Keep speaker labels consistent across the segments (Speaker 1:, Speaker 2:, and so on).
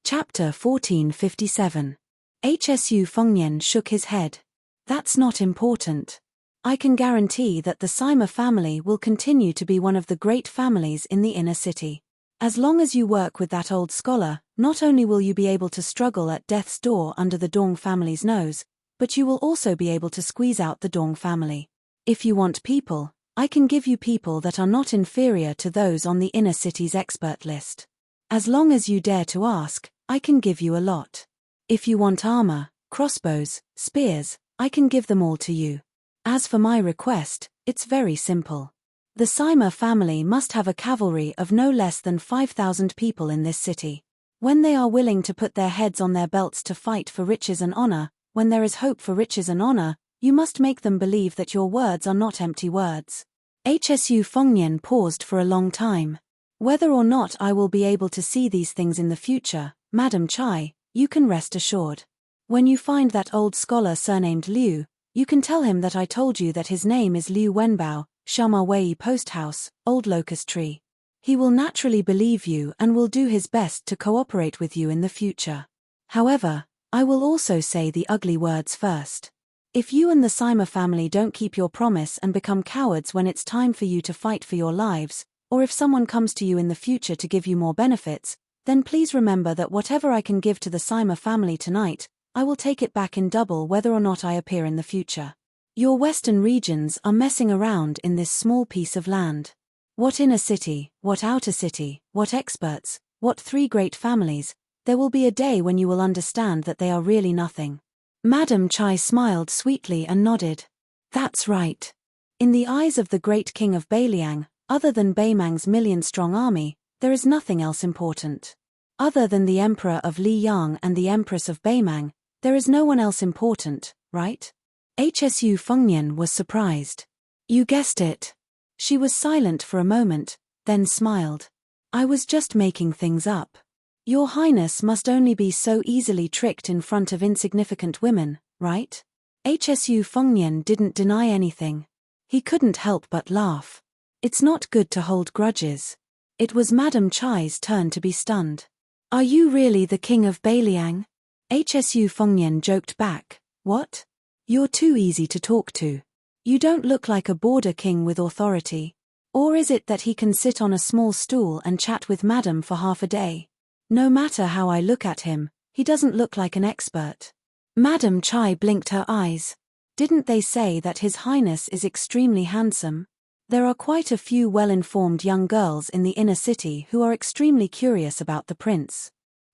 Speaker 1: Chapter 1457. HSU Fengnian shook his head. That's not important. I can guarantee that the Sima family will continue to be one of the great families in the inner city. As long as you work with that old scholar, not only will you be able to struggle at death's door under the Dong family's nose, but you will also be able to squeeze out the Dong family. If you want people, I can give you people that are not inferior to those on the inner city's expert list. As long as you dare to ask, I can give you a lot. If you want armor, crossbows, spears, I can give them all to you. As for my request, it's very simple. The Sima family must have a cavalry of no less than 5,000 people in this city. When they are willing to put their heads on their belts to fight for riches and honor, when there is hope for riches and honor, you must make them believe that your words are not empty words. HSU Fengnian paused for a long time. Whether or not I will be able to see these things in the future, Madam Chai, you can rest assured. When you find that old scholar surnamed Liu, you can tell him that I told you that his name is Liu Wenbao, Shama Wei Post House, Old Locust Tree. He will naturally believe you and will do his best to cooperate with you in the future. However, I will also say the ugly words first. If you and the Sima family don't keep your promise and become cowards when it's time for you to fight for your lives, or if someone comes to you in the future to give you more benefits, then please remember that whatever I can give to the Sima family tonight, I will take it back in double whether or not I appear in the future. Your western regions are messing around in this small piece of land. What inner city, what outer city, what experts, what three great families, there will be a day when you will understand that they are really nothing. Madam Chai smiled sweetly and nodded. That's right. In the eyes of the great king of Beiliang, other than Beimang's million-strong army, there is nothing else important. Other than the emperor of Liyang and the empress of Beimang, there is no one else important, right? HSU Fengnian was surprised. You guessed it. She was silent for a moment, then smiled. I was just making things up. Your Highness must only be so easily tricked in front of insignificant women, right? HSU Fengnian didn't deny anything. He couldn't help but laugh. It's not good to hold grudges. It was Madam Chai's turn to be stunned. Are you really the king of Beiliang? HSU Fengnian joked back. What? You're too easy to talk to. You don't look like a border king with authority. Or is it that he can sit on a small stool and chat with Madam for half a day? No matter how I look at him, he doesn't look like an expert. Madam Chai blinked her eyes. Didn't they say that His Highness is extremely handsome? There are quite a few well-informed young girls in the inner city who are extremely curious about the prince.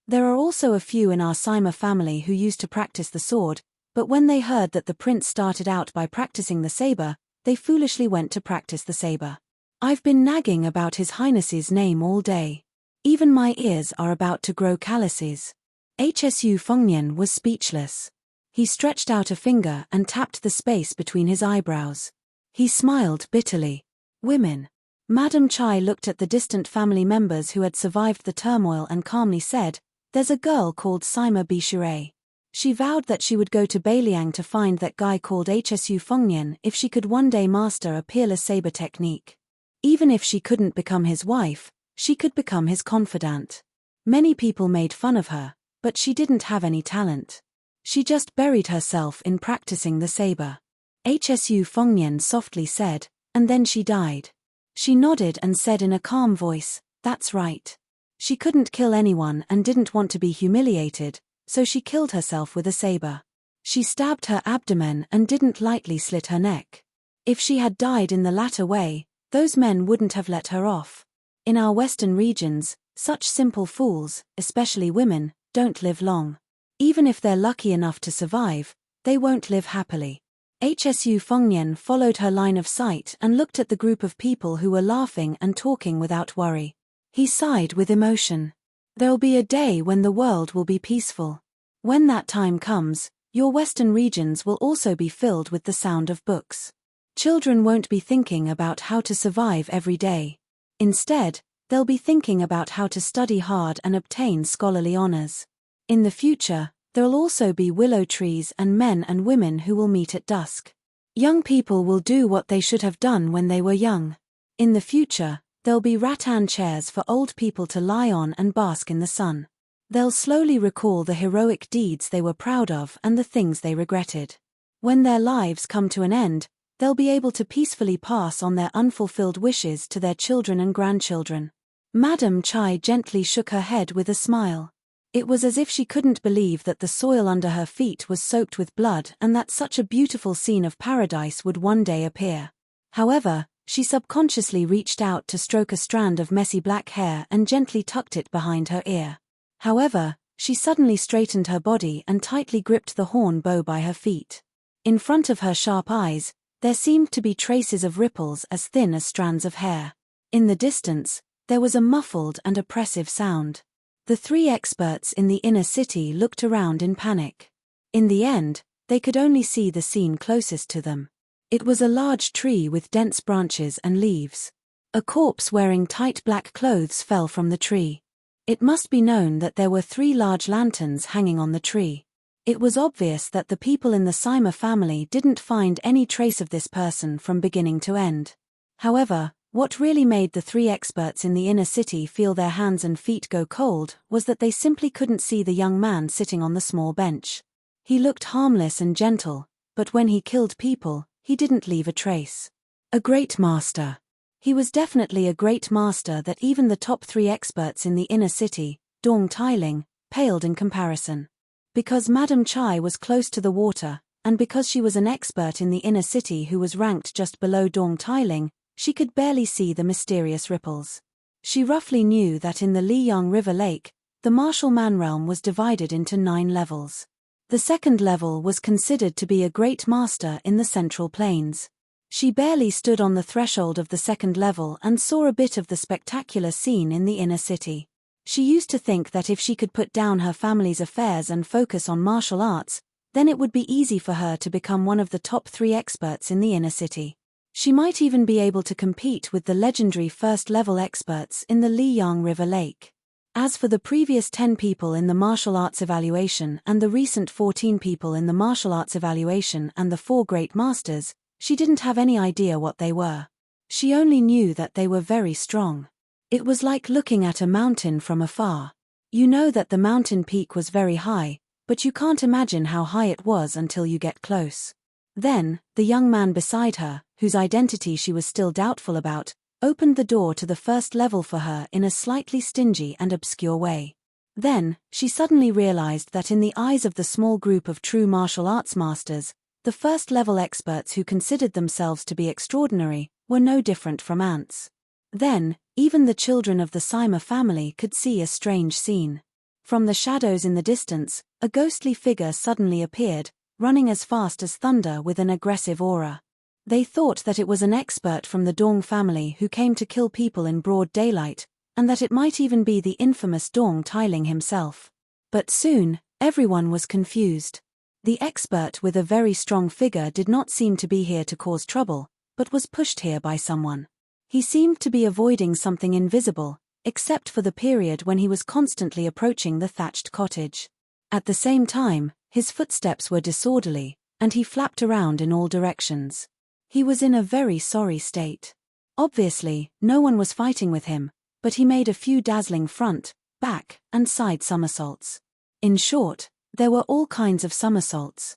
Speaker 1: There are also a few in our Sima family who used to practice the sword, but when they heard that the prince started out by practicing the saber, they foolishly went to practice the saber. I've been nagging about His Highness's name all day. Even my ears are about to grow calluses. HSU Fengnian was speechless. He stretched out a finger and tapped the space between his eyebrows. He smiled bitterly. Women. Madam Chai looked at the distant family members who had survived the turmoil and calmly said, There's a girl called Sima Bishure. She vowed that she would go to Beiliang to find that guy called HSU Fengnian if she could one day master a peerless saber technique. Even if she couldn't become his wife, she could become his confidant. Many people made fun of her, but she didn't have any talent. She just buried herself in practicing the saber. HSU Fengnian softly said, and then she died. She nodded and said in a calm voice, That's right. She couldn't kill anyone and didn't want to be humiliated, so she killed herself with a saber. She stabbed her abdomen and didn't lightly slit her neck. If she had died in the latter way, those men wouldn't have let her off. In our western regions, such simple fools, especially women, don't live long. Even if they're lucky enough to survive, they won't live happily. HSU Fengnian followed her line of sight and looked at the group of people who were laughing and talking without worry. He sighed with emotion. There'll be a day when the world will be peaceful. When that time comes, your western regions will also be filled with the sound of books. Children won't be thinking about how to survive every day. Instead, they'll be thinking about how to study hard and obtain scholarly honors. In the future, there'll also be willow trees and men and women who will meet at dusk. Young people will do what they should have done when they were young. In the future, there'll be rattan chairs for old people to lie on and bask in the sun. They'll slowly recall the heroic deeds they were proud of and the things they regretted. When their lives come to an end, they'll be able to peacefully pass on their unfulfilled wishes to their children and grandchildren. Madam Chai gently shook her head with a smile. It was as if she couldn't believe that the soil under her feet was soaked with blood and that such a beautiful scene of paradise would one day appear. However, she subconsciously reached out to stroke a strand of messy black hair and gently tucked it behind her ear. However, she suddenly straightened her body and tightly gripped the horn bow by her feet. In front of her sharp eyes, there seemed to be traces of ripples as thin as strands of hair. In the distance, there was a muffled and oppressive sound. The three experts in the inner city looked around in panic. In the end, they could only see the scene closest to them. It was a large tree with dense branches and leaves. A corpse wearing tight black clothes fell from the tree. It must be known that there were 3 large lanterns hanging on the tree. It was obvious that the people in the Sima family didn't find any trace of this person from beginning to end. However, what really made the 3 experts in the inner city feel their hands and feet go cold was that they simply couldn't see the young man sitting on the small bench. He looked harmless and gentle, but when he killed people, he didn't leave a trace. A great master. He was definitely a great master that even the top 3 experts in the inner city, Dong Tailing, paled in comparison. Because Madam Chai was close to the water, and because she was an expert in the inner city who was ranked just below Dong Tailing, she could barely see the mysterious ripples. She roughly knew that in the Liyang River Lake, the martial man realm was divided into 9 levels. The second level was considered to be a great master in the Central Plains. She barely stood on the threshold of the second level and saw a bit of the spectacular scene in the inner city. She used to think that if she could put down her family's affairs and focus on martial arts, then it would be easy for her to become one of the top 3 experts in the inner city. She might even be able to compete with the legendary first-level experts in the Liyang River Lake. As for the previous 10 people in the martial arts evaluation and the recent 14 people in the martial arts evaluation and the 4 great masters, she didn't have any idea what they were. She only knew that they were very strong. It was like looking at a mountain from afar. You know that the mountain peak was very high, but you can't imagine how high it was until you get close. Then, the young man beside her, whose identity she was still doubtful about, opened the door to the first level for her in a slightly stingy and obscure way. Then, she suddenly realized that in the eyes of the small group of true martial arts masters, the first-level experts who considered themselves to be extraordinary were no different from ants. Then, even the children of the Sima family could see a strange scene. From the shadows in the distance, a ghostly figure suddenly appeared, running as fast as thunder with an aggressive aura. They thought that it was an expert from the Dong family who came to kill people in broad daylight, and that it might even be the infamous Dong Tailing himself. But soon, everyone was confused. The expert with a very strong figure did not seem to be here to cause trouble, but was pushed here by someone. He seemed to be avoiding something invisible, except for the period when he was constantly approaching the thatched cottage. At the same time, his footsteps were disorderly, and he flapped around in all directions. He was in a very sorry state. Obviously, no one was fighting with him, but he made a few dazzling front, back, and side somersaults. In short, there were all kinds of somersaults.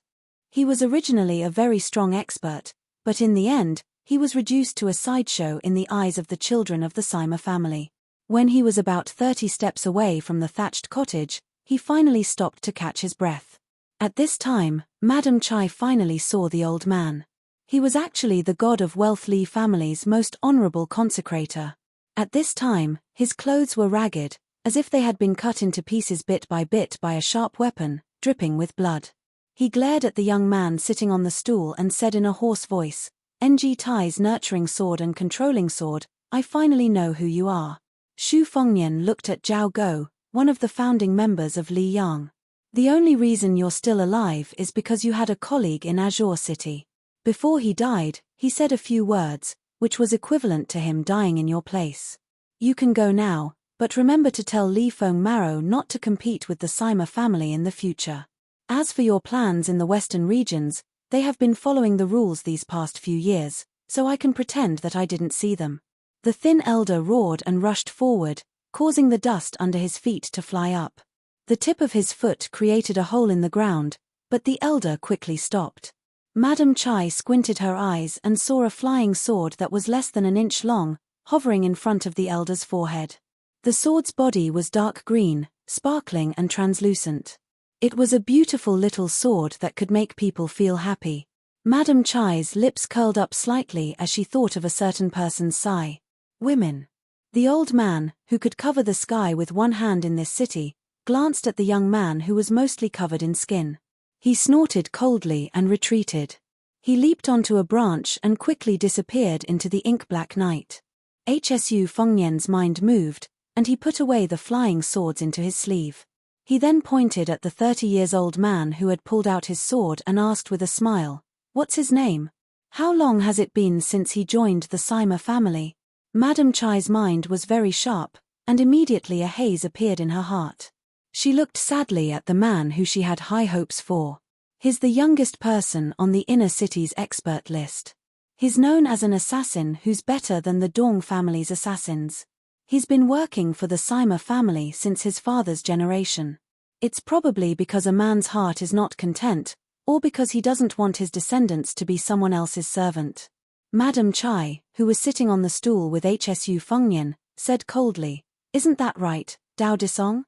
Speaker 1: He was originally a very strong expert, but in the end, he was reduced to a sideshow in the eyes of the children of the Sima family. When he was about 30 steps away from the thatched cottage, he finally stopped to catch his breath. At this time, Madam Chai finally saw the old man. He was actually the god of wealth Li family's most honorable consecrator. At this time, his clothes were ragged, as if they had been cut into pieces bit by a sharp weapon, dripping with blood. He glared at the young man sitting on the stool and said in a hoarse voice, "Ng Tai's nurturing sword and controlling sword, I finally know who you are." Xu Fengnian looked at Zhao Go, one of the founding members of Li Yang. "The only reason you're still alive is because you had a colleague in Azure City. Before he died, he said a few words, which was equivalent to him dying in your place. You can go now, but remember to tell Li Feng Maro not to compete with the Sima family in the future. As for your plans in the western regions, they have been following the rules these past few years, so I can pretend that I didn't see them." The thin elder roared and rushed forward, causing the dust under his feet to fly up. The tip of his foot created a hole in the ground, but the elder quickly stopped. Madam Chai squinted her eyes and saw a flying sword that was less than an inch long, hovering in front of the elder's forehead. The sword's body was dark green, sparkling and translucent. It was a beautiful little sword that could make people feel happy. Madam Chai's lips curled up slightly as she thought of a certain person's sigh. Women. The old man, who could cover the sky with one hand in this city, glanced at the young man who was mostly covered in skin. He snorted coldly and retreated. He leaped onto a branch and quickly disappeared into the ink-black night. Hsu Fengnian's mind moved, and he put away the flying swords into his sleeve. He then pointed at the 30-years-old man who had pulled out his sword and asked with a smile, "What's his name? How long has it been since he joined the Sima family?" Madam Chai's mind was very sharp, and immediately a haze appeared in her heart. She looked sadly at the man who she had high hopes for. He's the youngest person on the inner city's expert list. He's known as an assassin who's better than the Dong family's assassins. He's been working for the Sima family since his father's generation. It's probably because a man's heart is not content, or because he doesn't want his descendants to be someone else's servant. Madam Chai, who was sitting on the stool with Hsu Fengnian, said coldly, "Isn't that right, Dao Disong?"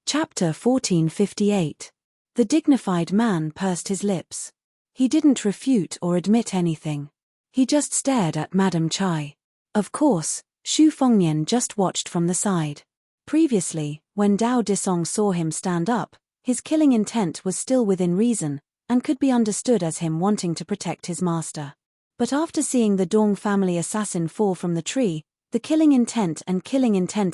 Speaker 1: Chapter 1458. The dignified man pursed his lips. He didn't refute or admit anything. He just stared at Madam Chai. Of course, Xu Fengnian just watched from the side. Previously, when Dao Disong saw him stand up, his killing intent was still within reason, and could be understood as him wanting to protect his master. But after seeing the Dong family assassin fall from the tree, the killing intent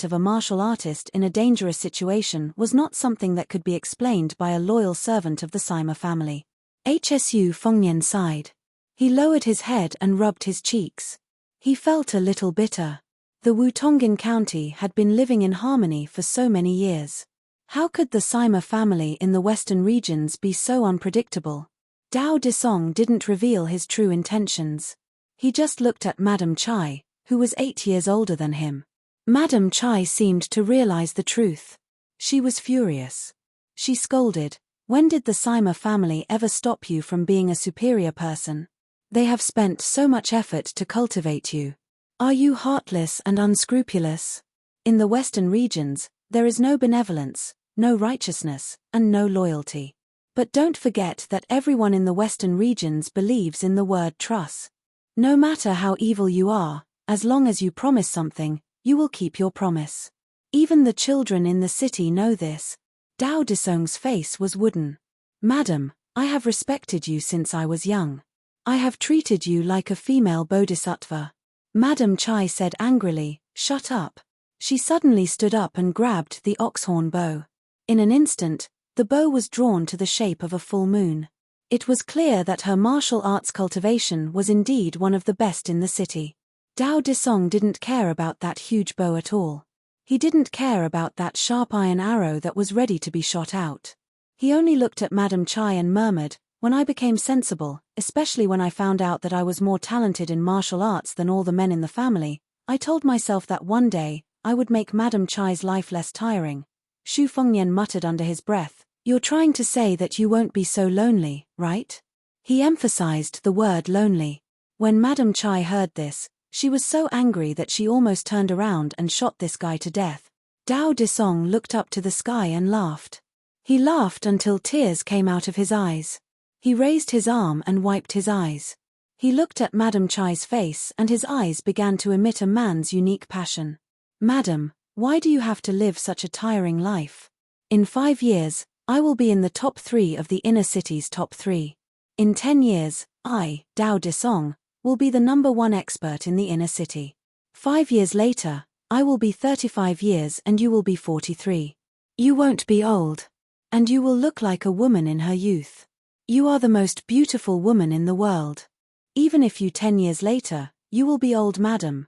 Speaker 1: of a martial artist in a dangerous situation was not something that could be explained by a loyal servant of the Sima family. Hsu Fengnian sighed. He lowered his head and rubbed his cheeks. He felt a little bitter. The Wutongin County had been living in harmony for so many years. How could the Sima family in the western regions be so unpredictable? Dao Disong didn't reveal his true intentions. He just looked at Madam Chai, who was 8 years older than him. Madam Chai seemed to realize the truth. She was furious. She scolded, "When did the Sima family ever stop you from being a superior person? They have spent so much effort to cultivate you. Are you heartless and unscrupulous? In the western regions, there is no benevolence, no righteousness, and no loyalty. But don't forget that everyone in the western regions believes in the word trust. No matter how evil you are, as long as you promise something, you will keep your promise. Even the children in the city know this." Dao Disong's face was wooden. "Madam, I have respected you since I was young. I have treated you like a female bodhisattva." Madam Chai said angrily, "Shut up." She suddenly stood up and grabbed the oxhorn bow. In an instant, the bow was drawn to the shape of a full moon. It was clear that her martial arts cultivation was indeed one of the best in the city. Dao Disong didn't care about that huge bow at all. He didn't care about that sharp iron arrow that was ready to be shot out. He only looked at Madam Chai and murmured, "When I became sensible, especially when I found out that I was more talented in martial arts than all the men in the family, I told myself that one day, I would make Madam Chai's life less tiring." Xu Fengnian muttered under his breath, "You're trying to say that you won't be so lonely, right?" He emphasized the word lonely. When Madam Chai heard this, she was so angry that she almost turned around and shot this guy to death. Dao Disong looked up to the sky and laughed. He laughed until tears came out of his eyes. He raised his arm and wiped his eyes. He looked at Madam Chai's face and his eyes began to emit a man's unique passion. "Madam, why do you have to live such a tiring life? In 5 years, I will be in the top 3 of the inner city's top 3. In 10 years, I, Dao Disong, will be the #1 expert in the inner city. 5 years later, I will be 35 years and you will be 43. You won't be old. And you will look like a woman in her youth. You are the most beautiful woman in the world. Even if you 10 years later, you will be old madam,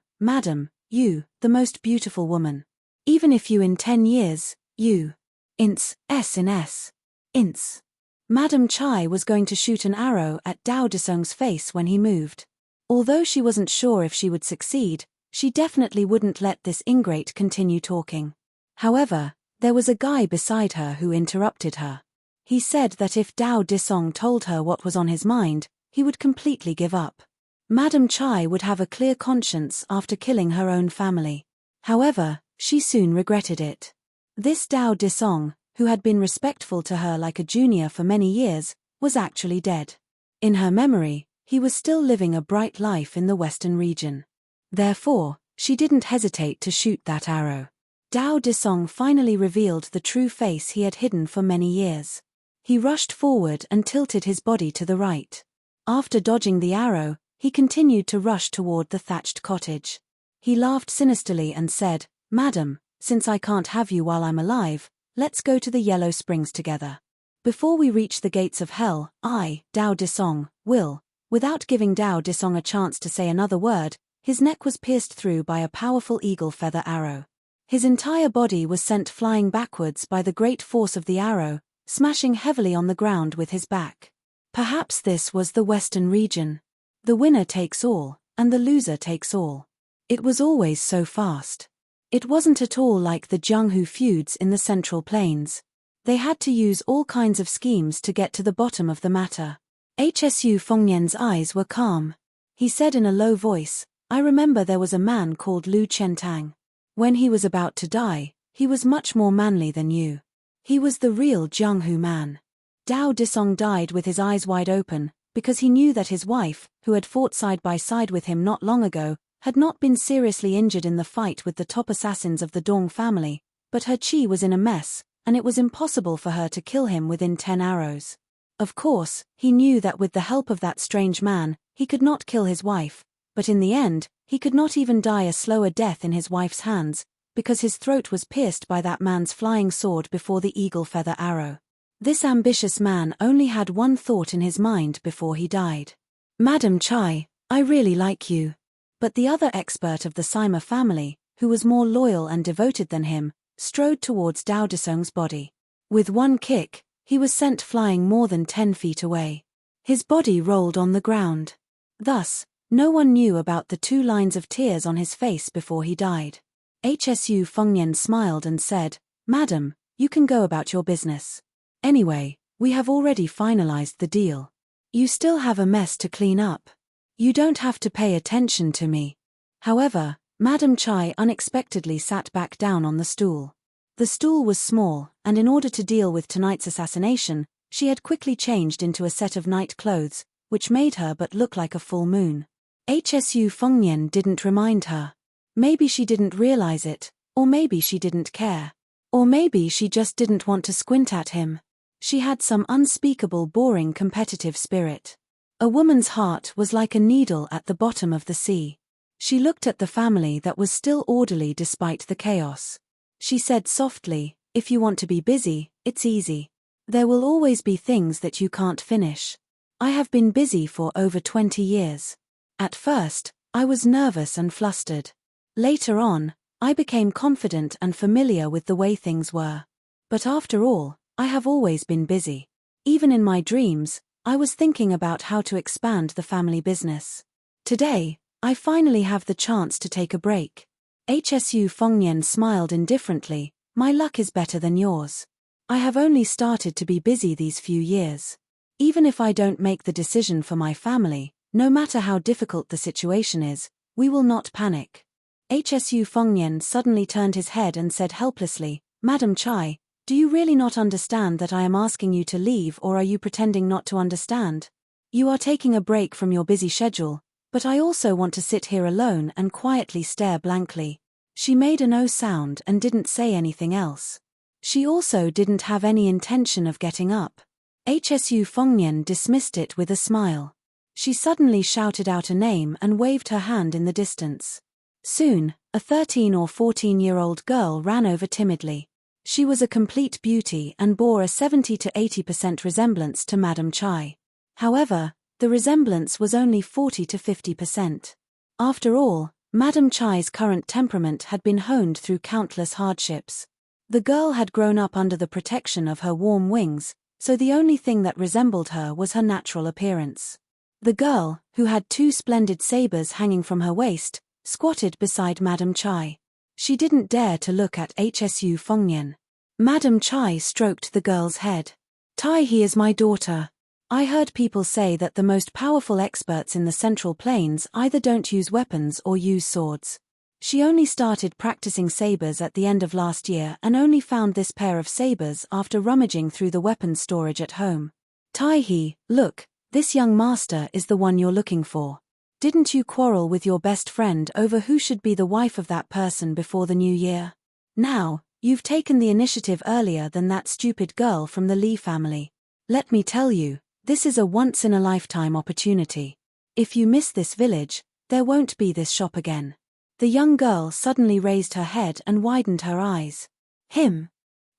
Speaker 1: you, the most beautiful woman. Even if you in 10 years, you. Ints, S in S. Ints." Madam Chai was going to shoot an arrow at Dao Disong's face when he moved. Although she wasn't sure if she would succeed, she definitely wouldn't let this ingrate continue talking. However, There was a guy beside her who interrupted her. He said that if Dao Disong told her what was on his mind, he would completely give up. Madam Chai would have a clear conscience after killing her own family. However, she soon regretted it. This Dao Disong, who had been respectful to her like a junior for many years, was actually dead. In her memory, he was still living a bright life in the western region. Therefore, she didn't hesitate to shoot that arrow. Dao Disong finally revealed the true face he had hidden for many years. He rushed forward and tilted his body to the right. After dodging the arrow, he continued to rush toward the thatched cottage. He laughed sinisterly and said, "Madam, since I can't have you while I'm alive, let's go to the Yellow Springs together. Before we reach the gates of hell, I, Dao Disong, will." Without giving Dao Disong a chance to say another word, his neck was pierced through by a powerful eagle feather arrow. His entire body was sent flying backwards by the great force of the arrow, smashing heavily on the ground with his back. Perhaps this was the Western region. The winner takes all, and the loser takes all. It was always so fast. It wasn't at all like the Jianghu feuds in the Central Plains. They had to use all kinds of schemes to get to the bottom of the matter. Hsu Fengnian's eyes were calm. He said in a low voice, "I remember there was a man called Lu Chentang. When he was about to die, he was much more manly than you. He was the real Jianghu man." Dao Disong died with his eyes wide open, because he knew that his wife, who had fought side by side with him not long ago, had not been seriously injured in the fight with the top assassins of the Dong family, but her chi was in a mess, and it was impossible for her to kill him within 10 arrows. Of course, he knew that with the help of that strange man, he could not kill his wife, but in the end, he could not even die a slower death in his wife's hands, because his throat was pierced by that man's flying sword before the eagle feather arrow. This ambitious man only had one thought in his mind before he died. "Madam Chai, I really like you." But the other expert of the Sima family, who was more loyal and devoted than him, strode towards Dao Disong's body. With one kick, he was sent flying more than 10 feet away. His body rolled on the ground. Thus, no one knew about the 2 lines of tears on his face before he died. Hsu Fengnian smiled and said, "Madam, you can go about your business. Anyway, we have already finalized the deal. You still have a mess to clean up. You don't have to pay attention to me." However, Madam Chai unexpectedly sat back down on the stool. The stool was small, and in order to deal with tonight's assassination, she had quickly changed into a set of night clothes, which made her but look like a full moon. Hsu Fengnian didn't remind her. Maybe she didn't realize it, or maybe she didn't care. Or maybe she just didn't want to squint at him. She had some unspeakable boring competitive spirit. A woman's heart was like a needle at the bottom of the sea. She looked at the family that was still orderly despite the chaos. She said softly, "If you want to be busy, it's easy. There will always be things that you can't finish. I have been busy for over 20 years. At first, I was nervous and flustered. Later on, I became confident and familiar with the way things were. But after all, I have always been busy. Even in my dreams, I was thinking about how to expand the family business. Today, I finally have the chance to take a break." Hsu Fengnian smiled indifferently, "My luck is better than yours. I have only started to be busy these few years. Even if I don't make the decision for my family, no matter how difficult the situation is, we will not panic." Hsu Fengnian suddenly turned his head and said helplessly, "Madam Chai, do you really not understand that I am asking you to leave, or are you pretending not to understand? You are taking a break from your busy schedule, but I also want to sit here alone and quietly stare blankly." She made a no sound and didn't say anything else. She also didn't have any intention of getting up. Hsu Fengnian dismissed it with a smile. She suddenly shouted out a name and waved her hand in the distance. Soon, a 13 or 14-year-old girl ran over timidly. She was a complete beauty and bore a 70 to 80% resemblance to Madam Chai. However, the resemblance was only 40 to 50%. After all, Madam Chai's current temperament had been honed through countless hardships. The girl had grown up under the protection of her warm wings, so the only thing that resembled her was her natural appearance. The girl, who had 2 splendid sabers hanging from her waist, squatted beside Madam Chai. She didn't dare to look at Hsu Fengnian. Madam Chai stroked the girl's head. Tai-hee is my daughter. I heard people say that the most powerful experts in the Central Plains either don't use weapons or use swords. She only started practicing sabers at the end of last year and only found this pair of sabers after rummaging through the weapons storage at home. Tai-hee, look, this young master is the one you're looking for. Didn't you quarrel with your best friend over who should be the wife of that person before the new year? Now, you've taken the initiative earlier than that stupid girl from the Lee family. Let me tell you, this is a once-in-a-lifetime opportunity. If you miss this village, there won't be this shop again. The young girl suddenly raised her head and widened her eyes. Him?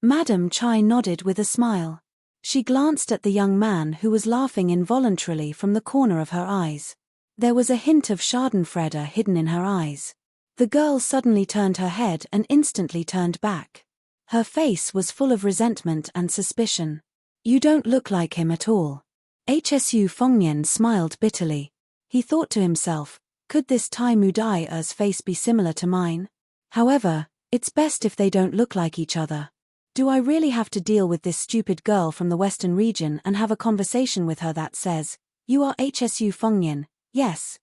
Speaker 1: Madam Chai nodded with a smile. She glanced at the young man who was laughing involuntarily from the corner of her eyes. There was a hint of schadenfreude hidden in her eyes. The girl suddenly turned her head and instantly turned back. Her face was full of resentment and suspicion. You don't look like him at all. Hsu Fengnian smiled bitterly. He thought to himself, could this Tai Mudai's face be similar to mine? However, it's best if they don't look like each other. Do I really have to deal with this stupid girl from the western region and have a conversation with her that says, you are Hsu Fengnian, yes,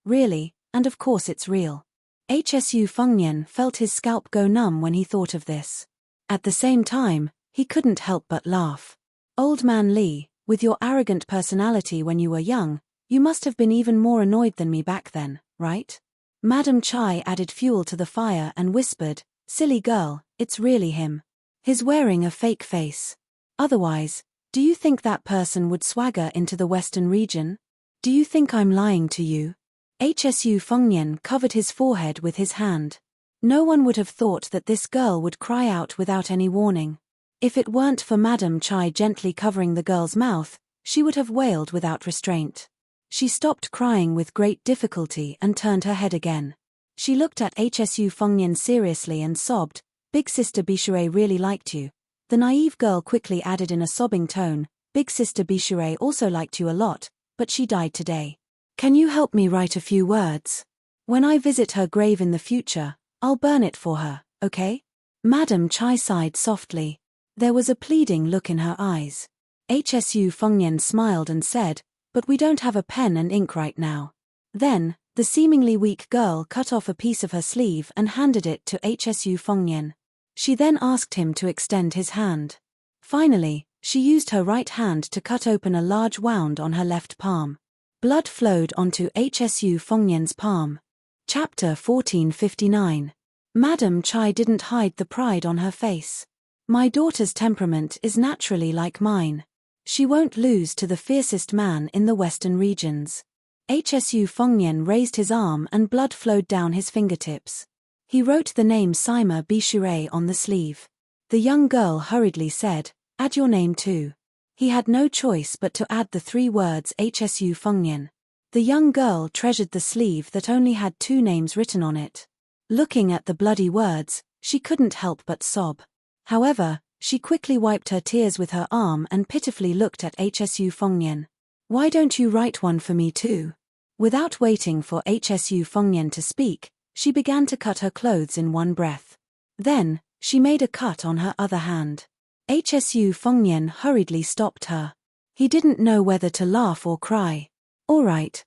Speaker 1: really, and of course it's real. Hsu Fengnian felt his scalp go numb when he thought of this. At the same time, he couldn't help but laugh. Old man Lee, with your arrogant personality when you were young, you must have been even more annoyed than me back then, right? Madam Chai added fuel to the fire and whispered, silly girl, it's really him. He's wearing a fake face. Otherwise, do you think that person would swagger into the western region? Do you think I'm lying to you? Hsu Fengnian covered his forehead with his hand. No one would have thought that this girl would cry out without any warning. If it weren't for Madam Chai gently covering the girl's mouth, she would have wailed without restraint. She stopped crying with great difficulty and turned her head again. She looked at Hsu Fengnian seriously and sobbed, Big Sister Bishure really liked you. The naive girl quickly added in a sobbing tone, Big Sister Bishure also liked you a lot, but she died today. Can you help me write a few words? When I visit her grave in the future, I'll burn it for her, okay? Madam Chai sighed softly. There was a pleading look in her eyes. Hsu Fengnian smiled and said, but we don't have a pen and ink right now. Then, the seemingly weak girl cut off a piece of her sleeve and handed it to Hsu Fengnian. She then asked him to extend his hand. Finally, she used her right hand to cut open a large wound on her left palm. Blood flowed onto Hsu Fengnian's palm. Chapter 1459. Madam Chai didn't hide the pride on her face. My daughter's temperament is naturally like mine. She won't lose to the fiercest man in the western regions. Hsu Fengnian raised his arm and blood flowed down his fingertips. He wrote the name Sima Bishure on the sleeve. The young girl hurriedly said, add your name too. He had no choice but to add the 3 words Hsu Fengnian. The young girl treasured the sleeve that only had 2 names written on it. Looking at the bloody words, she couldn't help but sob. However, she quickly wiped her tears with her arm and pitifully looked at Hsu Fengnian. Why don't you write one for me too? Without waiting for Hsu Fengnian to speak, she began to cut her clothes in one breath. Then, she made a cut on her other hand. Hsu Fengnian hurriedly stopped her. He didn't know whether to laugh or cry. All right.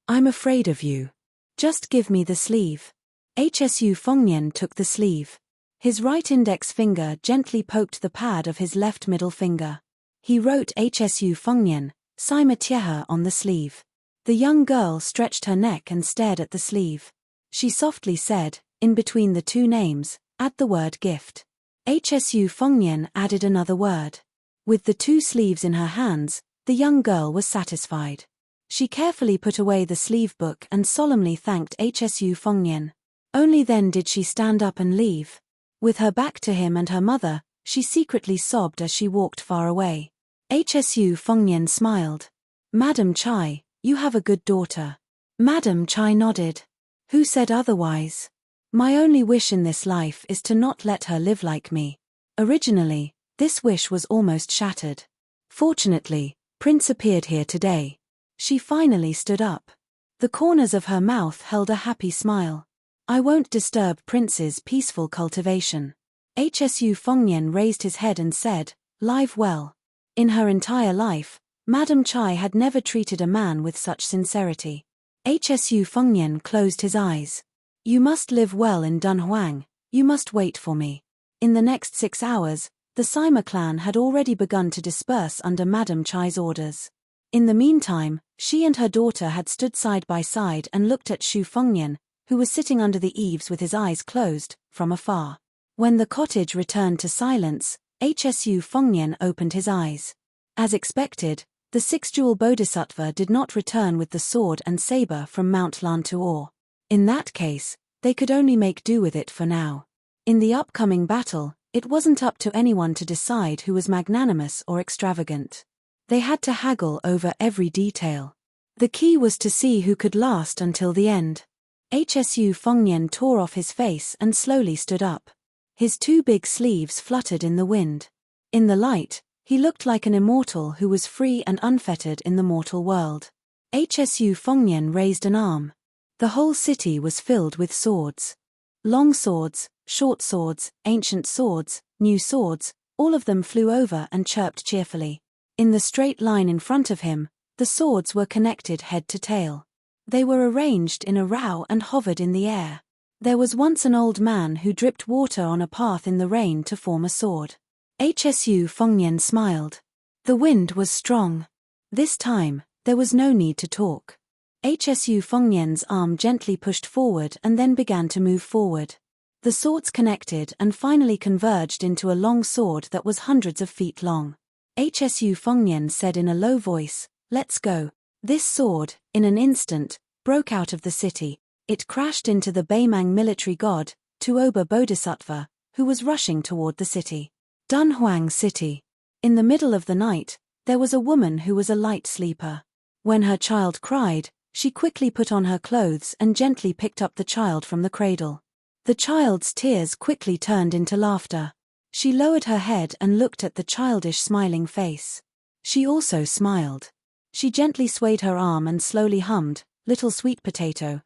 Speaker 1: I'm afraid of you. Just give me the sleeve. Hsu Fengnian took the sleeve. His right index finger gently poked the pad of his left middle finger. He wrote Hsu Fengnian, Sima Tiehe on the sleeve. The young girl stretched her neck and stared at the sleeve. She softly said, in between the 2 names, add the word gift. Hsu Fengnian added another word. With the 2 sleeves in her hands, the young girl was satisfied. She carefully put away the sleeve book and solemnly thanked Hsu Fengnian. Only then did she stand up and leave. With her back to him and her mother, she secretly sobbed as she walked far away. Hsu Fengnian smiled. Madam Chai, you have a good daughter. Madam Chai nodded. Who said otherwise? My only wish in this life is to not let her live like me. Originally, this wish was almost shattered. Fortunately, Prince appeared here today. She finally stood up. The corners of her mouth held a happy smile. I won't disturb Prince's peaceful cultivation. Hsu Fengnian raised his head and said, "Live well." In her entire life, Madame Chai had never treated a man with such sincerity. Hsu Fengnian closed his eyes. "You must live well in Dunhuang, you must wait for me." In the next 6 hours, the Sima clan had already begun to disperse under Madame Chai's orders. In the meantime, she and her daughter had stood side by side and looked at Xu Fengnian, who was sitting under the eaves with his eyes closed, from afar. When the cottage returned to silence, Hsu Fengnian opened his eyes. As expected, the six-jewel bodhisattva did not return with the sword and saber from Mount Lantuor. In that case, they could only make do with it for now. In the upcoming battle, it wasn't up to anyone to decide who was magnanimous or extravagant. They had to haggle over every detail. The key was to see who could last until the end. Hsu Fengnian tore off his face and slowly stood up. His 2 big sleeves fluttered in the wind. In the light, he looked like an immortal who was free and unfettered in the mortal world. Hsu Fengnian raised an arm. The whole city was filled with swords. Long swords, short swords, ancient swords, new swords, all of them flew over and chirped cheerfully. In the straight line in front of him, the swords were connected head to tail. They were arranged in a row and hovered in the air. There was once an old man who dripped water on a path in the rain to form a sword. Hsu Fengnian smiled. The wind was strong. This time, there was no need to talk. Hsu Fengnian's arm gently pushed forward and then began to move forward. The swords connected and finally converged into a long sword that was hundreds of feet long. Hsu Fengnian said in a low voice, "Let's go." This sword, in an instant, broke out of the city. It crashed into the Beimang military god, Tuoba Bodhisattva, who was rushing toward the city. Dunhuang City. In the middle of the night, there was a woman who was a light sleeper. When her child cried, she quickly put on her clothes and gently picked up the child from the cradle. The child's tears quickly turned into laughter. She lowered her head and looked at the childish smiling face. She also smiled. She gently swayed her arm and slowly hummed, little sweet potato,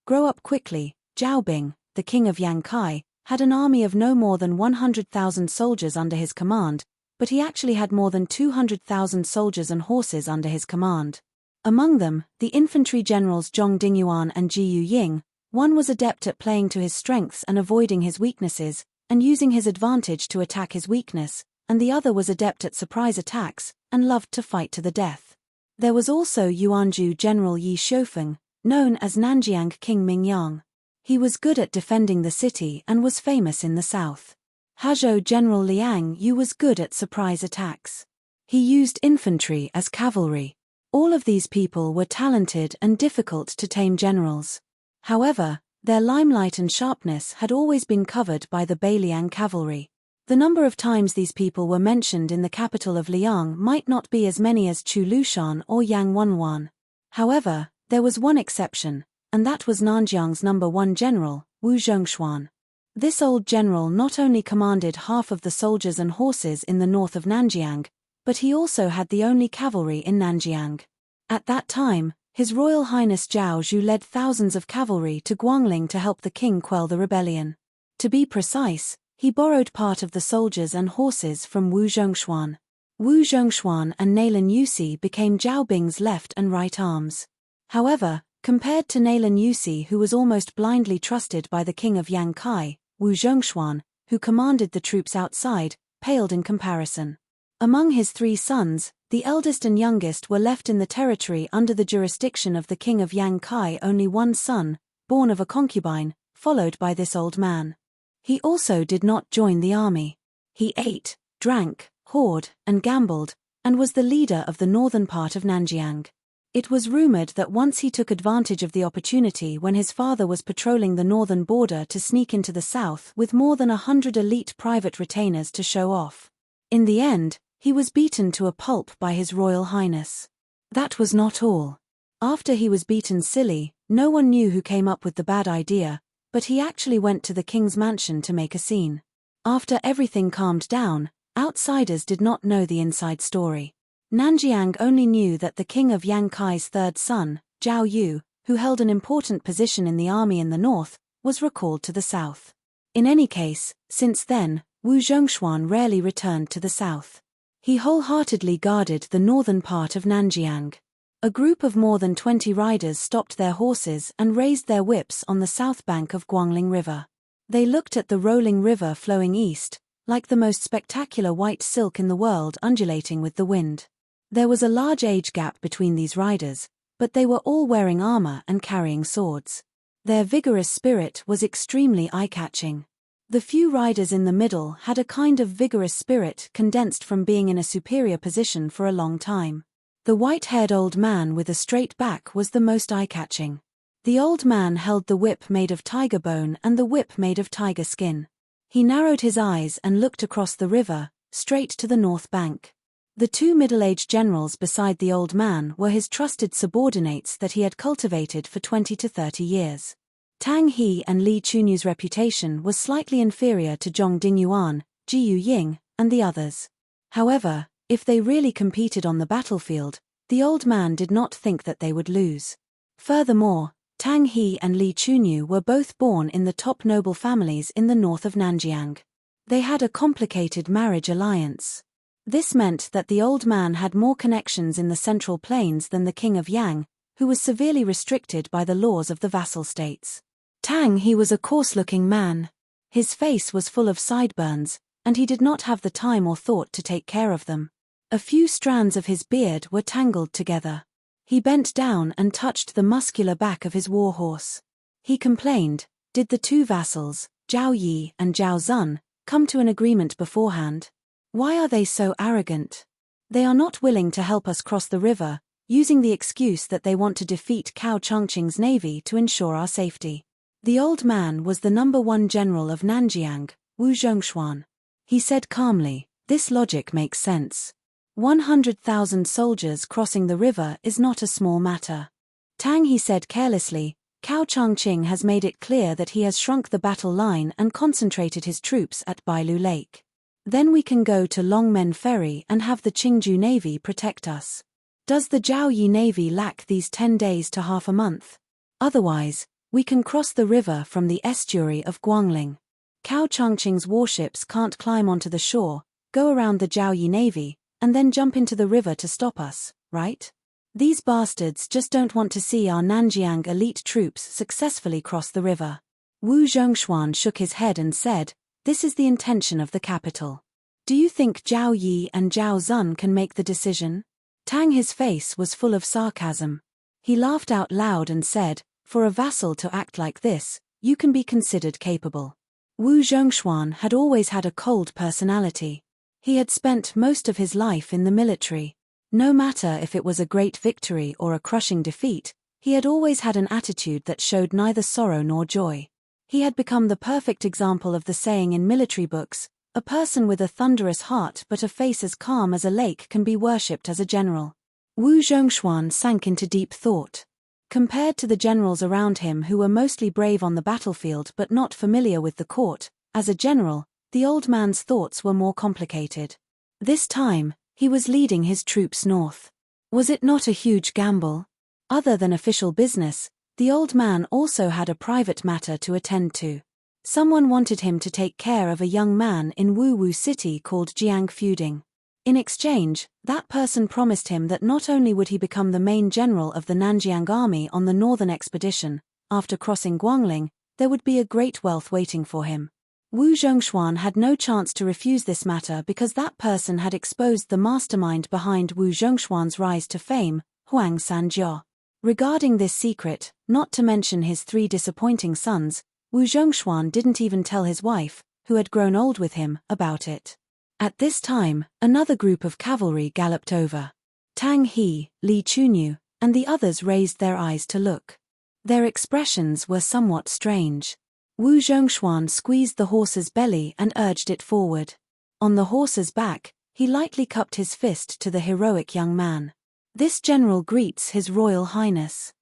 Speaker 1: grow up quickly." Zhao Bing, the king of Yankai, had an army of no more than 100,000 soldiers under his command, but he actually had more than 200,000 soldiers and horses under his command. Among them, the infantry generals Zhong Dingyuan and Ji Yuying, one was adept at playing to his strengths and avoiding his weaknesses, and using his advantage to attack his weakness, and the other was adept at surprise attacks, and loved to fight to the death. There was also Yuanzhou General Yi Shoufeng, known as Nanjiang King Mingyang. He was good at defending the city and was famous in the south. Huzhou General Liang Yu was good at surprise attacks. He used infantry as cavalry. All of these people were talented and difficult to tame generals. However, their limelight and sharpness had always been covered by the Beiliang cavalry. The number of times these people were mentioned in the capital of Liang might not be as many as Chu Lushan or Yang Wenwan. However, there was one exception, and that was Nanjiang's number 1 general, Wu Zhongshuan. This old general not only commanded half of the soldiers and horses in the north of Nanjiang, but he also had the only cavalry in Nanjiang. At that time, His Royal Highness Zhao Zhu led thousands of cavalry to Guangling to help the king quell the rebellion. To be precise, he borrowed part of the soldiers and horses from Wu Zhongshuan. Wu Zhongshuan and Nailan Yusi became Zhao Bing's left and right arms. However, compared to Nailan Yusi, who was almost blindly trusted by the king of Yankai, Wu Zhongshuan, who commanded the troops outside, paled in comparison. Among his 3 sons, the eldest and youngest were left in the territory under the jurisdiction of the king of Yankai. Only one son, born of a concubine, followed by this old man. He also did not join the army. He ate, drank, whored, and gambled, and was the leader of the northern part of Nanjiang. It was rumored that once he took advantage of the opportunity when his father was patrolling the northern border to sneak into the south with more than 100 elite private retainers to show off. In the end, he was beaten to a pulp by His Royal Highness. That was not all. After he was beaten silly, no one knew who came up with the bad idea, but he actually went to the king's mansion to make a scene. After everything calmed down, outsiders did not know the inside story. Nanjiang only knew that the king of Yankai's 3rd son, Zhao Yu, who held an important position in the army in the north, was recalled to the south. In any case, since then, Wu Zhongshuan rarely returned to the south. He wholeheartedly guarded the northern part of Nanjiang. A group of more than 20 riders stopped their horses and raised their whips on the south bank of Guangling River. They looked at the rolling river flowing east, like the most spectacular white silk in the world undulating with the wind. There was a large age gap between these riders, but they were all wearing armor and carrying swords. Their vigorous spirit was extremely eye-catching. The few riders in the middle had a kind of vigorous spirit condensed from being in a superior position for a long time. The white-haired old man with a straight back was the most eye-catching. The old man held the whip made of tiger bone and the whip made of tiger skin. He narrowed his eyes and looked across the river, straight to the north bank. The two middle-aged generals beside the old man were his trusted subordinates that he had cultivated for 20 to 30 years. Tang He and Li Chunyu's reputation was slightly inferior to Zhong Dingyuan, Ji Ying, and the others. However, if they really competed on the battlefield, the old man did not think that they would lose. Furthermore, Tang He and Li Chunyu were both born in the top noble families in the north of Nanjiang. They had a complicated marriage alliance. This meant that the old man had more connections in the central plains than the king of Yang, who was severely restricted by the laws of the vassal states. Tang He was a coarse-looking man. His face was full of sideburns, and he did not have the time or thought to take care of them. A few strands of his beard were tangled together. He bent down and touched the muscular back of his warhorse. He complained, "Did the two vassals, Zhao Yi and Zhao Zun, come to an agreement beforehand? Why are they so arrogant? They are not willing to help us cross the river, using the excuse that they want to defeat Cao Changqing's navy to ensure our safety." The old man was the #1 general of Nanjiang, Wu Zhongshuan. He said calmly, "This logic makes sense. 100,000 soldiers crossing the river is not a small matter." Tang He said carelessly, "Cao Changqing has made it clear that he has shrunk the battle line and concentrated his troops at Bailu Lake. Then we can go to Longmen Ferry and have the Qingju Navy protect us. Does the Zhao Yi Navy lack these 10 days to half a month? Otherwise, we can cross the river from the estuary of Guangling. Cao Changqing's warships can't climb onto the shore, go around the Zhao Yi Navy, and then jump into the river to stop us, right? These bastards just don't want to see our Nanjiang elite troops successfully cross the river." Wu Zhongshuan shook his head and said, "This is the intention of the capital. Do you think Zhao Yi and Zhao Zun can make the decision?" Tang His face was full of sarcasm. He laughed out loud and said, "For a vassal to act like this, you can be considered capable." Wu Zhongshuan had always had a cold personality. He had spent most of his life in the military. No matter if it was a great victory or a crushing defeat, he had always had an attitude that showed neither sorrow nor joy. He had become the perfect example of the saying in military books, "A person with a thunderous heart but a face as calm as a lake can be worshipped as a general." Wu Zhongshuan sank into deep thought. Compared to the generals around him who were mostly brave on the battlefield but not familiar with the court, as a general, the old man's thoughts were more complicated. This time, he was leading his troops north. Was it not a huge gamble? Other than official business, the old man also had a private matter to attend to. Someone wanted him to take care of a young man in Wu Wu City called Jiang Fuding. In exchange, that person promised him that not only would he become the main general of the Nanjiang army on the northern expedition, after crossing Guangling, there would be a great wealth waiting for him. Wu Zhongshuan had no chance to refuse this matter because that person had exposed the mastermind behind Wu Zhongshuan's rise to fame, Huang Sanjiao. Regarding this secret, not to mention his 3 disappointing sons, Wu Zhongshuan didn't even tell his wife, who had grown old with him, about it. At this time, another group of cavalry galloped over. Tang He, Li Chunyu, and the others raised their eyes to look. Their expressions were somewhat strange. Wu Zhongshuan squeezed the horse's belly and urged it forward. On the horse's back, he lightly cupped his fist to the heroic young man. "This general greets His Royal Highness."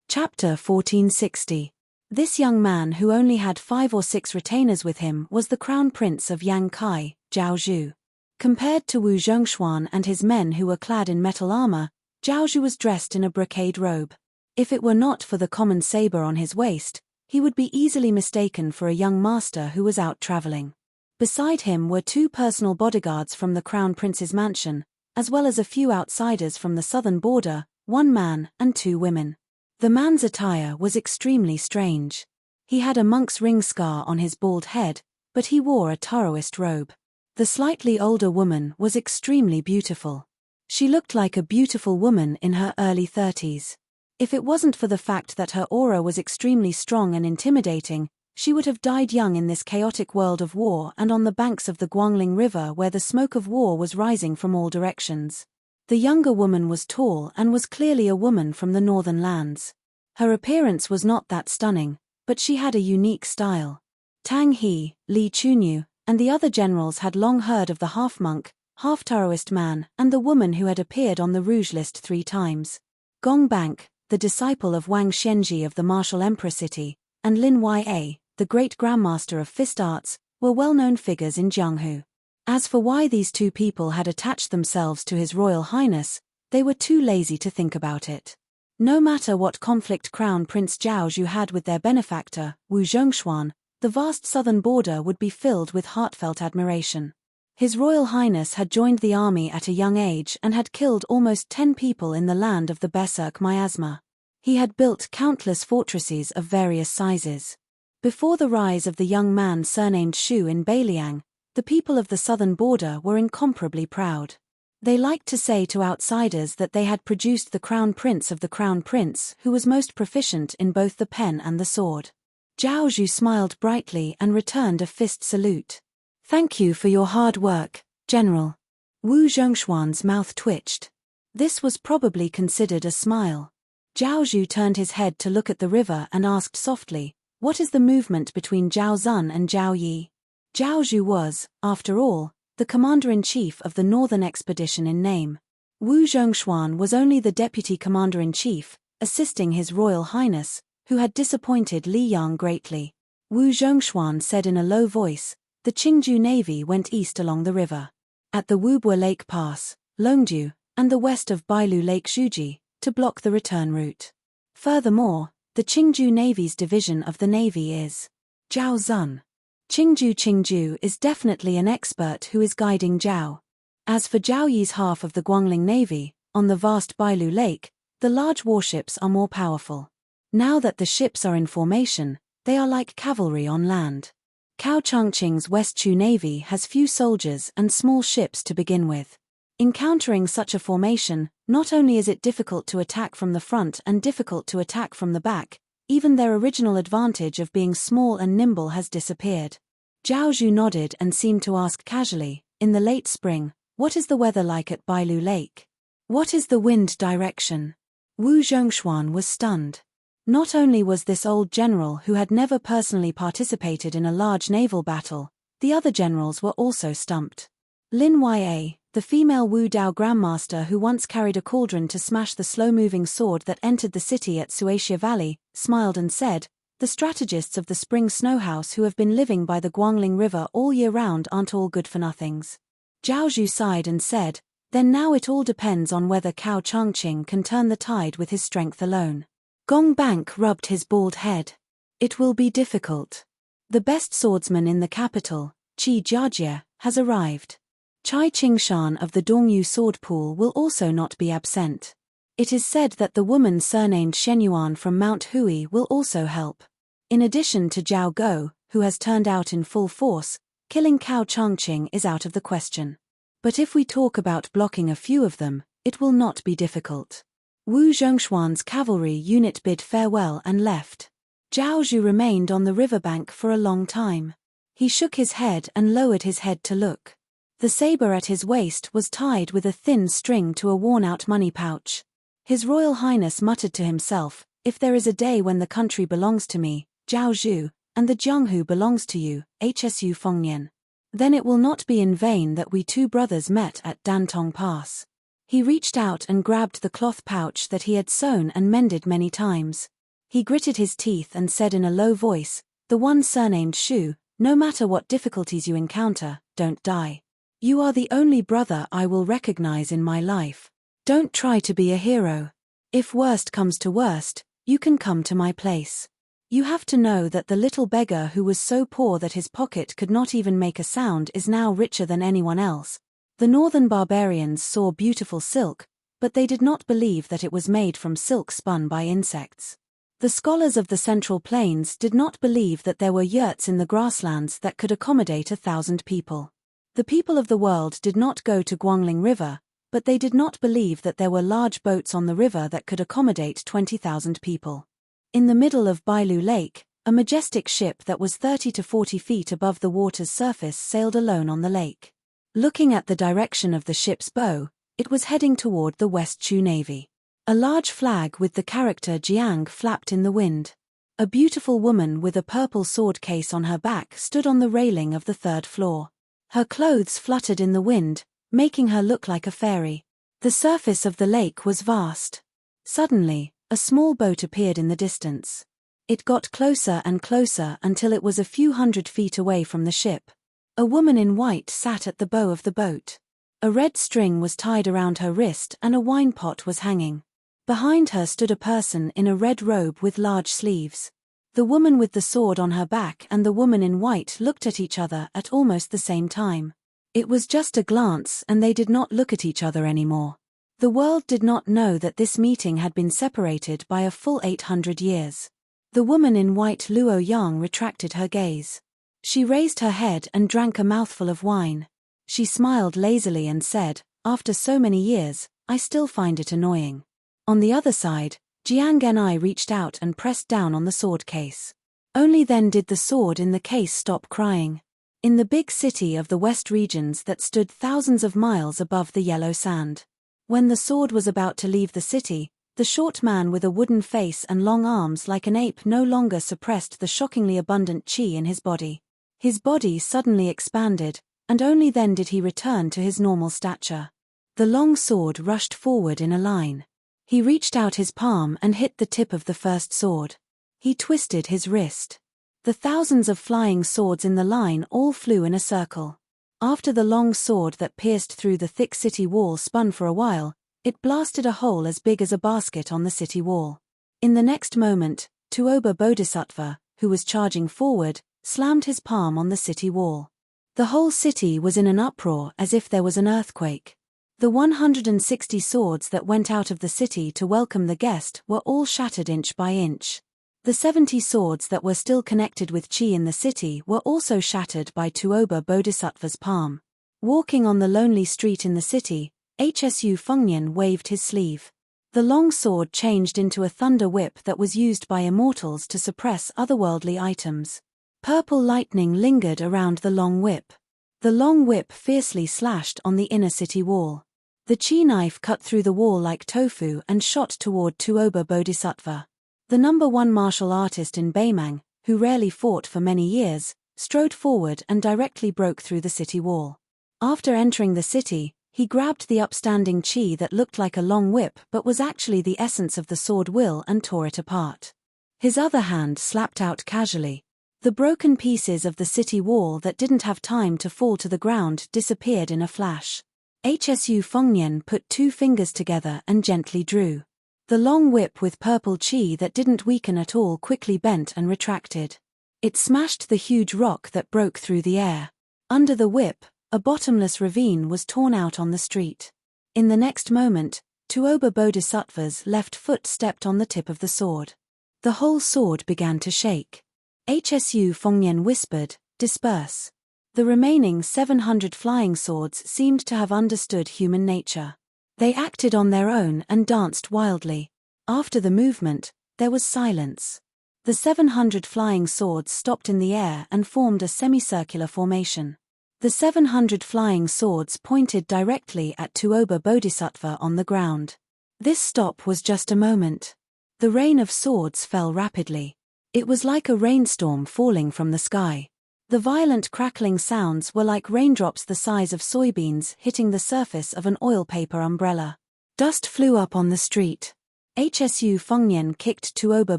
Speaker 1: Chapter 1460. This young man who only had 5 or 6 retainers with him was the crown prince of Yang Kai, Zhao Zhu. Compared to Wu Zhongshuan and his men who were clad in metal armor, Zhao Zhu was dressed in a brocade robe. If it were not for the common saber on his waist, He would be easily mistaken for a young master who was out traveling. Beside him were 2 personal bodyguards from the Crown Prince's mansion, as well as a few outsiders from the southern border, 1 man and 2 women. The man's attire was extremely strange. He had a monk's ring scar on his bald head, but he wore a Taoist robe. The slightly older woman was extremely beautiful. She looked like a beautiful woman in her early 30s. If it wasn't for the fact that her aura was extremely strong and intimidating, she would have died young in this chaotic world of war and on the banks of the Guangling River where the smoke of war was rising from all directions. The younger woman was tall and was clearly a woman from the northern lands. Her appearance was not that stunning, but she had a unique style. Tang He, Li Chunyu, and the other generals had long heard of the half-monk, half-Taoist man and the woman who had appeared on the Rouge list 3 times. Gong Bank, the disciple of Wang Xianji of the martial emperor city, and Lin Ya, the great grandmaster of fist arts, were well-known figures in Jianghu. As for why these 2 people had attached themselves to His Royal Highness, they were too lazy to think about it. No matter what conflict Crown Prince Zhao Zhu had with their benefactor, Wu Zhongshuan, the vast southern border would be filled with heartfelt admiration. His Royal Highness had joined the army at a young age and had killed almost 10 people in the land of the Berserk miasma. He had built countless fortresses of various sizes. Before the rise of the young man surnamed Shu in Beiliang, the people of the southern border were incomparably proud. They liked to say to outsiders that they had produced the crown prince of the crown prince who was most proficient in both the pen and the sword. Zhao Zhu smiled brightly and returned a fist salute. "Thank you for your hard work, General." Wu Zhongshuan's mouth twitched. This was probably considered a smile. Zhao Zhu turned his head to look at the river and asked softly, "What is the movement between Zhao Zun and Zhao Yi?" Zhao Zhu was, after all, the commander-in-chief of the northern expedition in name. Wu Zhongshuan was only the deputy commander-in-chief, assisting His Royal Highness, who had disappointed Li Yang greatly. Wu Zhongshuan said in a low voice, "The Qingju Navy went east along the river. At the Wubua Lake Pass, Longju, and the west of Bailu Lake Shuji, to block the return route. Furthermore, the Qingju Navy's division of the Navy is Zhao Zun. Qingju is definitely an expert who is guiding Zhao. As for Zhao Yi's half of the Guangling Navy, on the vast Bailu Lake, the large warships are more powerful. Now that the ships are in formation, they are like cavalry on land. Cao Changqing's West Chu Navy has few soldiers and small ships to begin with. Encountering such a formation, not only is it difficult to attack from the front and difficult to attack from the back, even their original advantage of being small and nimble has disappeared." Zhao Zhu nodded and seemed to ask casually, "In the late spring, what is the weather like at Bailu Lake? What is the wind direction?" Wu Zhongshuan was stunned. Not only was this old general who had never personally participated in a large naval battle, the other generals were also stumped. Lin Ya, the female Wu Dao grandmaster who once carried a cauldron to smash the slow-moving sword that entered the city at Suatia Valley, smiled and said, "The strategists of the Spring Snow House who have been living by the Guangling River all year round aren't all good-for-nothings." Zhao Zhu sighed and said, "Then now it all depends on whether Cao Changqing can turn the tide with his strength alone." Gong Bank rubbed his bald head. "It will be difficult. The best swordsman in the capital, Qi Jiajie, has arrived. Chai Qingshan of the Dongyu sword pool will also not be absent. It is said that the woman surnamed Shenyuan from Mount Hui will also help. In addition to Zhao Go, who has turned out in full force, killing Cao Changqing is out of the question. But if we talk about blocking a few of them, it will not be difficult." Wu Zhongshuan's cavalry unit bid farewell and left. Zhao Zhu remained on the riverbank for a long time. He shook his head and lowered his head to look. The saber at his waist was tied with a thin string to a worn-out money pouch. His Royal Highness muttered to himself, "If there is a day when the country belongs to me, Zhao Zhu, and the Jianghu belongs to you, Hsu Fengnian, then it will not be in vain that we 2 brothers met at Dantong Pass." He reached out and grabbed the cloth pouch that he had sewn and mended many times. He gritted his teeth and said in a low voice, "The one surnamed Shu, no matter what difficulties you encounter, don't die. You are the only brother I will recognize in my life. Don't try to be a hero. If worst comes to worst, you can come to my place." You have to know that the little beggar who was so poor that his pocket could not even make a sound is now richer than anyone else. The northern barbarians saw beautiful silk, but they did not believe that it was made from silk spun by insects. The scholars of the Central Plains did not believe that there were yurts in the grasslands that could accommodate 1,000 people. The people of the world did not go to Guangling River, but they did not believe that there were large boats on the river that could accommodate 20,000 people. In the middle of Bailu Lake, a majestic ship that was 30 to 40 feet above the water's surface sailed alone on the lake. Looking at the direction of the ship's bow, it was heading toward the West Chu Navy. A large flag with the character Jiang flapped in the wind. A beautiful woman with a purple sword case on her back stood on the railing of the third floor. Her clothes fluttered in the wind, making her look like a fairy. The surface of the lake was vast. Suddenly, a small boat appeared in the distance. It got closer and closer until it was a few hundred feet away from the ship. A woman in white sat at the bow of the boat. A red string was tied around her wrist and a wine pot was hanging. Behind her stood a person in a red robe with large sleeves. The woman with the sword on her back and the woman in white looked at each other at almost the same time. It was just a glance and they did not look at each other anymore. The world did not know that this meeting had been separated by a full 800 years. The woman in white Luo Yang retracted her gaze. She raised her head and drank a mouthful of wine. She smiled lazily and said, "After so many years, I still find it annoying." On the other side, Jiang Genai reached out and pressed down on the sword case. Only then did the sword in the case stop crying. In the big city of the West regions that stood thousands of miles above the yellow sand. When the sword was about to leave the city, the short man with a wooden face and long arms like an ape no longer suppressed the shockingly abundant qi in his body. His body suddenly expanded, and only then did he return to his normal stature. The long sword rushed forward in a line. He reached out his palm and hit the tip of the first sword. He twisted his wrist. The thousands of flying swords in the line all flew in a circle. After the long sword that pierced through the thick city wall spun for a while, it blasted a hole as big as a basket on the city wall. In the next moment, Tuoba Bodhisattva, who was charging forward, slammed his palm on the city wall. The whole city was in an uproar as if there was an earthquake. The 160 swords that went out of the city to welcome the guest were all shattered inch by inch. The 70 swords that were still connected with qi in the city were also shattered by Tuoba Bodhisattva's palm. Walking on the lonely street in the city, Hsu Fengnian waved his sleeve. The long sword changed into a thunder whip that was used by immortals to suppress otherworldly items. Purple lightning lingered around the long whip. The long whip fiercely slashed on the inner city wall. The qi knife cut through the wall like tofu and shot toward Tuoba Bodhisattva. The #1 martial artist in Beimang, who rarely fought for many years, strode forward and directly broke through the city wall. After entering the city, he grabbed the upstanding qi that looked like a long whip but was actually the essence of the sword will and tore it apart. His other hand slapped out casually. The broken pieces of the city wall that didn't have time to fall to the ground disappeared in a flash. Hsu Fengnian put 2 fingers together and gently drew. The long whip with purple qi that didn't weaken at all quickly bent and retracted. It smashed the huge rock that broke through the air. Under the whip, a bottomless ravine was torn out on the street. In the next moment, Tuoba Bodhisattva's left foot stepped on the tip of the sword. The whole sword began to shake. Hsu Fengnian whispered, "Disperse." The remaining 700 flying swords seemed to have understood human nature. They acted on their own and danced wildly. After the movement, there was silence. The 700 flying swords stopped in the air and formed a semicircular formation. The 700 flying swords pointed directly at Tuoba Bodhisattva on the ground. This stop was just a moment. The rain of swords fell rapidly. It was like a rainstorm falling from the sky. The violent crackling sounds were like raindrops the size of soybeans hitting the surface of an oil paper umbrella. Dust flew up on the street. Hsu Fengnian kicked Tuoba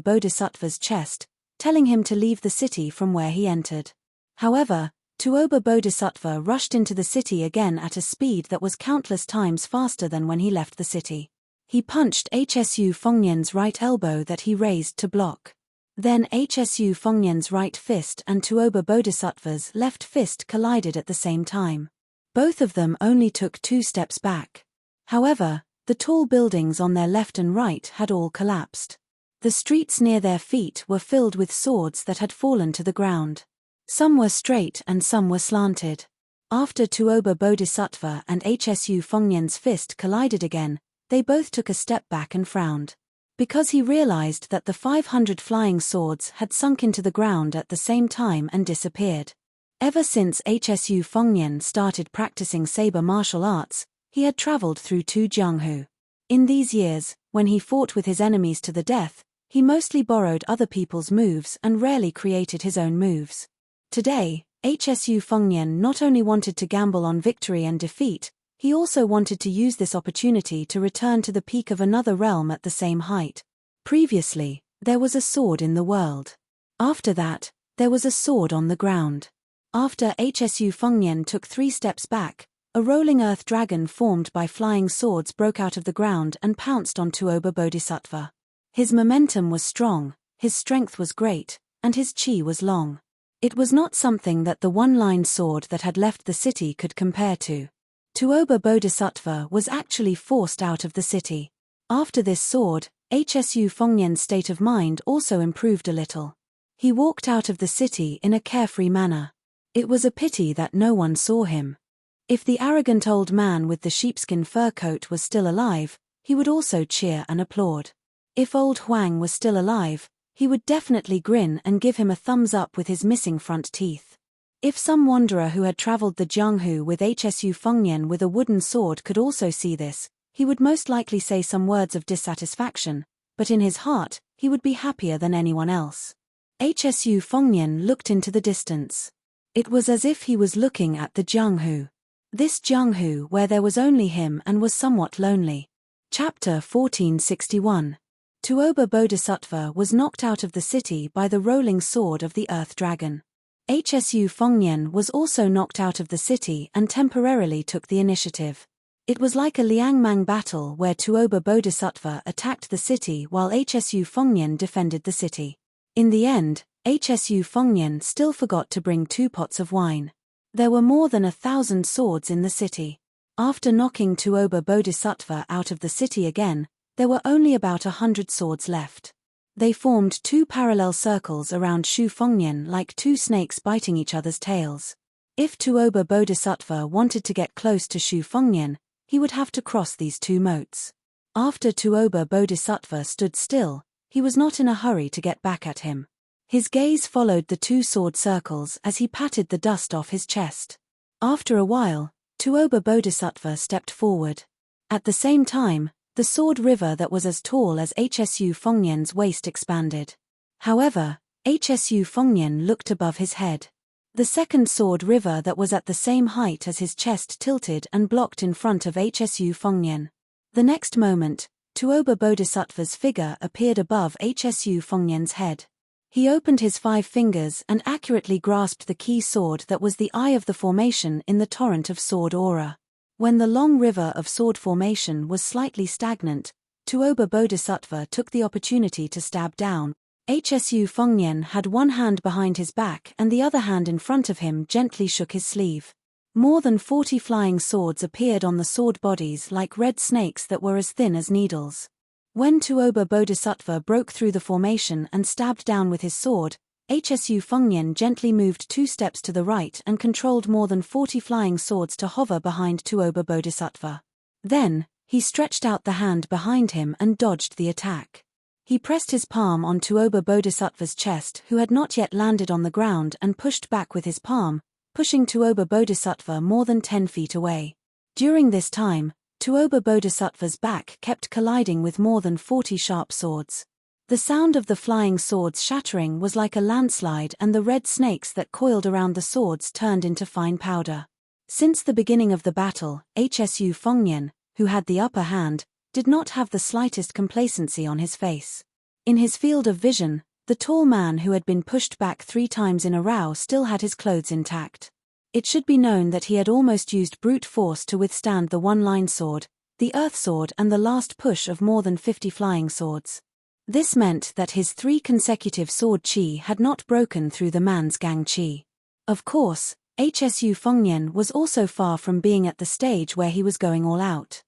Speaker 1: Bodhisattva's chest, telling him to leave the city from where he entered. However, Tuoba Bodhisattva rushed into the city again at a speed that was countless times faster than when he left the city. He punched Hsu Fengnian's right elbow that he raised to block. Then Hsu Fengnian's right fist and Tuoba Bodhisattva's left fist collided at the same time. Both of them only took 2 steps back. However, the tall buildings on their left and right had all collapsed. The streets near their feet were filled with swords that had fallen to the ground. Some were straight and some were slanted. After Tuoba Bodhisattva and Hsu Fengnian's fist collided again, they both took a step back and frowned. Because he realized that the 500 flying swords had sunk into the ground at the same time and disappeared. Ever since Hsu Fengnian started practicing saber martial arts, he had traveled through 2 jianghu. In these years, when he fought with his enemies to the death, he mostly borrowed other people's moves and rarely created his own moves. Today, Hsu Fengnian not only wanted to gamble on victory and defeat, he also wanted to use this opportunity to return to the peak of another realm at the same height. Previously, there was a sword in the world. After that, there was a sword on the ground. After Hsu Fengnian took 3 steps back, a rolling earth dragon formed by flying swords broke out of the ground and pounced on Tuoba Bodhisattva. His momentum was strong, his strength was great, and his chi was long. It was not something that the one-lined sword that had left the city could compare to. Tuoba Bodhisattva was actually forced out of the city. After this sword, Hsu Fengnian's state of mind also improved a little. He walked out of the city in a carefree manner. It was a pity that no one saw him. If the arrogant old man with the sheepskin fur coat was still alive, he would also cheer and applaud. If old Huang was still alive, he would definitely grin and give him a thumbs up with his missing front teeth. If some wanderer who had traveled the Jianghu with Hsu Fengnian with a wooden sword could also see this, he would most likely say some words of dissatisfaction, but in his heart, he would be happier than anyone else. Hsu Fengnian looked into the distance. It was as if he was looking at the Jianghu. This Jianghu where there was only him and was somewhat lonely. Chapter 1461. Tuoba Bodhisattva was knocked out of the city by the rolling sword of the earth dragon. Hsu Fengnian was also knocked out of the city and temporarily took the initiative. It was like a Liangmang battle where Tuoba Bodhisattva attacked the city while Hsu Fengnian defended the city. In the end, Hsu Fengnian still forgot to bring 2 pots of wine. There were more than 1,000 swords in the city. After knocking Tuoba Bodhisattva out of the city again, there were only about 100 swords left. They formed 2 parallel circles around Shu Fengnian like 2 snakes biting each other's tails. If Tuoba Bodhisattva wanted to get close to Shu Fengnian, he would have to cross these 2 moats. After Tuoba Bodhisattva stood still, he was not in a hurry to get back at him. His gaze followed the 2 sword circles as he patted the dust off his chest. After a while, Tuoba Bodhisattva stepped forward. At the same time, the sword river that was as tall as Hsu Fengnian's waist expanded. However, Hsu Fengnian looked above his head. The second sword river that was at the same height as his chest tilted and blocked in front of Hsu Fengnian. The next moment, Tuoba Bodhisattva's figure appeared above Hsu Fengnian's head. He opened his 5 fingers and accurately grasped the key sword that was the eye of the formation in the torrent of sword aura. When the long river of sword formation was slightly stagnant, Tuoba Bodhisattva took the opportunity to stab down. Hsu Fengnian had one hand behind his back and the other hand in front of him gently shook his sleeve. More than 40 flying swords appeared on the sword bodies like red snakes that were as thin as needles. When Tuoba Bodhisattva broke through the formation and stabbed down with his sword, Hsu Fengnian gently moved 2 steps to the right and controlled more than 40 flying swords to hover behind Tuoba Bodhisattva. Then, he stretched out the hand behind him and dodged the attack. He pressed his palm on Tuoba Bodhisattva's chest, who had not yet landed on the ground, and pushed back with his palm, pushing Tuoba Bodhisattva more than 10 feet away. During this time, Tuoba Bodhisattva's back kept colliding with more than 40 sharp swords. The sound of the flying swords shattering was like a landslide, and the red snakes that coiled around the swords turned into fine powder. Since the beginning of the battle, Hsu Fengnian, who had the upper hand, did not have the slightest complacency on his face. In his field of vision, the tall man who had been pushed back 3 times in a row still had his clothes intact. It should be known that he had almost used brute force to withstand the one-line sword, the earth sword, and the last push of more than 50 flying swords. This meant that his 3 consecutive sword chi had not broken through the man's gang chi. Of course, Hsu Fengnian was also far from being at the stage where he was going all out.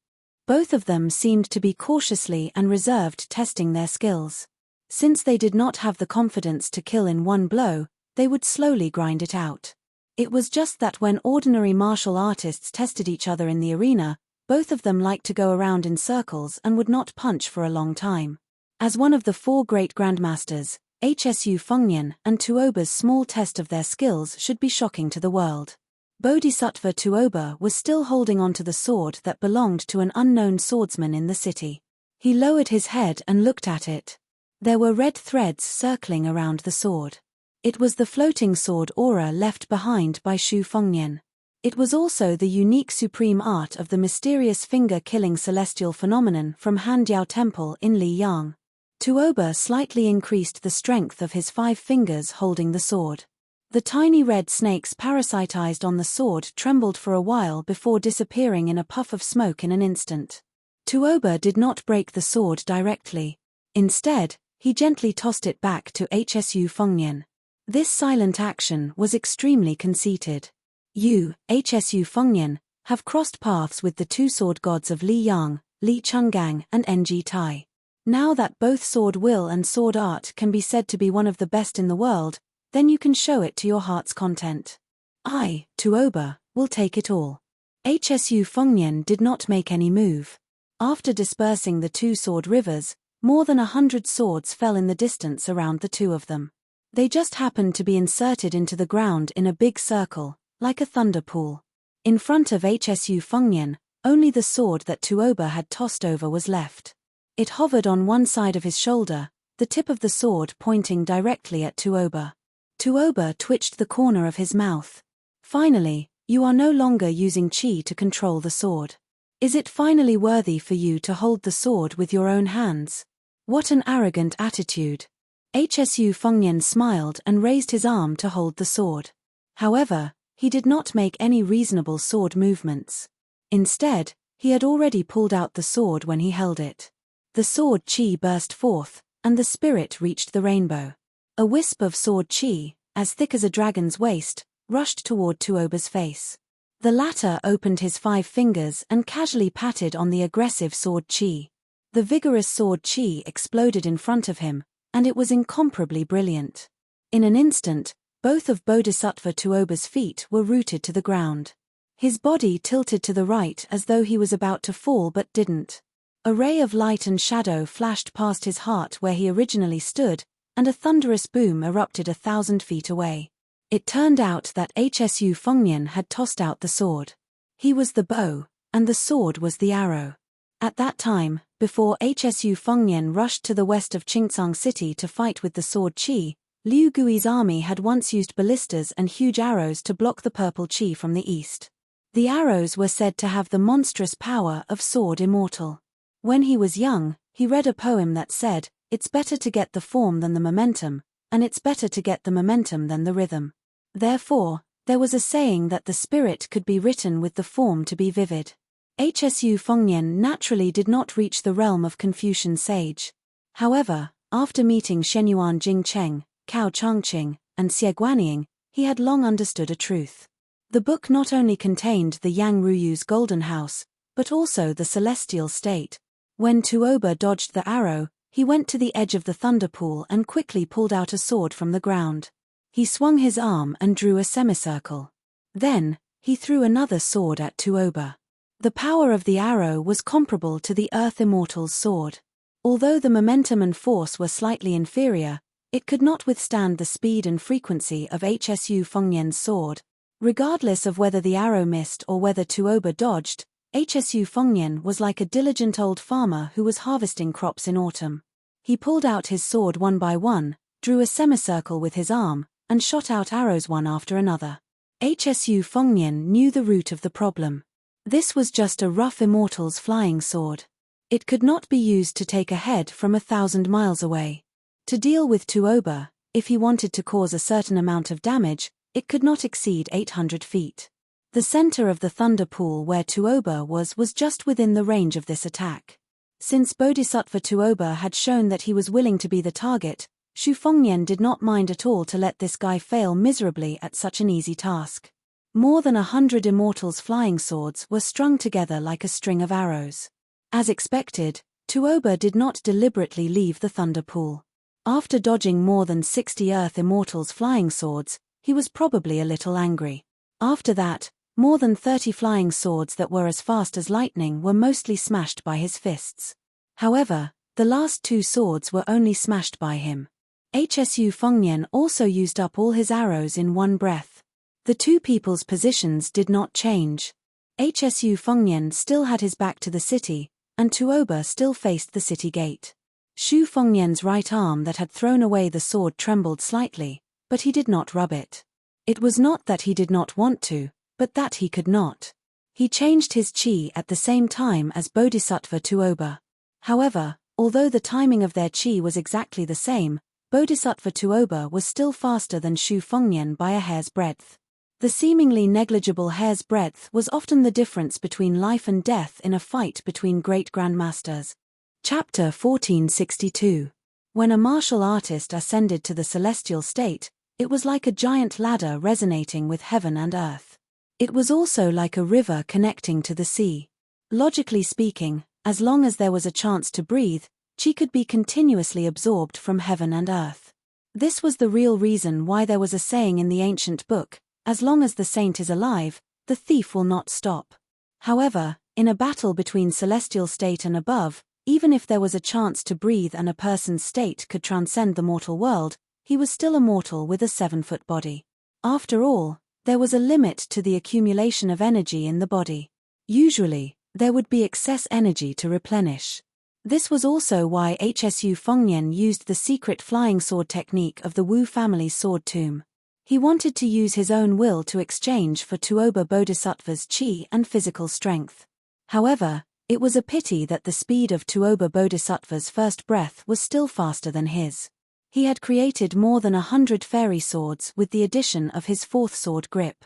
Speaker 1: Both of them seemed to be cautiously and reserved, testing their skills. Since they did not have the confidence to kill in one blow, they would slowly grind it out. It was just that when ordinary martial artists tested each other in the arena, both of them liked to go around in circles and would not punch for a long time. As one of the 4 great grandmasters, Hsu Fengnian and Tuoba's small test of their skills should be shocking to the world. Bodhisattva Tuoba was still holding onto the sword that belonged to an unknown swordsman in the city. He lowered his head and looked at it. There were red threads circling around the sword. It was the floating sword aura left behind by Xu Fengnian. It was also the unique supreme art of the mysterious finger-killing celestial phenomenon from Handiao Temple in Liyang. Tuoba slightly increased the strength of his 5 fingers holding the sword. The tiny red snakes parasitized on the sword trembled for a while before disappearing in a puff of smoke in an instant. Tuoba did not break the sword directly. Instead, he gently tossed it back to Hsu Fengnian. This silent action was extremely conceited. You, Hsu Fengnian, have crossed paths with the 2 sword gods of Li Yang, Li Chenggang and Ng Tai. Now that both sword will and sword art can be said to be one of the best in the world, then you can show it to your heart's content. I, Tuoba, will take it all. Hsu Fengnian did not make any move. After dispersing the 2 sword rivers, more than 100 swords fell in the distance around the 2 of them. They just happened to be inserted into the ground in a big circle, like a thunder pool. In front of Hsu Fengnian, only the sword that Tuoba had tossed over was left. It hovered on one side of his shoulder, the tip of the sword pointing directly at Tuoba. Tuoba twitched the corner of his mouth. Finally, you are no longer using chi to control the sword. Is it finally worthy for you to hold the sword with your own hands? What an arrogant attitude. Hsu Fengnian smiled and raised his arm to hold the sword. However, he did not make any reasonable sword movements. Instead, he had already pulled out the sword when he held it. The sword chi burst forth, and the spirit reached the rainbow. A wisp of sword chi, as thick as a dragon's waist, rushed toward Tuoba's face. The latter opened his 5 fingers and casually patted on the aggressive sword chi. The vigorous sword chi exploded in front of him, and it was incomparably brilliant. In an instant, both of Bodhisattva Tuoba's feet were rooted to the ground. His body tilted to the right as though he was about to fall but didn't. A ray of light and shadow flashed past his heart where he originally stood, and a thunderous boom erupted 1,000 feet away. It turned out that Hsu Fengnian had tossed out the sword. He was the bow, and the sword was the arrow. At that time, before Hsu Fengnian rushed to the west of Qingcang City to fight with the sword chi, Liu Gui's army had once used ballistas and huge arrows to block the purple chi from the east. The arrows were said to have the monstrous power of sword immortal. When he was young, he read a poem that said, "It's better to get the form than the momentum, and it's better to get the momentum than the rhythm." Therefore, there was a saying that the spirit could be written with the form to be vivid. Hsu Fengnian naturally did not reach the realm of Confucian sage. However, after meeting Shenyuan Jingcheng, Cao Changqing, and Xie Guanying, he had long understood a truth. The book not only contained the Yang Ruyu's golden house, but also the celestial state. When Tuoba dodged the arrow, he went to the edge of the thunder pool and quickly pulled out a sword from the ground. He swung his arm and drew a semicircle. Then, he threw another sword at Tuoba. The power of the arrow was comparable to the Earth Immortal's sword. Although the momentum and force were slightly inferior, it could not withstand the speed and frequency of Hsu Fengnian's sword. Regardless of whether the arrow missed or whether Tuoba dodged, Hsu Fengnian was like a diligent old farmer who was harvesting crops in autumn. He pulled out his sword one by one, drew a semicircle with his arm, and shot out arrows one after another. Hsu Fengnian knew the root of the problem. This was just a rough immortal's flying sword. It could not be used to take a head from 1,000 miles away. To deal with Tuoba, if he wanted to cause a certain amount of damage, it could not exceed 800 feet. The center of the thunder pool where Tuoba was just within the range of this attack. Since Bodhisattva Tuoba had shown that he was willing to be the target, Xu Fengnian did not mind at all to let this guy fail miserably at such an easy task. More than 100 immortals' flying swords were strung together like a string of arrows. As expected, Tuoba did not deliberately leave the thunder pool. After dodging more than 60 Earth Immortals' flying swords, he was probably a little angry. After that, more than 30 flying swords that were as fast as lightning were mostly smashed by his fists. However, the last 2 swords were only smashed by him. Xu Fengnian also used up all his arrows in one breath. The 2 people's positions did not change. Xu Fengnian still had his back to the city, and Tuoba still faced the city gate. Xu Fengnian's right arm that had thrown away the sword trembled slightly, but he did not rub it. It was not that he did not want to, but that he could not. He changed his chi at the same time as Bodhisattva Tuoba. However, although the timing of their chi was exactly the same, Bodhisattva Tuoba was still faster than Xu Fengnian by a hair's breadth. The seemingly negligible hair's breadth was often the difference between life and death in a fight between great grandmasters. Chapter 1462. When a martial artist ascended to the celestial state, it was like a giant ladder resonating with heaven and earth. It was also like a river connecting to the sea. Logically speaking, as long as there was a chance to breathe, chi could be continuously absorbed from heaven and earth. This was the real reason why there was a saying in the ancient book, as long as the saint is alive, the thief will not stop. However, in a battle between celestial state and above, even if there was a chance to breathe and a person's state could transcend the mortal world, he was still a mortal with a 7-foot body. After all, there was a limit to the accumulation of energy in the body. Usually, there would be excess energy to replenish. This was also why Xu Fengnian used the secret flying sword technique of the Wu family's sword tomb. He wanted to use his own will to exchange for Tuoba Bodhisattva's chi and physical strength. However, it was a pity that the speed of Tuoba Bodhisattva's first breath was still faster than his. He had created more than 100 fairy swords with the addition of his 4th sword grip.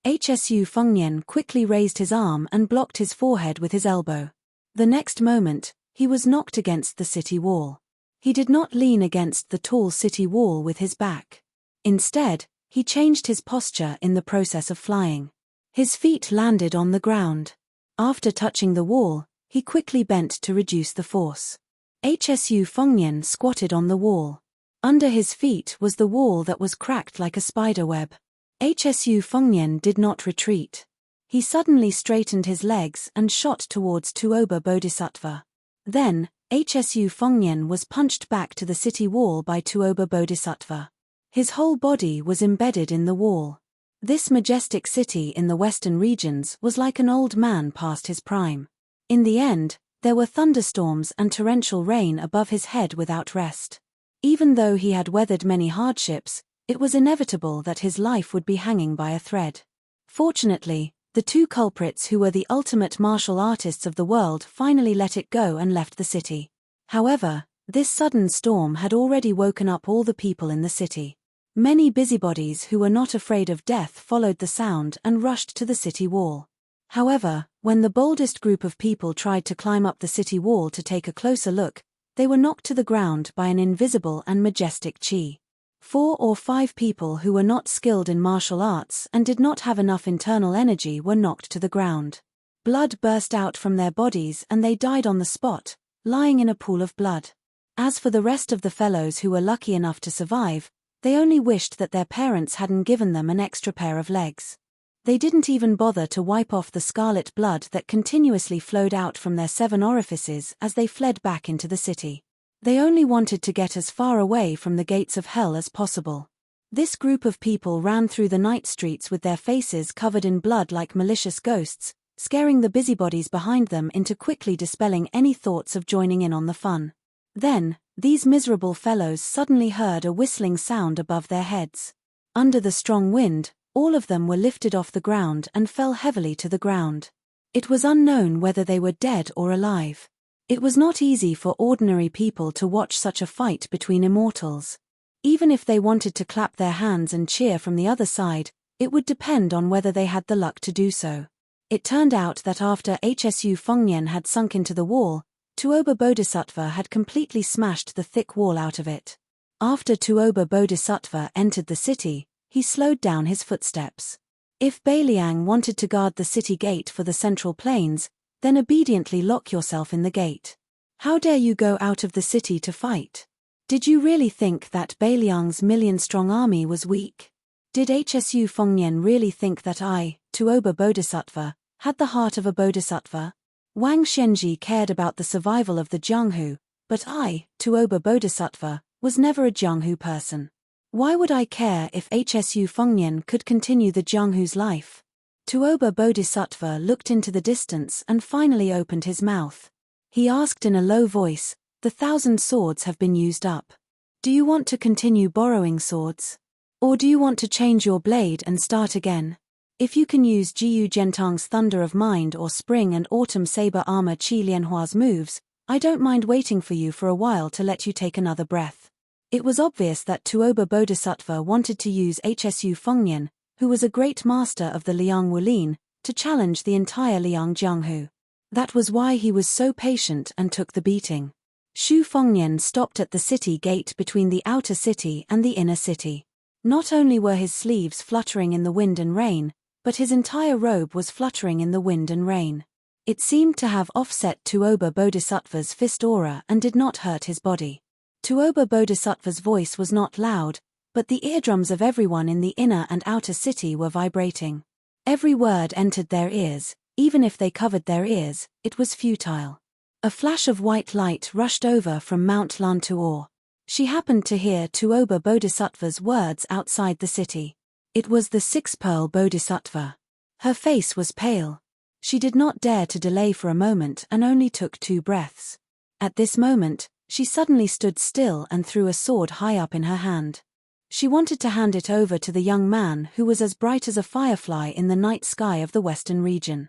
Speaker 1: Xu Fengnian quickly raised his arm and blocked his forehead with his elbow. The next moment, he was knocked against the city wall. He did not lean against the tall city wall with his back. Instead, he changed his posture in the process of flying. His feet landed on the ground. After touching the wall, he quickly bent to reduce the force. Xu Fengnian squatted on the wall. Under his feet was the wall that was cracked like a spider web. Xu Fengnian did not retreat. He suddenly straightened his legs and shot towards Tuoba Bodhisattva. Then, Xu Fengnian was punched back to the city wall by Tuoba Bodhisattva. His whole body was embedded in the wall. This majestic city in the western regions was like an old man past his prime. In the end, there were thunderstorms and torrential rain above his head without rest. Even though he had weathered many hardships, it was inevitable that his life would be hanging by a thread. Fortunately, the 2 culprits who were the ultimate martial artists of the world finally let it go and left the city. However, this sudden storm had already woken up all the people in the city. Many busybodies who were not afraid of death followed the sound and rushed to the city wall. However, when the boldest group of people tried to climb up the city wall to take a closer look, they were knocked to the ground by an invisible and majestic chi. 4 or 5 people who were not skilled in martial arts and did not have enough internal energy were knocked to the ground. Blood burst out from their bodies and they died on the spot, lying in a pool of blood. As for the rest of the fellows who were lucky enough to survive, they only wished that their parents hadn't given them an extra pair of legs. They didn't even bother to wipe off the scarlet blood that continuously flowed out from their 7 orifices as they fled back into the city. They only wanted to get as far away from the gates of hell as possible. This group of people ran through the night streets with their faces covered in blood like malicious ghosts, scaring the busybodies behind them into quickly dispelling any thoughts of joining in on the fun. Then, these miserable fellows suddenly heard a whistling sound above their heads. Under the strong wind, all of them were lifted off the ground and fell heavily to the ground. It was unknown whether they were dead or alive. It was not easy for ordinary people to watch such a fight between immortals. Even if they wanted to clap their hands and cheer from the other side, it would depend on whether they had the luck to do so. It turned out that after Xu Fengnian had sunk into the wall, Tuoba Bodhisattva had completely smashed the thick wall out of it. After Tuoba Bodhisattva entered the city, he slowed down his footsteps. If Bailiang wanted to guard the city gate for the central plains, then obediently lock yourself in the gate. How dare you go out of the city to fight? Did you really think that Bailiang's million-strong army was weak? Did Hsu Fengnian really think that I, Tuoba Bodhisattva, had the heart of a bodhisattva? Wang Xianji cared about the survival of the Jianghu, but I, Tuoba Bodhisattva, was never a Jianghu person. Why would I care if Hsu Fengnian could continue the Jianghu's life? Tuoba Bodhisattva looked into the distance and finally opened his mouth. He asked in a low voice, "The 1,000 swords have been used up. Do you want to continue borrowing swords? Or do you want to change your blade and start again? If you can use Jiyu Gentang's Thunder of Mind or Spring and Autumn Saber Armor Qi Lianhua's moves, I don't mind waiting for you for a while to let you take another breath." It was obvious that Tuoba Bodhisattva wanted to use Hsu Fengnian, who was a great master of the Liang Wulin, to challenge the entire Liang Jianghu. That was why he was so patient and took the beating. Xu Fengnian stopped at the city gate between the outer city and the inner city. Not only were his sleeves fluttering in the wind and rain, but his entire robe was fluttering in the wind and rain. It seemed to have offset Tuoba Bodhisattva's fist aura and did not hurt his body. Tuoba Bodhisattva's voice was not loud, but the eardrums of everyone in the inner and outer city were vibrating. Every word entered their ears, even if they covered their ears, it was futile. A flash of white light rushed over from Mount Lantuor. She happened to hear Tuoba Bodhisattva's words outside the city. It was the six-pearl Bodhisattva. Her face was pale. She did not dare to delay for a moment and only took 2 breaths. At this moment, she suddenly stood still and threw a sword high up in her hand. She wanted to hand it over to the young man who was as bright as a firefly in the night sky of the western region.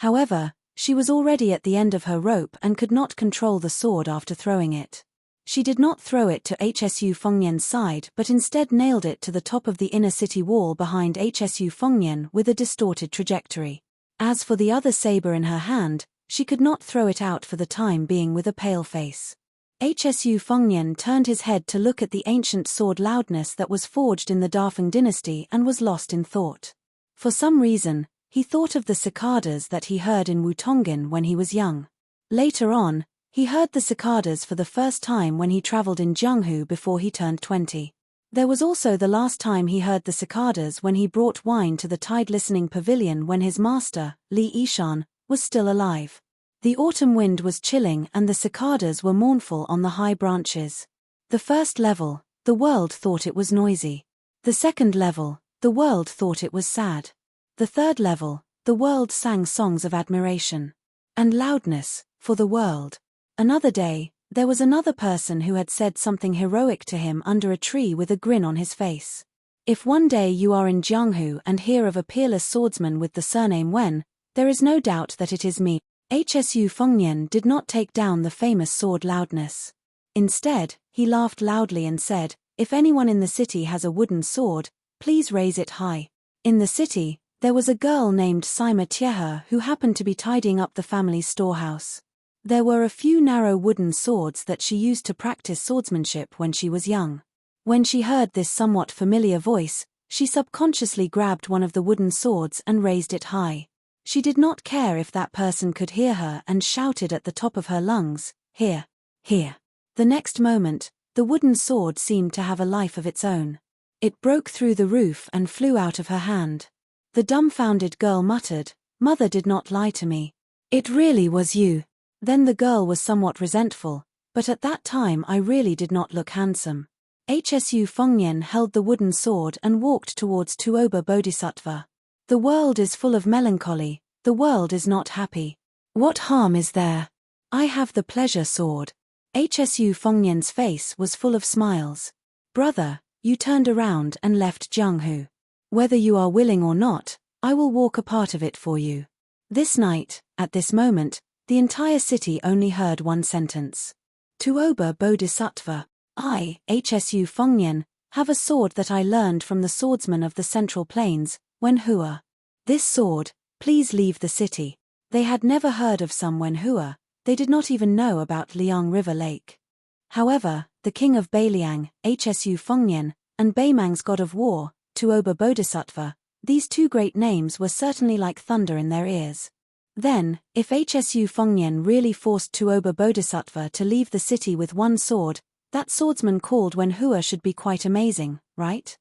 Speaker 1: However, she was already at the end of her rope and could not control the sword after throwing it. She did not throw it to Hsu Fengnian's side but instead nailed it to the top of the inner city wall behind Hsu Fengnian with a distorted trajectory. As for the other saber in her hand, she could not throw it out for the time being with a pale face. Hsu Fengnian turned his head to look at the ancient sword Loudness that was forged in the Dafeng dynasty and was lost in thought. For some reason, he thought of the cicadas that he heard in Wutongin when he was young. Later on, he heard the cicadas for the first time when he traveled in Jianghu before he turned 20. There was also the last time he heard the cicadas when he brought wine to the Tide Listening Pavilion when his master, Li Yishan, was still alive. The autumn wind was chilling and the cicadas were mournful on the high branches. The first level, the world thought it was noisy. The second level, the world thought it was sad. The third level, the world sang songs of admiration and loudness for the world. Another day, there was another person who had said something heroic to him under a tree with a grin on his face. If one day you are in Jianghu and hear of a peerless swordsman with the surname Wen, there is no doubt that it is me. Hsu Fengnian did not take down the famous sword Loudness. Instead, he laughed loudly and said, "If anyone in the city has a wooden sword, please raise it high." In the city, there was a girl named Sima Tiehe who happened to be tidying up the family's storehouse. There were a few narrow wooden swords that she used to practice swordsmanship when she was young. When she heard this somewhat familiar voice, she subconsciously grabbed one of the wooden swords and raised it high. She did not care if that person could hear her and shouted at the top of her lungs, "Here! Here!" The next moment, the wooden sword seemed to have a life of its own. It broke through the roof and flew out of her hand. The dumbfounded girl muttered, "Mother did not lie to me. It really was you." Then the girl was somewhat resentful, "But at that time I really did not look handsome." Hsu Fengnian held the wooden sword and walked towards Tuoba Bodhisattva. "The world is full of melancholy, the world is not happy. What harm is there? I have the pleasure sword." Hsu Fengnian's face was full of smiles. "Brother, you turned around and left Jianghu. Whether you are willing or not, I will walk a part of it for you." This night, at this moment, the entire city only heard one sentence. "Tuoba Bodhisattva, I, Hsu Fengnian, have a sword that I learned from the swordsman of the Central Plains, Wenhua. This sword, please leave the city." They had never heard of some Wenhua, they did not even know about Liang River Lake. However, the king of Beiliang, Hsu Fengnian, and Beimang's god of war, Tuoba Bodhisattva, these two great names were certainly like thunder in their ears. Then, if Hsu Fengnian really forced Tuoba Bodhisattva to leave the city with one sword, that swordsman called Wen Hua should be quite amazing, right?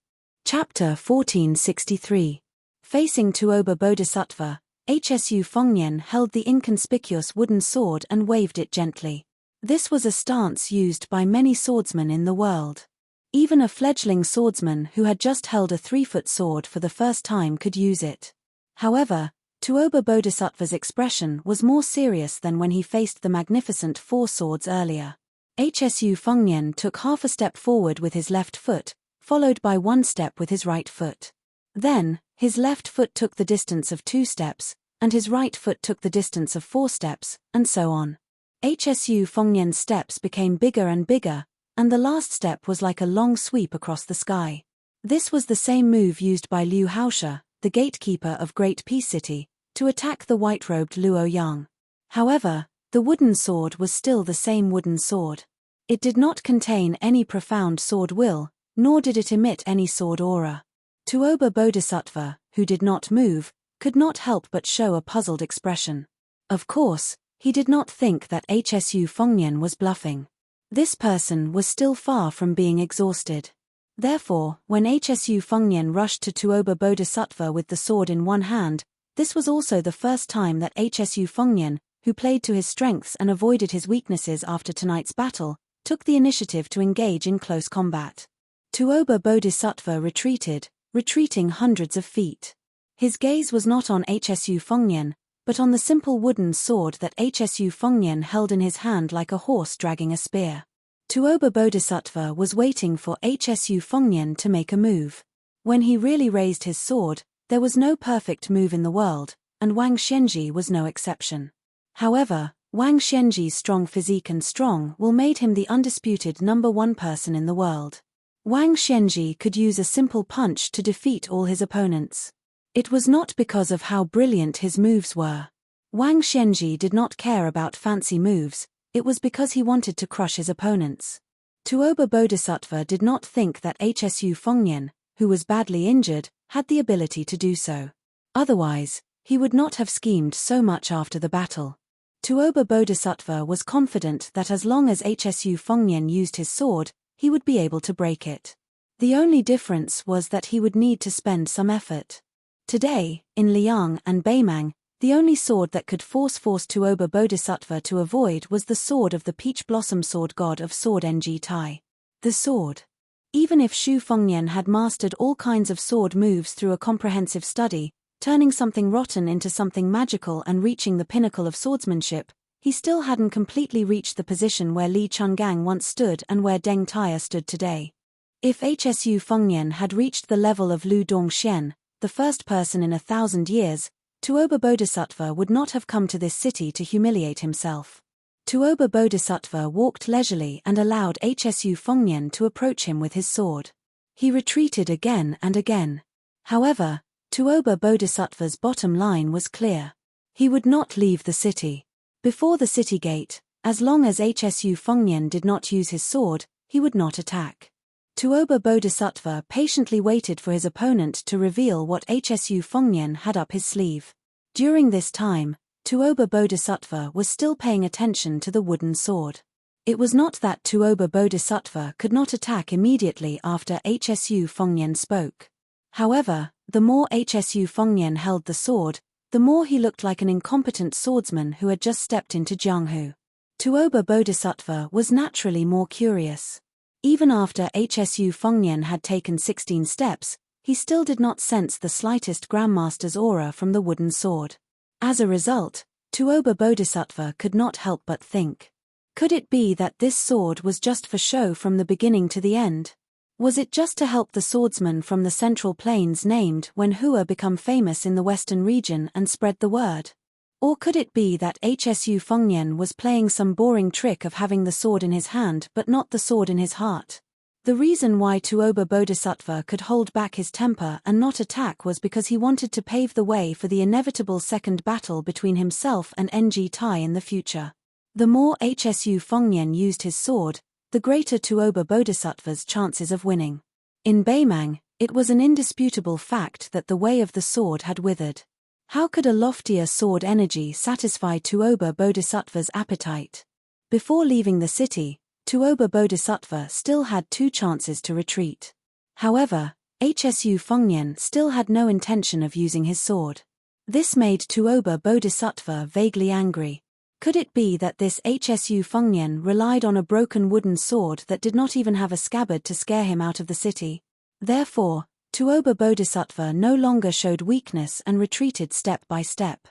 Speaker 1: Chapter 1463. Facing Tuoba Bodhisattva, Hsu Fengnian held the inconspicuous wooden sword and waved it gently. This was a stance used by many swordsmen in the world. Even a fledgling swordsman who had just held a 3-foot sword for the first time could use it. However, Tuoba Bodhisattva's expression was more serious than when he faced the magnificent 4 swords earlier. Hsu Fengnian took half a step forward with his left foot, followed by 1 step with his right foot. Then, his left foot took the distance of 2 steps, and his right foot took the distance of 4 steps, and so on. Hsu Fengnian's steps became bigger and bigger, and the last step was like a long sweep across the sky. This was the same move used by Liu Haoshe, the gatekeeper of Great Peace City, to attack the white-robed Luo Yang. However, the wooden sword was still the same wooden sword. It did not contain any profound sword will, nor did it emit any sword aura. Tuoba Bodhisattva, who did not move, could not help but show a puzzled expression. Of course, he did not think that Hsu Fengnian was bluffing. This person was still far from being exhausted. Therefore, when Hsu Fengnian rushed to Tuoba Bodhisattva with the sword in one hand, this was also the first time that Hsu Fengnian, who played to his strengths and avoided his weaknesses after tonight's battle, took the initiative to engage in close combat. Tuoba Bodhisattva retreating hundreds of feet. His gaze was not on Hsu Fengnian, but on the simple wooden sword that Hsu Fengnian held in his hand like a horse dragging a spear. Tuoba Bodhisattva was waiting for Hsu Fengnian to make a move. When he really raised his sword, there was no perfect move in the world, and Wang Xianji was no exception. However, Wang Xianji's strong physique and strong will made him the undisputed #1 person in the world. Wang Xianji could use a simple punch to defeat all his opponents. It was not because of how brilliant his moves were. Wang Xianji did not care about fancy moves, it was because he wanted to crush his opponents. Tuoba Bodhisattva did not think that Hsu Fengnian, who was badly injured, had the ability to do so. Otherwise, he would not have schemed so much after the battle. Tuoba Bodhisattva was confident that as long as Hsu Fengnian used his sword, he would be able to break it. The only difference was that he would need to spend some effort. Today, in Liang and Beimang, the only sword that could force Tuoba Bodhisattva to avoid was the sword of the peach blossom sword god of sword Ng Tai. The sword. Even if Xu Fengnian had mastered all kinds of sword moves through a comprehensive study, turning something rotten into something magical and reaching the pinnacle of swordsmanship, he still hadn't completely reached the position where Li Chungang once stood and where Deng Taya stood today. If Hsu Fengnian had reached the level of Lu Dongxian, the first person in 1,000 years, Tuoba Bodhisattva would not have come to this city to humiliate himself. Tuoba Bodhisattva walked leisurely and allowed Hsu Fengnian to approach him with his sword. He retreated again and again. However, Tuoba Bodhisattva's bottom line was clear. He would not leave the city. Before the city gate, as long as Hsu Fengnian did not use his sword, he would not attack. Tuoba Bodhisattva patiently waited for his opponent to reveal what Hsu Fengnian had up his sleeve. During this time, Tuoba Bodhisattva was still paying attention to the wooden sword. It was not that Tuoba Bodhisattva could not attack immediately after Hsu Fengnian spoke. However, the more Hsu Fengnian held the sword, the more he looked like an incompetent swordsman who had just stepped into Jianghu. Tuoba Bodhisattva was naturally more curious. Even after Hsu Fengnian had taken 16 steps, he still did not sense the slightest Grandmaster's aura from the wooden sword. As a result, Tuoba Bodhisattva could not help but think. Could it be that this sword was just for show from the beginning to the end? Was it just to help the swordsman from the Central Plains named Wen Hua become famous in the western region and spread the word? Or could it be that Hsu Fengnian was playing some boring trick of having the sword in his hand but not the sword in his heart? The reason why Tuoba Bodhisattva could hold back his temper and not attack was because he wanted to pave the way for the inevitable second battle between himself and Ng Tai in the future. The more Hsu Fengnian used his sword, the greater Tuoba Bodhisattva's chances of winning. In Beimang, it was an indisputable fact that the way of the sword had withered. How could a loftier sword energy satisfy Tuoba Bodhisattva's appetite? Before leaving the city, Tuoba Bodhisattva still had 2 chances to retreat. However, Hsu Fengnian still had no intention of using his sword. This made Tuoba Bodhisattva vaguely angry. Could it be that this Hsu Fengnian relied on a broken wooden sword that did not even have a scabbard to scare him out of the city? Therefore, Tuoba Bodhisattva no longer showed weakness and retreated step by step.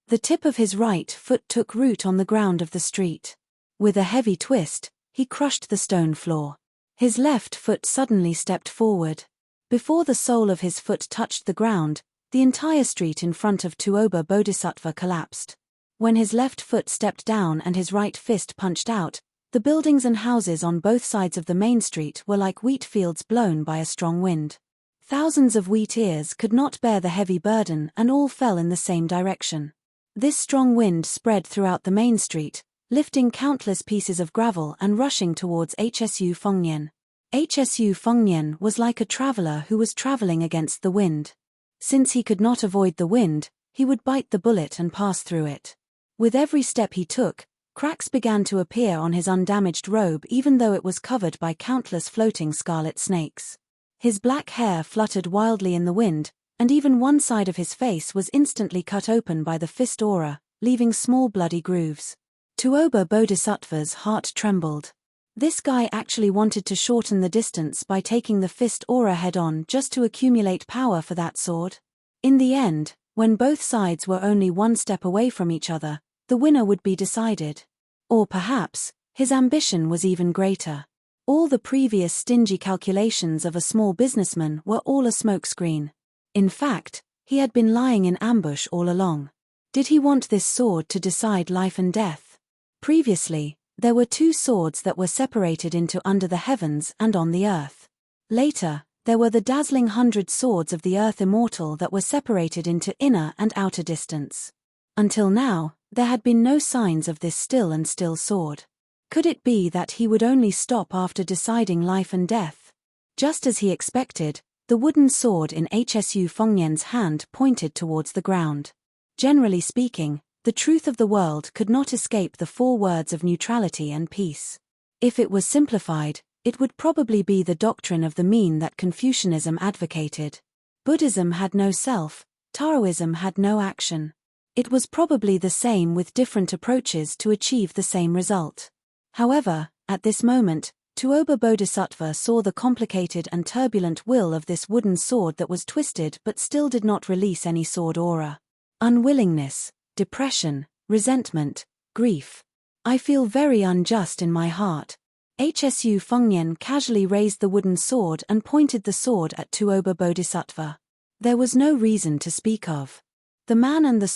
Speaker 1: The tip of his right foot took root on the ground of the street. With a heavy twist, he crushed the stone floor. His left foot suddenly stepped forward. Before the sole of his foot touched the ground, the entire street in front of Tuoba Bodhisattva collapsed. When his left foot stepped down and his right fist punched out, the buildings and houses on both sides of the main street were like wheat fields blown by a strong wind. Thousands of wheat ears could not bear the heavy burden and all fell in the same direction. This strong wind spread throughout the main street, lifting countless pieces of gravel and rushing towards Hsu Fengnian. Hsu Fengnian was like a traveler who was traveling against the wind. Since he could not avoid the wind, he would bite the bullet and pass through it. With every step he took, cracks began to appear on his undamaged robe even though it was covered by countless floating scarlet snakes. His black hair fluttered wildly in the wind, and even one side of his face was instantly cut open by the fist aura, leaving small bloody grooves. Tuoba Bodhisattva's heart trembled. This guy actually wanted to shorten the distance by taking the fist aura head-on just to accumulate power for that sword. In the end, when both sides were only 1 step away from each other, the winner would be decided. Or perhaps, his ambition was even greater. All the previous stingy calculations of a small businessman were all a smokescreen. In fact, he had been lying in ambush all along. Did he want this sword to decide life and death? Previously, there were 2 swords that were separated into under the heavens and on the earth. Later, there were the dazzling 100 swords of the earth immortal that were separated into inner and outer distance. Until now, there had been no signs of this still sword. Could it be that he would only stop after deciding life and death? Just as he expected, the wooden sword in Hsu Fengnian's hand pointed towards the ground. Generally speaking, the truth of the world could not escape the 4 words of neutrality and peace. If it was simplified, it would probably be the doctrine of the mean that Confucianism advocated. Buddhism had no self, Taoism had no action. It was probably the same with different approaches to achieve the same result. However, at this moment, Tuoba Bodhisattva saw the complicated and turbulent will of this wooden sword that was twisted but still did not release any sword aura. Unwillingness, depression, resentment, grief. I feel very unjust in my heart. Hsu Fengnian casually raised the wooden sword and pointed the sword at Tuoba Bodhisattva. There was no reason to speak of. The man and the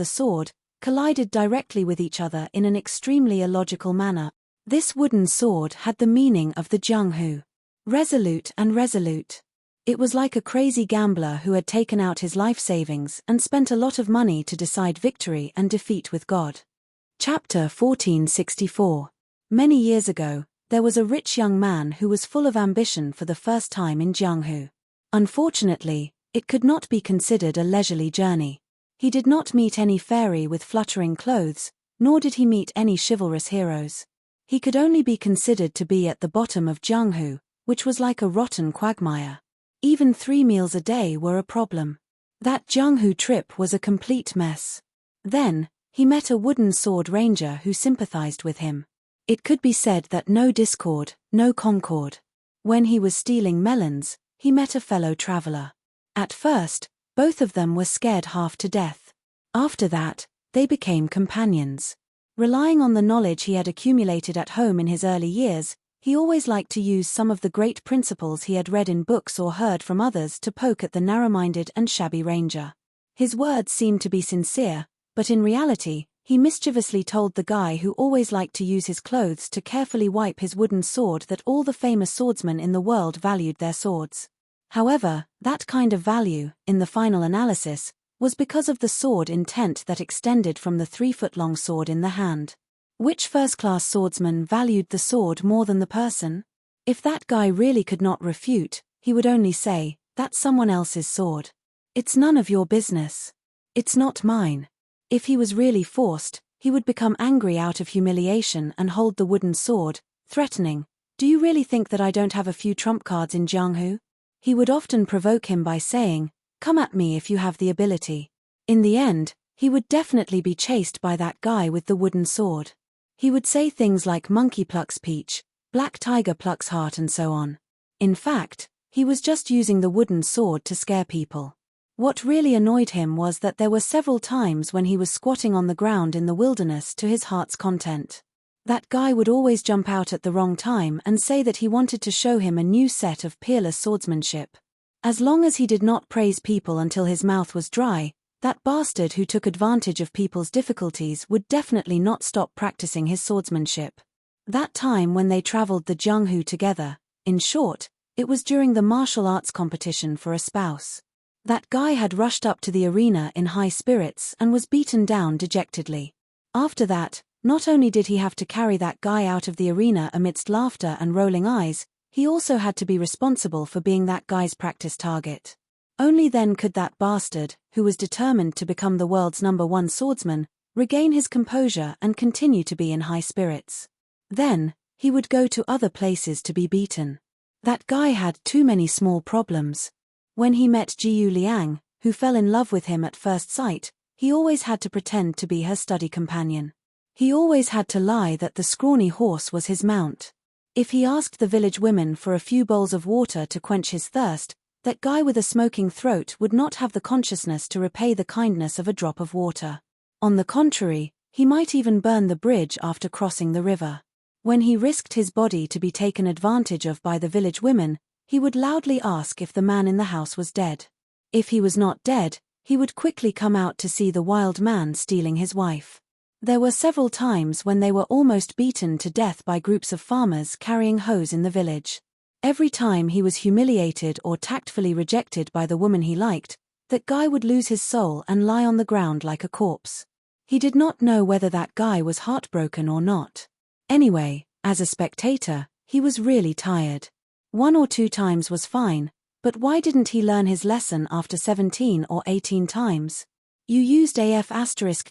Speaker 1: sword, collided directly with each other in an extremely illogical manner. This wooden sword had the meaning of the Jianghu. Resolute and resolute. It was like a crazy gambler who had taken out his life savings and spent a lot of money to decide victory and defeat with God. Chapter 1464. Many years ago, there was a rich young man who was full of ambition for the first time in Jianghu. Unfortunately, it could not be considered a leisurely journey. He did not meet any fairy with fluttering clothes, nor did he meet any chivalrous heroes. He could only be considered to be at the bottom of Jianghu, which was like a rotten quagmire. Even 3 meals a day were a problem. That Jianghu trip was a complete mess. Then, he met a wooden sword ranger who sympathized with him. It could be said that no discord, no concord. When he was stealing melons, he met a fellow traveler. At first, both of them were scared half to death. After that, they became companions. Relying on the knowledge he had accumulated at home in his early years, he always liked to use some of the great principles he had read in books or heard from others to poke at the narrow-minded and shabby ranger. His words seemed to be sincere, but in reality, he mischievously told the guy who always liked to use his clothes to carefully wipe his wooden sword that all the famous swordsmen in the world valued their swords. However, that kind of value, in the final analysis, was because of the sword intent that extended from the 3-foot-long sword in the hand. Which first-class swordsman valued the sword more than the person? If that guy really could not refute, he would only say, "That's someone else's sword. It's none of your business. It's not mine." If he was really forced, he would become angry out of humiliation and hold the wooden sword, threatening, "Do you really think that I don't have a few trump cards in Jianghu?" He would often provoke him by saying, "Come at me if you have the ability." In the end, he would definitely be chased by that guy with the wooden sword. He would say things like "Monkey plucks peach, black tiger plucks heart," and so on. In fact, he was just using the wooden sword to scare people. What really annoyed him was that there were several times when he was squatting on the ground in the wilderness to his heart's content. That guy would always jump out at the wrong time and say that he wanted to show him a new set of peerless swordsmanship. As long as he did not praise people until his mouth was dry, that bastard who took advantage of people's difficulties would definitely not stop practicing his swordsmanship. That time when they traveled the Jianghu together, in short, it was during the martial arts competition for a spouse. That guy had rushed up to the arena in high spirits and was beaten down dejectedly. After that, not only did he have to carry that guy out of the arena amidst laughter and rolling eyes, he also had to be responsible for being that guy's practice target. Only then could that bastard, who was determined to become the world's #1 swordsman, regain his composure and continue to be in high spirits. Then, he would go to other places to be beaten. That guy had too many small problems. When he met Jiu Liang, who fell in love with him at first sight, he always had to pretend to be her study companion. He always had to lie that the scrawny horse was his mount. If he asked the village women for a few bowls of water to quench his thirst, that guy with a smoking throat would not have the consciousness to repay the kindness of a drop of water. On the contrary, he might even burn the bridge after crossing the river. When he risked his body to be taken advantage of by the village women, he would loudly ask if the man in the house was dead. If he was not dead, he would quickly come out to see the wild man stealing his wife. There were several times when they were almost beaten to death by groups of farmers carrying hoes in the village. Every time he was humiliated or tactfully rejected by the woman he liked, that guy would lose his soul and lie on the ground like a corpse. He did not know whether that guy was heartbroken or not. Anyway, as a spectator, he was really tired. 1 or 2 times was fine, but why didn't he learn his lesson after 17 or 18 times? You used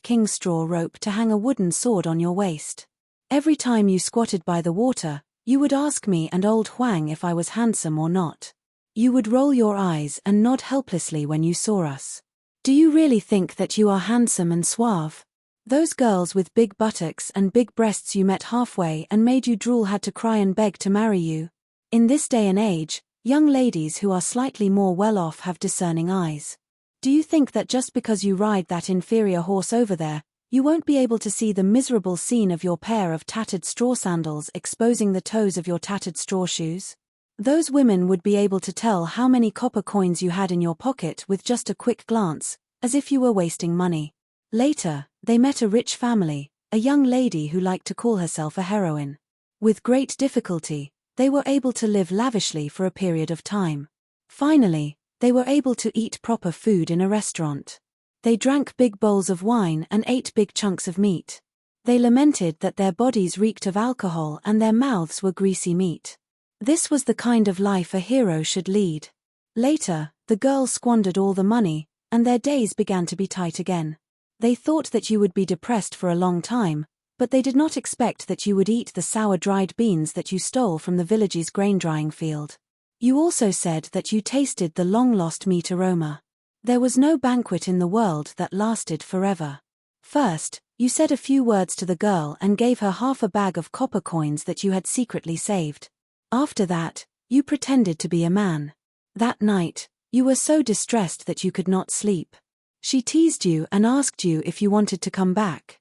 Speaker 1: King's straw rope to hang a wooden sword on your waist. Every time you squatted by the water, you would ask me and old Huang if I was handsome or not. You would roll your eyes and nod helplessly when you saw us. Do you really think that you are handsome and suave? Those girls with big buttocks and big breasts you met halfway and made you drool had to cry and beg to marry you. In this day and age, young ladies who are slightly more well-off have discerning eyes. Do you think that just because you ride that inferior horse over there, you won't be able to see the miserable scene of your pair of tattered straw sandals exposing the toes of your tattered straw shoes? Those women would be able to tell how many copper coins you had in your pocket with just a quick glance, as if you were wasting money. Later, they met a rich family, a young lady who liked to call herself a heroine. With great difficulty, they were able to live lavishly for a period of time. Finally, they were able to eat proper food in a restaurant. They drank big bowls of wine and ate big chunks of meat. They lamented that their bodies reeked of alcohol and their mouths were greasy meat. This was the kind of life a hero should lead. Later, the girls squandered all the money, and their days began to be tight again. They thought that you would be depressed for a long time, but they did not expect that you would eat the sour dried beans that you stole from the village's grain-drying field. You also said that you tasted the long-lost meat aroma. There was no banquet in the world that lasted forever. First, you said a few words to the girl and gave her half a bag of copper coins that you had secretly saved. After that, you pretended to be a man. That night, you were so distressed that you could not sleep. She teased you and asked you if you wanted to come back.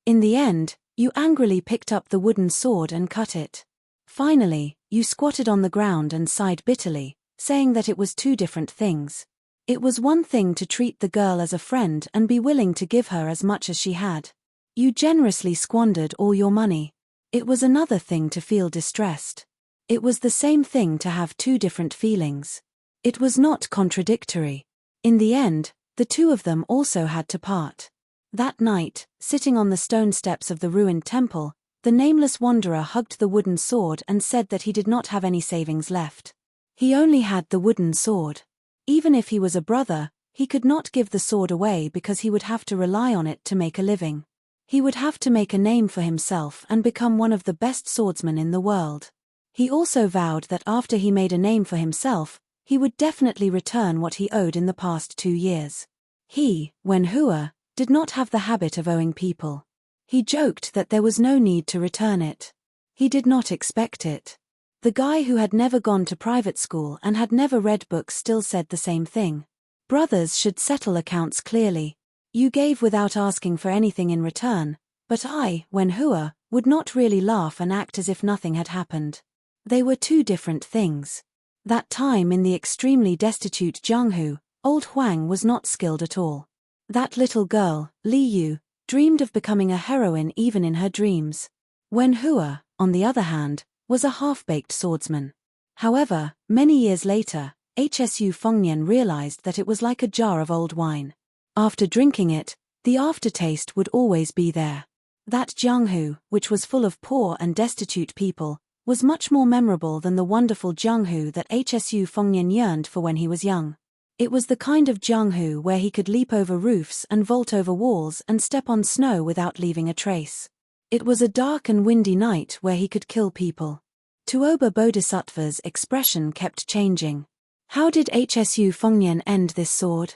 Speaker 1: In the end, you angrily picked up the wooden sword and cut it. Finally, you squatted on the ground and sighed bitterly, saying that it was 2 different things. It was one thing to treat the girl as a friend and be willing to give her as much as she had. You generously squandered all your money. It was another thing to feel distressed. It was the same thing to have 2 different feelings. It was not contradictory. In the end, The two of them also had to part. That night, sitting on the stone steps of the ruined temple, the nameless wanderer hugged the wooden sword and said that he did not have any savings left. He only had the wooden sword. Even if he was a brother, he could not give the sword away because he would have to rely on it to make a living. He would have to make a name for himself and become one of the best swordsmen in the world. He also vowed that after he made a name for himself, he would definitely return what he owed in the past 2 years. He, Wenhua, did not have the habit of owing people. He joked that there was no need to return it. He did not expect it. The guy who had never gone to private school and had never read books still said the same thing. Brothers should settle accounts clearly. You gave without asking for anything in return, but I, Wenhua, would not really laugh and act as if nothing had happened. They were two different things. That time in the extremely destitute Jianghu, old Huang was not skilled at all. That little girl, Li Yu, dreamed of becoming a heroine even in her dreams. Wenhua, on the other hand, was a half-baked swordsman. However, many years later, Hsu Fengnian realized that it was like a jar of old wine. After drinking it, the aftertaste would always be there. That Jianghu, which was full of poor and destitute people, was much more memorable than the wonderful Jianghu that Hsu Fengnian yearned for when he was young. It was the kind of Jianghu where he could leap over roofs and vault over walls and step on snow without leaving a trace. It was a dark and windy night where he could kill people. Tuoba Bodhisattva's expression kept changing. How did Hsu Fengnian end this sword?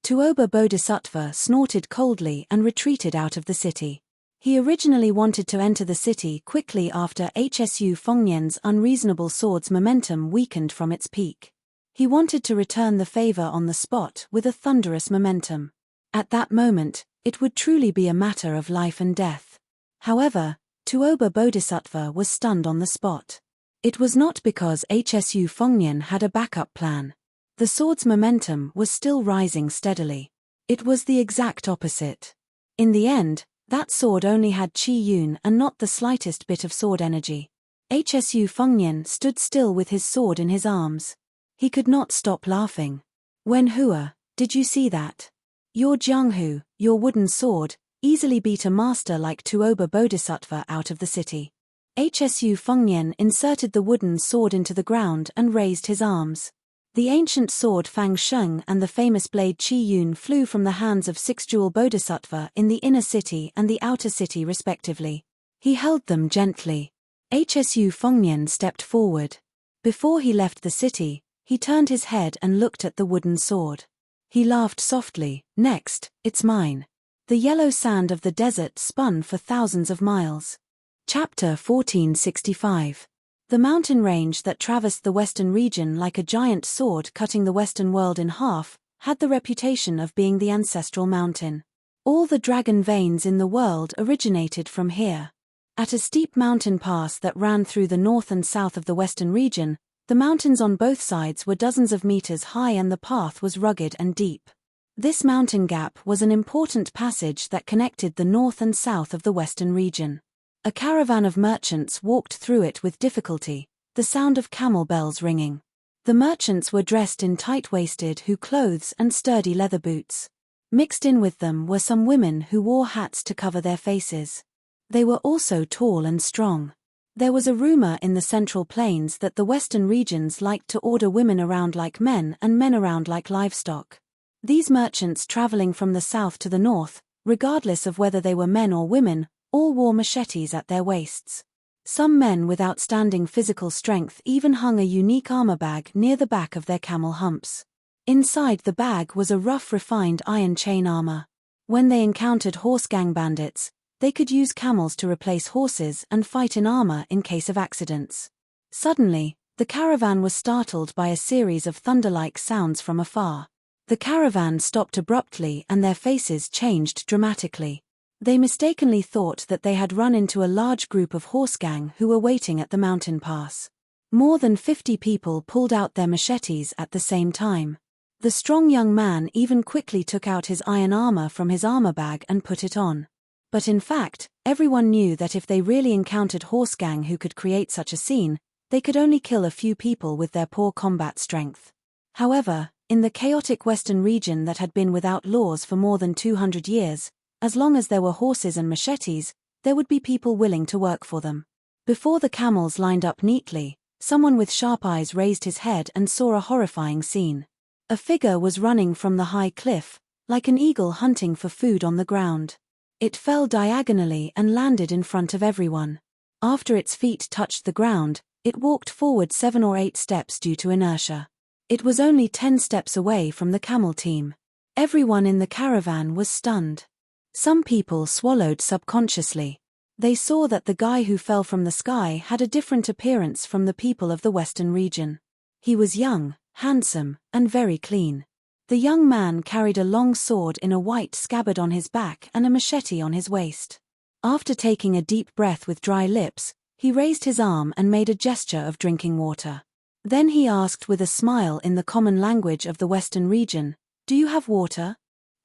Speaker 1: Tuoba Bodhisattva snorted coldly and retreated out of the city. He originally wanted to enter the city quickly after Hsu Fengnian's unreasonable sword's momentum weakened from its peak. He wanted to return the favor on the spot with a thunderous momentum. At that moment, it would truly be a matter of life and death. However, Tuoba Bodhisattva was stunned on the spot. It was not because Hsu Fengnian had a backup plan. The sword's momentum was still rising steadily. It was the exact opposite. In the end, that sword only had Qi Yun and not the slightest bit of sword energy. Hsu Fengnian stood still with his sword in his arms. He could not stop laughing. Wenhua, did you see that? Your Jianghu, your wooden sword, easily beat a master like Tuoba Bodhisattva out of the city. Hsu Fengnian inserted the wooden sword into the ground and raised his arms. The ancient sword Fang Sheng and the famous blade Qi Yun flew from the hands of six-jewel Bodhisattva in the inner city and the outer city respectively. He held them gently. Hsu Fengnian stepped forward. Before he left the city, he turned his head and looked at the wooden sword. He laughed softly. Next, it's mine. The yellow sand of the desert spun for thousands of miles. Chapter 1465. The mountain range that traversed the western region like a giant sword cutting the western world in half, had the reputation of being the ancestral mountain. All the dragon veins in the world originated from here. At a steep mountain pass that ran through the north and south of the western region, the mountains on both sides were dozens of meters high and the path was rugged and deep. This mountain gap was an important passage that connected the north and south of the western region. A caravan of merchants walked through it with difficulty, the sound of camel bells ringing. The merchants were dressed in tight-waisted clothes and sturdy leather boots. Mixed in with them were some women who wore hats to cover their faces. They were also tall and strong. There was a rumor in the Central Plains that the western regions liked to order women around like men and men around like livestock. These merchants traveling from the south to the north, regardless of whether they were men or women, all wore machetes at their waists. Some men with outstanding physical strength even hung a unique armor bag near the back of their camel humps. Inside the bag was a rough refined iron chain armor. When they encountered horse gang bandits, they could use camels to replace horses and fight in armor in case of accidents. Suddenly, the caravan was startled by a series of thunder-like sounds from afar. The caravan stopped abruptly and their faces changed dramatically. They mistakenly thought that they had run into a large group of horse gang who were waiting at the mountain pass. More than 50 people pulled out their machetes at the same time. The strong young man even quickly took out his iron armor from his armor bag and put it on. But in fact, everyone knew that if they really encountered horse gang who could create such a scene, they could only kill a few people with their poor combat strength. However, In the chaotic western region that had been without laws for more than 200 years, as long as there were horses and machetes, there would be people willing to work for them. Before the camels lined up neatly, someone with sharp eyes raised his head and saw a horrifying scene. A figure was running from the high cliff, like an eagle hunting for food on the ground. It fell diagonally and landed in front of everyone. After its feet touched the ground, it walked forward 7 or 8 steps due to inertia. It was only 10 steps away from the camel team. Everyone in the caravan was stunned. Some people swallowed subconsciously. They saw that the guy who fell from the sky had a different appearance from the people of the western region. He was young, handsome, and very clean. The young man carried a long sword in a white scabbard on his back and a machete on his waist. After taking a deep breath with dry lips, he raised his arm and made a gesture of drinking water. Then he asked with a smile in the common language of the western region, "Do you have water?"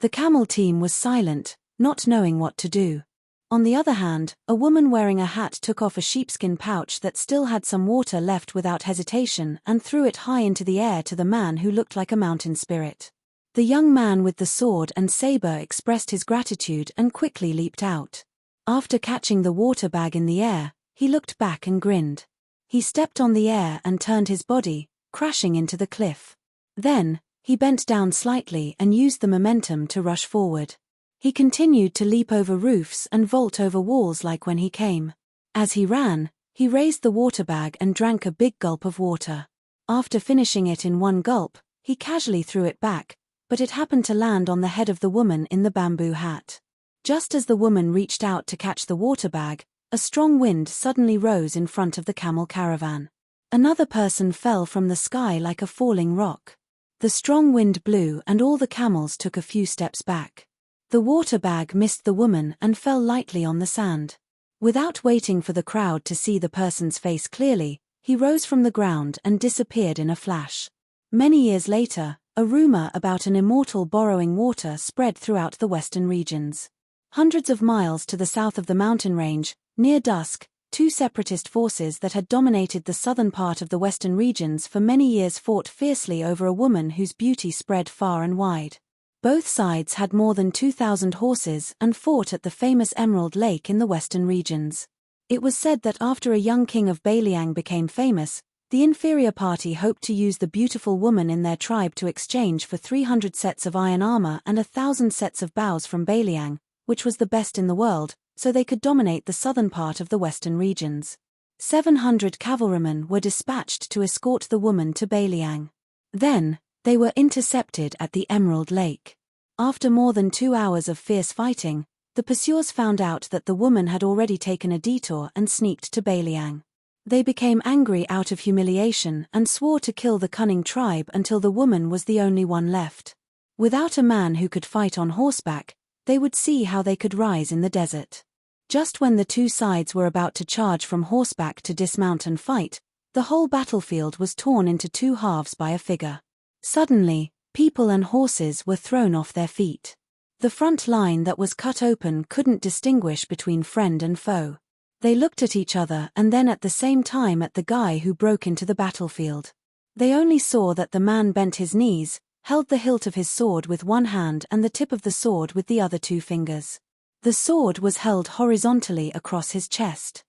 Speaker 1: The camel team was silent, not knowing what to do. On the other hand, a woman wearing a hat took off a sheepskin pouch that still had some water left without hesitation and threw it high into the air to the man who looked like a mountain spirit. The young man with the sword and saber expressed his gratitude and quickly leaped out. After catching the water bag in the air, he looked back and grinned. He stepped on the air and turned his body, crashing into the cliff. Then, he bent down slightly and used the momentum to rush forward. He continued to leap over roofs and vault over walls like when he came. As he ran, he raised the water bag and drank a big gulp of water. After finishing it in one gulp, he casually threw it back, but it happened to land on the head of the woman in the bamboo hat. Just as the woman reached out to catch the water bag, a strong wind suddenly rose in front of the camel caravan. Another person fell from the sky like a falling rock. The strong wind blew and all the camels took a few steps back. The water bag missed the woman and fell lightly on the sand. Without waiting for the crowd to see the person's face clearly, he rose from the ground and disappeared in a flash. Many years later, a rumor about an immortal borrowing water spread throughout the western regions. Hundreds of miles to the south of the mountain range, near dusk, 2 separatist forces that had dominated the southern part of the western regions for many years fought fiercely over a woman whose beauty spread far and wide. Both sides had more than 2,000 horses and fought at the famous Emerald Lake in the western regions. It was said that after a young king of Beliang became famous, the inferior party hoped to use the beautiful woman in their tribe to exchange for 300 sets of iron armor and 1,000 sets of bows from Beliang, which was the best in the world, so they could dominate the southern part of the western regions. 700 cavalrymen were dispatched to escort the woman to Beliang. Then, they were intercepted at the Emerald Lake. After more than 2 hours of fierce fighting, the pursuers found out that the woman had already taken a detour and sneaked to Beliang. They became angry out of humiliation and swore to kill the cunning tribe until the woman was the only one left. Without a man who could fight on horseback, they would see how they could rise in the desert. Just when the 2 sides were about to charge from horseback to dismount and fight, the whole battlefield was torn into 2 halves by a figure. Suddenly, people and horses were thrown off their feet. The front line that was cut open couldn't distinguish between friend and foe. They looked at each other and then at the same time at the guy who broke into the battlefield. They only saw that the man bent his knees, held the hilt of his sword with one hand and the tip of the sword with the other 2 fingers. The sword was held horizontally across his chest.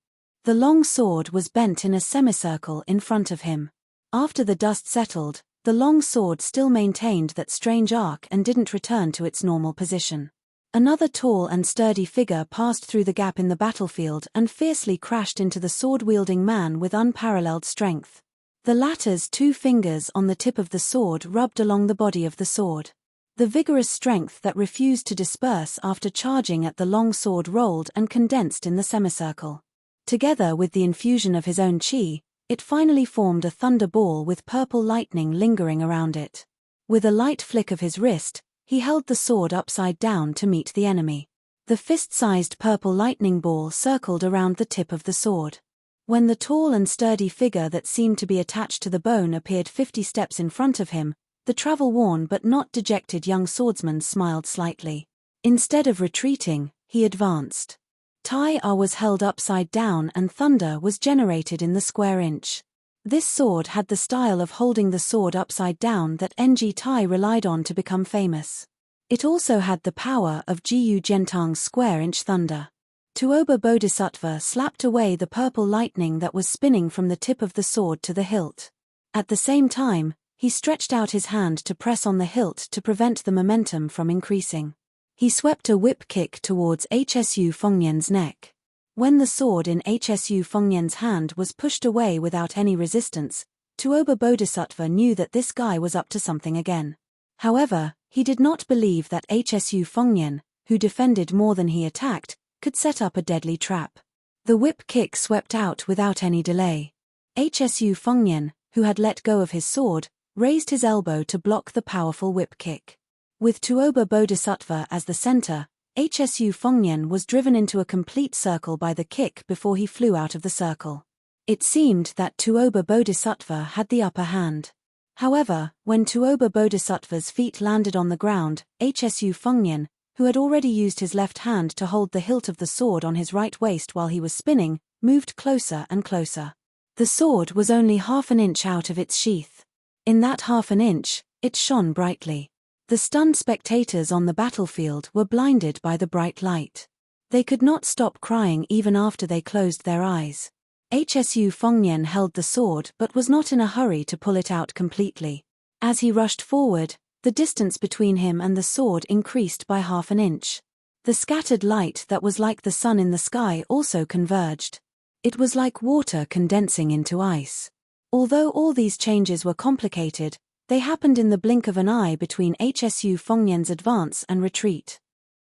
Speaker 1: The long sword was bent in a semicircle in front of him. After the dust settled, the long sword still maintained that strange arc and didn't return to its normal position. Another tall and sturdy figure passed through the gap in the battlefield and fiercely crashed into the sword-wielding man with unparalleled strength. The latter's 2 fingers on the tip of the sword rubbed along the body of the sword. The vigorous strength that refused to disperse after charging at the long sword rolled and condensed in the semicircle. Together with the infusion of his own chi, it finally formed a thunder ball with purple lightning lingering around it. With a light flick of his wrist, he held the sword upside down to meet the enemy. The fist-sized purple lightning ball circled around the tip of the sword. When the tall and sturdy figure that seemed to be attached to the bone appeared 50 steps in front of him, the travel-worn but not dejected young swordsman smiled slightly. Instead of retreating, he advanced. Tai was held upside down and thunder was generated in the square inch. This sword had the style of holding the sword upside down that NG Tai relied on to become famous. It also had the power of Jiyu Gentang's square-inch thunder. Tuoba Bodhisattva slapped away the purple lightning that was spinning from the tip of the sword to the hilt. At the same time, he stretched out his hand to press on the hilt to prevent the momentum from increasing. He swept a whip kick towards Hsu Fengnian's neck. When the sword in Hsu Fengnian's hand was pushed away without any resistance, Tuoba Bodhisattva knew that this guy was up to something again. However, he did not believe that Hsu Fengnian, who defended more than he attacked, could set up a deadly trap. The whip kick swept out without any delay. Hsu Fengnian, who had let go of his sword, raised his elbow to block the powerful whip kick. With Tuoba Bodhisattva as the center, Hsu Fengnian was driven into a complete circle by the kick before he flew out of the circle. It seemed that Tuoba Bodhisattva had the upper hand. However, when Tuoba Bodhisattva's feet landed on the ground, Hsu Fengnian, who had already used his left hand to hold the hilt of the sword on his right waist while he was spinning, moved closer and closer. The sword was only half an inch out of its sheath. In that half an inch, it shone brightly. The stunned spectators on the battlefield were blinded by the bright light. They could not stop crying even after they closed their eyes. Hsu Fengnian held the sword but was not in a hurry to pull it out completely. As he rushed forward, the distance between him and the sword increased by half an inch. The scattered light that was like the sun in the sky also converged. It was like water condensing into ice. Although all these changes were complicated, they happened in the blink of an eye between Hsu Fengnian's advance and retreat.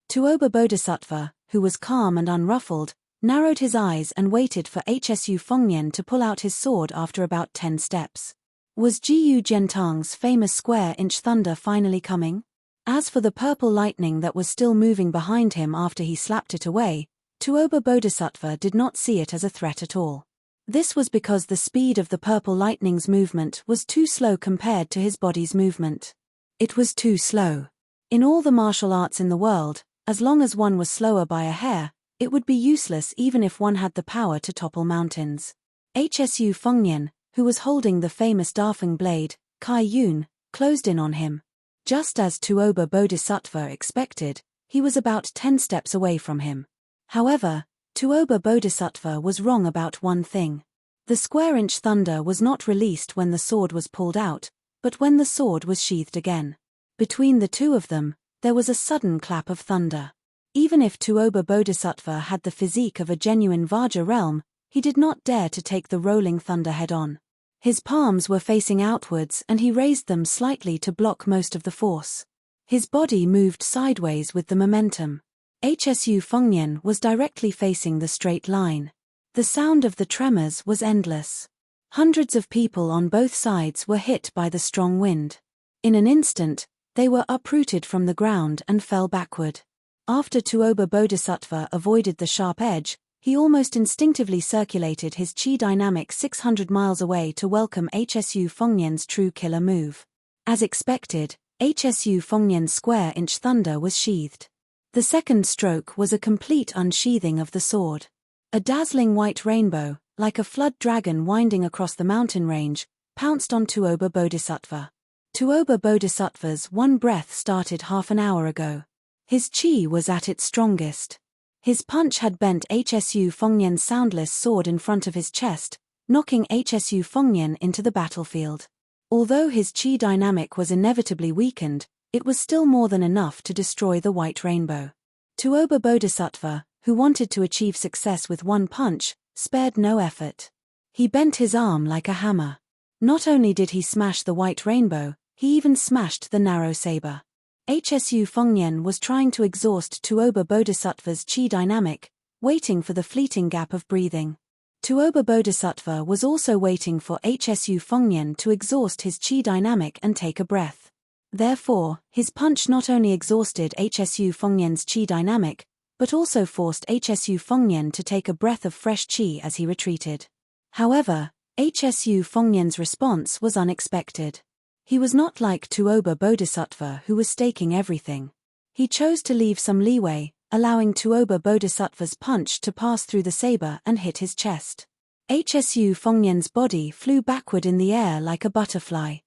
Speaker 1: Tuoba Bodhisattva, who was calm and unruffled, narrowed his eyes and waited for Hsu Fengnian to pull out his sword after about 10 steps. Was Jiyu Gentang's famous square-inch thunder finally coming? As for the purple lightning that was still moving behind him after he slapped it away, Tuoba Bodhisattva did not see it as a threat at all. This was because the speed of the purple lightning's movement was too slow compared to his body's movement. It was too slow. In all the martial arts in the world, as long as one was slower by a hair, it would be useless even if one had the power to topple mountains. Hsu Fengnian, who was holding the famous Dafeng blade, Kai Yun, closed in on him. Just as Tuoba Bodhisattva expected, he was about 10 steps away from him. However, Tuoba Bodhisattva was wrong about one thing. The square-inch thunder was not released when the sword was pulled out, but when the sword was sheathed again. Between the two of them, there was a sudden clap of thunder. Even if Tuoba Bodhisattva had the physique of a genuine Vajra realm, he did not dare to take the rolling thunder head-on. His palms were facing outwards and he raised them slightly to block most of the force. His body moved sideways with the momentum. Hsu Fengnian was directly facing the straight line. The sound of the tremors was endless. Hundreds of people on both sides were hit by the strong wind. In an instant, they were uprooted from the ground and fell backward. After Tuoba Bodhisattva avoided the sharp edge, he almost instinctively circulated his chi dynamic 600 miles away to welcome Hsu Fengnian's true killer move. As expected, Hsu Fengnian's square-inch thunder was sheathed. The second stroke was a complete unsheathing of the sword. A dazzling white rainbow, like a flood dragon winding across the mountain range, pounced on Tuoba Bodhisattva. Tuoba Bodhisattva's one breath started half an hour ago. His chi was at its strongest. His punch had bent Hsu Fengnian's soundless sword in front of his chest, knocking Hsu Fengnian into the battlefield. Although his chi dynamic was inevitably weakened, it was still more than enough to destroy the white rainbow. Tuoba Bodhisattva, who wanted to achieve success with one punch, spared no effort. He bent his arm like a hammer. Not only did he smash the white rainbow, he even smashed the narrow saber. Hsu Fengnian was trying to exhaust Tuoba Bodhisattva's chi dynamic, waiting for the fleeting gap of breathing. Tuoba Bodhisattva was also waiting for Hsu Fengnian to exhaust his chi dynamic and take a breath. Therefore, his punch not only exhausted Hsu Fengnian's chi dynamic, but also forced Hsu Fengnian to take a breath of fresh chi as he retreated. However, Hsu Fengnian's response was unexpected. He was not like Tuoba Bodhisattva, who was staking everything. He chose to leave some leeway, allowing Tuoba Bodhisattva's punch to pass through the saber and hit his chest. HSU Fengnian's body flew backward in the air like a butterfly.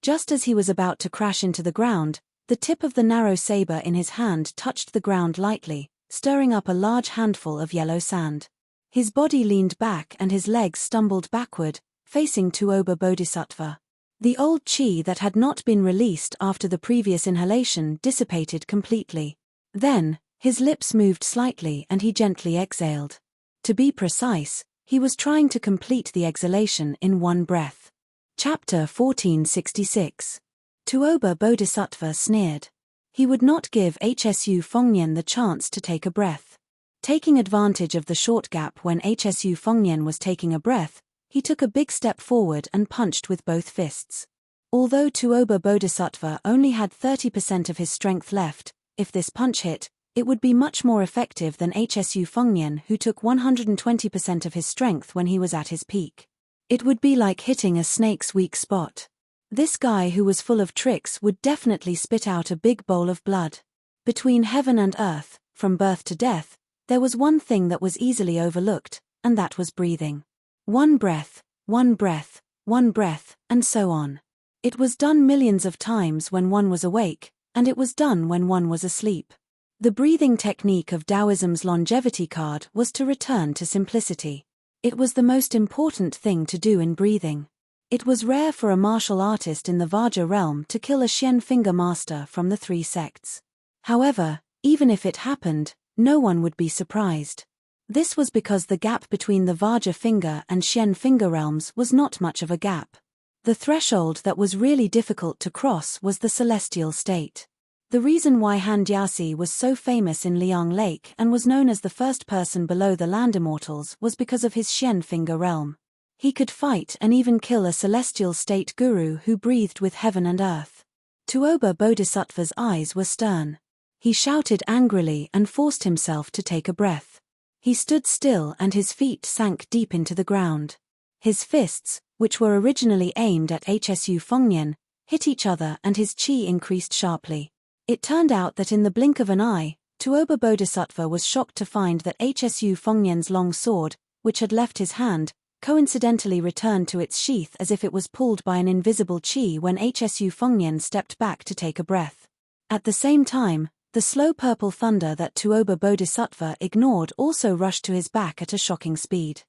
Speaker 1: Just as he was about to crash into the ground, the tip of the narrow saber in his hand touched the ground lightly, stirring up a large handful of yellow sand. His body leaned back and his legs stumbled backward, facing Tuoba Bodhisattva. The old chi that had not been released after the previous inhalation dissipated completely. Then, his lips moved slightly and he gently exhaled. To be precise, he was trying to complete the exhalation in one breath. Chapter 1466. Tuoba Bodhisattva sneered. He would not give HSU Fengnian the chance to take a breath. Taking advantage of the short gap when HSU Fengnian was taking a breath, he took a big step forward and punched with both fists. Although Tuoba Bodhisattva only had 30% of his strength left, if this punch hit, it would be much more effective than HSU Fengnian, who took 120% of his strength when he was at his peak. It would be like hitting a snake's weak spot. This guy who was full of tricks would definitely spit out a big bowl of blood. Between heaven and earth, from birth to death, there was one thing that was easily overlooked, and that was breathing. One breath, one breath, one breath, and so on. It was done millions of times when one was awake, and it was done when one was asleep. The breathing technique of Taoism's longevity card was to return to simplicity. It was the most important thing to do in breathing. It was rare for a martial artist in the Vajra realm to kill a Xian finger master from the three sects. However, even if it happened, no one would be surprised. This was because the gap between the Vajra finger and Xian finger realms was not much of a gap. The threshold that was really difficult to cross was the celestial state. The reason why Han Jiaxi was so famous in Liang Lake and was known as the first person below the land immortals was because of his Xian finger realm. He could fight and even kill a celestial state guru who breathed with heaven and earth. Tuoba Bodhisattva's eyes were stern. He shouted angrily and forced himself to take a breath. He stood still and his feet sank deep into the ground. His fists, which were originally aimed at HSU Fengnian, hit each other and his chi increased sharply. It turned out that in the blink of an eye, Tuoba Bodhisattva was shocked to find that HSU Fengnian's long sword, which had left his hand, coincidentally returned to its sheath as if it was pulled by an invisible chi when HSU Fengnian stepped back to take a breath. At the same time, the slow purple thunder that Tuoba Bodhisattva ignored also rushed to his back at a shocking speed.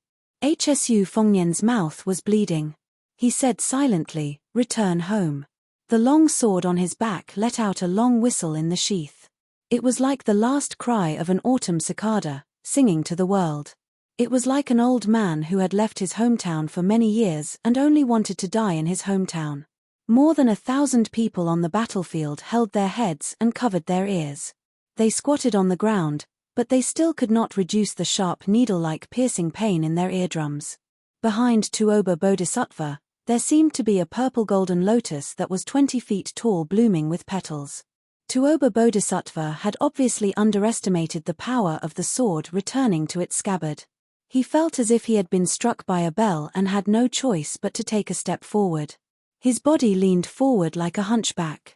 Speaker 1: HSU Fengnian's mouth was bleeding. He said silently, "Return home." The long sword on his back let out a long whistle in the sheath. It was like the last cry of an autumn cicada, singing to the world. It was like an old man who had left his hometown for many years and only wanted to die in his hometown. More than 1,000 people on the battlefield held their heads and covered their ears. They squatted on the ground, but they still could not reduce the sharp needle-like piercing pain in their eardrums. Behind Tuoba Bodhisattva, there seemed to be a purple-golden lotus that was 20 feet tall blooming with petals. Tuoba Bodhisattva had obviously underestimated the power of the sword returning to its scabbard. He felt as if he had been struck by a bell and had no choice but to take a step forward. His body leaned forward like a hunchback.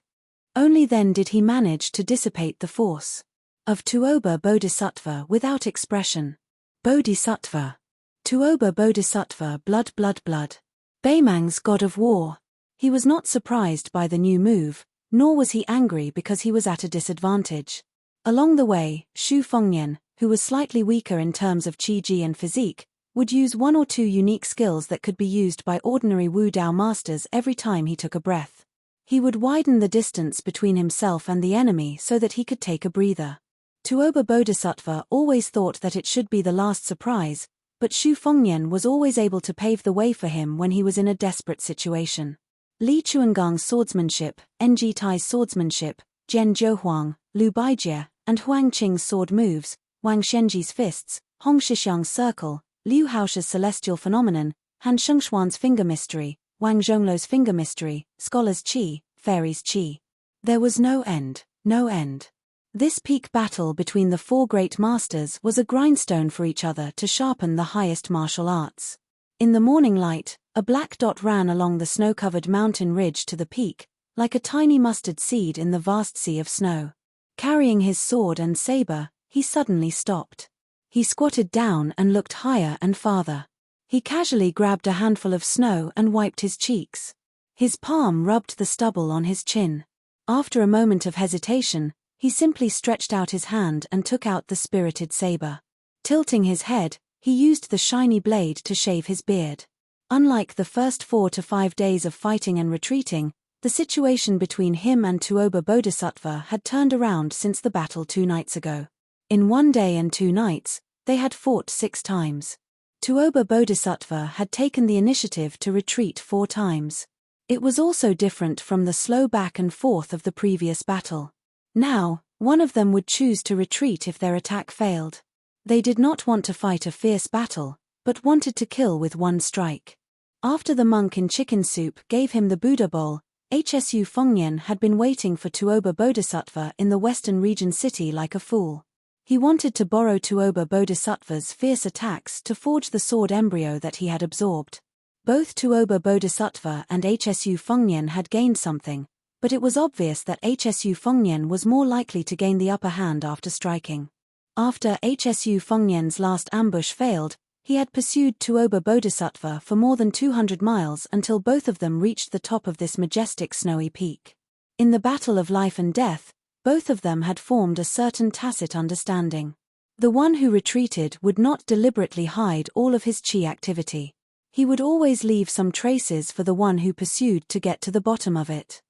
Speaker 1: Only then did he manage to dissipate the force of Tuoba Bodhisattva without expression. Bodhisattva. Tuoba Bodhisattva blood blood blood. Baimang's god of war. He was not surprised by the new move, nor was he angry because he was at a disadvantage. Along the way, Xu Fengnian, who was slightly weaker in terms of Qi and physique, would use one or two unique skills that could be used by ordinary Wu Dao masters every time he took a breath. He would widen the distance between himself and the enemy so that he could take a breather. Tuoba Bodhisattva always thought that it should be the last surprise, but Xu Fengnian was always able to pave the way for him when he was in a desperate situation. Li Chuangang's swordsmanship, Enji Tai's swordsmanship, Jian Zhouhuang, Lu Baijie, and Huang Qing's sword moves, Wang Shenji's fists, Hong Shixiang's circle, Liu Haosh's celestial phenomenon, Han Shengxuan's finger mystery, Wang Zhongluo's finger mystery, scholar's qi, fairy's qi. There was no end, no end. This peak battle between the four great masters was a grindstone for each other to sharpen the highest martial arts. In the morning light, a black dot ran along the snow-covered mountain ridge to the peak, like a tiny mustard seed in the vast sea of snow. Carrying his sword and saber, he suddenly stopped. He squatted down and looked higher and farther. He casually grabbed a handful of snow and wiped his cheeks. His palm rubbed the stubble on his chin. After a moment of hesitation, he simply stretched out his hand and took out the spirited saber. Tilting his head, he used the shiny blade to shave his beard. Unlike the first 4 to 5 days of fighting and retreating, the situation between him and Tuoba Bodhisattva had turned around since the battle 2 nights ago. In 1 day and 2 nights, they had fought 6 times. Tuoba Bodhisattva had taken the initiative to retreat 4 times. It was also different from the slow back and forth of the previous battle. Now, one of them would choose to retreat if their attack failed. They did not want to fight a fierce battle, but wanted to kill with 1 strike. After the monk in chicken soup gave him the Buddha bowl, Hsu Fengnian had been waiting for Tuoba Bodhisattva in the western region city like a fool. He wanted to borrow Tuoba Bodhisattva's fierce attacks to forge the sword embryo that he had absorbed. Both Tuoba Bodhisattva and Hsu Fengnian had gained something, but it was obvious that Hsu Fengnian was more likely to gain the upper hand after striking. After Hsu Fengnian's last ambush failed, he had pursued Tuoba Bodhisattva for more than 200 miles until both of them reached the top of this majestic snowy peak. In the battle of life and death, both of them had formed a certain tacit understanding. The one who retreated would not deliberately hide all of his chi activity. He would always leave some traces for the one who pursued to get to the bottom of it.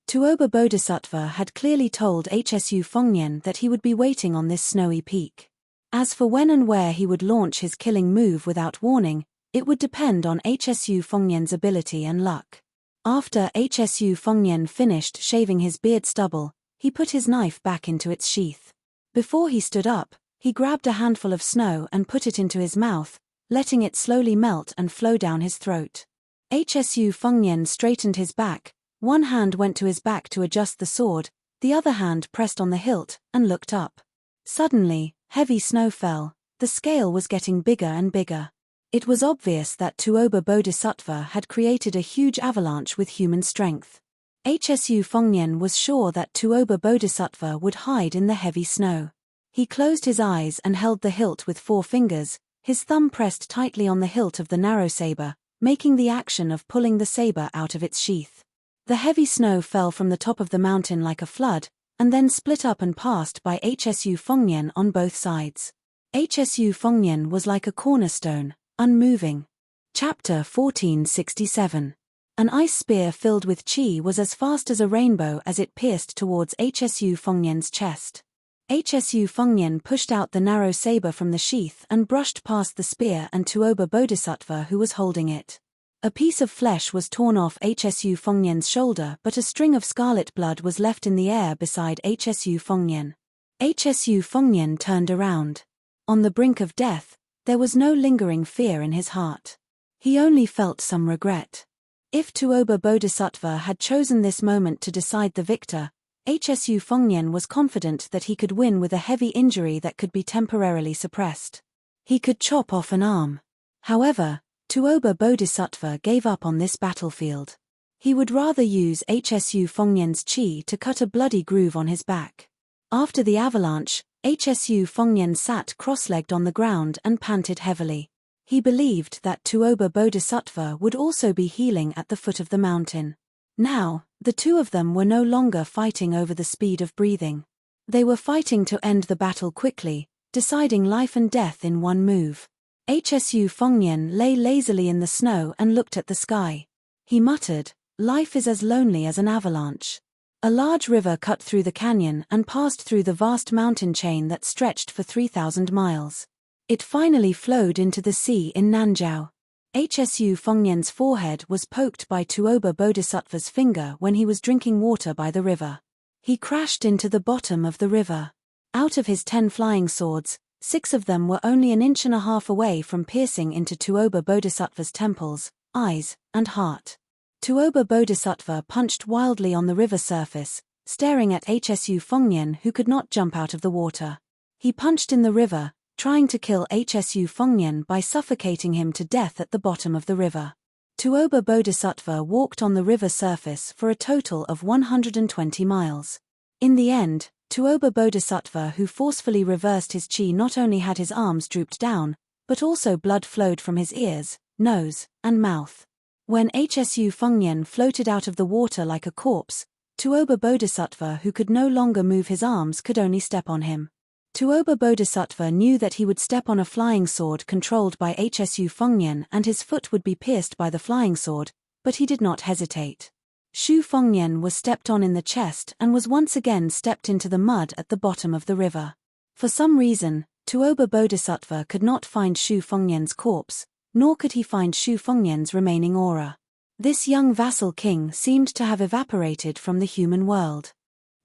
Speaker 1: Tuoba Bodhisattva had clearly told Hsu Fengnian that he would be waiting on this snowy peak. As for when and where he would launch his killing move without warning, it would depend on Hsu Fengnian's ability and luck. After Hsu Fengnian finished shaving his beard stubble, he put his knife back into its sheath. Before he stood up, he grabbed a handful of snow and put it into his mouth, letting it slowly melt and flow down his throat. Hsu Fengnian straightened his back, one hand went to his back to adjust the sword, the other hand pressed on the hilt, and looked up. Suddenly, heavy snow fell. The scale was getting bigger and bigger. It was obvious that Tuoba Bodhisattva had created a huge avalanche with human strength. Hsu Fengnian was sure that Tuoba Bodhisattva would hide in the heavy snow. He closed his eyes and held the hilt with 4 fingers, his thumb pressed tightly on the hilt of the narrow saber, making the action of pulling the saber out of its sheath. The heavy snow fell from the top of the mountain like a flood, and then split up and passed by Hsu Fengnian on both sides. Hsu Fengnian was like a cornerstone, unmoving. Chapter 1467. An ice spear filled with chi was as fast as a rainbow as it pierced towards Hsu Fengnian's chest. Hsu Fengnian pushed out the narrow saber from the sheath and brushed past the spear and Tuoba Bodhisattva who was holding it. A piece of flesh was torn off Hsu Fengnian's shoulder, but a string of scarlet blood was left in the air beside Hsu Fengnian. Hsu Fengnian turned around. On the brink of death, there was no lingering fear in his heart. He only felt some regret. If Tuoba Bodhisattva had chosen this moment to decide the victor, Hsu Fengnian was confident that he could win with a heavy injury that could be temporarily suppressed. He could chop off an arm. However, Tuoba Bodhisattva gave up on this battlefield. He would rather use Hsu Fengnian's chi to cut a bloody groove on his back. After the avalanche, Hsu Fengnian sat cross-legged on the ground and panted heavily. He believed that Tuoba Bodhisattva would also be healing at the foot of the mountain. Now, the two of them were no longer fighting over the speed of breathing. They were fighting to end the battle quickly, deciding life and death in one move. Hsu Fengnian lay lazily in the snow and looked at the sky. He muttered, "Life is as lonely as an avalanche." A large river cut through the canyon and passed through the vast mountain chain that stretched for 3,000 miles. It finally flowed into the sea in Nanjiao. Hsu Fengnian's forehead was poked by Tuoba Bodhisattva's finger when he was drinking water by the river. He crashed into the bottom of the river. Out of his 10 flying swords, 6 of them were only an inch and a half away from piercing into Tuoba Bodhisattva's temples, eyes, and heart. Tuoba Bodhisattva punched wildly on the river surface, staring at Hsu Fengnian who could not jump out of the water. He punched in the river, trying to kill Hsu Fengnian by suffocating him to death at the bottom of the river. Tuoba Bodhisattva walked on the river surface for a total of 120 miles. In the end, Tuoba Bodhisattva who forcefully reversed his chi not only had his arms drooped down, but also blood flowed from his ears, nose, and mouth. When Hsu Fengnian floated out of the water like a corpse, Tuoba Bodhisattva, who could no longer move his arms, could only step on him. Tuoba Bodhisattva knew that he would step on a flying sword controlled by Hsu Fengnian and his foot would be pierced by the flying sword, but he did not hesitate. Shu Fengnian was stepped on in the chest and was once again stepped into the mud at the bottom of the river. For some reason, Tuoba Bodhisattva could not find Shu Fengnian's corpse, nor could he find Shu Fengnian's remaining aura. This young vassal king seemed to have evaporated from the human world.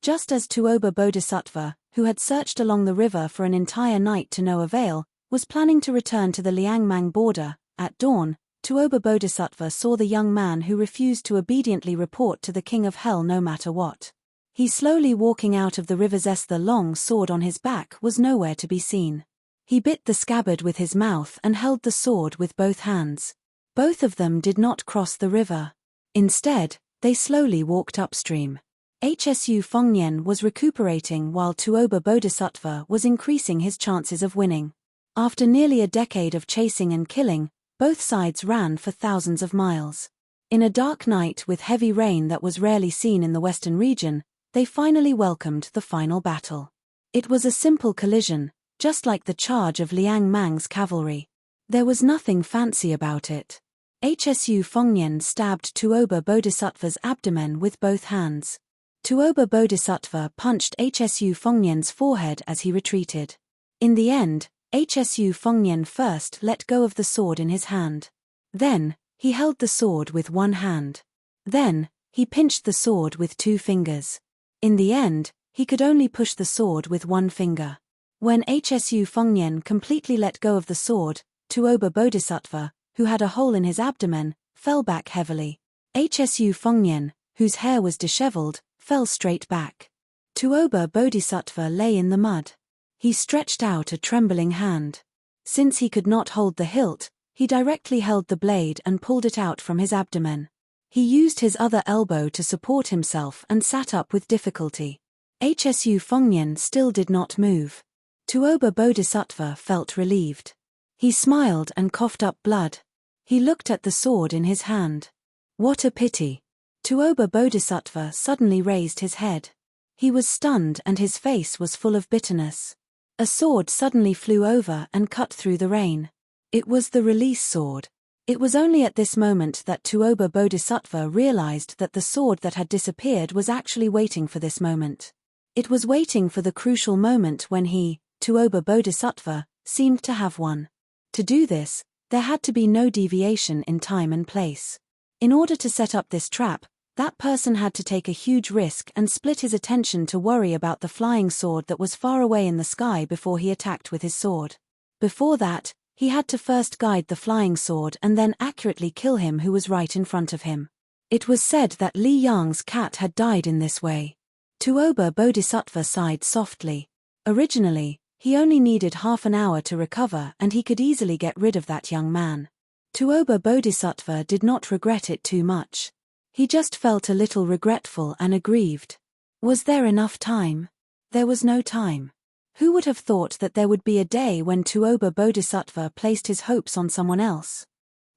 Speaker 1: Just as Tuoba Bodhisattva, who had searched along the river for an entire night to no avail, was planning to return to the Liangmang border, at dawn, Tuoba Bodhisattva saw the young man who refused to obediently report to the king of hell no matter what. He slowly walking out of the river's the long sword on his back was nowhere to be seen. He bit the scabbard with his mouth and held the sword with both hands. Both of them did not cross the river. Instead, they slowly walked upstream. Hsu Fengnian was recuperating while Tuoba Bodhisattva was increasing his chances of winning. After nearly a decade of chasing and killing, both sides ran for thousands of miles. In a dark night with heavy rain that was rarely seen in the western region, they finally welcomed the final battle. It was a simple collision, just like the charge of Liang Mang's cavalry. There was nothing fancy about it. Hsu Fengnian stabbed Tuoba Bodhisattva's abdomen with both hands. Tuoba Bodhisattva punched Hsu Fengnian's forehead as he retreated. In the end, Hsu Fengnian first let go of the sword in his hand. Then, he held the sword with one hand. Then, he pinched the sword with 2 fingers. In the end, he could only push the sword with 1 finger. When Hsu Fengnian completely let go of the sword, Tuoba Bodhisattva, who had a hole in his abdomen, fell back heavily. Hsu Fengnian, whose hair was disheveled, fell straight back. Tuoba Bodhisattva lay in the mud. He stretched out a trembling hand. Since he could not hold the hilt, he directly held the blade and pulled it out from his abdomen. He used his other elbow to support himself and sat up with difficulty. Hsu Fengnian still did not move. Tuoba Bodhisattva felt relieved. He smiled and coughed up blood. He looked at the sword in his hand. What a pity. Tuoba Bodhisattva suddenly raised his head. He was stunned and his face was full of bitterness. A sword suddenly flew over and cut through the rain. It was the release sword. It was only at this moment that Tuoba Bodhisattva realized that the sword that had disappeared was actually waiting for this moment. It was waiting for the crucial moment when he, Tuoba Bodhisattva, seemed to have one. To do this, there had to be no deviation in time and place. In order to set up this trap, that person had to take a huge risk and split his attention to worry about the flying sword that was far away in the sky before he attacked with his sword. Before that, he had to first guide the flying sword and then accurately kill him who was right in front of him. It was said that Li Yang's cat had died in this way. Tuoba Bodhisattva sighed softly. Originally, he only needed half an hour to recover and he could easily get rid of that young man. Tuoba Bodhisattva did not regret it too much. He just felt a little regretful and aggrieved. Was there enough time? There was no time. Who would have thought that there would be a day when Tuoba Bodhisattva placed his hopes on someone else?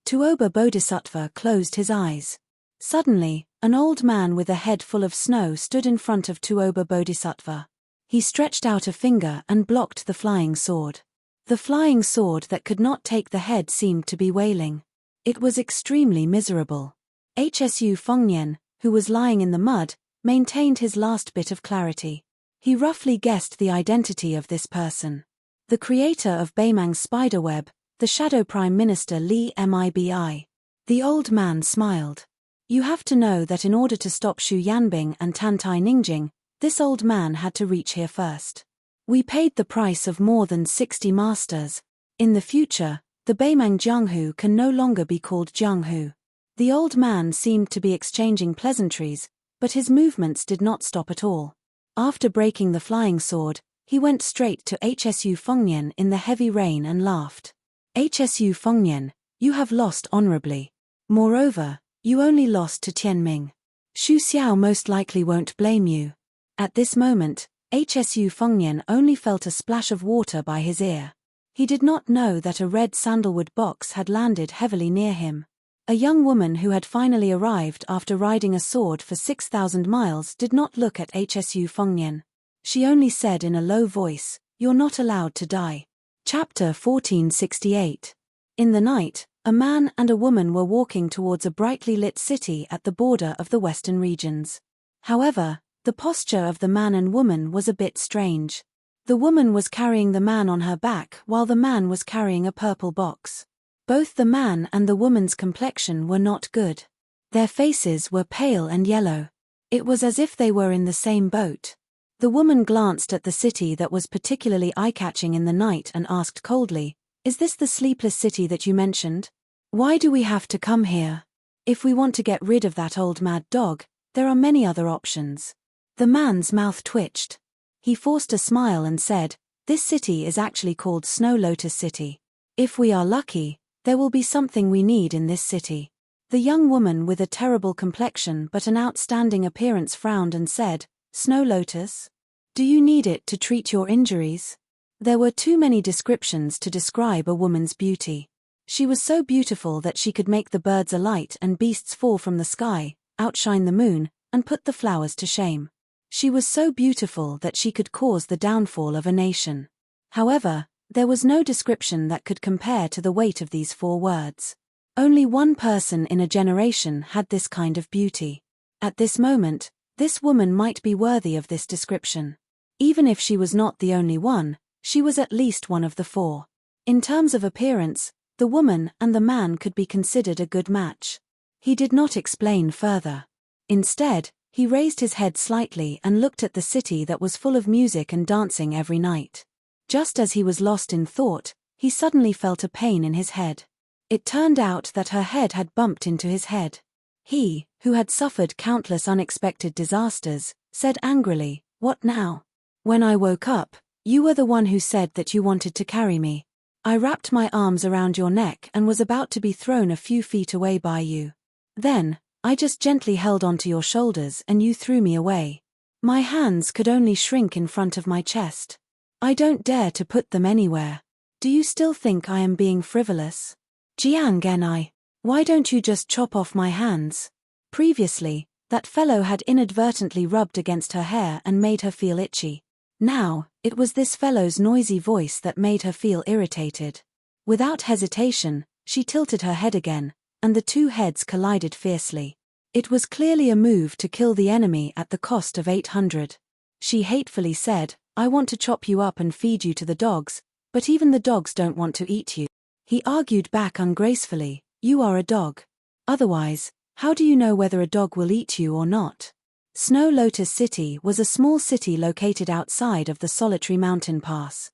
Speaker 1: Tuoba Bodhisattva closed his eyes. Suddenly, an old man with a head full of snow stood in front of Tuoba Bodhisattva. He stretched out a finger and blocked the flying sword. The flying sword that could not take the head seemed to be wailing. It was extremely miserable. Hsu Fengnian, who was lying in the mud, maintained his last bit of clarity. He roughly guessed the identity of this person. The creator of Beimang's spiderweb, the Shadow Prime Minister Li Mibi. The old man smiled. You have to know that in order to stop Xu Yanbing and Tantai Ningjing, this old man had to reach here first. We paid the price of more than 60 masters. In the future, the Beimang Jianghu can no longer be called Jianghu. The old man seemed to be exchanging pleasantries, but his movements did not stop at all. After breaking the flying sword, he went straight to Hsu Fengnian in the heavy rain and laughed. Hsu Fengnian, you have lost honorably. Moreover, you only lost to Tianming. Xu Xiao most likely won't blame you. At this moment, Hsu Fengnian only felt a splash of water by his ear. He did not know that a red sandalwood box had landed heavily near him. A young woman who had finally arrived after riding a sword for 6,000 miles did not look at Hsu Fengnian. She only said in a low voice, "You're not allowed to die." Chapter 1468. In the night, a man and a woman were walking towards a brightly lit city at the border of the western regions. However, the posture of the man and woman was a bit strange. The woman was carrying the man on her back while the man was carrying a purple box. Both the man and the woman's complexion were not good. Their faces were pale and yellow. It was as if they were in the same boat. The woman glanced at the city that was particularly eye-catching in the night and asked coldly, "Is this the sleepless city that you mentioned? Why do we have to come here? If we want to get rid of that old mad dog, there are many other options." The man's mouth twitched. He forced a smile and said, "This city is actually called Snow Lotus City. If we are lucky, there will be something we need in this city." The young woman with a terrible complexion but an outstanding appearance frowned and said, "Snow Lotus? Do you need it to treat your injuries?" There were too many descriptions to describe a woman's beauty. She was so beautiful that she could make the birds alight and beasts fall from the sky, outshine the moon, and put the flowers to shame. She was so beautiful that she could cause the downfall of a nation. However, there was no description that could compare to the weight of these 4 words. Only one person in a generation had this kind of beauty. At this moment, this woman might be worthy of this description. Even if she was not the only one, she was at least one of the 4. In terms of appearance, the woman and the man could be considered a good match. He did not explain further. Instead, he raised his head slightly and looked at the city that was full of music and dancing every night. Just as he was lost in thought, he suddenly felt a pain in his head. It turned out that her head had bumped into his head. He, who had suffered countless unexpected disasters, said angrily, "What now? When I woke up, you were the one who said that you wanted to carry me. I wrapped my arms around your neck and was about to be thrown a few feet away by you. Then, I just gently held onto your shoulders and you threw me away. My hands could only shrink in front of my chest. I don't dare to put them anywhere. Do you still think I am being frivolous? Jiang Genai, why don't you just chop off my hands?" Previously, that fellow had inadvertently rubbed against her hair and made her feel itchy. Now, it was this fellow's noisy voice that made her feel irritated. Without hesitation, she tilted her head again, and the 2 heads collided fiercely. It was clearly a move to kill the enemy at the cost of 800. She hatefully said, "I want to chop you up and feed you to the dogs, but even the dogs don't want to eat you." He argued back ungracefully, "You are a dog. Otherwise, how do you know whether a dog will eat you or not?" Snow Lotus City was a small city located outside of the solitary mountain pass.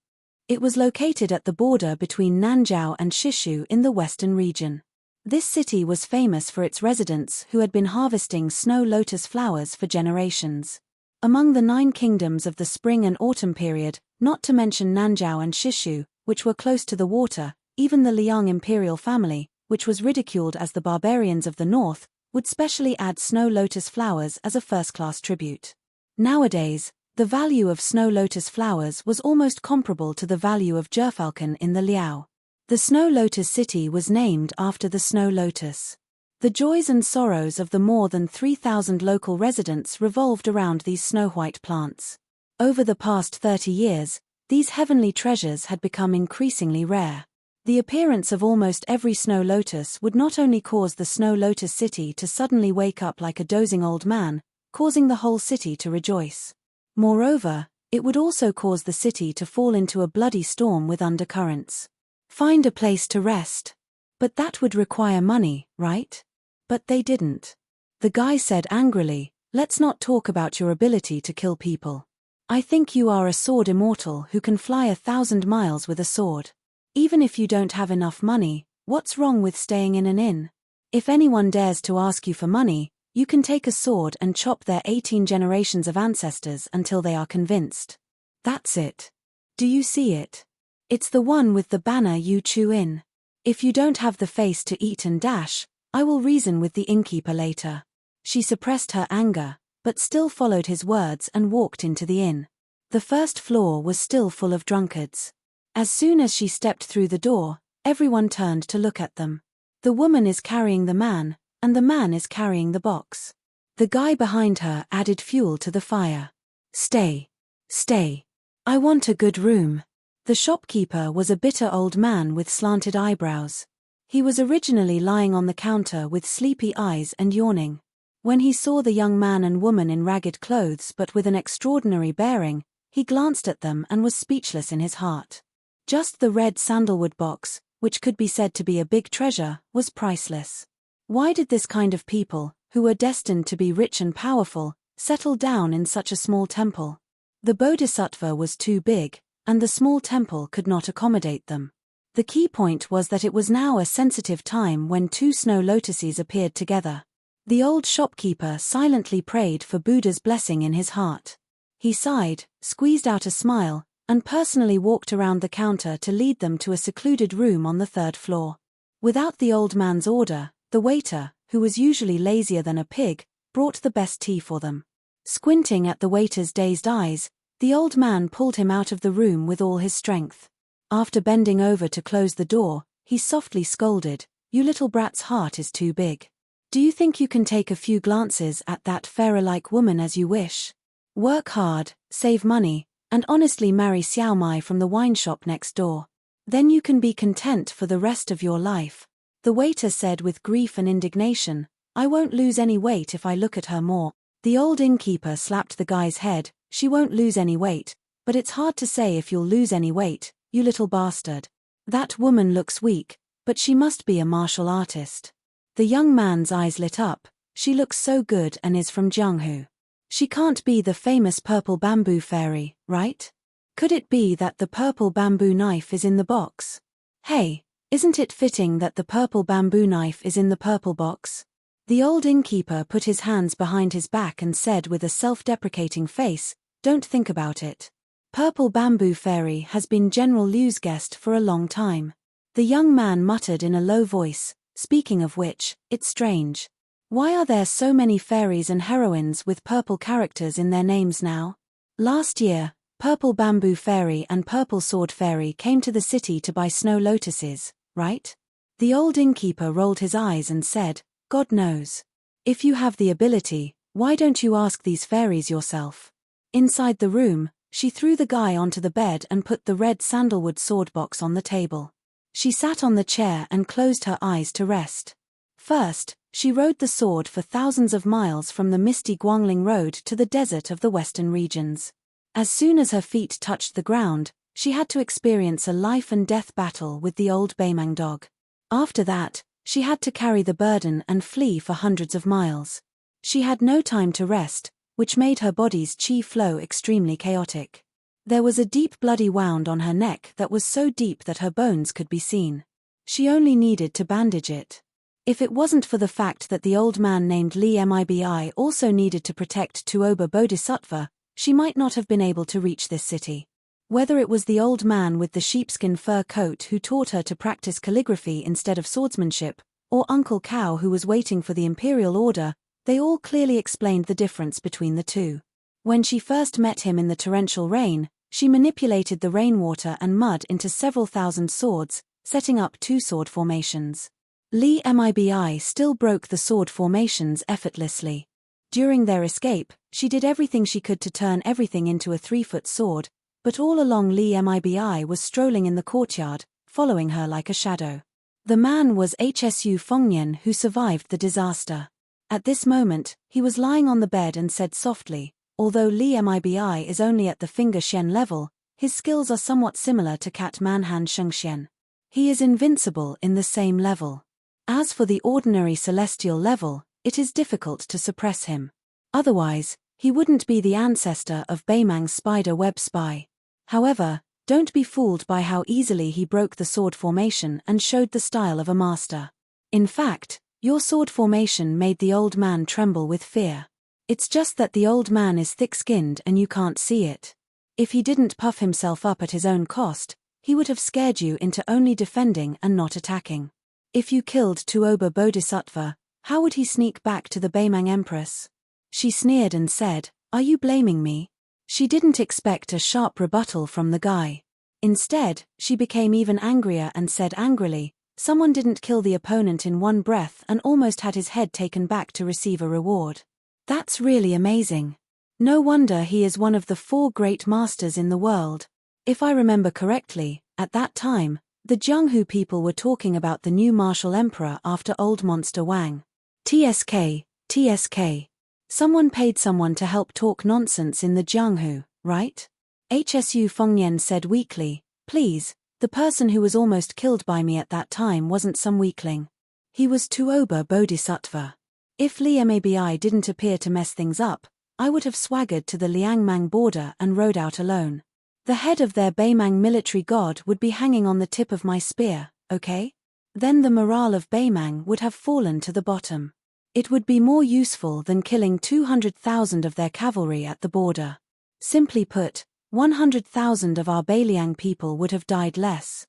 Speaker 1: It was located at the border between Nanzhou and Shishu in the western region. This city was famous for its residents who had been harvesting snow lotus flowers for generations. Among the 9 kingdoms of the spring and autumn period, not to mention Nanzhou and Shishu, which were close to the water, even the Liang imperial family, which was ridiculed as the barbarians of the north, would specially add snow lotus flowers as a first-class tribute. Nowadays, the value of snow lotus flowers was almost comparable to the value of gerfalcon in the Liao. The Snow Lotus City was named after the snow lotus. The joys and sorrows of the more than 3,000 local residents revolved around these snow-white plants. Over the past 30 years, these heavenly treasures had become increasingly rare. The appearance of almost every snow lotus would not only cause the Snow Lotus City to suddenly wake up like a dozing old man, causing the whole city to rejoice. Moreover, it would also cause the city to fall into a bloody storm with undercurrents. Find a place to rest. But that would require money, right? But they didn't. The guy said angrily, "Let's not talk about your ability to kill people. I think you are a sword immortal who can fly 1,000 miles with a sword. Even if you don't have enough money, what's wrong with staying in an inn? If anyone dares to ask you for money, you can take a sword and chop their 18 generations of ancestors until they are convinced. That's it. Do you see it? It's the one with the banner you chew in. If you don't have the face to eat and dash, I will reason with the innkeeper later." She suppressed her anger, but still followed his words and walked into the inn. The first floor was still full of drunkards. As soon as she stepped through the door, everyone turned to look at them. The woman is carrying the man, and the man is carrying the box. The guy behind her added fuel to the fire. Stay. Stay. I want a good room. The shopkeeper was a bitter old man with slanted eyebrows. He was originally lying on the counter with sleepy eyes and yawning. When he saw the young man and woman in ragged clothes but with an extraordinary bearing, he glanced at them and was speechless in his heart. Just the red sandalwood box, which could be said to be a big treasure, was priceless. Why did this kind of people, who were destined to be rich and powerful, settle down in such a small temple? The bodhisattva was too big, and the small temple could not accommodate them. The key point was that it was now a sensitive time when two snow lotuses appeared together. The old shopkeeper silently prayed for Buddha's blessing in his heart. He sighed, squeezed out a smile, and personally walked around the counter to lead them to a secluded room on the 3rd floor. Without the old man's order, the waiter, who was usually lazier than a pig, brought the best tea for them. Squinting at the waiter's dazed eyes, the old man pulled him out of the room with all his strength. After bending over to close the door, he softly scolded, "You little brat's heart is too big. Do you think you can take a few glances at that pharaoh-like woman as you wish? Work hard, save money, and honestly marry Xiao Mai from the wine shop next door. Then you can be content for the rest of your life." The waiter said with grief and indignation, "I won't lose any weight if I look at her more." The old innkeeper slapped the guy's head, "She won't lose any weight, but it's hard to say if you'll lose any weight, you little bastard. That woman looks weak, but she must be a martial artist." The young man's eyes lit up. "She looks so good and is from Jianghu. She can't be the famous purple bamboo fairy, right? Could it be that the purple bamboo knife is in the box? Hey, isn't it fitting that the purple bamboo knife is in the purple box?" The old innkeeper put his hands behind his back and said with a self-deprecating face, "Don't think about it. Purple bamboo fairy has been General Liu's guest for a long time." The young man muttered in a low voice, "Speaking of which, it's strange. Why are there so many fairies and heroines with purple characters in their names now? Last year, Purple Bamboo Fairy and Purple Sword Fairy came to the city to buy snow lotuses, right?" The old innkeeper rolled his eyes and said, "God knows. If you have the ability, why don't you ask these fairies yourself?" Inside the room, she threw the guy onto the bed and put the red sandalwood sword box on the table. She sat on the chair and closed her eyes to rest. First, she rode the sword for thousands of miles from the misty Guangling Road to the desert of the western regions. As soon as her feet touched the ground, she had to experience a life-and-death battle with the old Baimang dog. After that, she had to carry the burden and flee for hundreds of miles. She had no time to rest, which made her body's qi flow extremely chaotic. There was a deep bloody wound on her neck that was so deep that her bones could be seen. She only needed to bandage it. If it wasn't for the fact that the old man named Li Mibi also needed to protect Tuoba Bodhisattva, she might not have been able to reach this city. Whether it was the old man with the sheepskin fur coat who taught her to practice calligraphy instead of swordsmanship, or Uncle Cow who was waiting for the imperial order, they all clearly explained the difference between the two. When she first met him in the torrential rain, she manipulated the rainwater and mud into several thousand swords, setting up 2 sword formations. Li Mibi still broke the sword formations effortlessly. During their escape, she did everything she could to turn everything into a 3-foot sword, but all along Li Mibi was strolling in the courtyard, following her like a shadow. The man was Hsu Fengnian who survived the disaster. At this moment, he was lying on the bed and said softly, "Although Li Mibi is only at the finger xian level, his skills are somewhat similar to Cat Manhan Shengxian. He is invincible in the same level. As for the ordinary celestial level, it is difficult to suppress him. Otherwise, he wouldn't be the ancestor of Baimang's spider web spy. However, don't be fooled by how easily he broke the sword formation and showed the style of a master. In fact, your sword formation made the old man tremble with fear. It's just that the old man is thick-skinned and you can't see it. If he didn't puff himself up at his own cost, he would have scared you into only defending and not attacking. If you killed Tuoba Bodhisattva, how would he sneak back to the Baimang Empress?" She sneered and said, "Are you blaming me?" She didn't expect a sharp rebuttal from the guy. Instead, she became even angrier and said angrily, "Someone didn't kill the opponent in one breath and almost had his head taken back to receive a reward. That's really amazing. No wonder he is one of the 4 great masters in the world." If I remember correctly, at that time, the Jianghu people were talking about the new martial emperor after old monster Wang. TSK, TSK. Someone paid someone to help talk nonsense in the Jianghu, right? HSU Fengnian said weakly, "Please, the person who was almost killed by me at that time wasn't some weakling. He was Tuoba Bodhisattva. If Li Mabi didn't appear to mess things up, I would have swaggered to the Liangmang border and rode out alone. The head of their Beimang military god would be hanging on the tip of my spear, okay? Then the morale of Beimang would have fallen to the bottom. It would be more useful than killing 200,000 of their cavalry at the border. Simply put, 100,000 of our Beiliang people would have died less."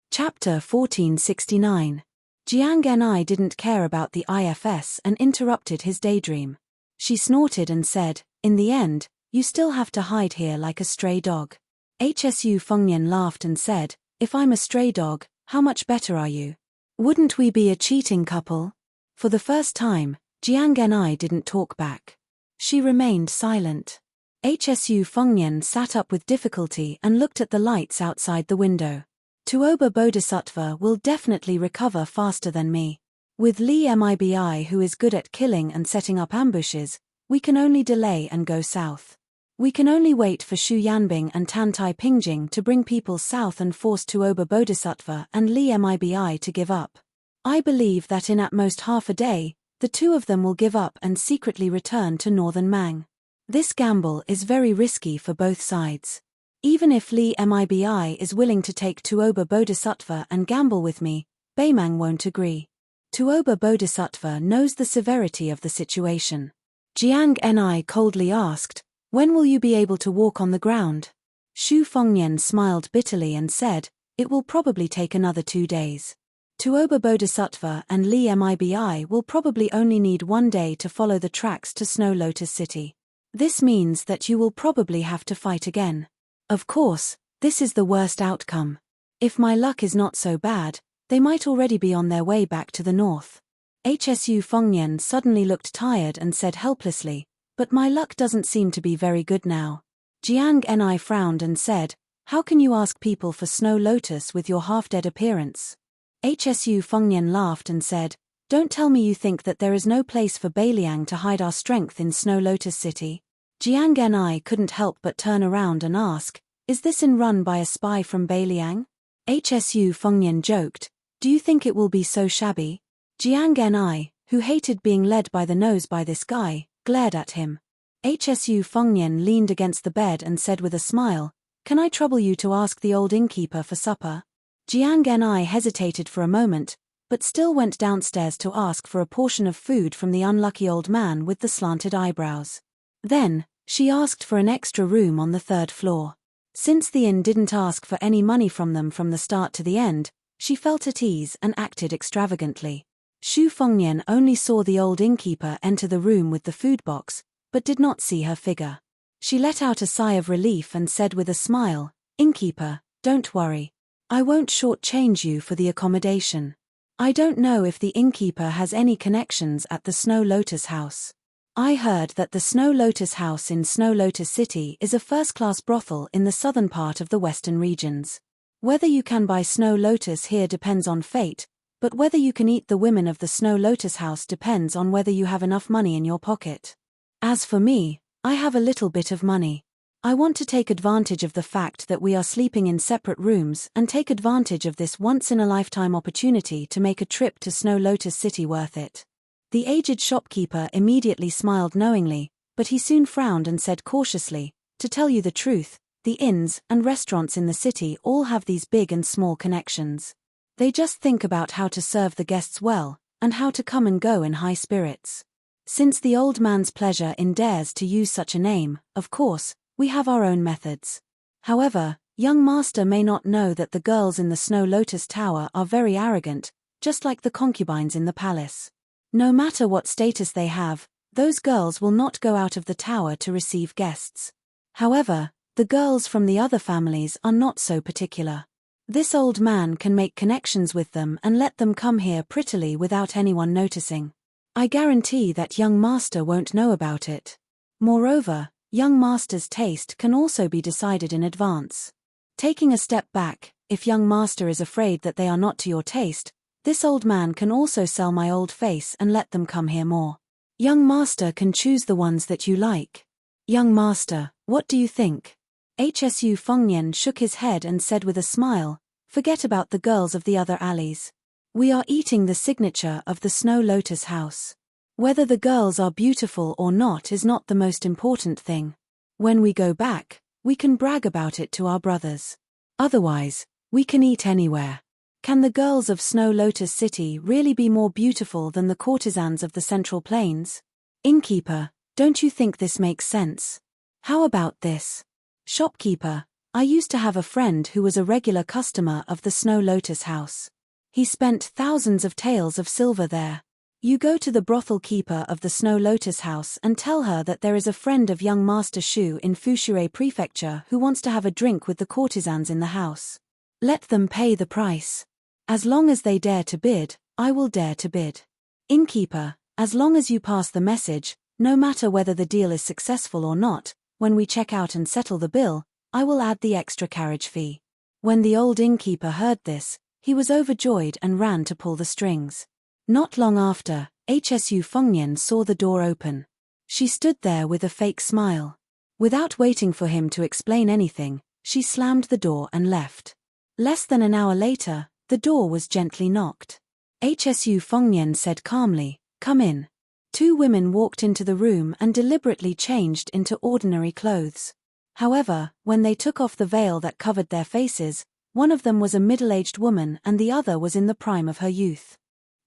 Speaker 1: Chapter 1469. Jiang Ni didn't care about the IFS and interrupted his daydream. She snorted and said, "In the end, you still have to hide here like a stray dog." HSU Fengnian laughed and said, "If I'm a stray dog, how much better are you? Wouldn't we be a cheating couple?" For the first time, Jiang Ni didn't talk back. She remained silent. HSU Fengnian sat up with difficulty and looked at the lights outside the window. "Tuoba Bodhisattva will definitely recover faster than me. With Li Mibi who is good at killing and setting up ambushes, we can only delay and go south. We can only wait for Shu Yanbing and Tan Tai Pingjing to bring people south and force Tuoba Bodhisattva and Li Mibi to give up. I believe that in at most half a day, the 2 of them will give up and secretly return to northern Mang. This gamble is very risky for both sides. Even if Li Mibi is willing to take Tuoba Bodhisattva and gamble with me, Beimang won't agree. Tuoba Bodhisattva knows the severity of the situation." Jiang Ni coldly asked, "When will you be able to walk on the ground?" Shu Fengnian smiled bitterly and said, "It will probably take another 2 days. Tuoba Bodhisattva and Li Mibi will probably only need 1 day to follow the tracks to Snow Lotus City. This means that you will probably have to fight again. Of course, this is the worst outcome. If my luck is not so bad, they might already be on their way back to the north." HSU Fengnian suddenly looked tired and said helplessly, "But my luck doesn't seem to be very good now." Jiang Ni frowned and said, "How can you ask people for Snow Lotus with your half-dead appearance?" HSU Fengnian laughed and said, "Don't tell me you think that there is no place for Beiliang to hide our strength in Snow Lotus City." Jiang Ni couldn't help but turn around and ask, "Is this inn run by a spy from Beiliang?" HSU Fengnian joked, "Do you think it will be so shabby?" Jiang Ni, who hated being led by the nose by this guy, glared at him. HSU Fengnian leaned against the bed and said with a smile, "Can I trouble you to ask the old innkeeper for supper?" Jiang Ni hesitated for a moment, but still went downstairs to ask for a portion of food from the unlucky old man with the slanted eyebrows. Then, she asked for an extra room on the 3rd floor. Since the inn didn't ask for any money from them from the start to the end, she felt at ease and acted extravagantly. Shu Fengnian only saw the old innkeeper enter the room with the food box, but did not see her figure. She let out a sigh of relief and said with a smile, "Innkeeper, don't worry. I won't shortchange you for the accommodation. I don't know if the innkeeper has any connections at the Snow Lotus House. I heard that the Snow Lotus House in Snow Lotus City is a first-class brothel in the southern part of the western regions. Whether you can buy Snow Lotus here depends on fate, but whether you can eat the women of the Snow Lotus House depends on whether you have enough money in your pocket. As for me, I have a little bit of money. I want to take advantage of the fact that we are sleeping in separate rooms and take advantage of this once-in-a-lifetime opportunity to make a trip to Snow Lotus City worth it." The aged shopkeeper immediately smiled knowingly, but he soon frowned and said cautiously, "To tell you the truth, the inns and restaurants in the city all have these big and small connections. They just think about how to serve the guests well, and how to come and go in high spirits. Since the old man's pleasure dares to use such a name, of course, we have our own methods. However, young master may not know that the girls in the Snow Lotus Tower are very arrogant, just like the concubines in the palace. No matter what status they have, those girls will not go out of the tower to receive guests. However, the The girls from the other families are not so particular. This old man can make connections with them and let them come here prettily without anyone noticing. I guarantee that young master won't know about it. Moreover, young master's taste can also be decided in advance. Taking a step back, if young master is afraid that they are not to your taste, this old man can also sell my old face and let them come here more. Young master can choose the ones that you like. Young master, what do you think? Hsu Fengnian shook his head and said with a smile, forget about the girls of the other alleys. We are eating the signature of the Snow Lotus house. Whether the girls are beautiful or not is not the most important thing. When we go back, we can brag about it to our brothers. Otherwise, we can eat anywhere. Can the girls of Snow Lotus City really be more beautiful than the courtesans of the Central Plains? Innkeeper, don't you think this makes sense? How about this? Shopkeeper, I used to have a friend who was a regular customer of the Snow Lotus house. He spent thousands of taels of silver there. You go to the brothel keeper of the Snow Lotus house and tell her that there is a friend of young Master Shu in Fushui Prefecture who wants to have a drink with the courtesans in the house. Let them pay the price. As long as they dare to bid, I will dare to bid. Innkeeper, as long as you pass the message, no matter whether the deal is successful or not, when we check out and settle the bill, I will add the extra carriage fee. When the old innkeeper heard this, he was overjoyed and ran to pull the strings. Not long after, Hsu Fengnian saw the door open. She stood there with a fake smile. Without waiting for him to explain anything, she slammed the door and left. Less than an hour later, the door was gently knocked. Hsu Fengnian said calmly, "Come in." Two women walked into the room and deliberately changed into ordinary clothes. However, when they took off the veil that covered their faces, one of them was a middle-aged woman and the other was in the prime of her youth.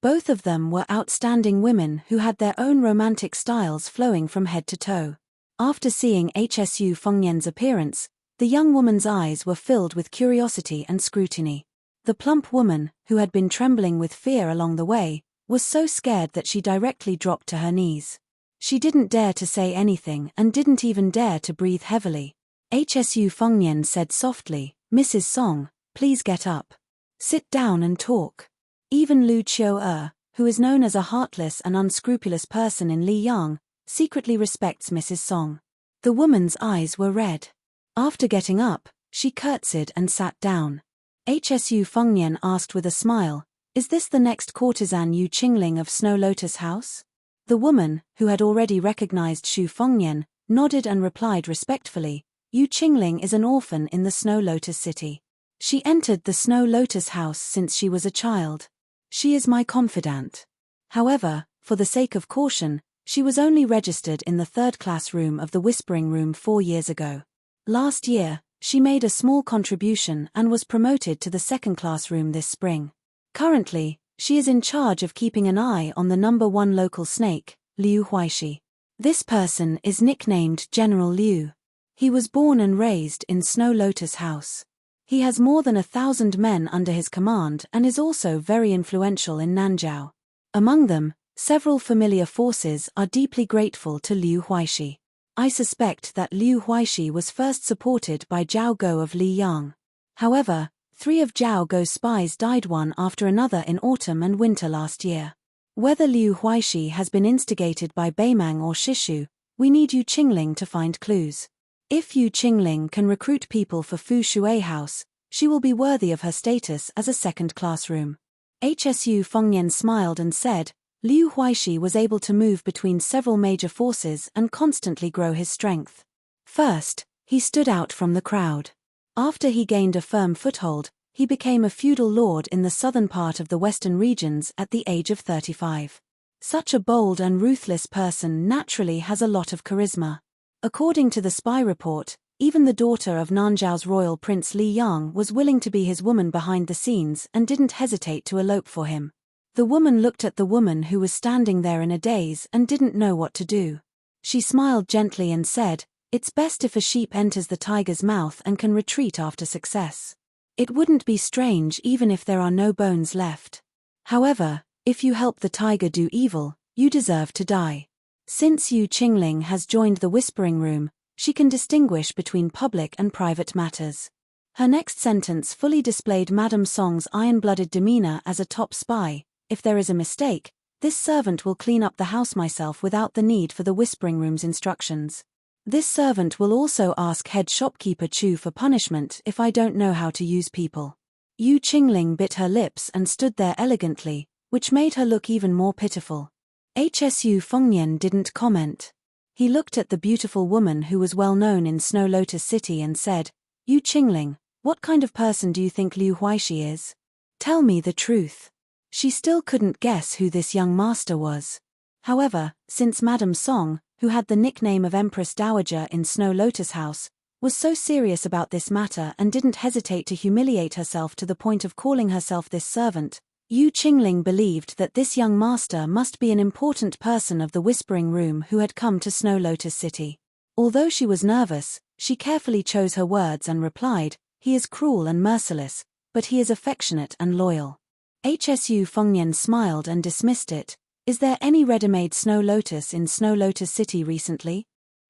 Speaker 1: Both of them were outstanding women who had their own romantic styles flowing from head to toe. After seeing Hsu Fengnian's appearance, the young woman's eyes were filled with curiosity and scrutiny. The plump woman, who had been trembling with fear along the way, was so scared that she directly dropped to her knees. She didn't dare to say anything and didn't even dare to breathe heavily. Hsu Fengnian said softly, "Mrs. Song, please get up. Sit down and talk." Even Lu Qiu-er, who is known as a heartless and unscrupulous person in Liyang, secretly respects Mrs. Song. The woman's eyes were red. After getting up, she curtsied and sat down. Hsu Fengnian asked with a smile, "Is this the next courtesan Yu Qingling of Snow Lotus House?" The woman, who had already recognized Xu Fengnian, nodded and replied respectfully, "Yu Qingling is an orphan in the Snow Lotus City. She entered the Snow Lotus House since she was a child. She is my confidant. However, for the sake of caution, she was only registered in the third-class room of the Whispering Room 4 years ago. Last year, she made a small contribution and was promoted to the second-class room this spring. Currently, she is in charge of keeping an eye on the number 1 local snake, Liu Huaishi. This person is nicknamed General Liu. He was born and raised in Snow Lotus House. He has more than 1,000 men under his command and is also very influential in Nanzhao. Among them, several familiar forces are deeply grateful to Liu Huaishi. I suspect that Liu Huaishi was first supported by Zhao Go of Liyang. However, 3 of Zhao Go's spies died one after another in autumn and winter last year. Whether Liu Huaishi has been instigated by Beimang or Shishu, we need Yu Qingling to find clues. If Yu Qingling can recruit people for Fu Shui House, she will be worthy of her status as a second-class room. Hsu Fengnian smiled and said, Liu Huaishi was able to move between several major forces and constantly grow his strength. First, he stood out from the crowd. After he gained a firm foothold, he became a feudal lord in the southern part of the western regions at the age of 35. Such a bold and ruthless person naturally has a lot of charisma. According to the spy report, even the daughter of Nanzhao's royal prince Li Yang was willing to be his woman behind the scenes and didn't hesitate to elope for him. The woman looked at the woman who was standing there in a daze and didn't know what to do. She smiled gently and said, "It's best if a sheep enters the tiger's mouth and can retreat after success. It wouldn't be strange even if there are no bones left. However, if you help the tiger do evil, you deserve to die. Since Yu Qingling has joined the Whispering Room, She can distinguish between public and private matters. Her next sentence fully displayed Madame Song's iron-blooded demeanor as a top spy. If there is a mistake, this servant will clean up the house myself without the need for the whispering room's instructions. This servant will also ask head shopkeeper Chu for punishment if I don't know how to use people. Yu Qingling bit her lips and stood there elegantly, which made her look even more pitiful. HSU Fengnian didn't comment. He looked at the beautiful woman who was well known in Snow Lotus City and said, Yu Qingling, what kind of person do you think Liu Huixi is? Tell me the truth. She still couldn't guess who this young master was. However, since Madame Song, who had the nickname of Empress Dowager in Snow Lotus House, was so serious about this matter and didn't hesitate to humiliate herself to the point of calling herself this servant, Yu Qingling believed that this young master must be an important person of the Whispering Room who had come to Snow Lotus City. Although she was nervous, she carefully chose her words and replied, he is cruel and merciless, but he is affectionate and loyal. HSU Fengnian smiled and dismissed it. Is there any ready-made Snow Lotus in Snow Lotus City recently?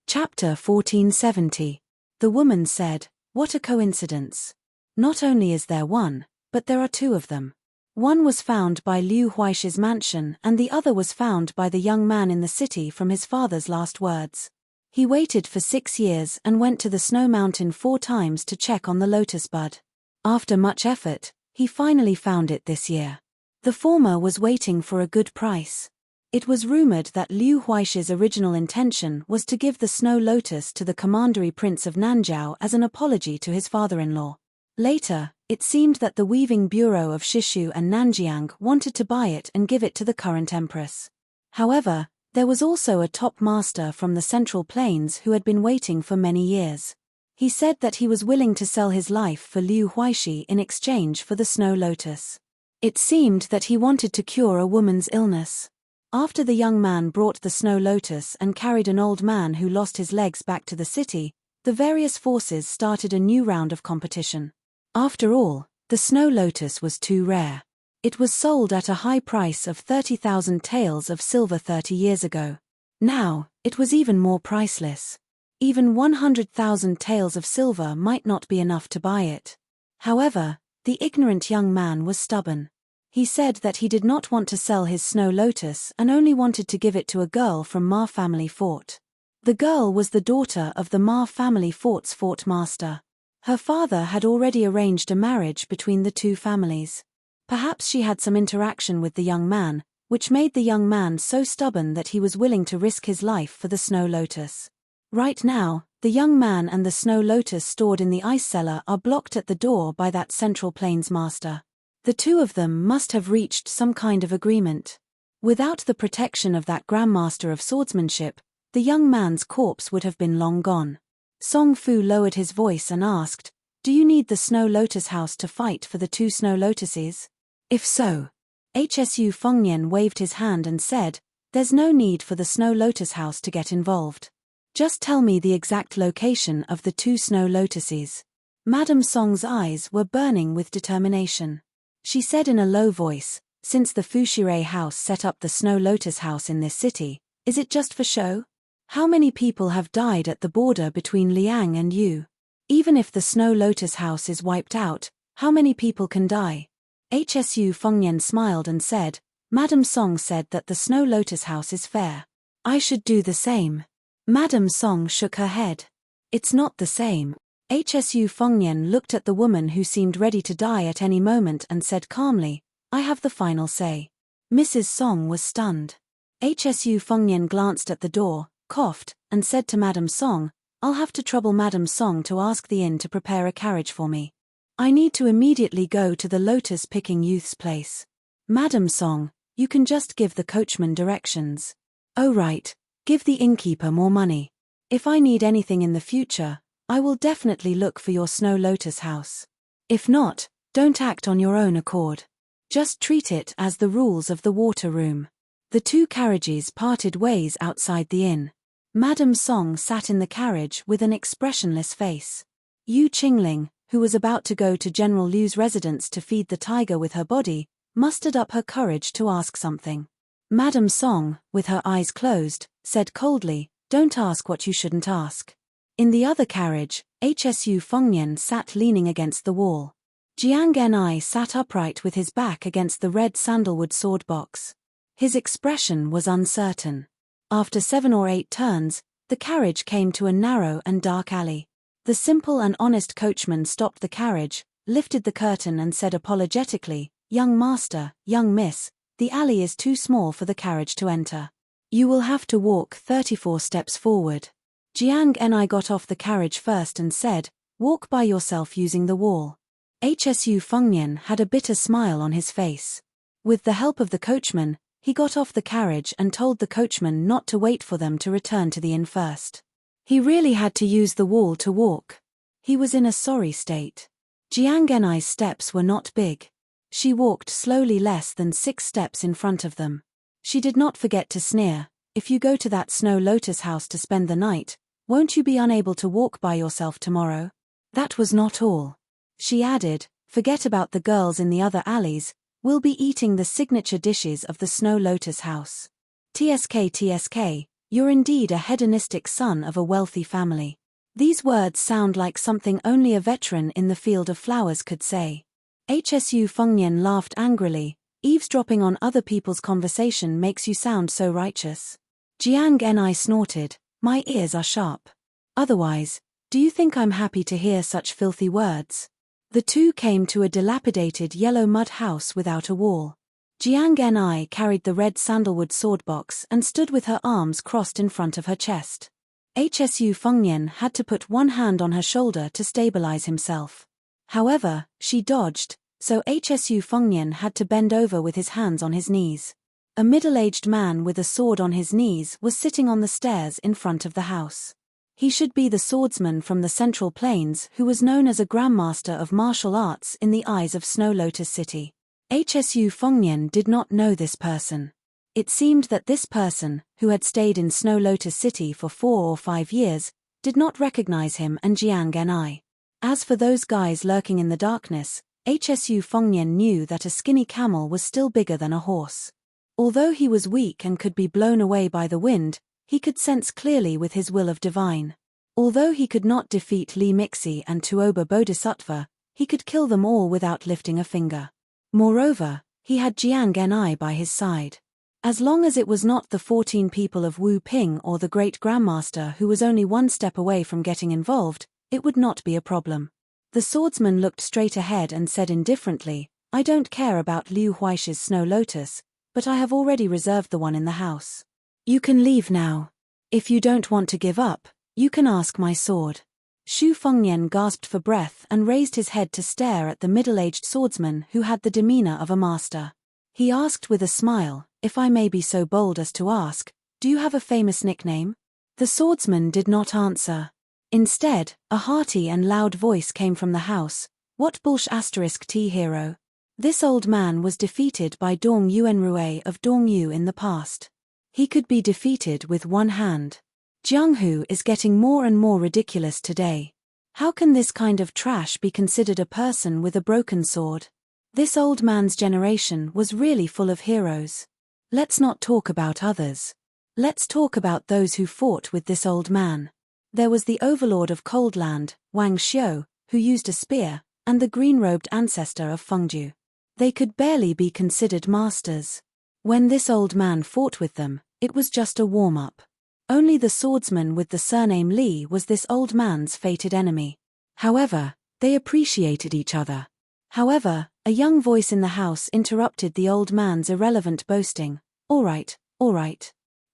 Speaker 1: Chapter 1470. The woman said, what a coincidence. Not only is there one, but there are two of them. One was found by Liu Huixi's mansion and the other was found by the young man in the city from his father's last words. He waited for 6 years and went to the Snow Mountain 4 times to check on the lotus bud. After much effort, he finally found it this year. The former was waiting for a good price. It was rumored that Liu Huixi's original intention was to give the snow lotus to the commandery prince of Nanjiao as an apology to his father-in-law. Later, it seemed that the weaving bureau of Shishu and Nanjiang wanted to buy it and give it to the current empress. However, there was also a top master from the Central Plains who had been waiting for many years. He said that he was willing to sell his life for Liu Huixi in exchange for the snow lotus. It seemed that he wanted to cure a woman's illness. After the young man brought the snow lotus and carried an old man who lost his legs back to the city, the various forces started a new round of competition. After all, the snow lotus was too rare. It was sold at a high price of 30,000 taels of silver 30 years ago. Now, it was even more priceless. Even 100,000 taels of silver might not be enough to buy it. However, the ignorant young man was stubborn. He said that he did not want to sell his snow lotus and only wanted to give it to a girl from Ma family fort. The girl was the daughter of the Ma family fort's fort master. Her father had already arranged a marriage between the two families. Perhaps she had some interaction with the young man, which made the young man so stubborn that he was willing to risk his life for the snow lotus. Right now, the young man and the snow lotus stored in the ice cellar are blocked at the door by that Central Plains master. The two of them must have reached some kind of agreement. Without the protection of that grandmaster of swordsmanship, the young man's corpse would have been long gone. Song Fu lowered his voice and asked, "Do you need the Snow Lotus House to fight for the two snow lotuses?" If so, HSU Fengnian waved his hand and said, "There's no need for the Snow Lotus House to get involved. Just tell me the exact location of the two snow lotuses." Madame Song's eyes were burning with determination. She said in a low voice, "Since the Fushire house set up the Snow Lotus House in this city, is it just for show? How many people have died at the border between Liang and Yu? Even if the Snow Lotus House is wiped out, how many people can die?" HSU Fengnian smiled and said, "Madame Song said that the Snow Lotus House is fair. I should do the same." Madame Song shook her head. "It's not the same." HSU Fengnian looked at the woman who seemed ready to die at any moment and said calmly, "I have the final say." Mrs. Song was stunned. HSU Fengnian glanced at the door, coughed, and said to Madame Song, "I'll have to trouble Madame Song to ask the inn to prepare a carriage for me. I need to immediately go to the lotus-picking youth's place. Madame Song, you can just give the coachman directions. Oh right, give the innkeeper more money. If I need anything in the future, I will definitely look for your Snow Lotus House. If not, don't act on your own accord. Just treat it as the rules of the water room." The two carriages parted ways outside the inn. Madame Song sat in the carriage with an expressionless face. Yu Qingling, who was about to go to General Liu's residence to feed the tiger with her body, mustered up her courage to ask something. Madame Song, with her eyes closed, said coldly, "Don't ask what you shouldn't ask." In the other carriage, HSU Fengnian sat leaning against the wall. Jiang Ni sat upright with his back against the red sandalwood sword box. His expression was uncertain. After 7 or 8 turns, the carriage came to a narrow and dark alley. The simple and honest coachman stopped the carriage, lifted the curtain and said apologetically, "Young master, young miss, the alley is too small for the carriage to enter. You will have to walk 34 steps forward." Jiang Ni got off the carriage first and said, "Walk by yourself using the wall." HSU Fengnian had a bitter smile on his face. With the help of the coachman, he got off the carriage and told the coachman not to wait for them to return to the inn first. He really had to use the wall to walk. He was in a sorry state. Jiang Ni's steps were not big. She walked slowly, less than 6 steps in front of them. She did not forget to sneer, "If you go to that Snow Lotus house to spend the night, won't you be unable to walk by yourself tomorrow?" That was not all. She added, "Forget about the girls in the other alleys, we'll be eating the signature dishes of the Snow Lotus house. TSK, you're indeed a hedonistic son of a wealthy family." These words sound like something only a veteran in the field of flowers could say. HSU Fengnian laughed angrily. "Eavesdropping on other people's conversation makes you sound so righteous." Jiang Ni snorted, "My ears are sharp. Otherwise, do you think I'm happy to hear such filthy words?" The two came to a dilapidated yellow mud house without a wall. Jiang Ni carried the red sandalwood sword box and stood with her arms crossed in front of her chest. HSU Fengnian had to put one hand on her shoulder to stabilize himself. However, she dodged, so HSU Fengnian had to bend over with his hands on his knees. A middle-aged man with a sword on his knees was sitting on the stairs in front of the house. He should be the swordsman from the Central Plains who was known as a grandmaster of martial arts in the eyes of Snow Lotus City. HSU Fengnian did not know this person. It seemed that this person, who had stayed in Snow Lotus City for 4 or 5 years, did not recognize him and Jiang Ni. As for those guys lurking in the darkness, HSU Fengnian knew that a skinny camel was still bigger than a horse. Although he was weak and could be blown away by the wind, he could sense clearly with his will of divine. Although he could not defeat Li Mixi and Tuoba Bodhisattva, he could kill them all without lifting a finger. Moreover, he had Jiang Ni by his side. As long as it was not the 14 people of Wu Ping or the great grandmaster who was only 1 step away from getting involved, it would not be a problem. The swordsman looked straight ahead and said indifferently, "I don't care about Liu Huaish's Snow Lotus, but I have already reserved the one in the house. You can leave now. If you don't want to give up, you can ask my sword." Xu Fengnian gasped for breath and raised his head to stare at the middle-aged swordsman who had the demeanor of a master. He asked with a smile, "If I may be so bold as to ask, do you have a famous nickname?" The swordsman did not answer. Instead, a hearty and loud voice came from the house, "What bullsh***t hero? This old man was defeated by Dong Yuanrui of Dongyu in the past. He could be defeated with one hand. Jianghu is getting more and more ridiculous today. How can this kind of trash be considered a person with a broken sword? This old man's generation was really full of heroes. Let's not talk about others. Let's talk about those who fought with this old man. There was the overlord of Coldland, Wang Xiu, who used a spear, and the green-robed ancestor of Fengju. They could barely be considered masters. When this old man fought with them, it was just a warm-up. Only the swordsman with the surname Li was this old man's fated enemy. However, they appreciated each other. However, a young voice in the house interrupted the old man's irrelevant boasting. All right.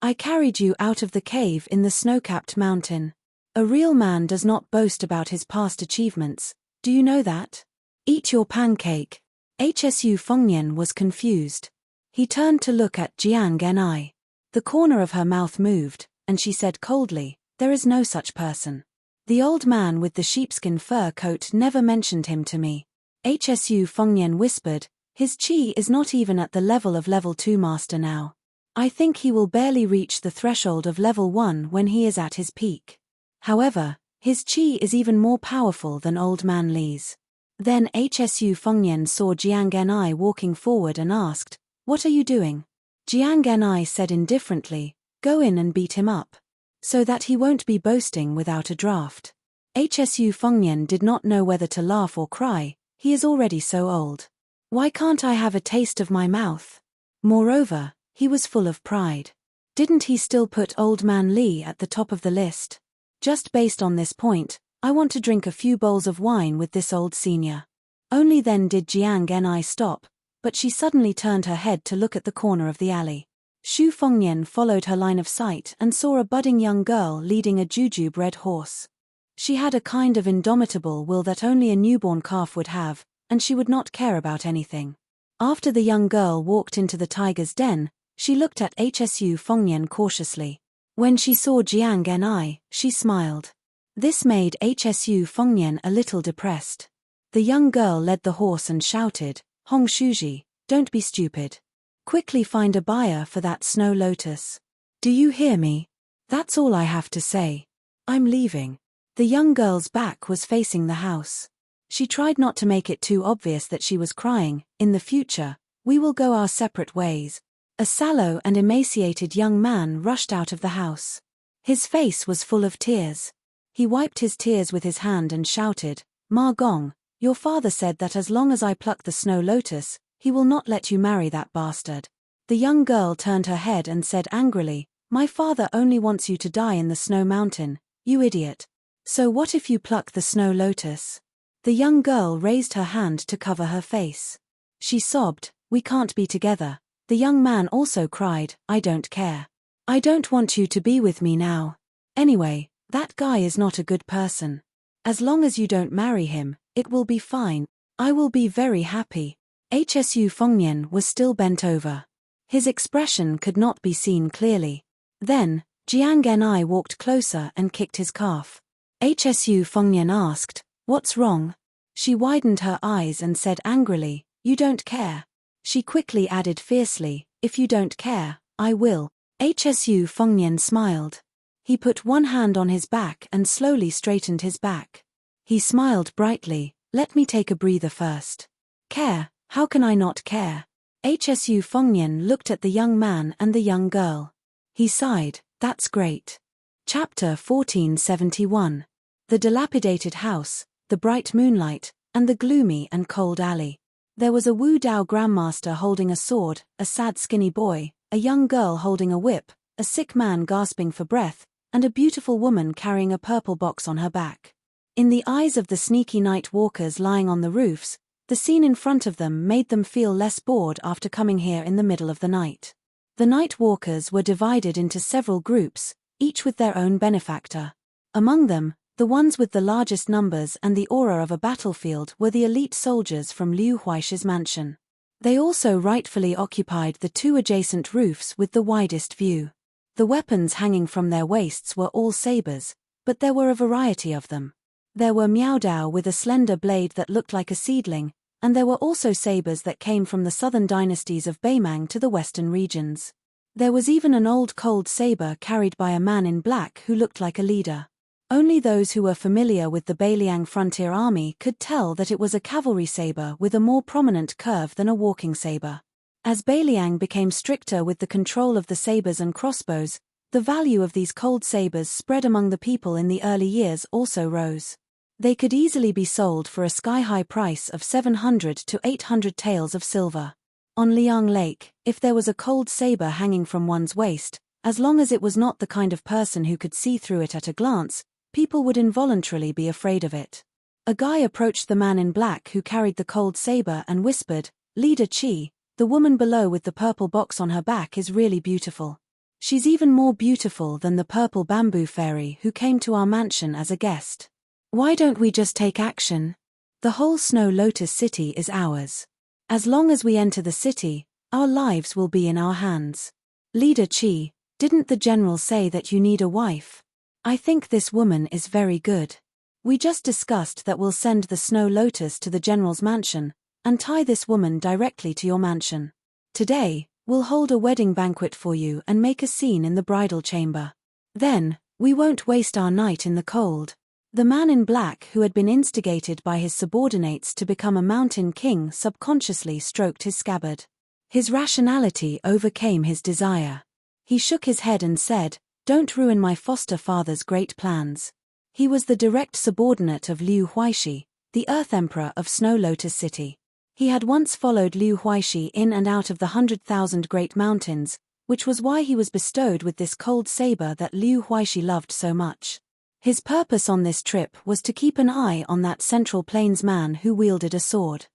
Speaker 1: I carried you out of the cave in the snow-capped mountain. A real man does not boast about his past achievements, do you know that? Eat your pancake." HSU Fengnian was confused. He turned to look at Jiang Ni. The corner of her mouth moved, and she said coldly, "There is no such person. The old man with the sheepskin fur coat never mentioned him to me." HSU Fengnian whispered, "His chi is not even at the level of level 2 master now. I think he will barely reach the threshold of level 1 when he is at his peak. However, his chi is even more powerful than old man Li's." Then HSU Fengnian saw Jiang Ni walking forward and asked, "What are you doing?" Jiang Ni said indifferently, "Go in and beat him up." So that he won't be boasting without a draft. HSU Fengnian did not know whether to laugh or cry. He is already so old. Why can't I have a taste of my mouth? Moreover, he was full of pride. Didn't he still put Old Man Li at the top of the list? Just based on this point, I want to drink a few bowls of wine with this old senior. Only then did Jiang Ni stop, but she suddenly turned her head to look at the corner of the alley. Xu Fengnian followed her line of sight and saw a budding young girl leading a jujube red horse. She had a kind of indomitable will that only a newborn calf would have, and she would not care about anything. After the young girl walked into the tiger's den, she looked at HSU Fengnian cautiously. When she saw Jiang Ni, she smiled. This made HSU Fengnian a little depressed. The young girl led the horse and shouted, "Hong Shuji, don't be stupid. Quickly find a buyer for that snow lotus. Do you hear me? That's all I have to say. I'm leaving." The young girl's back was facing the house. She tried not to make it too obvious that she was crying. "In the future, we will go our separate ways." A sallow and emaciated young man rushed out of the house. His face was full of tears. He wiped his tears with his hand and shouted, "Ma Gong, your father said that as long as I pluck the snow lotus, he will not let you marry that bastard." The young girl turned her head and said angrily, "My father only wants you to die in the snow mountain, you idiot. So what if you pluck the snow lotus?" The young girl raised her hand to cover her face. She sobbed, "We can't be together." The young man also cried, "I don't care. I don't want you to be with me now. Anyway, that guy is not a good person. As long as you don't marry him, it will be fine. I will be very happy." HSU Fengnian was still bent over. His expression could not be seen clearly. Then, Jiang Ni walked closer and kicked his calf. HSU Fengnian asked, "What's wrong?" She widened her eyes and said angrily, "You don't care." She quickly added fiercely, "If you don't care, I will." HSU Fengnian smiled. He put one hand on his back and slowly straightened his back. He smiled brightly, "Let me take a breather first." "Care? How can I not care?" HSU Fengnian looked at the young man and the young girl. He sighed, "That's great." Chapter 1471. The dilapidated house, the bright moonlight, and the gloomy and cold alley. There was a Wu Dao grandmaster holding a sword, a sad skinny boy, a young girl holding a whip, a sick man gasping for breath, and a beautiful woman carrying a purple box on her back. In the eyes of the sneaky night walkers lying on the roofs, the scene in front of them made them feel less bored after coming here in the middle of the night. The night walkers were divided into several groups, each with their own benefactor. Among them, the ones with the largest numbers and the aura of a battlefield were the elite soldiers from Liu Huaishi's mansion. They also rightfully occupied the two adjacent roofs with the widest view. The weapons hanging from their waists were all sabers, but there were a variety of them. There were Miaodao with a slender blade that looked like a seedling, and there were also sabers that came from the southern dynasties of Beimang to the western regions. There was even an old cold saber carried by a man in black who looked like a leader. Only those who were familiar with the Beiliang frontier army could tell that it was a cavalry saber with a more prominent curve than a walking saber. As Beiliang became stricter with the control of the sabers and crossbows, the value of these cold sabers spread among the people in the early years also rose. They could easily be sold for a sky-high price of 700 to 800 taels of silver. On Liang Lake, if there was a cold saber hanging from one's waist, as long as it was not the kind of person who could see through it at a glance, people would involuntarily be afraid of it. A guy approached the man in black who carried the cold saber and whispered, "Leader Qi, the woman below with the purple box on her back is really beautiful. She's even more beautiful than the purple bamboo fairy who came to our mansion as a guest. Why don't we just take action? The whole Snow Lotus city is ours. As long as we enter the city, our lives will be in our hands. Leader Qi, didn't the general say that you need a wife? I think this woman is very good. We just discussed that we'll send the Snow Lotus to the general's mansion, and tie this woman directly to your mansion. Today, we'll hold a wedding banquet for you and make a scene in the bridal chamber. Then, we won't waste our night in the cold." The man in black who had been instigated by his subordinates to become a mountain king subconsciously stroked his scabbard. His rationality overcame his desire. He shook his head and said, Don't ruin my foster father's great plans. He was the direct subordinate of Liu Huaishi, the Earth Emperor of Snow Lotus City. He had once followed Liu Huaishi in and out of the 100,000 Great Mountains, which was why he was bestowed with this cold saber that Liu Huaishi loved so much. His purpose on this trip was to keep an eye on that Central Plains man who wielded a sword.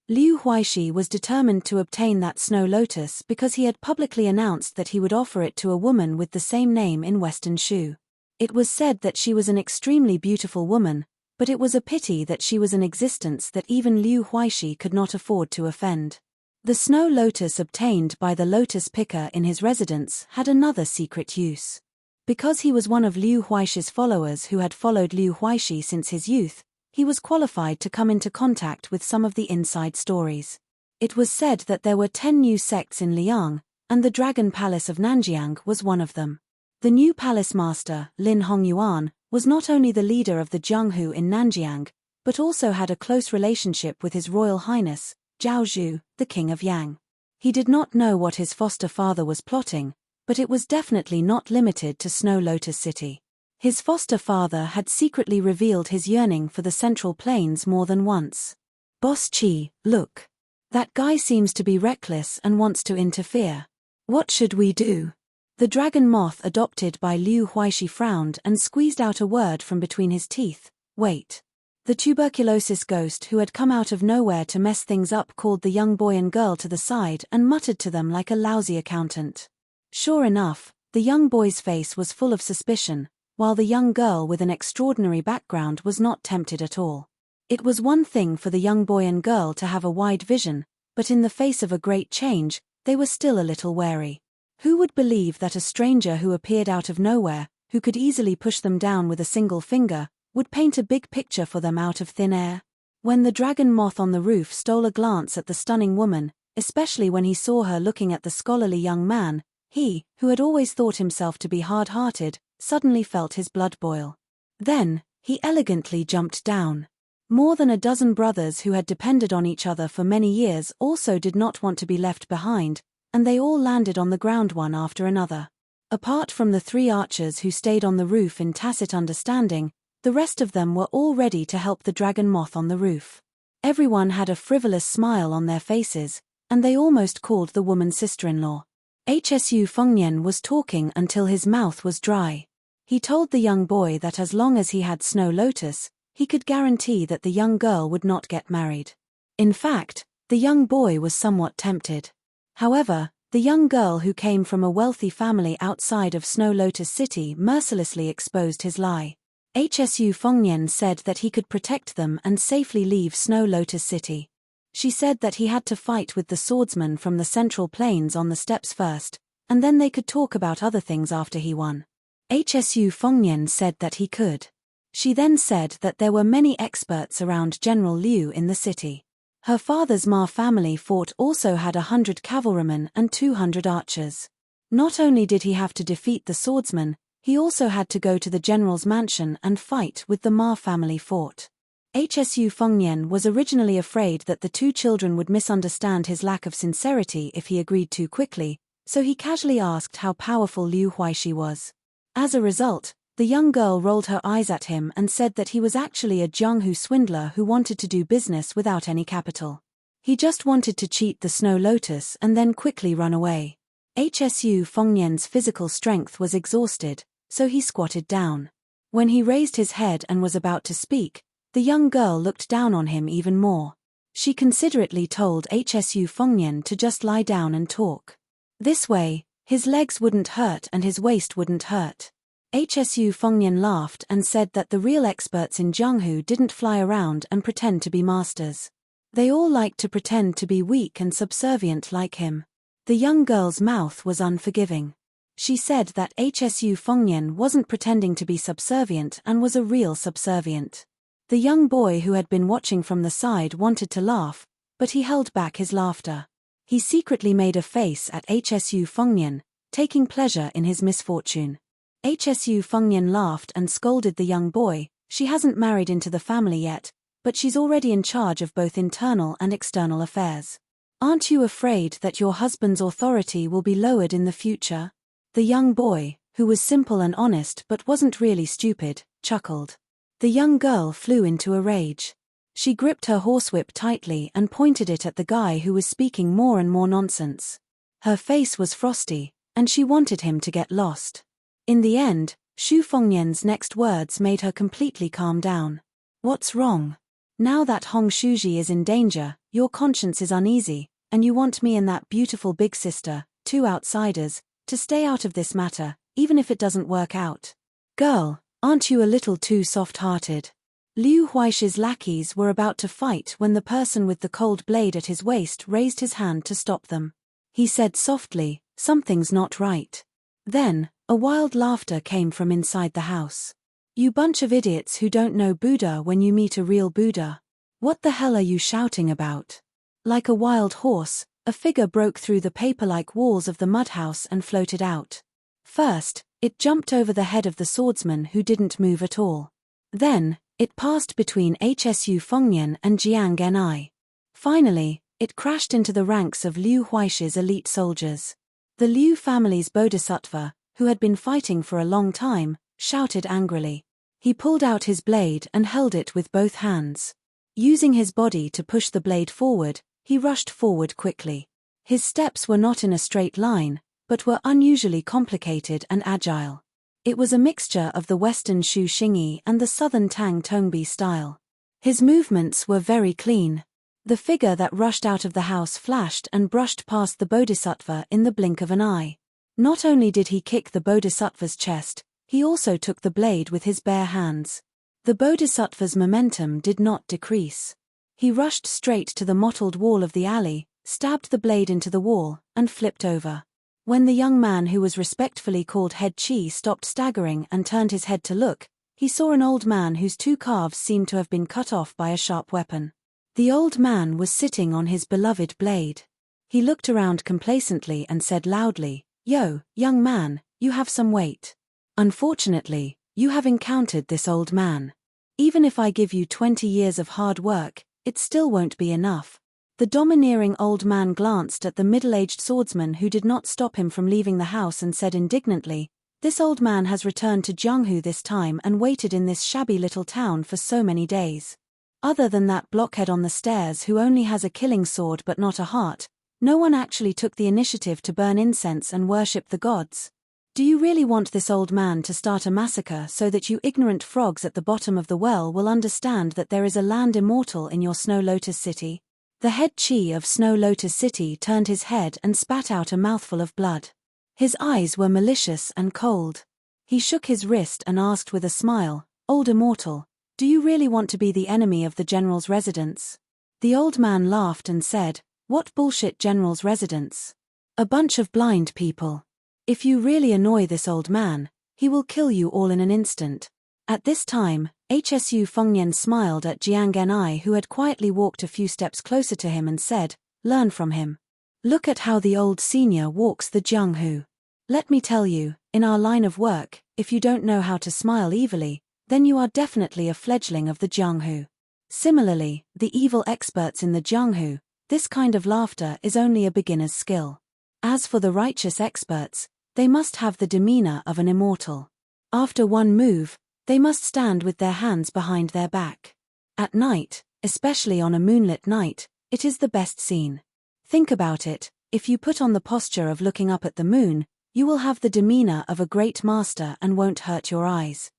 Speaker 1: Liu Huaishi was determined to obtain that snow lotus because he had publicly announced that he would offer it to a woman with the same name in Western Shu. It was said that she was an extremely beautiful woman, but it was a pity that she was an existence that even Liu Huaishi could not afford to offend. The snow lotus obtained by the lotus picker in his residence had another secret use. Because he was one of Liu Huaishi's followers who had followed Liu Huaishi since his youth, he was qualified to come into contact with some of the inside stories. It was said that there were 10 new sects in Liang, and the Dragon Palace of Nanjiang was one of them. The new palace master, Lin Hongyuan, was not only the leader of the Jianghu in Nanjiang, but also had a close relationship with His Royal Highness, Zhao Zhu, the King of Yang. He did not know what his foster father was plotting, but it was definitely not limited to Snow Lotus City. His foster father had secretly revealed his yearning for the Central Plains more than once. Boss Chi, look. That guy seems to be reckless and wants to interfere. What should we do? The dragon moth adopted by Liu Huaishi frowned and squeezed out a word from between his teeth. Wait. The tuberculosis ghost who had come out of nowhere to mess things up called the young boy and girl to the side and muttered to them like a lousy accountant. Sure enough, the young boy's face was full of suspicion, while the young girl with an extraordinary background was not tempted at all. It was one thing for the young boy and girl to have a wide vision, but in the face of a great change, they were still a little wary. Who would believe that a stranger who appeared out of nowhere, who could easily push them down with a single finger, would paint a big picture for them out of thin air? When the dragon moth on the roof stole a glance at the stunning woman, especially when he saw her looking at the scholarly young man, he, who had always thought himself to be hard-hearted, suddenly felt his blood boil. Then, he elegantly jumped down. More than a dozen brothers who had depended on each other for many years also did not want to be left behind, and they all landed on the ground one after another. Apart from the 3 archers who stayed on the roof in tacit understanding, the rest of them were all ready to help the dragon moth on the roof. Everyone had a frivolous smile on their faces, and they almost called the woman sister-in-law. Hsu Fengnian was talking until his mouth was dry. He told the young boy that as long as he had Snow Lotus, he could guarantee that the young girl would not get married. In fact, the young boy was somewhat tempted. However, the young girl who came from a wealthy family outside of Snow Lotus City mercilessly exposed his lie. Hsu Fengnian said that he could protect them and safely leave Snow Lotus City. She said that he had to fight with the swordsman from the Central Plains on the steps first, and then they could talk about other things after he won. Hsu Fengnian said that he could. She then said that there were many experts around General Liu in the city. Her father's Ma family fort also had 100 cavalrymen and 200 archers. Not only did he have to defeat the swordsman, he also had to go to the general's mansion and fight with the Ma family fort. Hsu Fengnian was originally afraid that the 2 children would misunderstand his lack of sincerity if he agreed too quickly, so he casually asked how powerful Liu Huaishi was. As a result, the young girl rolled her eyes at him and said that he was actually a Jianghu swindler who wanted to do business without any capital. He just wanted to cheat the Snow Lotus and then quickly run away. Hsu Fengnian's physical strength was exhausted, so he squatted down. When he raised his head and was about to speak, the young girl looked down on him even more. She considerately told Hsu Fengnian to just lie down and talk. This way, his legs wouldn't hurt and his waist wouldn't hurt. Hsu Fengnian laughed and said that the real experts in Jianghu didn't fly around and pretend to be masters. They all liked to pretend to be weak and subservient like him. The young girl's mouth was unforgiving. She said that Hsu Fengnian wasn't pretending to be subservient and was a real subservient. The young boy who had been watching from the side wanted to laugh, but he held back his laughter. He secretly made a face at Hsu Fengnian, taking pleasure in his misfortune. Hsu Fengnian laughed and scolded the young boy. She hasn't married into the family yet, but she's already in charge of both internal and external affairs. Aren't you afraid that your husband's authority will be lowered in the future? The young boy, who was simple and honest but wasn't really stupid, chuckled. The young girl flew into a rage. She gripped her horsewhip tightly and pointed it at the guy who was speaking more and more nonsense. Her face was frosty, and she wanted him to get lost. In the end, Xu Fengnian's next words made her completely calm down. What's wrong? Now that Hong Shuji is in danger, your conscience is uneasy, and you want me and that beautiful big sister, two outsiders, to stay out of this matter, even if it doesn't work out. Girl, aren't you a little too soft-hearted? Liu Huaishi's lackeys were about to fight when the person with the cold blade at his waist raised his hand to stop them. He said softly, "Something's not right." Then, a wild laughter came from inside the house. You bunch of idiots who don't know Buddha when you meet a real Buddha. What the hell are you shouting about? Like a wild horse, a figure broke through the paper-like walls of the mud house and floated out. First, it jumped over the head of the swordsman who didn't move at all. Then, it passed between Hsu Fengnian and Jiang Genai. Finally, it crashed into the ranks of Liu Huaishi's elite soldiers. The Liu family's bodhisattva, who had been fighting for a long time, shouted angrily. He pulled out his blade and held it with both hands. Using his body to push the blade forward, he rushed forward quickly. His steps were not in a straight line, but were unusually complicated and agile. It was a mixture of the Western Shu Xingyi and the Southern Tang Tongbi style. His movements were very clean. The figure that rushed out of the house flashed and brushed past the bodhisattva in the blink of an eye. Not only did he kick the bodhisattva's chest, he also took the blade with his bare hands. The bodhisattva's momentum did not decrease. He rushed straight to the mottled wall of the alley, stabbed the blade into the wall, and flipped over. When the young man who was respectfully called Head Chi stopped staggering and turned his head to look, he saw an old man whose two calves seemed to have been cut off by a sharp weapon. The old man was sitting on his beloved blade. He looked around complacently and said loudly, "Yo, young man, you have some weight. Unfortunately, you have encountered this old man. Even if I give you 20 years of hard work, it still won't be enough." The domineering old man glanced at the middle-aged swordsman who did not stop him from leaving the house and said indignantly, "This old man has returned to Jianghu this time and waited in this shabby little town for so many days. Other than that blockhead on the stairs who only has a killing sword but not a heart, no one actually took the initiative to burn incense and worship the gods. Do you really want this old man to start a massacre so that you ignorant frogs at the bottom of the well will understand that there is a land immortal in your Snow Lotus City?" The head chi of Snow Lotus City turned his head and spat out a mouthful of blood. His eyes were malicious and cold. He shook his wrist and asked with a smile, "Old immortal, do you really want to be the enemy of the general's residence?" The old man laughed and said, "What bullshit general's residence? A bunch of blind people. If you really annoy this old man, he will kill you all in an instant." At this time, Hsu Fengnian smiled at Jiang Genai who had quietly walked a few steps closer to him and said, "Learn from him. Look at how the old senior walks the Jianghu. Let me tell you, in our line of work, if you don't know how to smile evilly, then you are definitely a fledgling of the Jianghu. Similarly, the evil experts in the Jianghu, this kind of laughter is only a beginner's skill. As for the righteous experts, they must have the demeanor of an immortal. After one move, they must stand with their hands behind their back. At night, especially on a moonlit night, it is the best scene. Think about it, if you put on the posture of looking up at the moon, you will have the demeanor of a great master and won't hurt your eyes.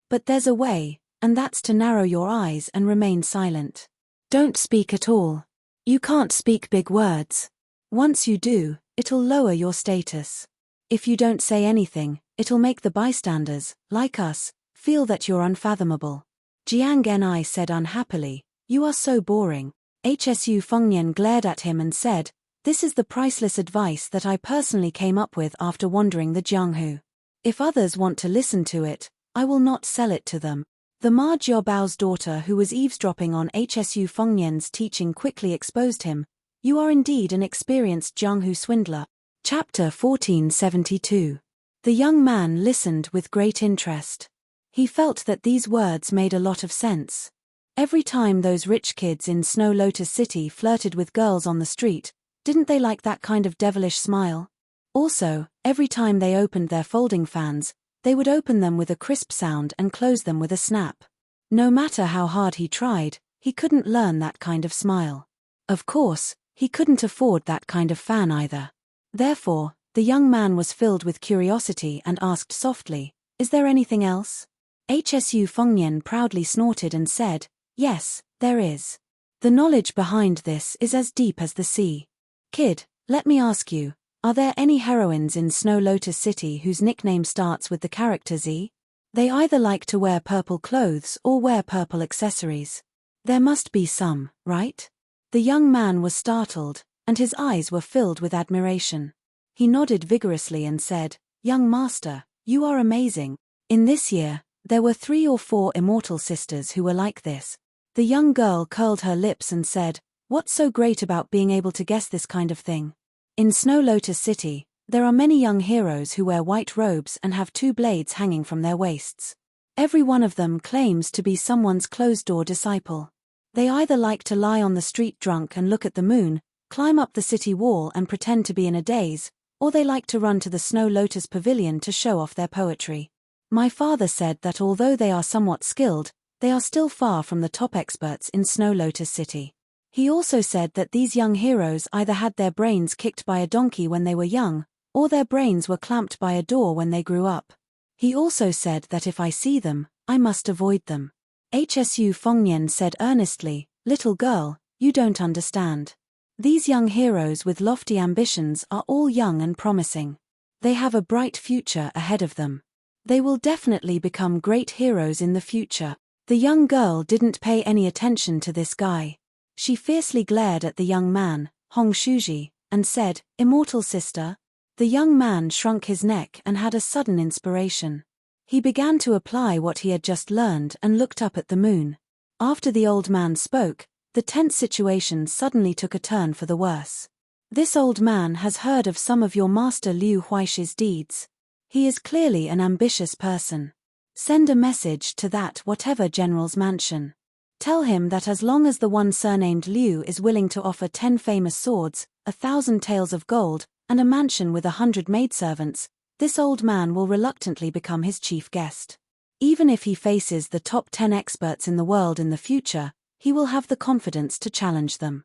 Speaker 1: But there's a way, and that's to narrow your eyes and remain silent. Don't speak at all. You can't speak big words. Once you do, it'll lower your status. If you don't say anything, it'll make the bystanders, like us, feel that you're unfathomable." Jiang Genai said unhappily, "You are so boring." Hsu Fengnian glared at him and said, "This is the priceless advice that I personally came up with after wandering the Jianghu. If others want to listen to it, I will not sell it to them." The Ma Jiaobao's daughter who was eavesdropping on Hsu Fengnian's teaching quickly exposed him. "You are indeed an experienced Jianghu swindler." Chapter 1472. The young man listened with great interest. He felt that these words made a lot of sense. Every time those rich kids in Snow Lotus City flirted with girls on the street, didn't they like that kind of devilish smile? Also, every time they opened their folding fans, they would open them with a crisp sound and close them with a snap. No matter how hard he tried, he couldn't learn that kind of smile. Of course, he couldn't afford that kind of fan either. Therefore, the young man was filled with curiosity and asked softly, "Is there anything else?" Hsu Fengnian proudly snorted and said, "Yes, there is. The knowledge behind this is as deep as the sea. Kid, let me ask you, are there any heroines in Snow Lotus City whose nickname starts with the character Z? They either like to wear purple clothes or wear purple accessories. There must be some, right?" The young man was startled, and his eyes were filled with admiration. He nodded vigorously and said, "Young master, you are amazing. In this year, there were 3 or 4 immortal sisters who were like this." The young girl curled her lips and said, "What's so great about being able to guess this kind of thing? In Snow Lotus City, there are many young heroes who wear white robes and have 2 blades hanging from their waists. Every one of them claims to be someone's closed-door disciple. They either like to lie on the street drunk and look at the moon, climb up the city wall and pretend to be in a daze, or they like to run to the Snow Lotus Pavilion to show off their poetry. My father said that although they are somewhat skilled, they are still far from the top experts in Snow Lotus City. He also said that these young heroes either had their brains kicked by a donkey when they were young, or their brains were clamped by a door when they grew up. He also said that if I see them, I must avoid them." Hsu Fengnian said earnestly, "Little girl, you don't understand. These young heroes with lofty ambitions are all young and promising. They have a bright future ahead of them. They will definitely become great heroes in the future." The young girl didn't pay any attention to this guy. She fiercely glared at the young man, Hong Shuji, and said, "Immortal sister?" The young man shrunk his neck and had a sudden inspiration. He began to apply what he had just learned and looked up at the moon. After the old man spoke, the tense situation suddenly took a turn for the worse. "This old man has heard of some of your master Liu Huaishi's deeds. He is clearly an ambitious person. Send a message to that whatever general's mansion. Tell him that as long as the one surnamed Liu is willing to offer 10 famous swords, 1,000 taels of gold, and a mansion with 100 maidservants, this old man will reluctantly become his chief guest. Even if he faces the top 10 experts in the world in the future, he will have the confidence to challenge them."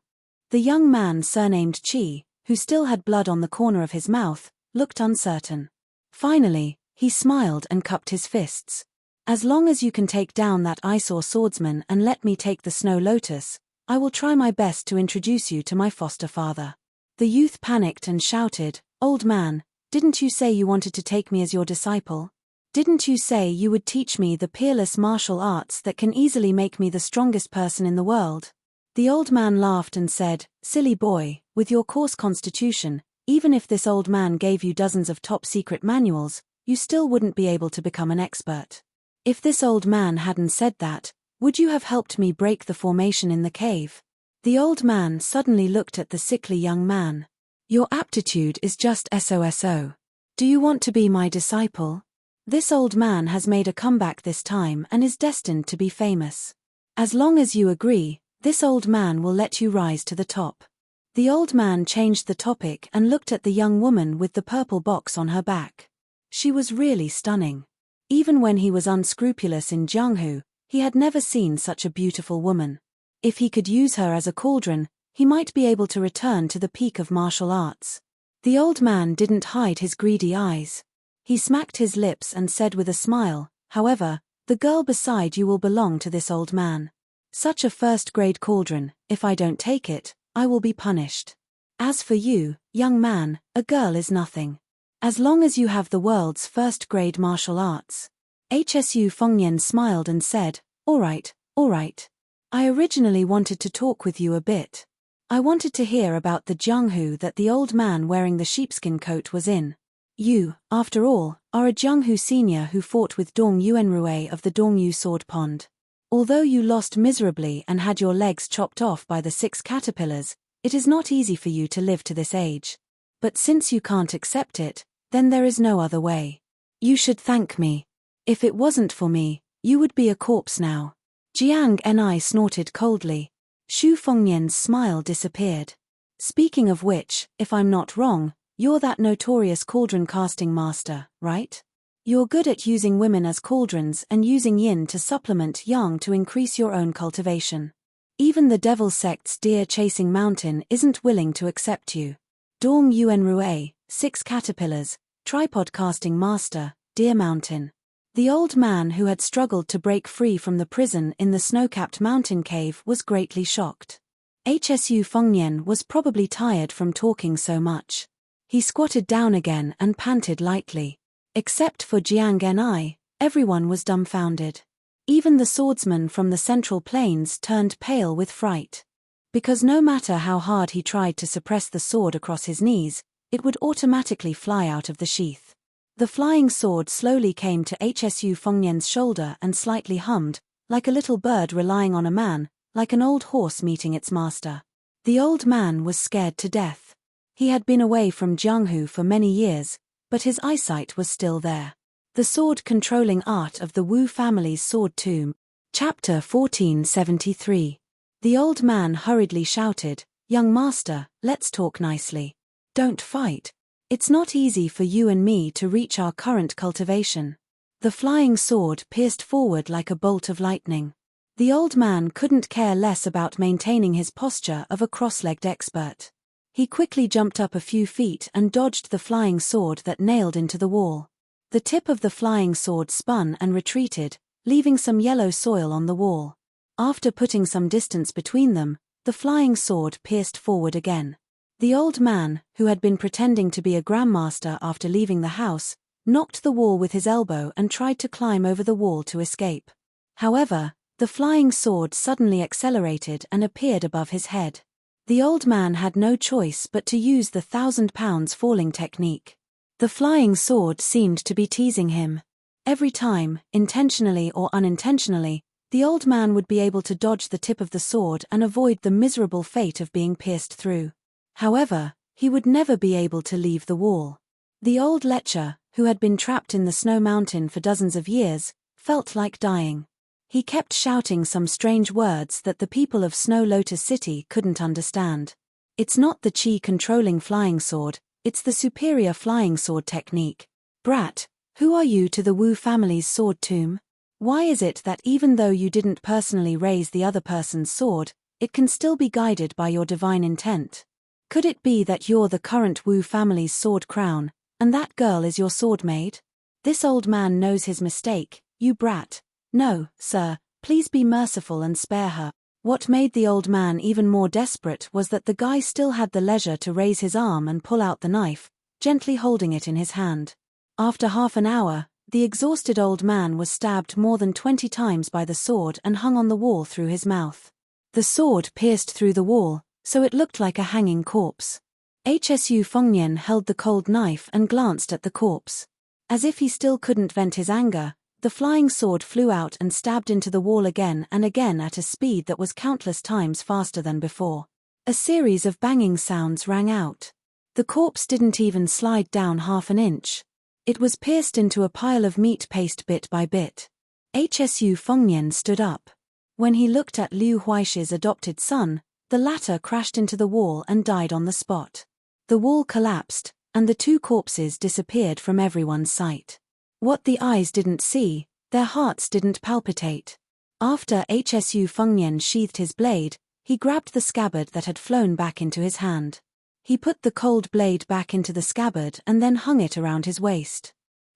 Speaker 1: The young man surnamed Qi, who still had blood on the corner of his mouth, looked uncertain. Finally, he smiled and cupped his fists. "As long as you can take down that eyesore swordsman and let me take the Snow Lotus, I will try my best to introduce you to my foster father." The youth panicked and shouted, "Old man, didn't you say you wanted to take me as your disciple? Didn't you say you would teach me the peerless martial arts that can easily make me the strongest person in the world?" The old man laughed and said, "Silly boy, with your coarse constitution, even if this old man gave you dozens of top-secret manuals, you still wouldn't be able to become an expert. If this old man hadn't said that, would you have helped me break the formation in the cave?" The old man suddenly looked at the sickly young man. "Your aptitude is just SOSO. Do you want to be my disciple? This old man has made a comeback this time and is destined to be famous. As long as you agree, this old man will let you rise to the top." The old man changed the topic and looked at the young woman with the purple box on her back. She was really stunning. Even when he was unscrupulous in Jianghu, he had never seen such a beautiful woman. If he could use her as a cauldron, he might be able to return to the peak of martial arts. The old man didn't hide his greedy eyes. He smacked his lips and said with a smile, "However, the girl beside you will belong to this old man. Such a first-grade cauldron, if I don't take it, I will be punished. As for you, young man, a girl is nothing. As long as you have the world's first-grade martial arts." Hsu Fengnian smiled and said, all right. I originally wanted to talk with you a bit. I wanted to hear about the Jianghu that the old man wearing the sheepskin coat was in. You, after all, are a Jianghu senior who fought with Dong Yuanrui of the Dongyu Sword Pond. Although you lost miserably and had your legs chopped off by the 6 caterpillars, it is not easy for you to live to this age. But since you can't accept it, then there is no other way. You should thank me. If it wasn't for me, you would be a corpse now." Jiang Ni snorted coldly. Xu Fengnian's smile disappeared. "Speaking of which, if I'm not wrong, You're that notorious cauldron casting master, right? You're good at using women as cauldrons and using yin to supplement yang to increase your own cultivation. Even the devil sect's deer-chasing mountain isn't willing to accept you. Dong Yuen Rue, 6 caterpillars, tripod casting master, Deer Mountain. The old man who had struggled to break free from the prison in the snow-capped mountain cave was greatly shocked. HSU Fengnian was probably tired from talking so much. He squatted down again and panted lightly. Except for Jiang Ni, everyone was dumbfounded. Even the swordsman from the Central Plains turned pale with fright. Because no matter how hard he tried to suppress the sword across his knees, it would automatically fly out of the sheath. The flying sword slowly came to HSU Fengnian's shoulder and slightly hummed, like a little bird relying on a man, like an old horse meeting its master. The old man was scared to death. He had been away from Jianghu for many years, but his eyesight was still there. The sword-controlling art of the Wu family's sword tomb. Chapter 1473. The old man hurriedly shouted, "Young master, let's talk nicely. Don't fight. It's not easy for you and me to reach our current cultivation." The flying sword pierced forward like a bolt of lightning. The old man couldn't care less about maintaining his posture of a cross-legged expert. He quickly jumped up a few feet and dodged the flying sword that nailed into the wall. The tip of the flying sword spun and retreated, leaving some yellow soil on the wall. After putting some distance between them, the flying sword pierced forward again. The old man, who had been pretending to be a grandmaster after leaving the house, knocked the wall with his elbow and tried to climb over the wall to escape. However, the flying sword suddenly accelerated and appeared above his head. The old man had no choice but to use the 1,000-pounds falling technique. The flying sword seemed to be teasing him. Every time, intentionally or unintentionally, the old man would be able to dodge the tip of the sword and avoid the miserable fate of being pierced through. However, he would never be able to leave the wall. The old lecher, who had been trapped in the snow mountain for dozens of years, felt like dying. He kept shouting some strange words that the people of Snow Lotus City couldn't understand. "It's not the chi-controlling flying sword, it's the superior flying sword technique. Brat, who are you to the Wu family's sword tomb? Why is it that even though you didn't personally raise the other person's sword, it can still be guided by your divine intent? Could it be that you're the current Wu family's sword crown, and that girl is your sword maid? This old man knows his mistake, you brat. No, sir, please be merciful and spare her." What made the old man even more desperate was that the guy still had the leisure to raise his arm and pull out the knife, gently holding it in his hand. After half an hour, the exhausted old man was stabbed more than 20 times by the sword and hung on the wall through his mouth. The sword pierced through the wall, so it looked like a hanging corpse. HSU Fengnian held the cold knife and glanced at the corpse. As if he still couldn't vent his anger, the flying sword flew out and stabbed into the wall again and again at a speed that was countless times faster than before. A series of banging sounds rang out. The corpse didn't even slide down half an inch. It was pierced into a pile of meat paste bit by bit. HSU Fengnian stood up. When he looked at Liu Huaishi's adopted son, the latter crashed into the wall and died on the spot. The wall collapsed, and the two corpses disappeared from everyone's sight. What the eyes didn't see, their hearts didn't palpitate. After HSU Fengnian sheathed his blade, he grabbed the scabbard that had flown back into his hand. He put the cold blade back into the scabbard and then hung it around his waist.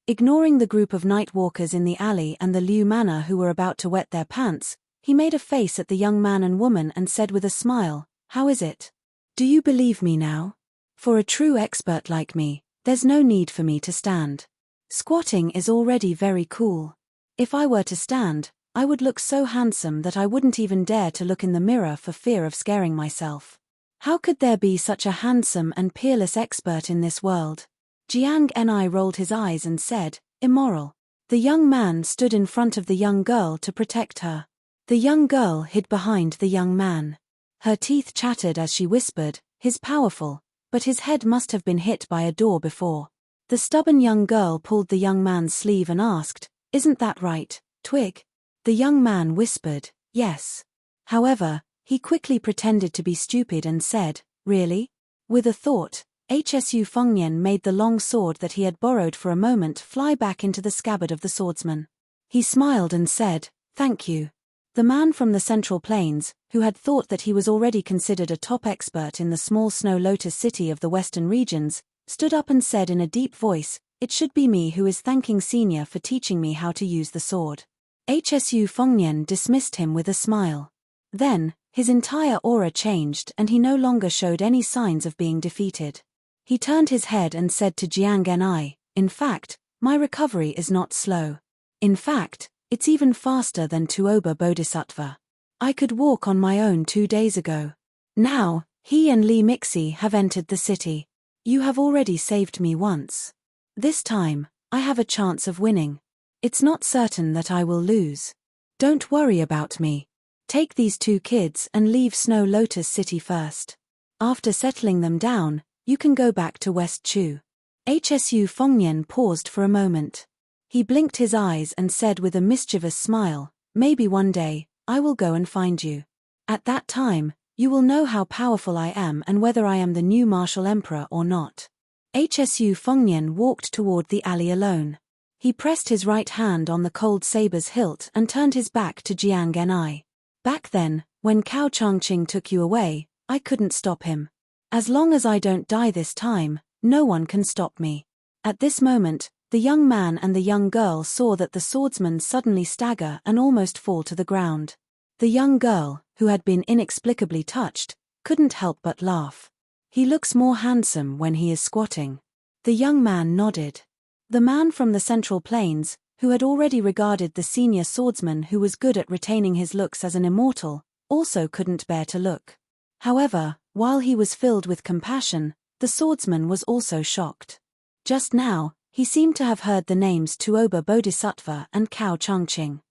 Speaker 1: Ignoring the group of night walkers in the alley and the Liu manor who were about to wet their pants, he made a face at the young man and woman and said with a smile, "How is it? Do you believe me now? For a true expert like me, there's no need for me to stand. Squatting is already very cool. If I were to stand, I would look so handsome that I wouldn't even dare to look in the mirror for fear of scaring myself. How could there be such a handsome and peerless expert in this world?" Jiang Ni rolled his eyes and said, "Immoral." The young man stood in front of the young girl to protect her. The young girl hid behind the young man. Her teeth chattered as she whispered, "He's powerful, but his head must have been hit by a door before." The stubborn young girl pulled the young man's sleeve and asked, "Isn't that right, Twig?" The young man whispered, "Yes." However, he quickly pretended to be stupid and said, "Really?" With a thought, HSU Fengnian made the long sword that he had borrowed for a moment fly back into the scabbard of the swordsman. He smiled and said, "Thank you." The man from the Central Plains, who had thought that he was already considered a top expert in the small Snow Lotus city of the western regions, stood up and said in a deep voice, "It should be me who is thanking Senior for teaching me how to use the sword." HSU Fengnian dismissed him with a smile. Then, his entire aura changed and he no longer showed any signs of being defeated. He turned his head and said to Jiang Genai, "In fact, my recovery is not slow. In fact, it's even faster than Tuoba Bodhisattva. I could walk on my own 2 days ago. Now, he and Li Mixi have entered the city. You have already saved me once. This time, I have a chance of winning. It's not certain that I will lose. Don't worry about me. Take these 2 kids and leave Snow Lotus City first. After settling them down, you can go back to West Chu." HSU Fengnian paused for a moment. He blinked his eyes and said with a mischievous smile, "Maybe one day, I will go and find you. At that time, you will know how powerful I am and whether I am the new martial emperor or not." HSU Fengnian walked toward the alley alone. He pressed his right hand on the cold saber's hilt and turned his back to Jiang Genai. "Back then, when Cao Changqing took you away, I couldn't stop him. As long as I don't die this time, no one can stop me." At this moment, the young man and the young girl saw that the swordsman suddenly stagger and almost fall to the ground. The young girl, who had been inexplicably touched, couldn't help but laugh. "He looks more handsome when he is squatting." The young man nodded. The man from the Central Plains, who had already regarded the senior swordsman who was good at retaining his looks as an immortal, also couldn't bear to look. However, while he was filled with compassion, the swordsman was also shocked. Just now, he seemed to have heard the names Tuoba Bodhisattva and Cao Changqing.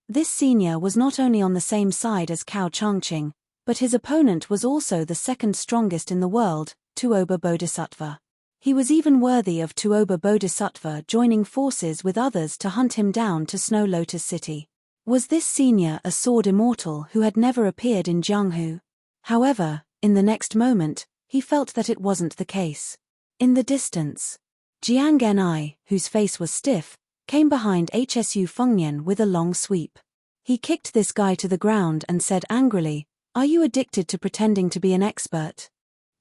Speaker 1: This senior was not only on the same side as Cao Changqing, but his opponent was also the second strongest in the world, Tuoba Bodhisattva. He was even worthy of Tuoba Bodhisattva joining forces with others to hunt him down to Snow Lotus City. Was this senior a sword immortal who had never appeared in Jianghu? However, in the next moment, he felt that it wasn't the case. In the distance, Jiang Genai, whose face was stiff, came behind HSU Fengnian with a long sweep. He kicked this guy to the ground and said angrily, "Are you addicted to pretending to be an expert?"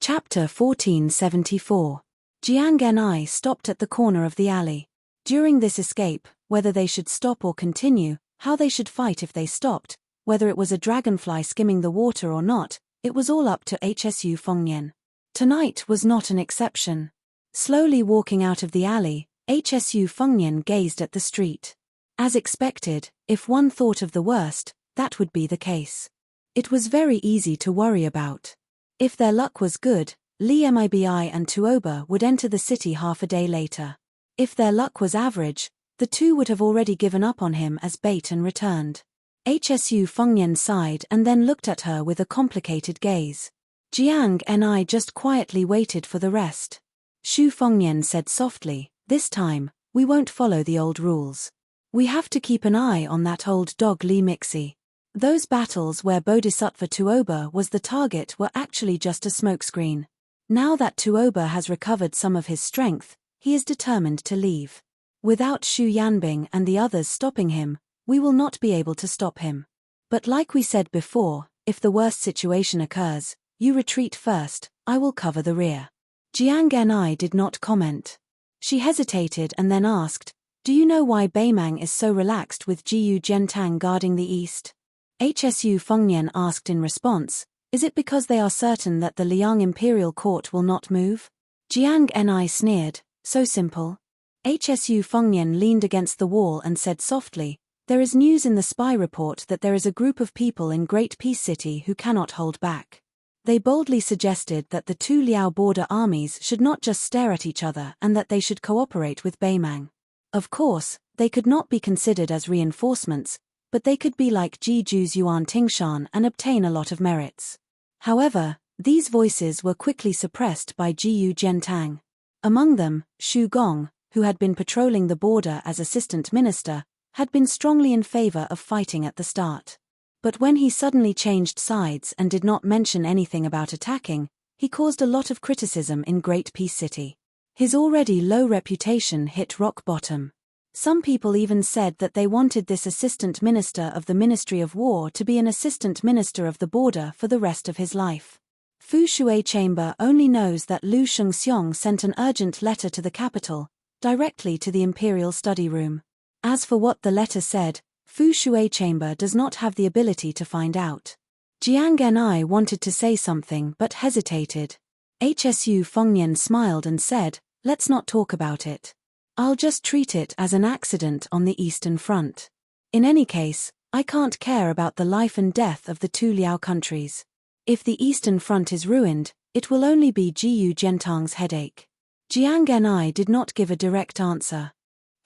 Speaker 1: Chapter 1474. Jiang Genai stopped at the corner of the alley. During this escape, whether they should stop or continue, how they should fight if they stopped, whether it was a dragonfly skimming the water or not, it was all up to HSU Fengnian. Tonight was not an exception. Slowly walking out of the alley, HSU Fengnian gazed at the street. As expected, if one thought of the worst, that would be the case. It was very easy to worry about. If their luck was good, Li Mibi and Tuoba would enter the city half a day later. If their luck was average, the two would have already given up on him as bait and returned. HSU Fengnian sighed and then looked at her with a complicated gaze. Jiang Ni just quietly waited for the rest. Shu Fengnian said softly, "This time, we won't follow the old rules. We have to keep an eye on that old dog Li Mixi. Those battles where Bodhisattva Tuoba was the target were actually just a smokescreen. Now that Tuoba has recovered some of his strength, he is determined to leave. Without Shu Yanbing and the others stopping him, we will not be able to stop him. But like we said before, if the worst situation occurs, you retreat first, I will cover the rear." Jiang Genai did not comment. She hesitated and then asked, "Do you know why Beimang is so relaxed with Jiyu Gentang guarding the east?" HSU Fengnian asked in response, "Is it because they are certain that the Liang Imperial Court will not move?" Jiang Ni sneered, "So simple." HSU Fengnian leaned against the wall and said softly, "There is news in the spy report that there is a group of people in Great Peace City who cannot hold back. They boldly suggested that the two Liao border armies should not just stare at each other and that they should cooperate with Beimang. Of course, they could not be considered as reinforcements, but they could be like Jiju's Yuan Tingshan and obtain a lot of merits." However, these voices were quickly suppressed by Jiyu Gentang. Among them, Shu Gong, who had been patrolling the border as assistant minister, had been strongly in favor of fighting at the start. But when he suddenly changed sides and did not mention anything about attacking, he caused a lot of criticism in Great Peace City. His already low reputation hit rock bottom. Some people even said that they wanted this assistant minister of the Ministry of War to be an assistant minister of the border for the rest of his life. Fu Shui Chamber only knows that Lu Shengxiong sent an urgent letter to the capital, directly to the Imperial Study Room. As for what the letter said, Fu Shui Chamber does not have the ability to find out. Jiang Ni wanted to say something but hesitated. HSU Fengnian smiled and said, "Let's not talk about it. I'll just treat it as an accident on the Eastern Front. In any case, I can't care about the life and death of the two Liao countries. If the Eastern Front is ruined, it will only be Jiyu Jiantang's headache." Jiang Ni did not give a direct answer.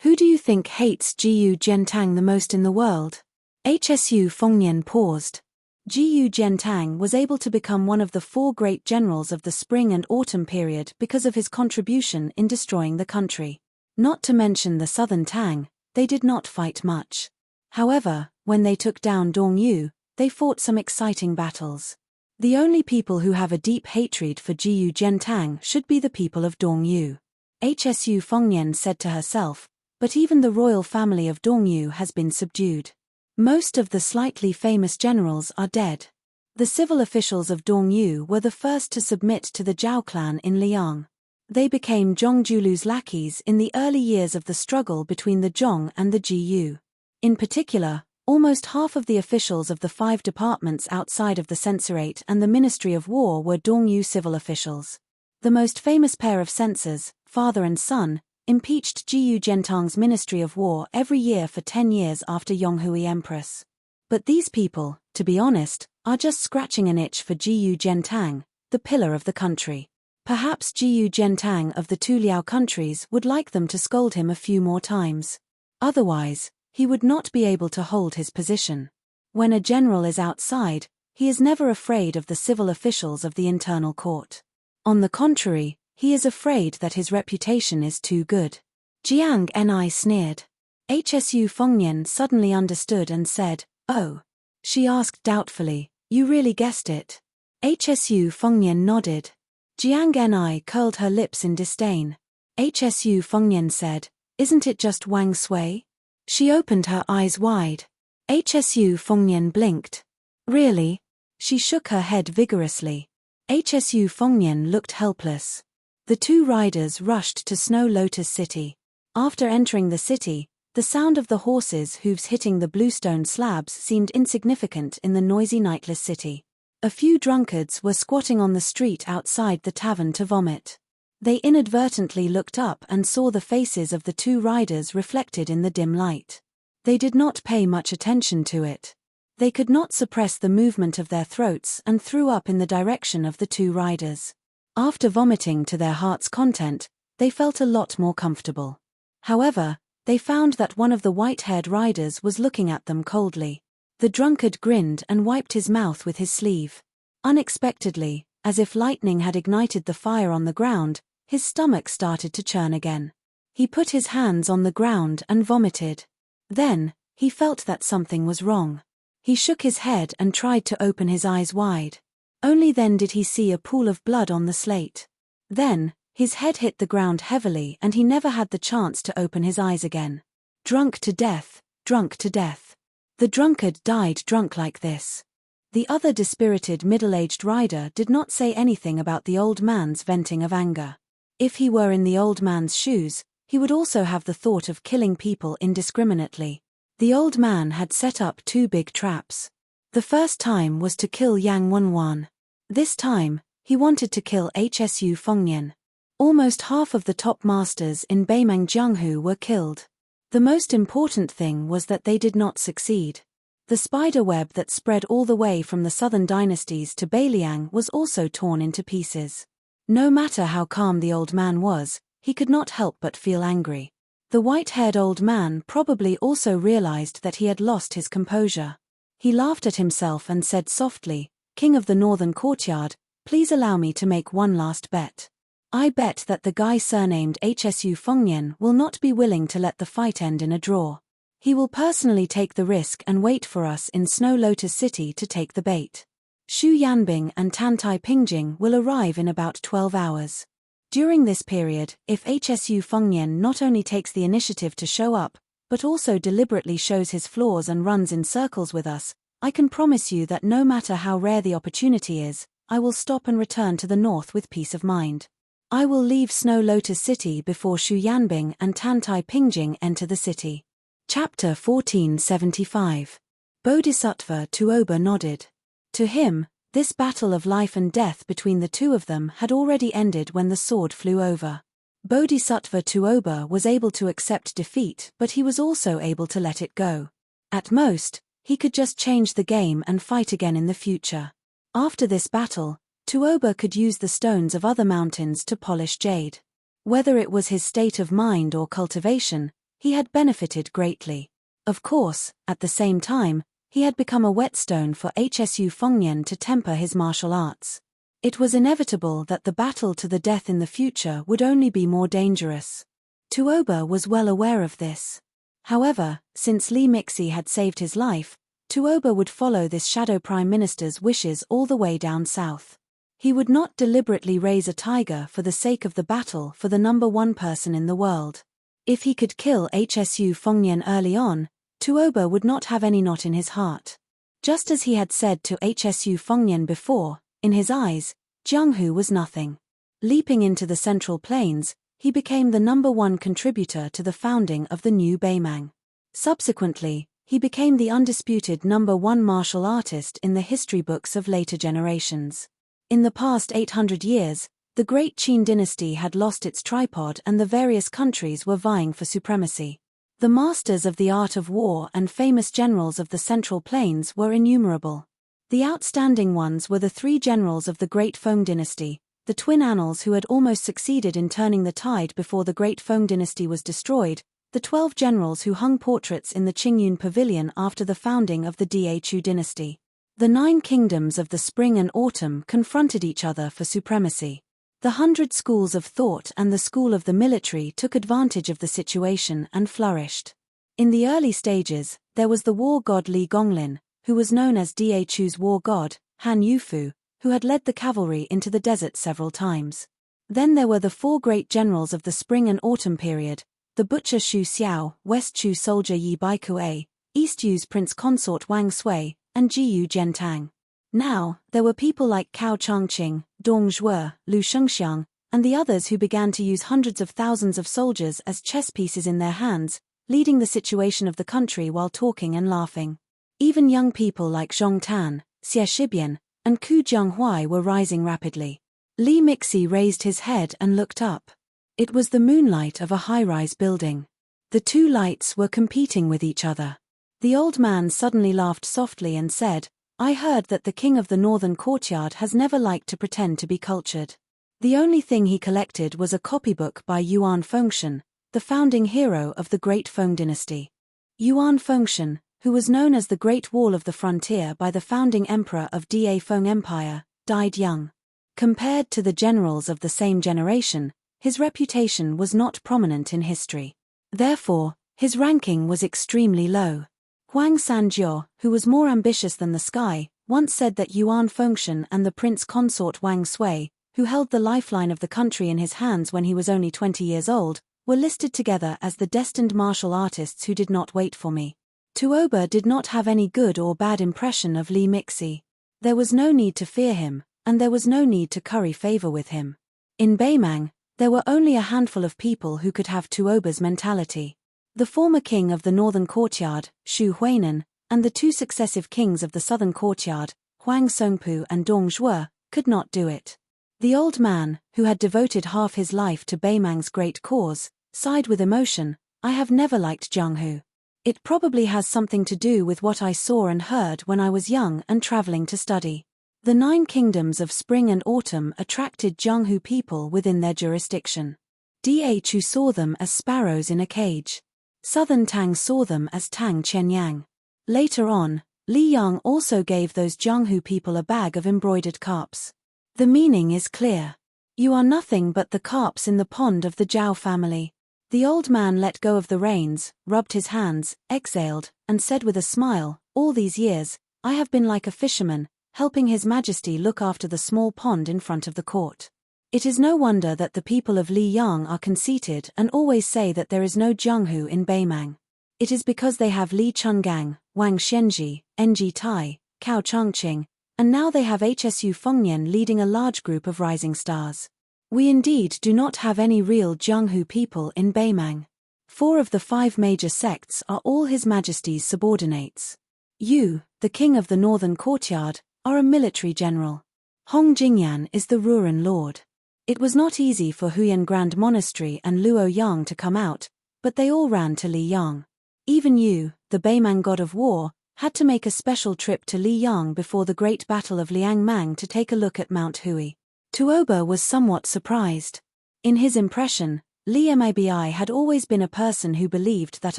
Speaker 1: "Who do you think hates Jiyu Jiantang the most in the world?" HSU Fengnian paused. Jiyu Jiantang was able to become one of the 4 great generals of the spring and autumn period because of his contribution in destroying the country. Not to mention the southern Tang, they did not fight much. However, when they took down Dongyu, they fought some exciting battles. The only people who have a deep hatred for Jiyu Jiantang should be the people of Dongyu. HSU Fengnian said to herself, but even the royal family of Dongyu has been subdued. Most of the slightly famous generals are dead. The civil officials of Dongyu were the first to submit to the Zhao clan in Liang. They became Zhongjulu's lackeys in the early years of the struggle between the Zhong and the Jiyu. In particular, almost half of the officials of the 5 departments outside of the censorate and the Ministry of War were Dongyu civil officials. The most famous pair of censors, father and son, impeached Jiyu Jiantang's Ministry of War every year for 10 years after Yonghui Empress. But these people, to be honest, are just scratching an itch for Jiyu Jiantang, the pillar of the country. Perhaps Jiyu Jiantang of the 2 Liao countries would like them to scold him a few more times. Otherwise, he would not be able to hold his position. When a general is outside, he is never afraid of the civil officials of the internal court. On the contrary, he is afraid that his reputation is too good. Jiang Ni sneered. HSU Fengnian suddenly understood and said, "Oh." She asked doubtfully, "You really guessed it?" HSU Fengnian nodded. Jiang Ni curled her lips in disdain. HSU Fengnian said, "Isn't it just Wang Sui?" She opened her eyes wide. HSU Fengnian blinked. "Really?" She shook her head vigorously. HSU Fengnian looked helpless. The 2 riders rushed to Snow Lotus City. After entering the city, the sound of the horses' hooves hitting the bluestone slabs seemed insignificant in the noisy nightless city. A few drunkards were squatting on the street outside the tavern to vomit. They inadvertently looked up and saw the faces of the 2 riders reflected in the dim light. They did not pay much attention to it. They could not suppress the movement of their throats and threw up in the direction of the 2 riders. After vomiting to their heart's content, they felt a lot more comfortable. However, they found that one of the white-haired riders was looking at them coldly. The drunkard grinned and wiped his mouth with his sleeve. Unexpectedly, as if lightning had ignited the fire on the ground, his stomach started to churn again. He put his hands on the ground and vomited. Then, he felt that something was wrong. He shook his head and tried to open his eyes wide. Only then did he see a pool of blood on the slate. Then, his head hit the ground heavily and he never had the chance to open his eyes again. Drunk to death, drunk to death. The drunkard died drunk like this. The other dispirited middle-aged rider did not say anything about the old man's venting of anger. If he were in the old man's shoes, he would also have the thought of killing people indiscriminately. The old man had set up 2 big traps. The first time was to kill Yang Wenwan. This time, he wanted to kill HSU Fengnian. Almost half of the top masters in Beimang Jianghu were killed. The most important thing was that they did not succeed. The spider web that spread all the way from the southern dynasties to Beiliang was also torn into pieces. No matter how calm the old man was, he could not help but feel angry. The white-haired old man probably also realized that he had lost his composure. He laughed at himself and said softly, "King of the Northern Courtyard, please allow me to make one last bet. I bet that the guy surnamed HSU Fengnian will not be willing to let the fight end in a draw. He will personally take the risk and wait for us in Snow Lotus City to take the bait." Xu Yanbing and Tantai Pingjing will arrive in about 12 hours. During this period, if HSU Fengnian not only takes the initiative to show up, but also deliberately shows his flaws and runs in circles with us, I can promise you that no matter how rare the opportunity is, I will stop and return to the north with peace of mind. I will leave Snow Lotus City before Xu Yanbing and Tantai Pingjing enter the city. Chapter 1475. Bodhisattva Tuoba nodded. To him, this battle of life and death between the two of them had already ended when the sword flew over. Bodhisattva Tuoba was able to accept defeat, but he was also able to let it go. At most, he could just change the game and fight again in the future. After this battle, Tuoba could use the stones of other mountains to polish jade. Whether it was his state of mind or cultivation, he had benefited greatly. Of course, at the same time, he had become a whetstone for HSU Fengnian to temper his martial arts. It was inevitable that the battle to the death in the future would only be more dangerous. Tuoba was well aware of this. However, since Li Mixi had saved his life, Tuoba would follow this shadow prime minister's wishes all the way down south. He would not deliberately raise a tiger for the sake of the battle for the number one person in the world. If he could kill HSU Fengnian early on, Tuoba would not have any knot in his heart. Just as he had said to HSU Fengnian before, in his eyes, Jianghu was nothing. Leaping into the Central Plains, he became the number one contributor to the founding of the new Beimang. Subsequently, he became the undisputed number one martial artist in the history books of later generations. In the past 800 years, the Great Qin dynasty had lost its tripod and the various countries were vying for supremacy. The masters of the art of war and famous generals of the Central Plains were innumerable. The outstanding ones were the three generals of the Great Feng dynasty, the twin annals who had almost succeeded in turning the tide before the Great Feng dynasty was destroyed, the 12 generals who hung portraits in the Qingyun Pavilion after the founding of the Dachu dynasty. The 9 kingdoms of the spring and autumn confronted each other for supremacy. The 100 schools of thought and the school of the military took advantage of the situation and flourished. In the early stages, there was the war god Li Gonglin, who was known as Dachu's war god, Han Yufu, who had led the cavalry into the desert several times. Then there were the 4 great generals of the spring and autumn period, the butcher Xu Xiao, West Chu soldier Yi Baikue, East Yu's prince consort Wang Sui, and Jiyu Zhentang. Now, there were people like Cao Changqing, Dong Zhuo, Lu Shengxiang, and the others who began to use hundreds of thousands of soldiers as chess pieces in their hands, leading the situation of the country while talking and laughing. Even young people like Zhong Tan, Xie Shibian, and Ku Jianghuai were rising rapidly. Li Mixi raised his head and looked up. It was the moonlight of a high-rise building. The two lights were competing with each other. The old man suddenly laughed softly and said, "I heard that the king of the northern courtyard has never liked to pretend to be cultured. The only thing he collected was a copybook by Yuan Fengshen, the founding hero of the Great Feng dynasty." Yuan Fengshen, who was known as the Great Wall of the Frontier by the founding emperor of Da Feng Empire, died young. Compared to the generals of the same generation, his reputation was not prominent in history. Therefore, his ranking was extremely low. Huang Sanjiu, who was more ambitious than the sky, once said that Yuan Fengshen and the prince consort Wang Sui, who held the lifeline of the country in his hands when he was only 20 years old, were listed together as the destined martial artists who did not wait for me. Tuoba did not have any good or bad impression of Li Mixi. There was no need to fear him, and there was no need to curry favor with him. In Beimang, there were only a handful of people who could have Tuoba's mentality. The former king of the northern courtyard, Xu Huainan, and the 2 successive kings of the southern courtyard, Huang Songpu and Dong Zhuo, could not do it. The old man, who had devoted half his life to Beimang's great cause, sighed with emotion, "I have never liked Jianghu. It probably has something to do with what I saw and heard when I was young and traveling to study." The 9 kingdoms of spring and autumn attracted Jianghu people within their jurisdiction. Dachu saw them as sparrows in a cage. Southern Tang saw them as Tang Qianyang. Later on, Li Yang also gave those Jianghu people a bag of embroidered carps. The meaning is clear. You are nothing but the carps in the pond of the Zhao family. The old man let go of the reins, rubbed his hands, exhaled, and said with a smile, "All these years, I have been like a fisherman, helping His Majesty look after the small pond in front of the court. It is no wonder that the people of Liyang are conceited and always say that there is no Jianghu in Beimang. It is because they have Li Chungang, Wang Xianji, Enji Tai, Cao Changqing, and now they have Hsu Fengnian leading a large group of rising stars. We indeed do not have any real Jianghu people in Beimang. 4 of the 5 major sects are all His Majesty's subordinates. You, the king of the northern courtyard, are a military general. Hong Jingyan is the Ruran lord. It was not easy for Huyan Grand Monastery and Luo Yang to come out, but they all ran to Liyang. Even you, the Beimang god of war, had to make a special trip to Liyang before the great battle of Liangmang to take a look at Mount Hui. Tuoba was somewhat surprised. In his impression, Li Mabi had always been a person who believed that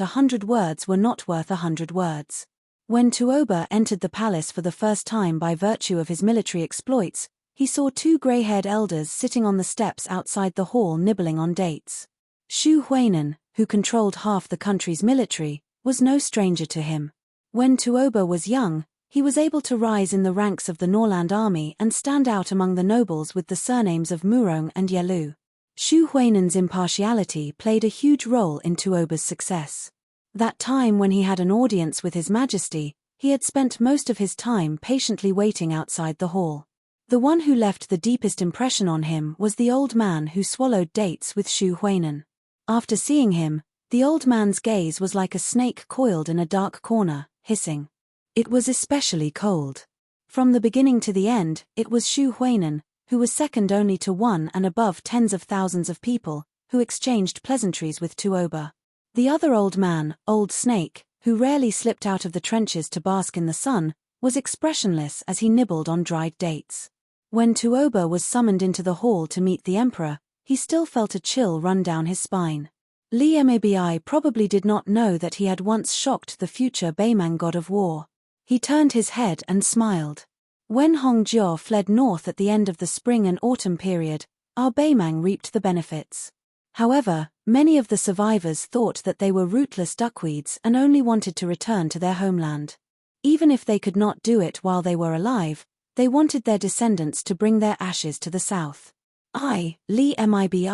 Speaker 1: 100 words were not worth 100 words. When Tuoba entered the palace for the first time by virtue of his military exploits, he saw 2 grey-haired elders sitting on the steps outside the hall nibbling on dates. Xu Huainan, who controlled half the country's military, was no stranger to him. When Tuoba was young, he was able to rise in the ranks of the Norland army and stand out among the nobles with the surnames of Murong and Yelu. Xu Huainan's impartiality played a huge role in Tuoba's success. That time when he had an audience with His Majesty, he had spent most of his time patiently waiting outside the hall. The one who left the deepest impression on him was the old man who swallowed dates with Xu Huainan. After seeing him, the old man's gaze was like a snake coiled in a dark corner, hissing. It was especially cold. From the beginning to the end, it was Xu Huainan, who was second only to one and above tens of thousands of people, who exchanged pleasantries with Tuoba. The other old man, Old Snake, who rarely slipped out of the trenches to bask in the sun, was expressionless as he nibbled on dried dates. When Tuoba was summoned into the hall to meet the emperor, he still felt a chill run down his spine. Li Mabi probably did not know that he had once shocked the future Beimang god of war. He turned his head and smiled. When Hongjiao fled north at the end of the spring and autumn period, our Beimang reaped the benefits. However, many of the survivors thought that they were rootless duckweeds and only wanted to return to their homeland. Even if they could not do it while they were alive, they wanted their descendants to bring their ashes to the south. I, Li Mibi,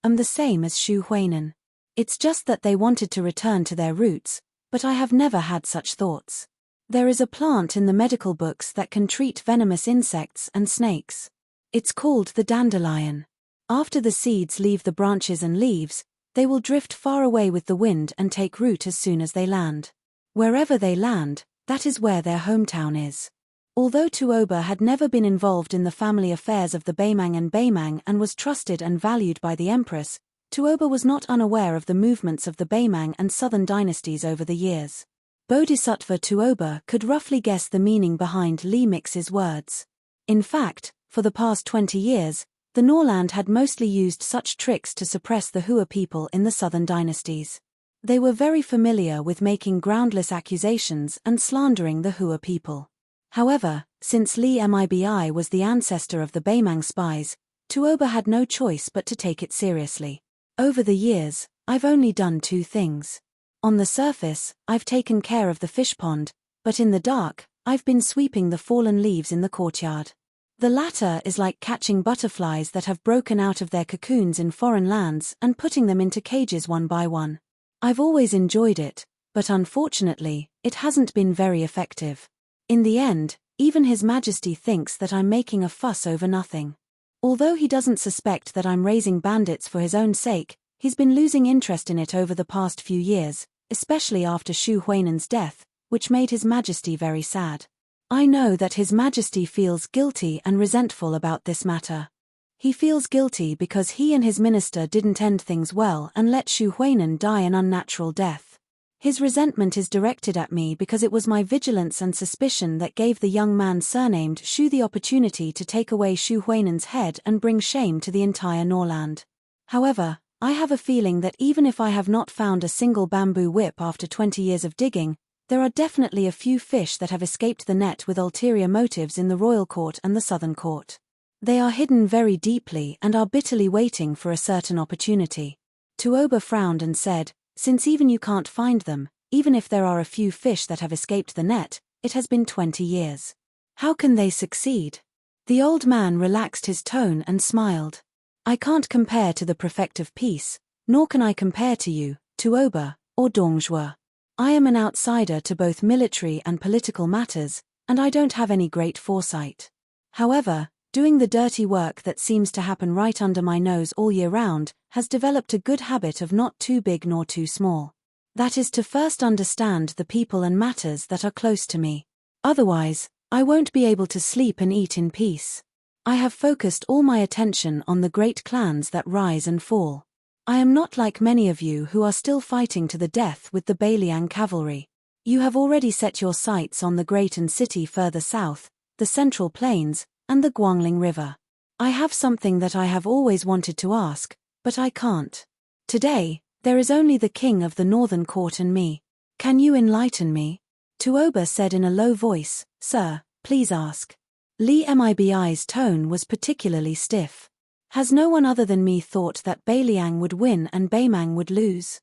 Speaker 1: am the same as Xu Huainan. It's just that they wanted to return to their roots, but I have never had such thoughts. There is a plant in the medical books that can treat venomous insects and snakes. It's called the dandelion. After the seeds leave the branches and leaves, they will drift far away with the wind and take root as soon as they land. Wherever they land, that is where their hometown is. Although Tuoba had never been involved in the family affairs of the Beimang and was trusted and valued by the empress, Tuoba was not unaware of the movements of the Beimang and southern dynasties over the years. Bodhisattva Tuoba could roughly guess the meaning behind Li Mix's words. In fact, for the past 20 years, the Norland had mostly used such tricks to suppress the Hua people in the southern dynasties. They were very familiar with making groundless accusations and slandering the Hua people. However, since Li Mibi was the ancestor of the Beimang spies, Tuoba had no choice but to take it seriously. Over the years, I've only done 2 things. On the surface, I've taken care of the fish pond, but in the dark, I've been sweeping the fallen leaves in the courtyard. The latter is like catching butterflies that have broken out of their cocoons in foreign lands and putting them into cages one by one. I've always enjoyed it, but unfortunately, it hasn't been very effective. In the end, even His Majesty thinks that I'm making a fuss over nothing. Although he doesn't suspect that I'm raising bandits for his own sake, he's been losing interest in it over the past few years, especially after Xu Huainan's death, which made His Majesty very sad. I know that His Majesty feels guilty and resentful about this matter. He feels guilty because he and his minister didn't end things well and let Xu Huainan die an unnatural death. His resentment is directed at me because it was my vigilance and suspicion that gave the young man surnamed Xu the opportunity to take away Xu Huainan's head and bring shame to the entire Norland. However, I have a feeling that even if I have not found a single bamboo whip after 20 years of digging, there are definitely a few fish that have escaped the net with ulterior motives in the royal court and the southern court. They are hidden very deeply and are bitterly waiting for a certain opportunity. Tuoba frowned and said, since even you can't find them, even if there are a few fish that have escaped the net, it has been 20 years. How can they succeed? The old man relaxed his tone and smiled. I can't compare to the prefect of peace, nor can I compare to you, Tuoba, or Dongjue. I am an outsider to both military and political matters, and I don't have any great foresight. However, doing the dirty work that seems to happen right under my nose all year round has developed a good habit of not too big nor too small. That is to first understand the people and matters that are close to me. Otherwise, I won't be able to sleep and eat in peace. I have focused all my attention on the great clans that rise and fall. I am not like many of you who are still fighting to the death with the Bailiang cavalry. You have already set your sights on the great and city further south, the Central Plains, and the Guangling River. I have something that I have always wanted to ask, but I can't. Today, there is only the king of the Northern Court and me. Can you enlighten me? Tuoba said in a low voice, Sir, please ask. Li Mibi's tone was particularly stiff. Has no one other than me thought that Bailiang would win and Baimang would lose?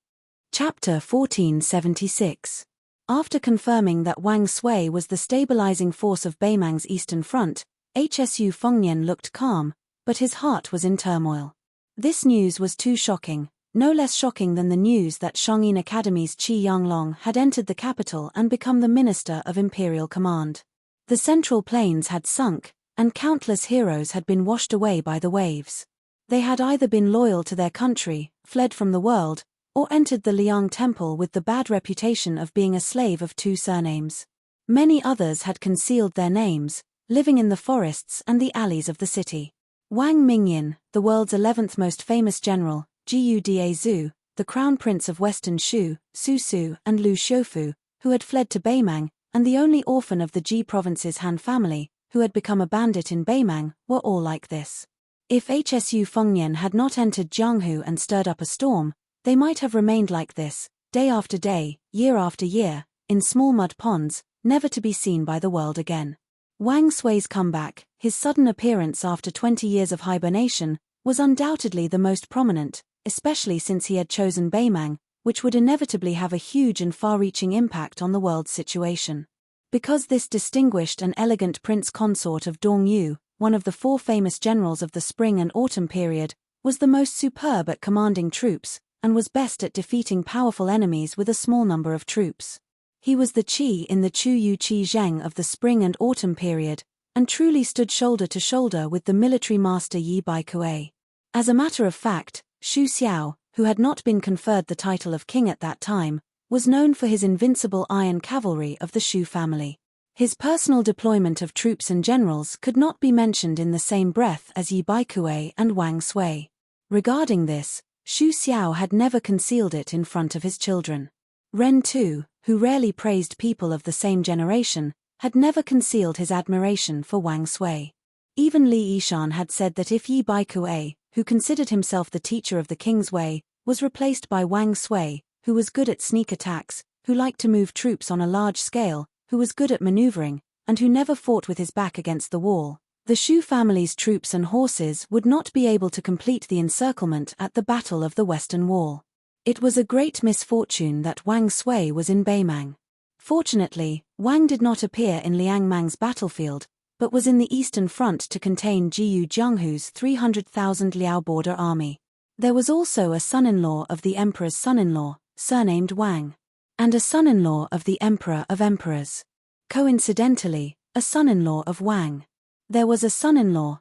Speaker 1: Chapter 1476. After confirming that Wang Sui was the stabilizing force of Baimang's eastern front, Hsu Fengnian looked calm, but his heart was in turmoil. This news was too shocking, no less shocking than the news that Shangyin Academy's Qi Yanglong had entered the capital and become the Minister of Imperial Command. The Central Plains had sunk, and countless heroes had been washed away by the waves. They had either been loyal to their country, fled from the world, or entered the Liang Temple with the bad reputation of being a slave of two surnames. Many others had concealed their names, living in the forests and the alleys of the city. Wang Mingyan, the world's 11th most famous general, Jiuda Zhu, the crown prince of Western Shu, Su Su, and Lu Xiufu, who had fled to Baimang, and the only orphan of the Ji province's Han family, who had become a bandit in Baimang, were all like this. If Hsu Fengnian had not entered Jianghu and stirred up a storm, they might have remained like this, day after day, year after year, in small mud ponds, never to be seen by the world again. Wang Sui's comeback, his sudden appearance after 20 years of hibernation, was undoubtedly the most prominent, especially since he had chosen Baimang, which would inevitably have a huge and far-reaching impact on the world's situation. Because this distinguished and elegant prince consort of Dongyu, one of the four famous generals of the spring and autumn period, was the most superb at commanding troops, and was best at defeating powerful enemies with a small number of troops. He was the Qi in the Chuyu Qi Zheng of the spring and autumn period, and truly stood shoulder to shoulder with the military master Yi Baikue. As a matter of fact, Xu Xiao, who had not been conferred the title of king at that time, was known for his invincible iron cavalry of the Shu family. His personal deployment of troops and generals could not be mentioned in the same breath as Yi Baikue and Wang Sui. Regarding this, Xu Xiao had never concealed it in front of his children. Ren too, who rarely praised people of the same generation, had never concealed his admiration for Wang Sui. Even Li Yishan had said that if Yi Baikue, who considered himself the teacher of the king's way, was replaced by Wang Sui, who was good at sneak attacks, who liked to move troops on a large scale, who was good at maneuvering, and who never fought with his back against the wall, the Shu family's troops and horses would not be able to complete the encirclement at the Battle of the Western Wall. It was a great misfortune that Wang Sui was in Baimang. Fortunately, Wang did not appear in Liang Mang's battlefield, but was in the eastern front to contain Jiyu Jianghu's 300,000 Liao border army. There was also a son-in-law of the emperor's son-in-law, surnamed Wang, and a son-in-law of the emperor of emperors. Coincidentally, a son-in-law of Wang. There was a son-in-law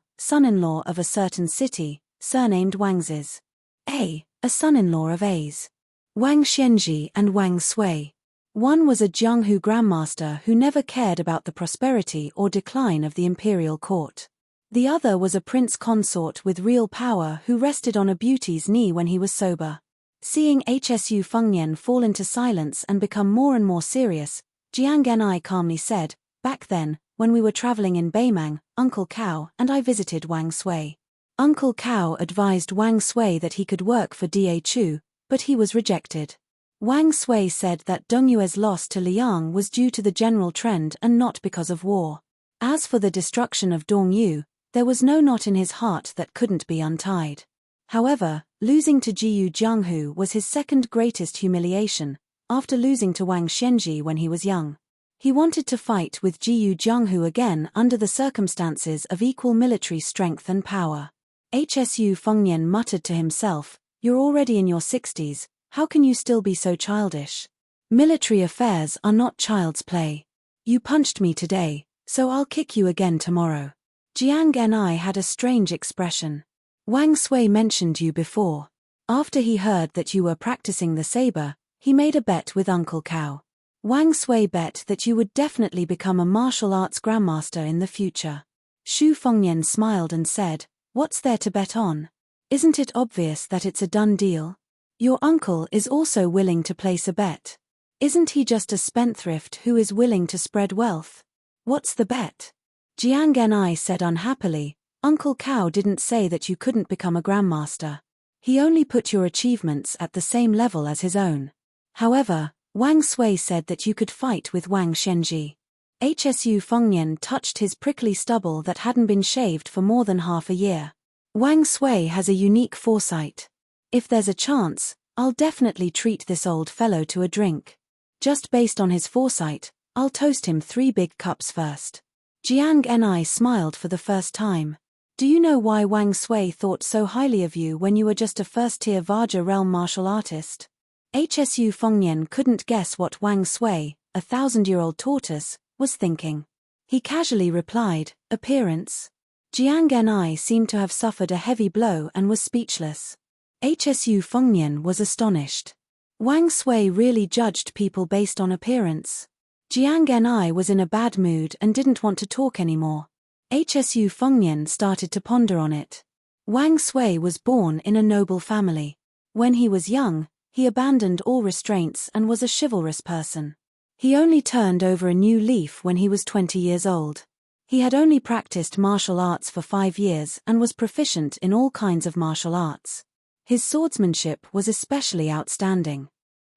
Speaker 1: of a certain city, surnamed Wangzis. A son-in-law of A's. Wang Xianji and Wang Sui. One was a Jianghu grandmaster who never cared about the prosperity or decline of the imperial court. The other was a prince consort with real power who rested on a beauty's knee when he was sober. Seeing Hsu Fengnian fall into silence and become more and more serious, Jiang Genai calmly said, "Back then, when we were traveling in Baimang, Uncle Cao and I visited Wang Sui. Uncle Cao advised Wang Sui that he could work for Da Chu, but he was rejected. Wang Sui said that Dongyue's loss to Liang was due to the general trend and not because of war. As for the destruction of Dongyu, there was no knot in his heart that couldn't be untied. However, losing to Jiyu Jianghu was his second greatest humiliation, after losing to Wang Xianji when he was young. He wanted to fight with Jiyu Jianghu again under the circumstances of equal military strength and power. Hsu Fengnian muttered to himself, "You're already in your 60s, how can you still be so childish? Military affairs are not child's play. You punched me today, so I'll kick you again tomorrow." Jiang Ni had a strange expression. "Wang Sui mentioned you before. After he heard that you were practicing the saber, he made a bet with Uncle Cao. Wang Sui bet that you would definitely become a martial arts grandmaster in the future." Xu Fengnian smiled and said, "What's there to bet on? Isn't it obvious that it's a done deal? Your uncle is also willing to place a bet. Isn't he just a spendthrift who is willing to spread wealth? What's the bet?" Jiang Ni said unhappily, "Uncle Cao didn't say that you couldn't become a grandmaster. He only put your achievements at the same level as his own. However, Wang Sui said that you could fight with Wang Shenji." Hsu Fengnian touched his prickly stubble that hadn't been shaved for more than half a year. "Wang Sui has a unique foresight. If there's a chance, I'll definitely treat this old fellow to a drink. Just based on his foresight, I'll toast him 3 big cups first." Jiang Ni smiled for the first time. "Do you know why Wang Sui thought so highly of you when you were just a first-tier Vaja realm martial artist?" Hsu Fengnian couldn't guess what Wang Sui, a 1,000-year-old tortoise, was thinking. He casually replied, "Appearance." Jiang Ni seemed to have suffered a heavy blow and was speechless. Hsu Fengnian was astonished. Wang Sui really judged people based on appearance. Jiang Ni was in a bad mood and didn't want to talk anymore. Hsu Fengnian started to ponder on it. Wang Sui was born in a noble family. When he was young, he abandoned all restraints and was a chivalrous person. He only turned over a new leaf when he was 20 years old. He had only practiced martial arts for 5 years and was proficient in all kinds of martial arts. His swordsmanship was especially outstanding.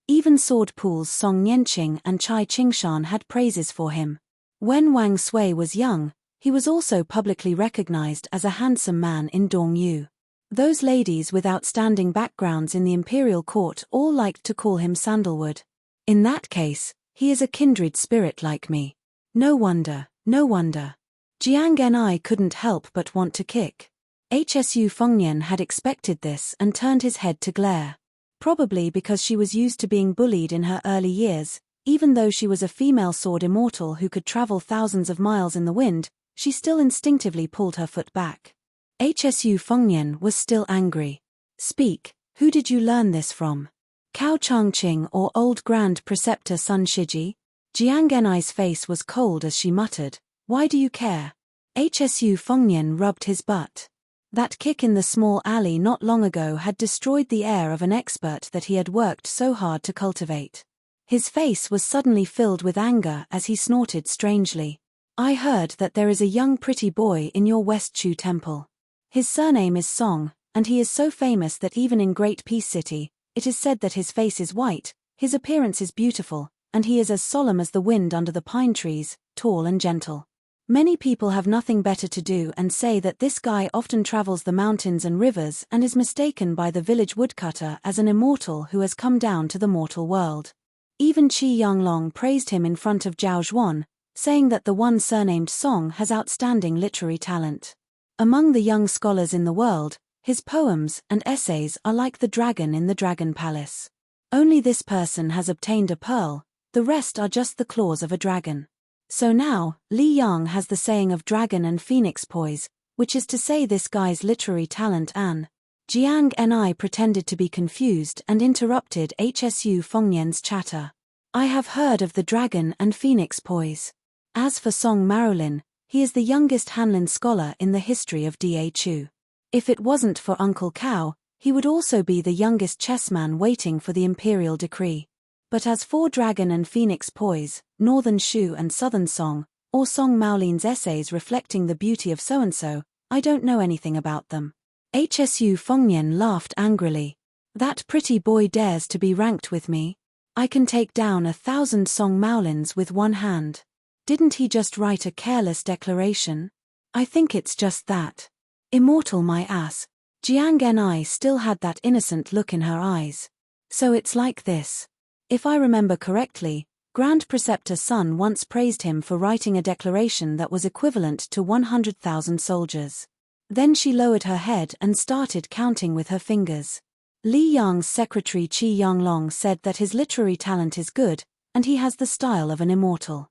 Speaker 1: Even sword pools Song Nianqing and Chai Qingshan had praises for him. When Wang Sui was young, he was also publicly recognized as a handsome man in Dongyu. Those ladies with outstanding backgrounds in the imperial court all liked to call him Sandalwood. In that case, he is a kindred spirit like me. No wonder, no wonder. Jiang Ni couldn't help but want to kick. Hsu Fengnian had expected this and turned his head to glare. Probably because she was used to being bullied in her early years, even though she was a female sword immortal who could travel thousands of miles in the wind, she still instinctively pulled her foot back. Hsu Fengnian was still angry. "Speak, who did you learn this from? Cao Changqing or old Grand Preceptor Sun Shiji?" Jiang Ni's face was cold as she muttered, "Why do you care?" Hsu Fengnian rubbed his butt. That kick in the small alley not long ago had destroyed the air of an expert that he had worked so hard to cultivate. His face was suddenly filled with anger as he snorted strangely. "I heard that there is a young pretty boy in your West Chu temple. His surname is Song, and he is so famous that even in Great Peace City, it is said that his face is white, his appearance is beautiful, and he is as solemn as the wind under the pine trees, tall and gentle. Many people have nothing better to do and say that this guy often travels the mountains and rivers and is mistaken by the village woodcutter as an immortal who has come down to the mortal world. Even Qi Yanglong praised him in front of Zhao Zhuan, saying that the one surnamed Song has outstanding literary talent. Among the young scholars in the world, his poems and essays are like the dragon in the Dragon Palace. Only this person has obtained a pearl, the rest are just the claws of a dragon. So now, Li Yang has the saying of dragon and phoenix poise, which is to say this guy's literary talent and..." Jiang Ni pretended to be confused and interrupted Hsu Fengnian's chatter. "I have heard of the dragon and phoenix poise. As for Song Marolin, he is the youngest Hanlin scholar in the history of Da Chu. If it wasn't for Uncle Cao, he would also be the youngest chessman waiting for the imperial decree. But as for Dragon and Phoenix Poise, Northern Shu and Southern Song, or Song Maolin's essays reflecting the beauty of so-and-so, I don't know anything about them." Hsu Fengnian laughed angrily. "That pretty boy dares to be ranked with me? I can take down 1,000 Song Maolins with one hand. Didn't he just write a careless declaration? I think it's just that. Immortal my ass." Jiang Ni still had that innocent look in her eyes. "So it's like this. If I remember correctly, Grand Preceptor Sun once praised him for writing a declaration that was equivalent to 100,000 soldiers. Then she lowered her head and started counting with her fingers. Li Yang's secretary Qi Yanglong said that his literary talent is good, and he has the style of an immortal.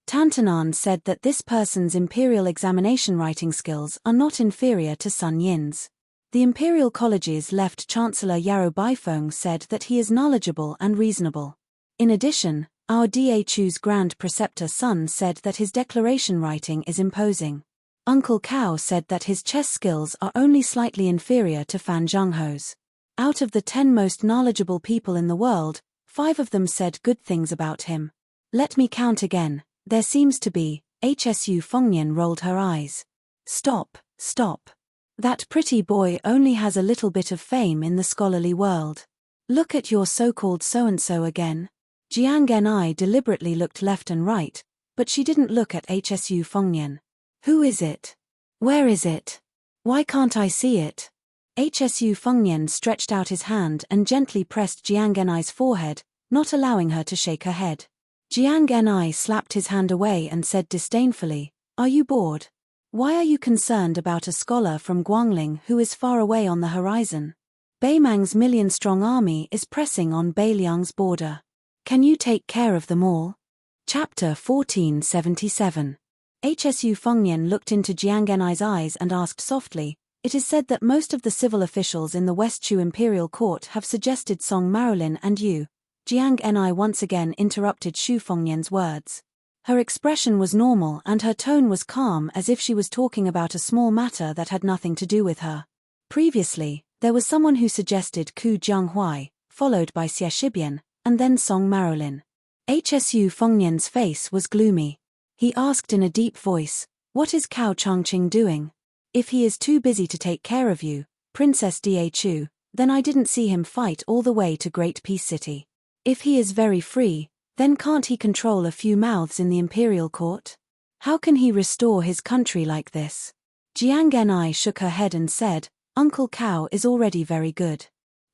Speaker 1: Tantanan said that this person's imperial examination writing skills are not inferior to Sun Yin's. The Imperial College's left Chancellor Yarrow Baifeng said that he is knowledgeable and reasonable. In addition, our Dhu's Grand Preceptor Sun said that his declaration writing is imposing. Uncle Cao said that his chess skills are only slightly inferior to Fan Zhengho's. Out of the 10 most knowledgeable people in the world, 5 of them said good things about him. Let me count again. There seems to be. Hsu Fengnian rolled her eyes. Stop. That pretty boy only has a little bit of fame in the scholarly world. Look at your so-called so-and-so again. Jiang Genai deliberately looked left and right, but she didn't look at Hsu Fengnian. Who is it? Where is it? Why can't I see it? Hsu Fengnian stretched out his hand and gently pressed Jiang Genai's forehead, not allowing her to shake her head. Jiang Genai slapped his hand away and said disdainfully, "Are you bored? Why are you concerned about a scholar from Guangling who is far away on the horizon? Beimang's million-strong army is pressing on Beiliang's border. Can you take care of them all?" Chapter 1477. Hsu Fengnian looked into Jiang Genai's eyes and asked softly, "It is said that most of the civil officials in the West Chu Imperial Court have suggested Song Marolin and you." Jiang Genai once again interrupted Xu Fengnian's words. Her expression was normal and her tone was calm, as if she was talking about a small matter that had nothing to do with her. Previously, there was someone who suggested Ku Jianghuai, followed by Xie Shibian, and then Song Marolin. Hsu Fengnian's face was gloomy. He asked in a deep voice, "What is Cao Changqing doing? If he is too busy to take care of you, Princess Dhu, then I didn't see him fight all the way to Great Peace City. If he is very free, then can't he control a few mouths in the imperial court? How can he restore his country like this?" Jiang Genai shook her head and said, "Uncle Cao is already very good."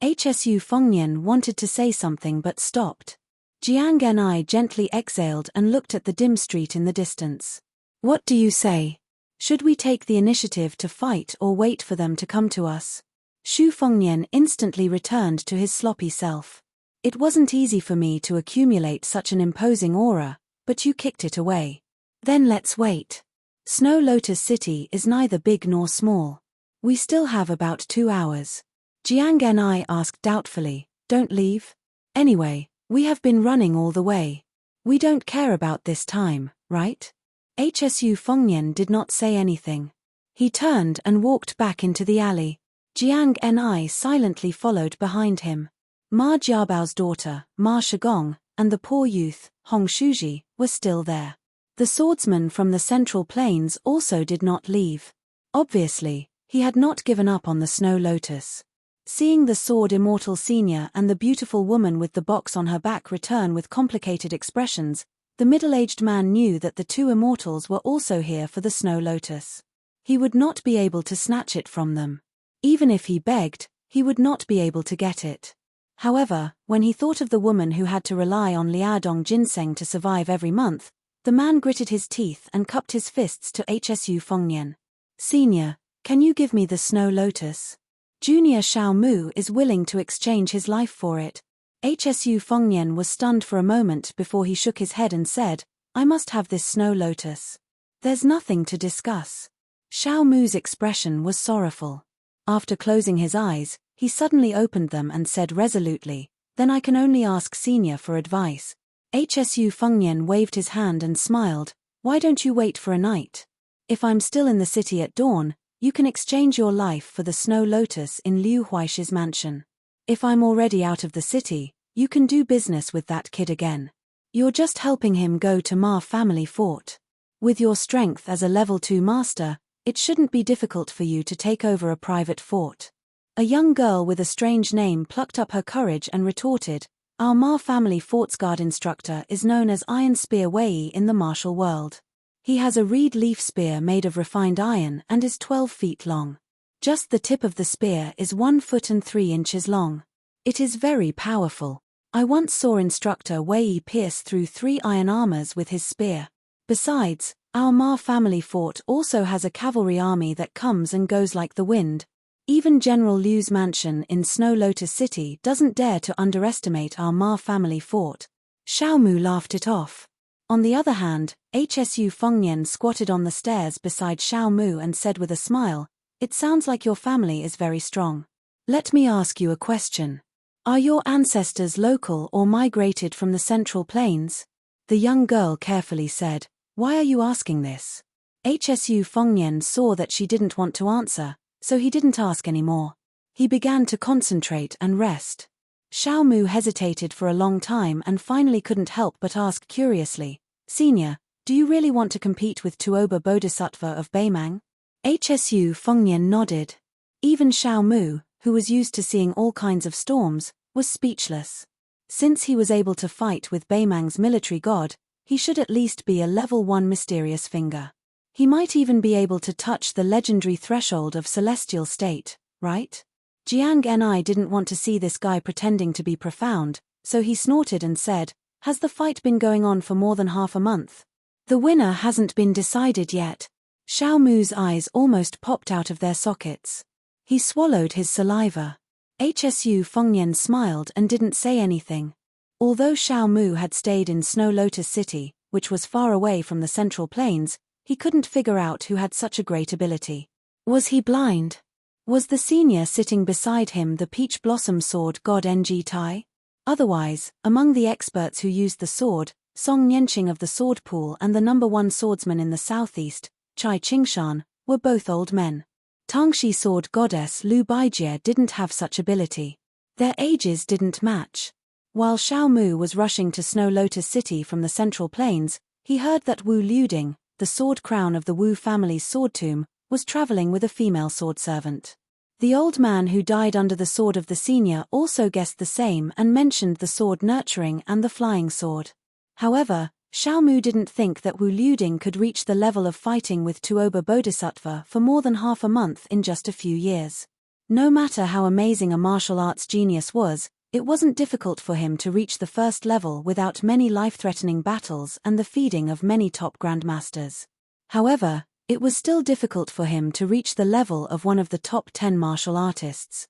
Speaker 1: Hsu Fengnian wanted to say something but stopped. Jiang Genai gently exhaled and looked at the dim street in the distance. "What do you say? Should we take the initiative to fight or wait for them to come to us?" Xu Fengnian instantly returned to his sloppy self. "It wasn't easy for me to accumulate such an imposing aura, but you kicked it away. Then let's wait. Snow Lotus City is neither big nor small. We still have about 2 hours." Jiang Genai asked doubtfully, "Don't leave? Anyway, we have been running all the way. We don't care about this time, right?" Hsu Fengnian did not say anything. He turned and walked back into the alley. Jiang Genai silently followed behind him. Ma Jiabao's daughter, Ma Shigong, and the poor youth, Hong Shuji, were still there. The swordsman from the Central Plains also did not leave. Obviously, he had not given up on the Snow Lotus. Seeing the Sword Immortal Senior and the beautiful woman with the box on her back return with complicated expressions, the middle-aged man knew that the 2 immortals were also here for the Snow Lotus. He would not be able to snatch it from them. Even if he begged, he would not be able to get it. However, when he thought of the woman who had to rely on Liaodong ginseng to survive every month, the man gritted his teeth and cupped his fists to Hsu Fengnian. "Senior, can you give me the Snow Lotus? Junior Xiao Mu is willing to exchange his life for it." Hsu Fengnian was stunned for a moment before he shook his head and said, "I must have this Snow Lotus. There's nothing to discuss." Xiao Mu's expression was sorrowful. After closing his eyes, he suddenly opened them and said resolutely, "Then I can only ask Senior for advice." Hsu Fengnian waved his hand and smiled, "Why don't you wait for a night? If I'm still in the city at dawn, you can exchange your life for the Snow Lotus in Liu Huaishi's mansion. If I'm already out of the city, you can do business with that kid again. You're just helping him go to Ma family fort. With your strength as a level 2 master, it shouldn't be difficult for you to take over a private fort." A young girl with a strange name plucked up her courage and retorted, "Our Ma family fort's guard instructor is known as Iron Spear Wei in the martial world. He has a reed leaf spear made of refined iron and is 12 feet long. Just the tip of the spear is 1 foot and 3 inches long. It is very powerful. I once saw instructor Wei Yi pierce through 3 iron armors with his spear. Besides, our Ma family fort also has a cavalry army that comes and goes like the wind. Even General Liu's mansion in Snow Lotus City doesn't dare to underestimate our Ma family fort. Xiao Mu laughed it off. On the other hand, Hsu Fengnian squatted on the stairs beside Xiao Mu and said with a smile, "It sounds like your family is very strong. Let me ask you a question. Are your ancestors local or migrated from the Central Plains?" The young girl carefully said, "Why are you asking this?" Hsu Fengnian saw that she didn't want to answer, so he didn't ask anymore. He began to concentrate and rest. Xiao Mu hesitated for a long time and finally couldn't help but ask curiously, "Senior, do you really want to compete with Tuoba Bodhisattva of Beimang?" Hsu Fengnian nodded. Even Xiao Mu, who was used to seeing all kinds of storms, was speechless. Since he was able to fight with Beimang's military god, he should at least be a level 1 mysterious finger. He might even be able to touch the legendary threshold of celestial state, right? Jiang Ni didn't want to see this guy pretending to be profound, so he snorted and said, "Has the fight been going on for more than half a month? The winner hasn't been decided yet." Xiao Mu's eyes almost popped out of their sockets. He swallowed his saliva. Hsu Fengnian smiled and didn't say anything. Although Xiao Mu had stayed in Snow Lotus City, which was far away from the Central Plains, he couldn't figure out who had such a great ability. Was he blind? Was the senior sitting beside him the peach blossom sword god Ng Tai? Otherwise, among the experts who used the sword, Song Nianqing of the sword pool and the #1 swordsman in the southeast, Chai Qingshan, were both old men. Tangxi sword goddess Lu Baijie didn't have such ability. Their ages didn't match. While Xiao Mu was rushing to Snow Lotus City from the Central Plains, he heard that Wu Liuding, the sword crown of the Wu family's sword tomb, was traveling with a female sword servant. The old man who died under the sword of the senior also guessed the same and mentioned the sword nurturing and the flying sword. However, Xiao Mu didn't think that Wu Liuding could reach the level of fighting with Tuoba Bodhisattva for more than half a month in just a few years. No matter how amazing a martial arts genius was, it wasn't difficult for him to reach the first level without many life-threatening battles and the feeding of many top grandmasters. However, it was still difficult for him to reach the level of one of the top 10 martial artists.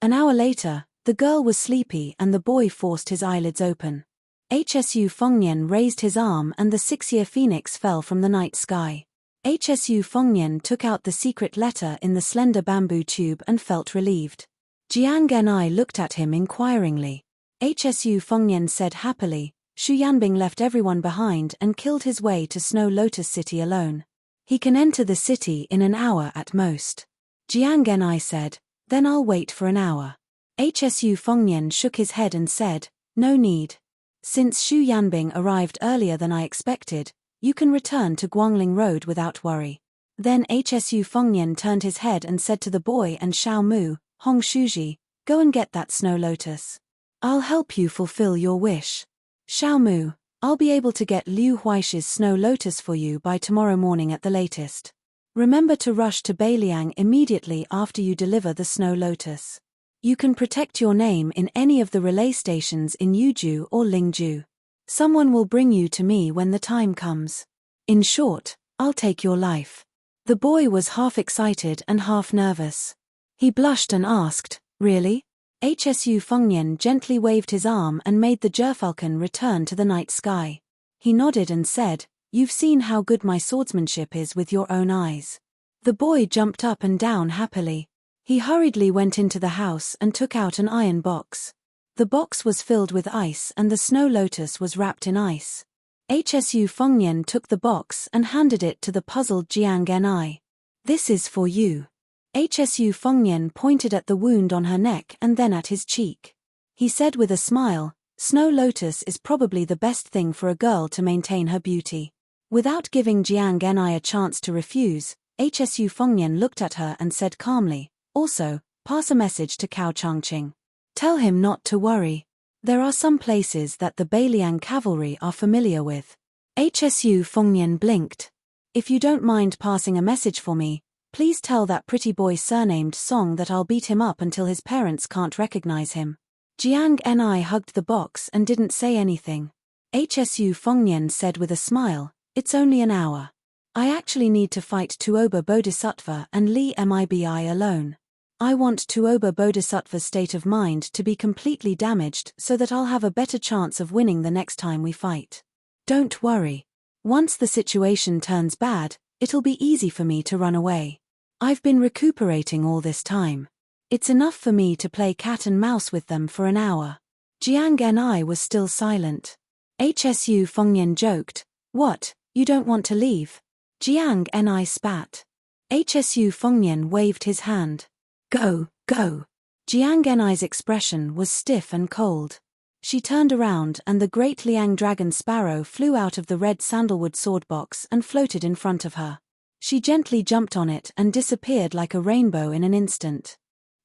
Speaker 1: An hour later, the girl was sleepy and the boy forced his eyelids open. Hsu Fengnian raised his arm and the 6-year phoenix fell from the night sky. Hsu Fengnian took out the secret letter in the slender bamboo tube and felt relieved. Jiang Ni looked at him inquiringly. Hsu Fengnian said happily, "Xu Yanbing left everyone behind and killed his way to Snow Lotus City alone. He can enter the city in an hour at most." Jiang Ni said, "Then I'll wait for an hour." Hsu Fengnian shook his head and said, "No need. Since Xu Yanbing arrived earlier than I expected, you can return to Guangling Road without worry." Then Hsu Fengnian turned his head and said to the boy and Xiao Mu, "Hong Shuji, go and get that snow lotus. I'll help you fulfill your wish. Xiao Mu, I'll be able to get Liu Huaishi's snow lotus for you by tomorrow morning at the latest. Remember to rush to Beiliang immediately after you deliver the snow lotus. You can protect your name in any of the relay stations in Yuju or Lingju. Someone will bring you to me when the time comes. In short, I'll take your life." The boy was half excited and half nervous. He blushed and asked, "Really?" Hsu Fengnian gently waved his arm and made the gerfalcon return to the night sky. He nodded and said, "You've seen how good my swordsmanship is with your own eyes." The boy jumped up and down happily. He hurriedly went into the house and took out an iron box. The box was filled with ice and the snow lotus was wrapped in ice. Hsu Fengnian took the box and handed it to the puzzled Jiang Ni. "This is for you." Hsu Fengnian pointed at the wound on her neck and then at his cheek. He said with a smile, "Snow lotus is probably the best thing for a girl to maintain her beauty." Without giving Jiang Ni a chance to refuse, Hsu Fengnian looked at her and said calmly, "Also, pass a message to Cao Changqing. Tell him not to worry. There are some places that the Beiliang cavalry are familiar with." Hsu Fengnian blinked. "If you don't mind passing a message for me, please tell that pretty boy surnamed Song that I'll beat him up until his parents can't recognize him." Jiang Ni hugged the box and didn't say anything. HSU Fengnian said with a smile, "It's only an hour. I actually need to fight Tuoba Bodhisattva and Li Mibi alone. I want Tuoba Bodhisattva's state of mind to be completely damaged so that I'll have a better chance of winning the next time we fight. Don't worry. Once the situation turns bad, it'll be easy for me to run away. I've been recuperating all this time. It's enough for me to play cat and mouse with them for an hour." Jiang Ni was still silent. HSU Fengnian joked, "What, you don't want to leave?" Jiang Ni spat. HSU Fengnian waved his hand. "Go, go." Jiang Ni's expression was stiff and cold. She turned around and the great Liang dragon sparrow flew out of the red sandalwood sword box and floated in front of her. She gently jumped on it and disappeared like a rainbow in an instant.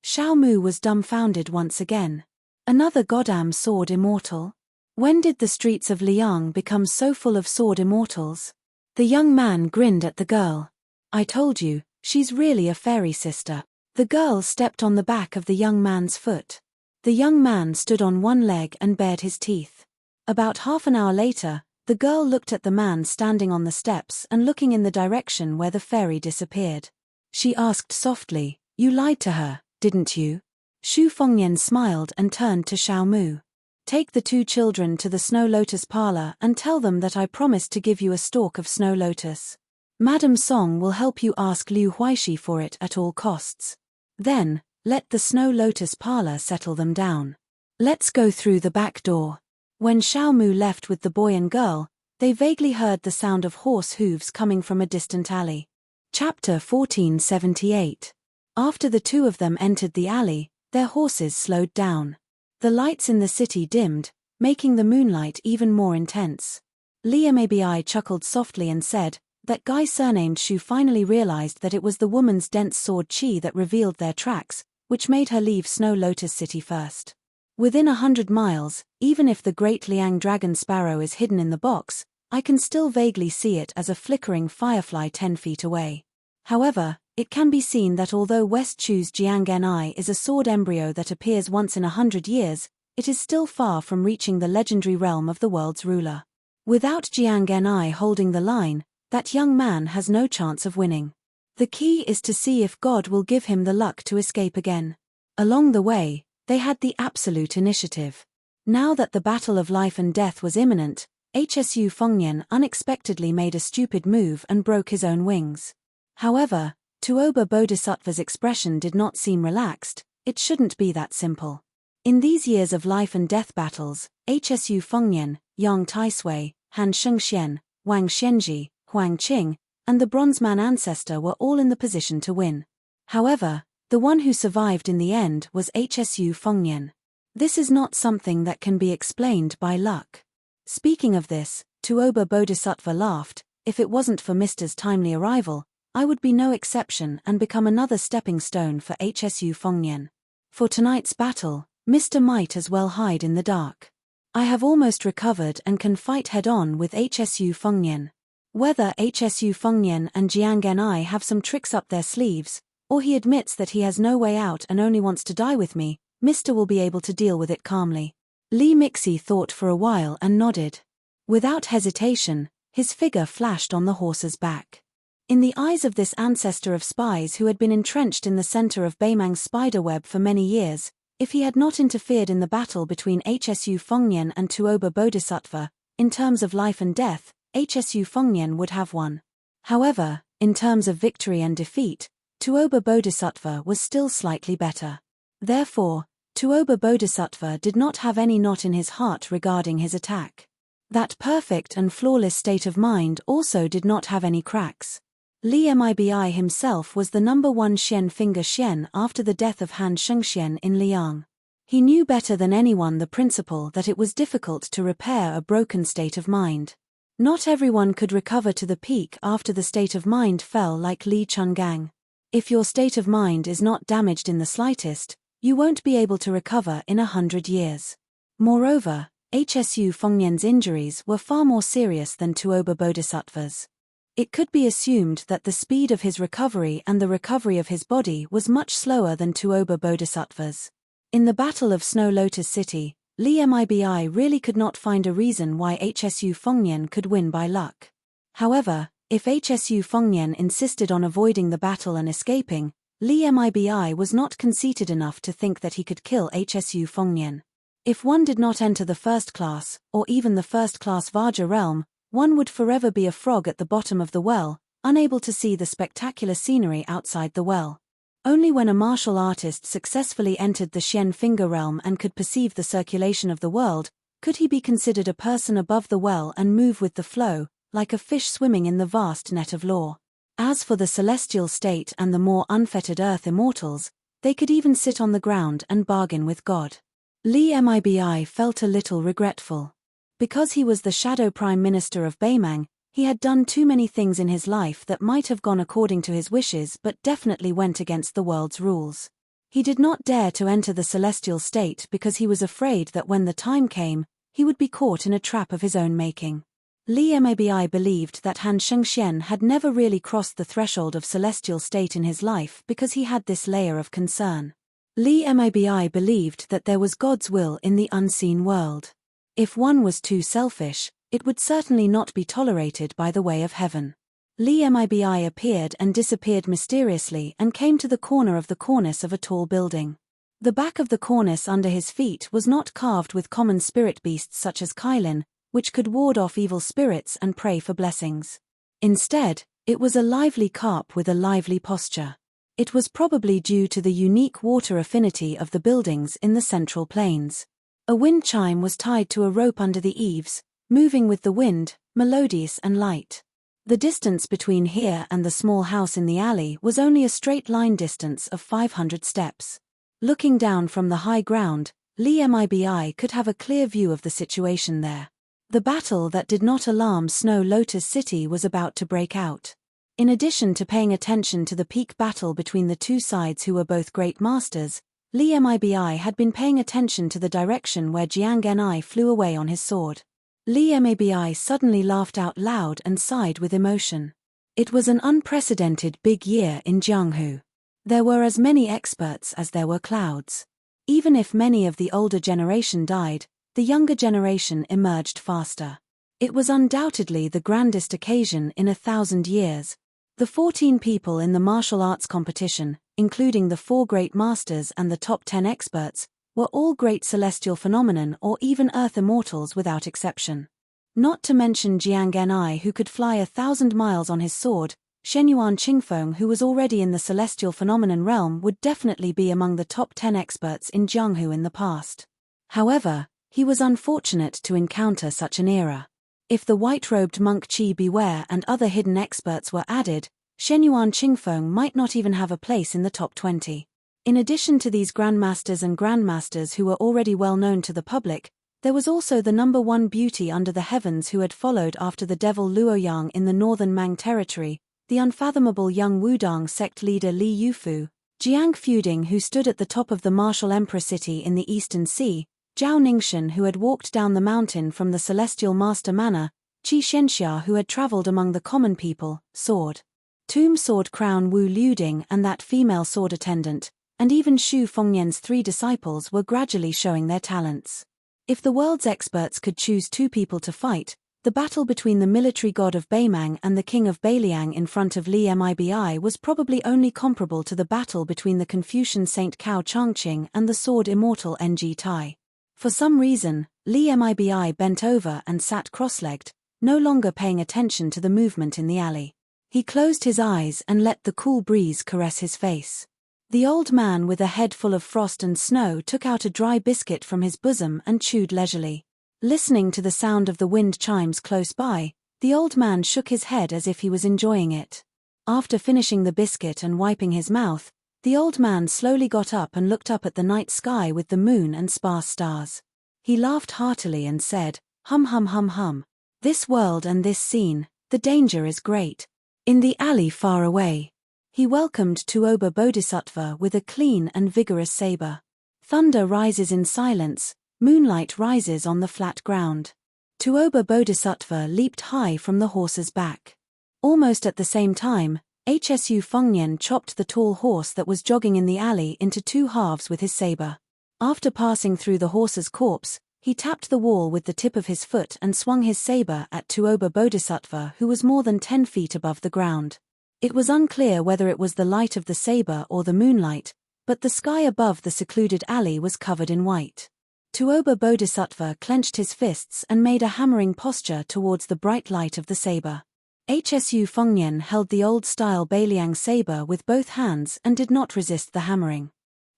Speaker 1: Xiao Mu was dumbfounded once again. Another goddamn sword immortal? When did the streets of Liang become so full of sword immortals? The young man grinned at the girl. "I told you, she's really a fairy sister." The girl stepped on the back of the young man's foot. The young man stood on one leg and bared his teeth. About half an hour later, the girl looked at the man standing on the steps and looking in the direction where the fairy disappeared. She asked softly, "You lied to her, didn't you?" Xu Fengnian smiled and turned to Xiao Mu. "Take the two children to the Snow Lotus parlor and tell them that I promised to give you a stalk of snow lotus. Madame Song will help you ask Liu Huaishi for it at all costs. Then, let the Snow Lotus parlor settle them down. Let's go through the back door." When Xiao Mu left with the boy and girl, they vaguely heard the sound of horse hooves coming from a distant alley. Chapter 1478. After the two of them entered the alley, their horses slowed down. The lights in the city dimmed, making the moonlight even more intense. Li Mabi chuckled softly and said, "That guy surnamed Shu finally realized that it was the woman's dense sword chi that revealed their tracks, which made her leave Snow Lotus City first. Within 100 miles, even if the great Liang dragon sparrow is hidden in the box, I can still vaguely see it as a flickering firefly 10 feet away. However, it can be seen that although West Chu's Jiang Ni is a sword embryo that appears once in 100 years, it is still far from reaching the legendary realm of the world's ruler. Without Jiang Ni holding the line, that young man has no chance of winning. The key is to see if God will give him the luck to escape again." Along the way, they had the absolute initiative. Now that the battle of life and death was imminent, HSU Fengnian unexpectedly made a stupid move and broke his own wings. However, Tuoba Bodhisattva's expression did not seem relaxed. It shouldn't be that simple. In these years of life and death battles, HSU Fengnian, Yang Taisui, Han Shengxian, Wang Xianji, Huang Qing, and the Bronzeman ancestor were all in the position to win. However, the one who survived in the end was HSU Fengnian. This is not something that can be explained by luck. Speaking of this, Tuoba Bodhisattva laughed, "If it wasn't for Mr.'s timely arrival, I would be no exception and become another stepping stone for HSU Fengnian. For tonight's battle, Mr. might as well hide in the dark. I have almost recovered and can fight head-on with HSU Fengnian. Whether HSU Fengnian and Jiang Ni have some tricks up their sleeves, or he admits that he has no way out and only wants to die with me, Mr. will be able to deal with it calmly." Li Mixi thought for a while and nodded. Without hesitation, his figure flashed on the horse's back. In the eyes of this ancestor of spies who had been entrenched in the center of Beimang's spiderweb for many years, if he had not interfered in the battle between HSU Fengnian and Tuoba Bodhisattva, in terms of life and death, HSU Fengnian would have won. However, in terms of victory and defeat, Tuoba Bodhisattva was still slightly better. Therefore, Tuoba Bodhisattva did not have any knot in his heart regarding his attack. That perfect and flawless state of mind also did not have any cracks. Li Mibi himself was the #1 Xian finger Xian after the death of Han Shengxian in Liang. He knew better than anyone the principle that it was difficult to repair a broken state of mind. Not everyone could recover to the peak after the state of mind fell like Li Chungang. If your state of mind is not damaged in the slightest, you won't be able to recover in 100 years. Moreover, HSU Fengnian's injuries were far more serious than Tuoba Bodhisattva's. It could be assumed that the speed of his recovery and the recovery of his body was much slower than Tuoba Bodhisattva's. In the Battle of Snow Lotus City, Li Mibi really could not find a reason why HSU Fengnian could win by luck. However, if HSU Fengnian insisted on avoiding the battle and escaping, Li Mibi was not conceited enough to think that he could kill HSU Fengnian. If one did not enter the first class, or even the first-class Vaja realm, one would forever be a frog at the bottom of the well, unable to see the spectacular scenery outside the well. Only when a martial artist successfully entered the Xian Finger realm and could perceive the circulation of the world, could he be considered a person above the well and move with the flow, like a fish swimming in the vast net of law. As for the celestial state and the more unfettered earth immortals, they could even sit on the ground and bargain with God. Li Mibi felt a little regretful. Because he was the shadow prime minister of Beimang, he had done too many things in his life that might have gone according to his wishes but definitely went against the world's rules. He did not dare to enter the celestial state because he was afraid that when the time came, he would be caught in a trap of his own making. Li Mibi believed that Han Shengxian had never really crossed the threshold of celestial state in his life because he had this layer of concern. Li Mibi believed that there was God's will in the unseen world. If one was too selfish, it would certainly not be tolerated by the way of heaven. Li Mibi appeared and disappeared mysteriously and came to the corner of the cornice of a tall building. The back of the cornice under his feet was not carved with common spirit beasts such as Kailin, which could ward off evil spirits and pray for blessings. Instead, it was a lively carp with a lively posture. It was probably due to the unique water affinity of the buildings in the central plains. A wind chime was tied to a rope under the eaves, moving with the wind, melodious and light. The distance between here and the small house in the alley was only a straight line distance of 500 steps. Looking down from the high ground, Li Mibi could have a clear view of the situation there. The battle that did not alarm Snow Lotus City was about to break out. In addition to paying attention to the peak battle between the two sides who were both great masters, Li Mibi had been paying attention to the direction where Jiang Genai flew away on his sword. Li Mibi suddenly laughed out loud and sighed with emotion. It was an unprecedented big year in Jianghu. There were as many experts as there were clouds. Even if many of the older generation died, the younger generation emerged faster. It was undoubtedly the grandest occasion in 1,000 years. The 14 people in the martial arts competition, including the 4 great masters and the top 10 experts, were all great celestial phenomenon or even earth immortals without exception. Not to mention Jiang Genai, who could fly 1,000 miles on his sword. Shenyuan Qingfeng, who was already in the celestial phenomenon realm, would definitely be among the top 10 experts in Jianghu in the past. However, he was unfortunate to encounter such an era. If the white-robed monk Qi Beware and other hidden experts were added, Shenyuan Qingfeng might not even have a place in the top 20. In addition to these grandmasters and grandmasters who were already well known to the public, there was also the number 1 beauty under the heavens who had followed after the devil Luoyang in the northern Mang territory, the unfathomable young Wudang sect leader Li Yufu, Jiang Fuding, who stood at the top of the martial emperor city in the Eastern Sea, Zhao Ningxian, who had walked down the mountain from the celestial master manor, Qi Shenxia, who had traveled among the common people, Sword Tomb Sword Crown Wu Liuding, and that female sword attendant, and even Xu Fengnian's 3 disciples were gradually showing their talents. If the world's experts could choose 2 people to fight, the battle between the military god of Beimang and the king of Beiliang in front of Li Mibi was probably only comparable to the battle between the Confucian Saint Cao Changqing and the sword immortal Ng Tai. For some reason, Li Mibi bent over and sat cross-legged, no longer paying attention to the movement in the alley. He closed his eyes and let the cool breeze caress his face. The old man with a head full of frost and snow took out a dry biscuit from his bosom and chewed leisurely. Listening to the sound of the wind chimes close by, the old man shook his head as if he was enjoying it. After finishing the biscuit and wiping his mouth, the old man slowly got up and looked up at the night sky with the moon and sparse stars. He laughed heartily and said, "Hum hum hum hum. This world and this scene, the danger is great." In the alley far away, he welcomed Tuoba Bodhisattva with a clean and vigorous saber. Thunder rises in silence, moonlight rises on the flat ground. Tuoba Bodhisattva leaped high from the horse's back. Almost at the same time, HSU Fengnian chopped the tall horse that was jogging in the alley into 2 halves with his saber. After passing through the horse's corpse, he tapped the wall with the tip of his foot and swung his saber at Tuoba Bodhisattva, who was more than 10 feet above the ground. It was unclear whether it was the light of the saber or the moonlight, but the sky above the secluded alley was covered in white. Tuoba Bodhisattva clenched his fists and made a hammering posture towards the bright light of the saber. Hsu Fengnian held the old-style Beiliang saber with both hands and did not resist the hammering.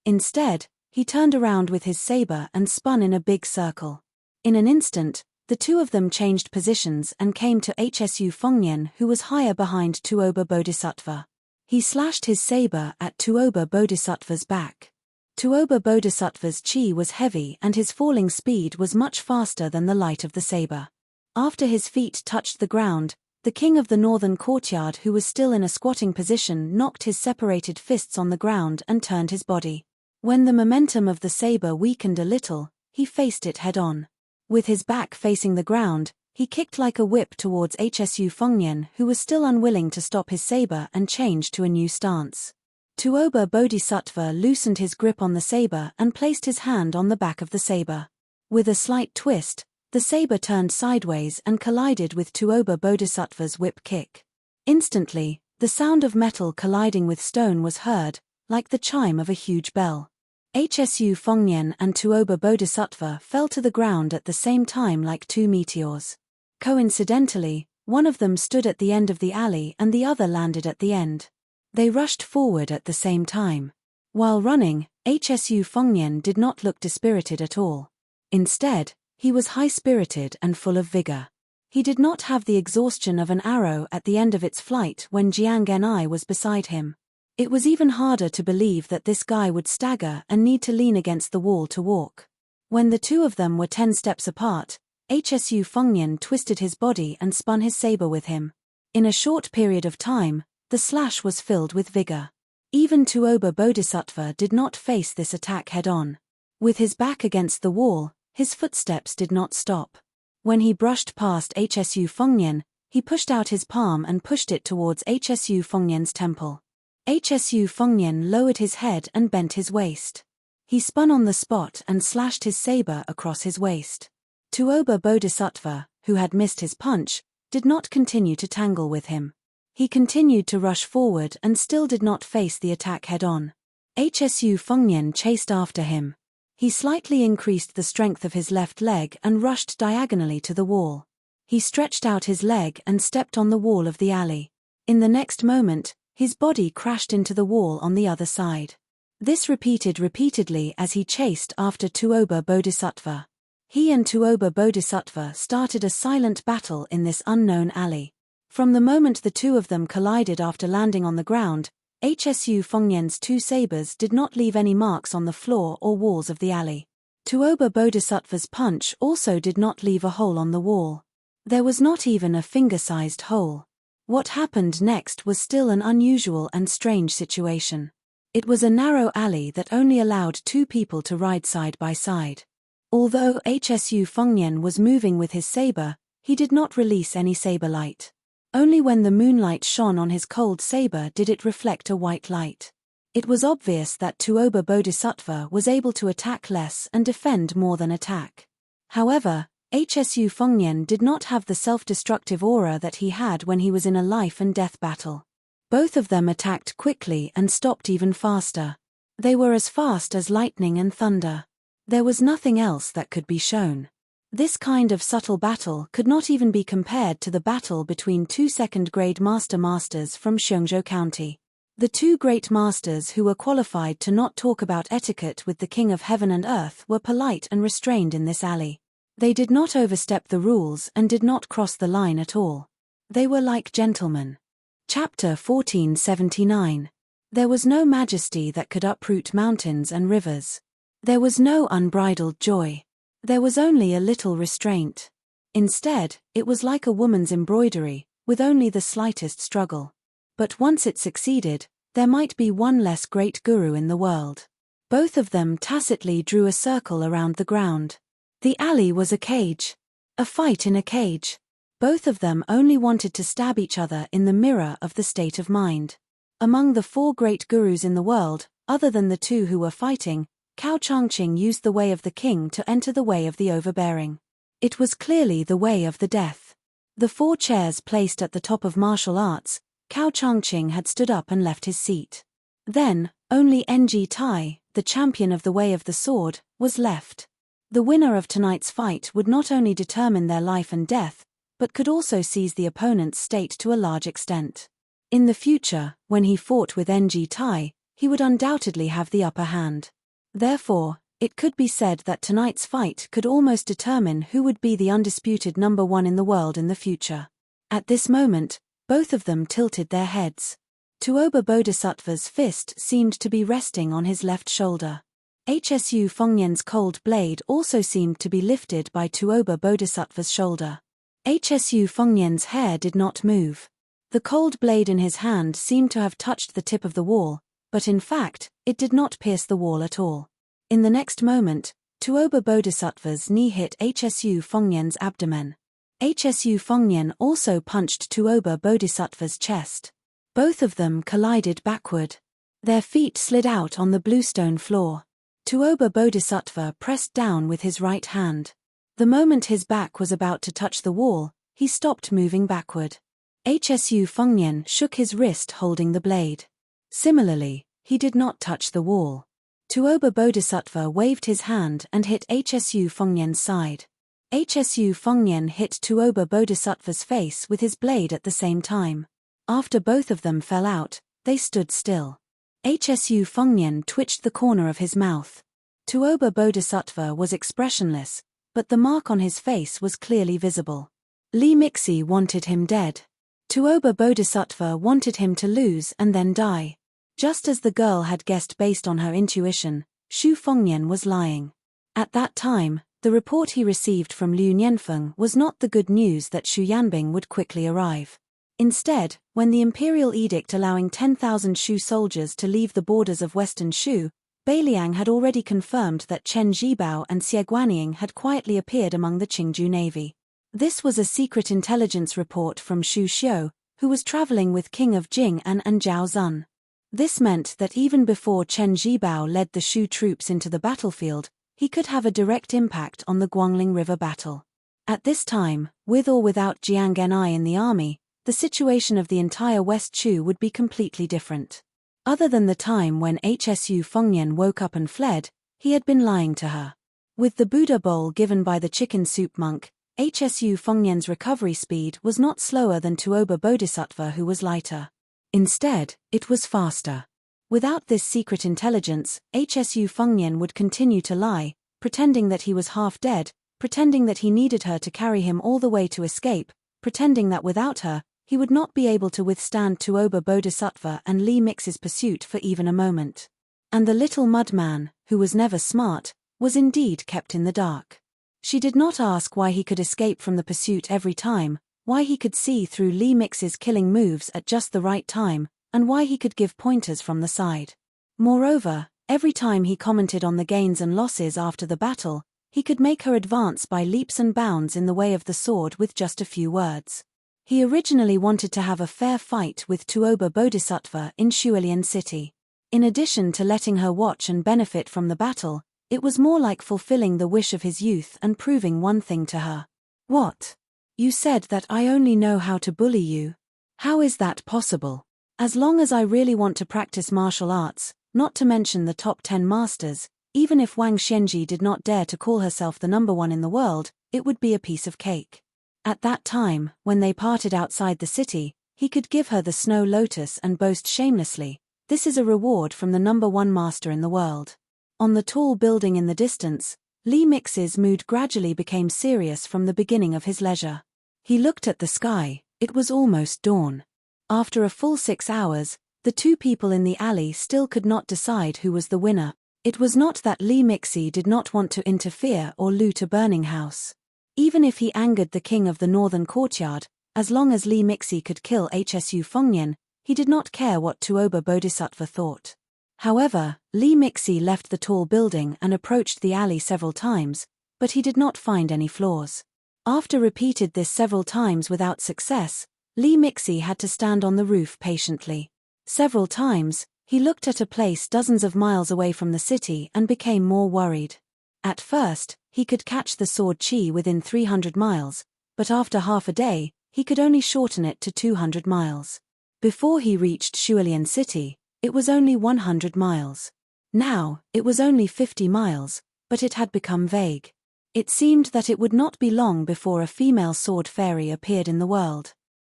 Speaker 1: Instead, he turned around with his saber and spun in a big circle. In an instant, the two of them changed positions and came to Hsu Fengnian, who was higher behind Tuoba Bodhisattva. He slashed his saber at Tuoba Bodhisattva's back. Tuoba Bodhisattva's chi was heavy and his falling speed was much faster than the light of the saber. After his feet touched the ground, the king of the northern courtyard, who was still in a squatting position, knocked his separated fists on the ground and turned his body. When the momentum of the saber weakened a little, he faced it head-on. With his back facing the ground, he kicked like a whip towards Hsu Fengnian, who was still unwilling to stop his saber and change to a new stance. Tuoba Bodhisattva loosened his grip on the saber and placed his hand on the back of the saber. With a slight twist, the saber turned sideways and collided with Tuoba Bodhisattva's whip kick. Instantly, the sound of metal colliding with stone was heard, like the chime of a huge bell. Hsu Fengnian and Tuoba Bodhisattva fell to the ground at the same time like two meteors. Coincidentally, one of them stood at the end of the alley and the other landed at the end. They rushed forward at the same time. While running, Hsu Fengnian did not look dispirited at all. Instead, he was high-spirited and full of vigor. He did not have the exhaustion of an arrow at the end of its flight when Jiang Genai was beside him. It was even harder to believe that this guy would stagger and need to lean against the wall to walk. When the two of them were 10 steps apart, Hsu Fengnian twisted his body and spun his saber with him. In a short period of time, the slash was filled with vigor. Even Tuoba Bodhisattva did not face this attack head-on. With his back against the wall, his footsteps did not stop. When he brushed past Hsu Fengnian, he pushed out his palm and pushed it towards Hsu Fengnian's temple. Hsu Fengnian lowered his head and bent his waist. He spun on the spot and slashed his saber across his waist. Tuoba Bodhisattva, who had missed his punch, did not continue to tangle with him. He continued to rush forward and still did not face the attack head-on. Hsu Fengnian chased after him. He slightly increased the strength of his left leg and rushed diagonally to the wall. He stretched out his leg and stepped on the wall of the alley. In the next moment, his body crashed into the wall on the other side. This repeated repeatedly as he chased after Tuoba Bodhisattva. He and Tuoba Bodhisattva started a silent battle in this unknown alley. From the moment the two of them collided after landing on the ground, Hsu Fengnian's two sabers did not leave any marks on the floor or walls of the alley. Tuoba Bodhisattva's punch also did not leave a hole on the wall. There was not even a finger-sized hole. What happened next was still an unusual and strange situation. It was a narrow alley that only allowed two people to ride side by side. Although Hsu Fengnian was moving with his saber, he did not release any saber light. Only when the moonlight shone on his cold saber did it reflect a white light. It was obvious that Tuoba Bodhisattva was able to attack less and defend more than attack. However, Hsu Fengnian did not have the self-destructive aura that he had when he was in a life-and-death battle. Both of them attacked quickly and stopped even faster. They were as fast as lightning and thunder. There was nothing else that could be shown. This kind of subtle battle could not even be compared to the battle between two second-grade masters from Xiongzhou County. The two great masters who were qualified to not talk about etiquette with the King of Heaven and Earth were polite and restrained in this alley. They did not overstep the rules and did not cross the line at all. They were like gentlemen. Chapter 1479. There was no majesty that could uproot mountains and rivers. There was no unbridled joy. There was only a little restraint. Instead, it was like a woman's embroidery, with only the slightest struggle. But once it succeeded, there might be one less great guru in the world. Both of them tacitly drew a circle around the ground. The alley was a cage. A fight in a cage. Both of them only wanted to stab each other in the mirror of the state of mind. Among the four great gurus in the world, other than the two who were fighting, Cao Changqing used the way of the king to enter the way of the overbearing. It was clearly the way of the death. The 4 chairs placed at the top of martial arts, Cao Changqing had stood up and left his seat. Then, only Ng Tai, the champion of the way of the sword, was left. The winner of tonight's fight would not only determine their life and death, but could also seize the opponent's state to a large extent. In the future, when he fought with Ng Tai, he would undoubtedly have the upper hand. Therefore, it could be said that tonight's fight could almost determine who would be the undisputed number 1 in the world in the future. At this moment, both of them tilted their heads. Tuoba Bodhisattva's fist seemed to be resting on his left shoulder. Hsu Fengnian's cold blade also seemed to be lifted by Tuoba Bodhisattva's shoulder. Hsu Fengnian's hair did not move. The cold blade in his hand seemed to have touched the tip of the wall, but in fact, it did not pierce the wall at all. In the next moment, Tuoba Bodhisattva's knee hit Hsu Fengnian's abdomen. Hsu Fengnian also punched Tuoba Bodhisattva's chest. Both of them collided backward. Their feet slid out on the bluestone floor. Tuoba Bodhisattva pressed down with his right hand. The moment his back was about to touch the wall, he stopped moving backward. Hsu Fengnian shook his wrist holding the blade. Similarly, he did not touch the wall. Tuoba Bodhisattva waved his hand and hit Hsu Fengnian's side. Hsu Fengnian hit Tuoba Bodhisattva's face with his blade at the same time. After both of them fell out, they stood still. Hsu Fengnian twitched the corner of his mouth. Tuoba Bodhisattva was expressionless, but the mark on his face was clearly visible. Li Mixi wanted him dead. Tuoba Bodhisattva wanted him to lose and then die. Just as the girl had guessed based on her intuition, Xu Fengnian was lying. At that time, the report he received from Liu Nianfeng was not the good news that Xu Yanbing would quickly arrive. Instead, when the imperial edict allowing 10,000 Shu soldiers to leave the borders of western Shu, Beiliang had already confirmed that Chen Zhibao and Xie Guanying had quietly appeared among the Qingju navy. This was a secret intelligence report from Xu Xiu, who was traveling with King of Jing'an and Zhao Zun. This meant that even before Chen Zhibao led the Shu troops into the battlefield, he could have a direct impact on the Guangling River battle. At this time, with or without Jiang Genai in the army, the situation of the entire West Shu would be completely different. Other than the time when Hsu Fengnian woke up and fled, he had been lying to her. With the Buddha bowl given by the chicken soup monk, Hsu Fengnian's recovery speed was not slower than Tuoba Bodhisattva, who was lighter. Instead, it was faster. Without this secret intelligence, Hsu Fengnian would continue to lie, pretending that he was half dead, pretending that he needed her to carry him all the way to escape, pretending that without her, he would not be able to withstand Tuoba Bodhisattva and Li Mixi's pursuit for even a moment. And the little mudman, who was never smart, was indeed kept in the dark. She did not ask why he could escape from the pursuit every time, why he could see through Li Mixi's killing moves at just the right time, and why he could give pointers from the side. Moreover, every time he commented on the gains and losses after the battle, he could make her advance by leaps and bounds in the way of the sword with just a few words. He originally wanted to have a fair fight with Tuoba Bodhisattva in Shuilian City. In addition to letting her watch and benefit from the battle, it was more like fulfilling the wish of his youth and proving one thing to her. What? You said that I only know how to bully you. How is that possible? As long as I really want to practice martial arts, not to mention the top 10 masters, even if Wang Xianji did not dare to call herself the number 1 in the world, it would be a piece of cake. At that time, when they parted outside the city, he could give her the snow lotus and boast shamelessly, "This is a reward from the number 1 master in the world." On the tall building in the distance, Li Mixi's mood gradually became serious from the beginning of his leisure. He looked at the sky, it was almost dawn. After a full 6 hours, the two people in the alley still could not decide who was the winner. It was not that Li Mixi did not want to interfere or loot a burning house. Even if he angered the king of the northern courtyard, as long as Li Mixi could kill Hsu Fengnian, he did not care what Tuoba Bodhisattva thought. However, Li Mixi left the tall building and approached the alley several times, but he did not find any flaws. After repeated this several times without success, Li Mixi had to stand on the roof patiently. Several times, He looked at a place dozens of miles away from the city and became more worried. At first, he could catch the sword Qi within 300 miles, but after half a day, he could only shorten it to 200 miles. Before he reached Shuilian City, it was only 100 miles. Now, it was only 50 miles, but it had become vague. It seemed that it would not be long before a female sword fairy appeared in the world.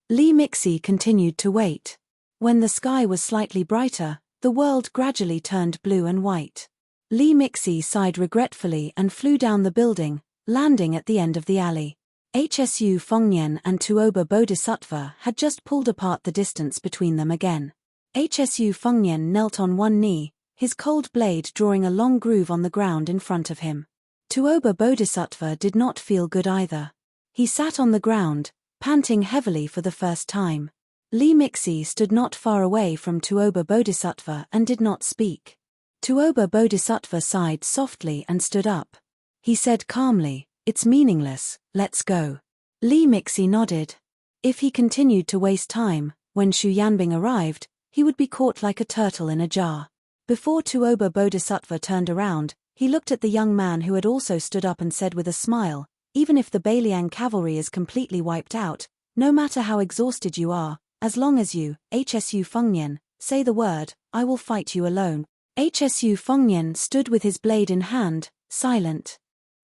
Speaker 1: Li Mixi continued to wait. When the sky was slightly brighter, the world gradually turned blue and white. Li Mixi sighed regretfully and flew down the building, landing at the end of the alley. Hsu Fengnian and Tuoba Bodhisattva had just pulled apart the distance between them again. Hsu Fengnian knelt on one knee, his cold blade drawing a long groove on the ground in front of him. Tuoba Bodhisattva did not feel good either. He sat on the ground, panting heavily for the first time. Li Mixi stood not far away from Tuoba Bodhisattva and did not speak. Tuoba Bodhisattva sighed softly and stood up. He said calmly, "It's meaningless, let's go." Li Mixi nodded. If he continued to waste time, when Xu Yanbing arrived, he would be caught like a turtle in a jar. Before Tuoba Bodhisattva turned around, he looked at the young man who had also stood up and said with a smile, "Even if the Beiliang cavalry is completely wiped out, no matter how exhausted you are, as long as you, Hsu Fengnian, say the word, I will fight you alone." Hsu Fengnian stood with his blade in hand, silent.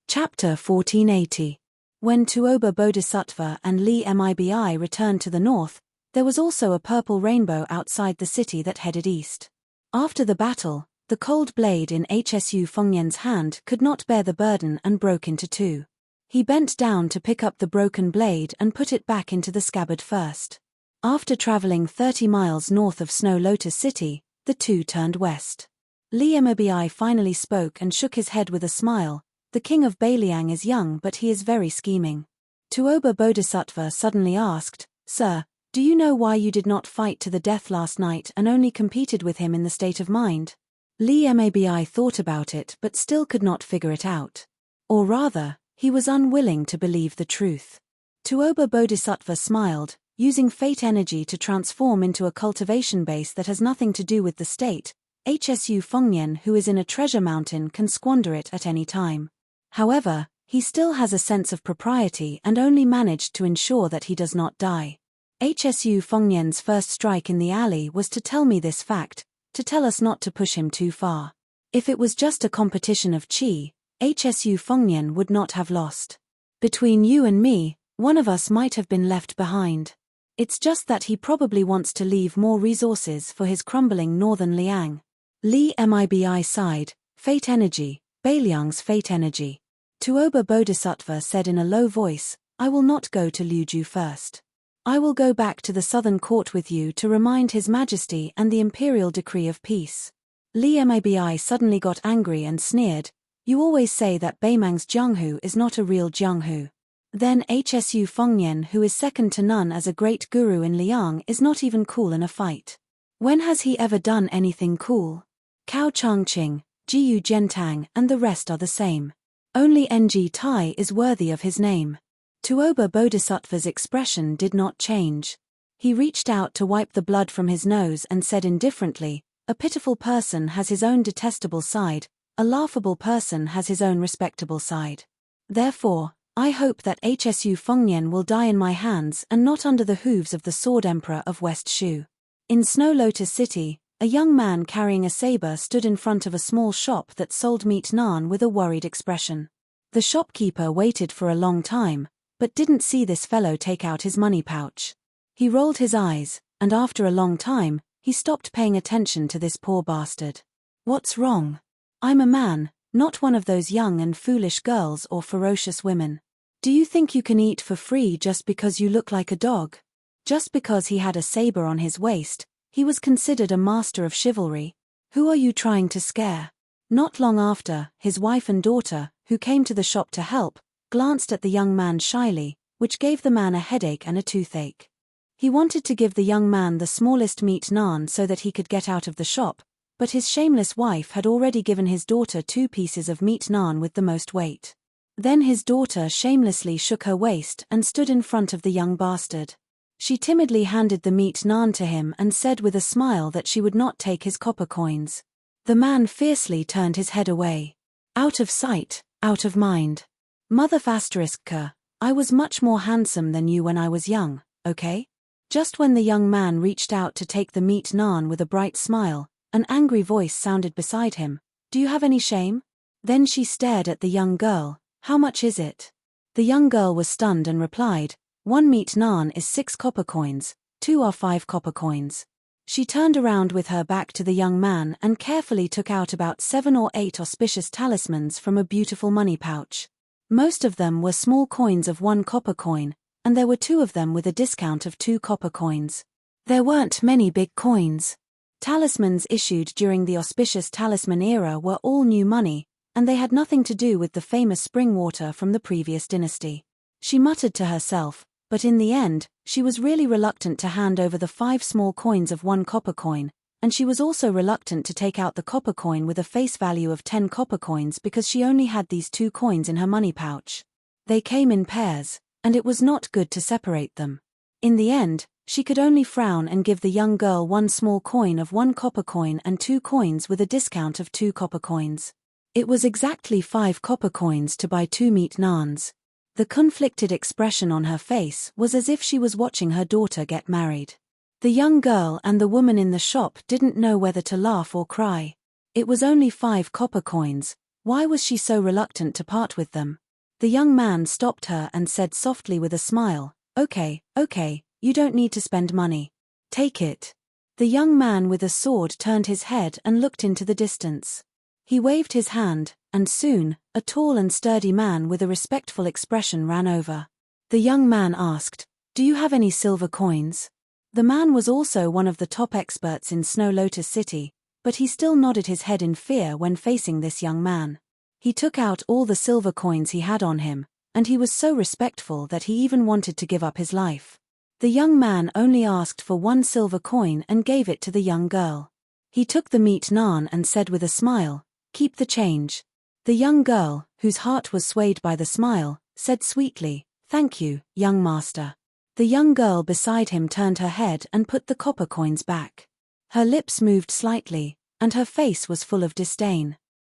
Speaker 1: Chapter 1480. When Tuoba Bodhisattva and Li Mibi returned to the north, there was also a purple rainbow outside the city that headed east. After the battle, the cold blade in Hsu Fengnian's hand could not bear the burden and broke into two. He bent down to pick up the broken blade and put it back into the scabbard first. After traveling 30 miles north of Snow Lotus City, the two turned west. Li Mibi finally spoke and shook his head with a smile. "The king of Beiliang is young but he is very scheming." Tuoba Bodhisattva suddenly asked, "Sir, do you know why you did not fight to the death last night and only competed with him in the state of mind?" Li Mibi thought about it but still could not figure it out. Or rather, he was unwilling to believe the truth. Tuoba Bodhisattva smiled, using fate energy to transform into a cultivation base that has nothing to do with the state. Hsu Fengnian, who is in a treasure mountain, can squander it at any time. However, he still has a sense of propriety and only managed to ensure that he does not die. Hsu Fengnian's first strike in the alley was to tell me this fact, to tell us not to push him too far. If it was just a competition of qi, Hsu Fengnian would not have lost. Between you and me, one of us might have been left behind. It's just that he probably wants to leave more resources for his crumbling northern Liang. Li Mibi sighed, "Fate energy, Beiliang's fate energy." Tuoba Bodhisattva said in a low voice, "I will not go to Liuju first. I will go back to the southern court with you to remind His Majesty and the imperial decree of peace." Li Mibi suddenly got angry and sneered, "You always say that Beimang's Jianghu is not a real Jianghu. Then Hsu Fengnian, who is second to none as a great guru in Liang, is not even cool in a fight. When has he ever done anything cool? Cao Changqing, Jiyu Gentang and the rest are the same. Only Ng Tai is worthy of his name." Tuoba Bodhisattva's expression did not change. He reached out to wipe the blood from his nose and said indifferently, "A pitiful person has his own detestable side, a laughable person has his own respectable side. Therefore, I hope that Hsu Fengnian will die in my hands and not under the hooves of the Sword Emperor of West Shu." In Snow Lotus City, a young man carrying a saber stood in front of a small shop that sold meat naan with a worried expression. The shopkeeper waited for a long time, but didn't see this fellow take out his money pouch. He rolled his eyes, and after a long time, he stopped paying attention to this poor bastard. "What's wrong? I'm a man, not one of those young and foolish girls or ferocious women. Do you think you can eat for free just because you look like a dog?" Just because he had a saber on his waist, he was considered a master of chivalry. Who are you trying to scare? Not long after, his wife and daughter, who came to the shop to help, glanced at the young man shyly, which gave the man a headache and a toothache. He wanted to give the young man the smallest meat naan so that he could get out of the shop, but his shameless wife had already given his daughter 2 pieces of meat naan with the most weight. Then his daughter shamelessly shook her waist and stood in front of the young bastard. She timidly handed the meat naan to him and said with a smile that she would not take his copper coins. The man fiercely turned his head away. Out of sight, out of mind. Mother *K, I was much more handsome than you when I was young, okay? Just when the young man reached out to take the meat naan with a bright smile, an angry voice sounded beside him. Do you have any shame? Then she stared at the young girl. How much is it? The young girl was stunned and replied, 1 meat naan is 6 copper coins, 2 are 5 copper coins. She turned around with her back to the young man and carefully took out about 7 or 8 auspicious talismans from a beautiful money pouch. Most of them were small coins of 1 copper coin, and there were 2 of them with a discount of 2 copper coins. There weren't many big coins. Talismans issued during the auspicious talisman era were all new money, and they had nothing to do with the famous spring water from the previous dynasty. She muttered to herself, but in the end, she was really reluctant to hand over the 5 small coins of 1 copper coin, and she was also reluctant to take out the copper coin with a face value of 10 copper coins because she only had these 2 coins in her money pouch. They came in pairs, and it was not good to separate them. In the end, she could only frown and give the young girl 1 small coin of 1 copper coin and 2 coins with a discount of 2 copper coins. It was exactly 5 copper coins to buy 2 meat naans. The conflicted expression on her face was as if she was watching her daughter get married. The young girl and the woman in the shop didn't know whether to laugh or cry. It was only 5 copper coins. Why was she so reluctant to part with them? The young man stopped her and said softly with a smile, Okay, you don't need to spend money. Take it. The young man with a sword turned his head and looked into the distance. He waved his hand, and soon, a tall and sturdy man with a respectful expression ran over. The young man asked, Do you have any silver coins? The man was also one of the top experts in Snow Lotus City, but he still nodded his head in fear when facing this young man. He took out all the silver coins he had on him, and he was so respectful that he even wanted to give up his life. The young man only asked for 1 silver coin and gave it to the young girl. He took the meat naan and said with a smile, Keep the change. The young girl, whose heart was swayed by the smile, said sweetly, Thank you, young master. The young girl beside him turned her head and put the copper coins back. Her lips moved slightly, and her face was full of disdain.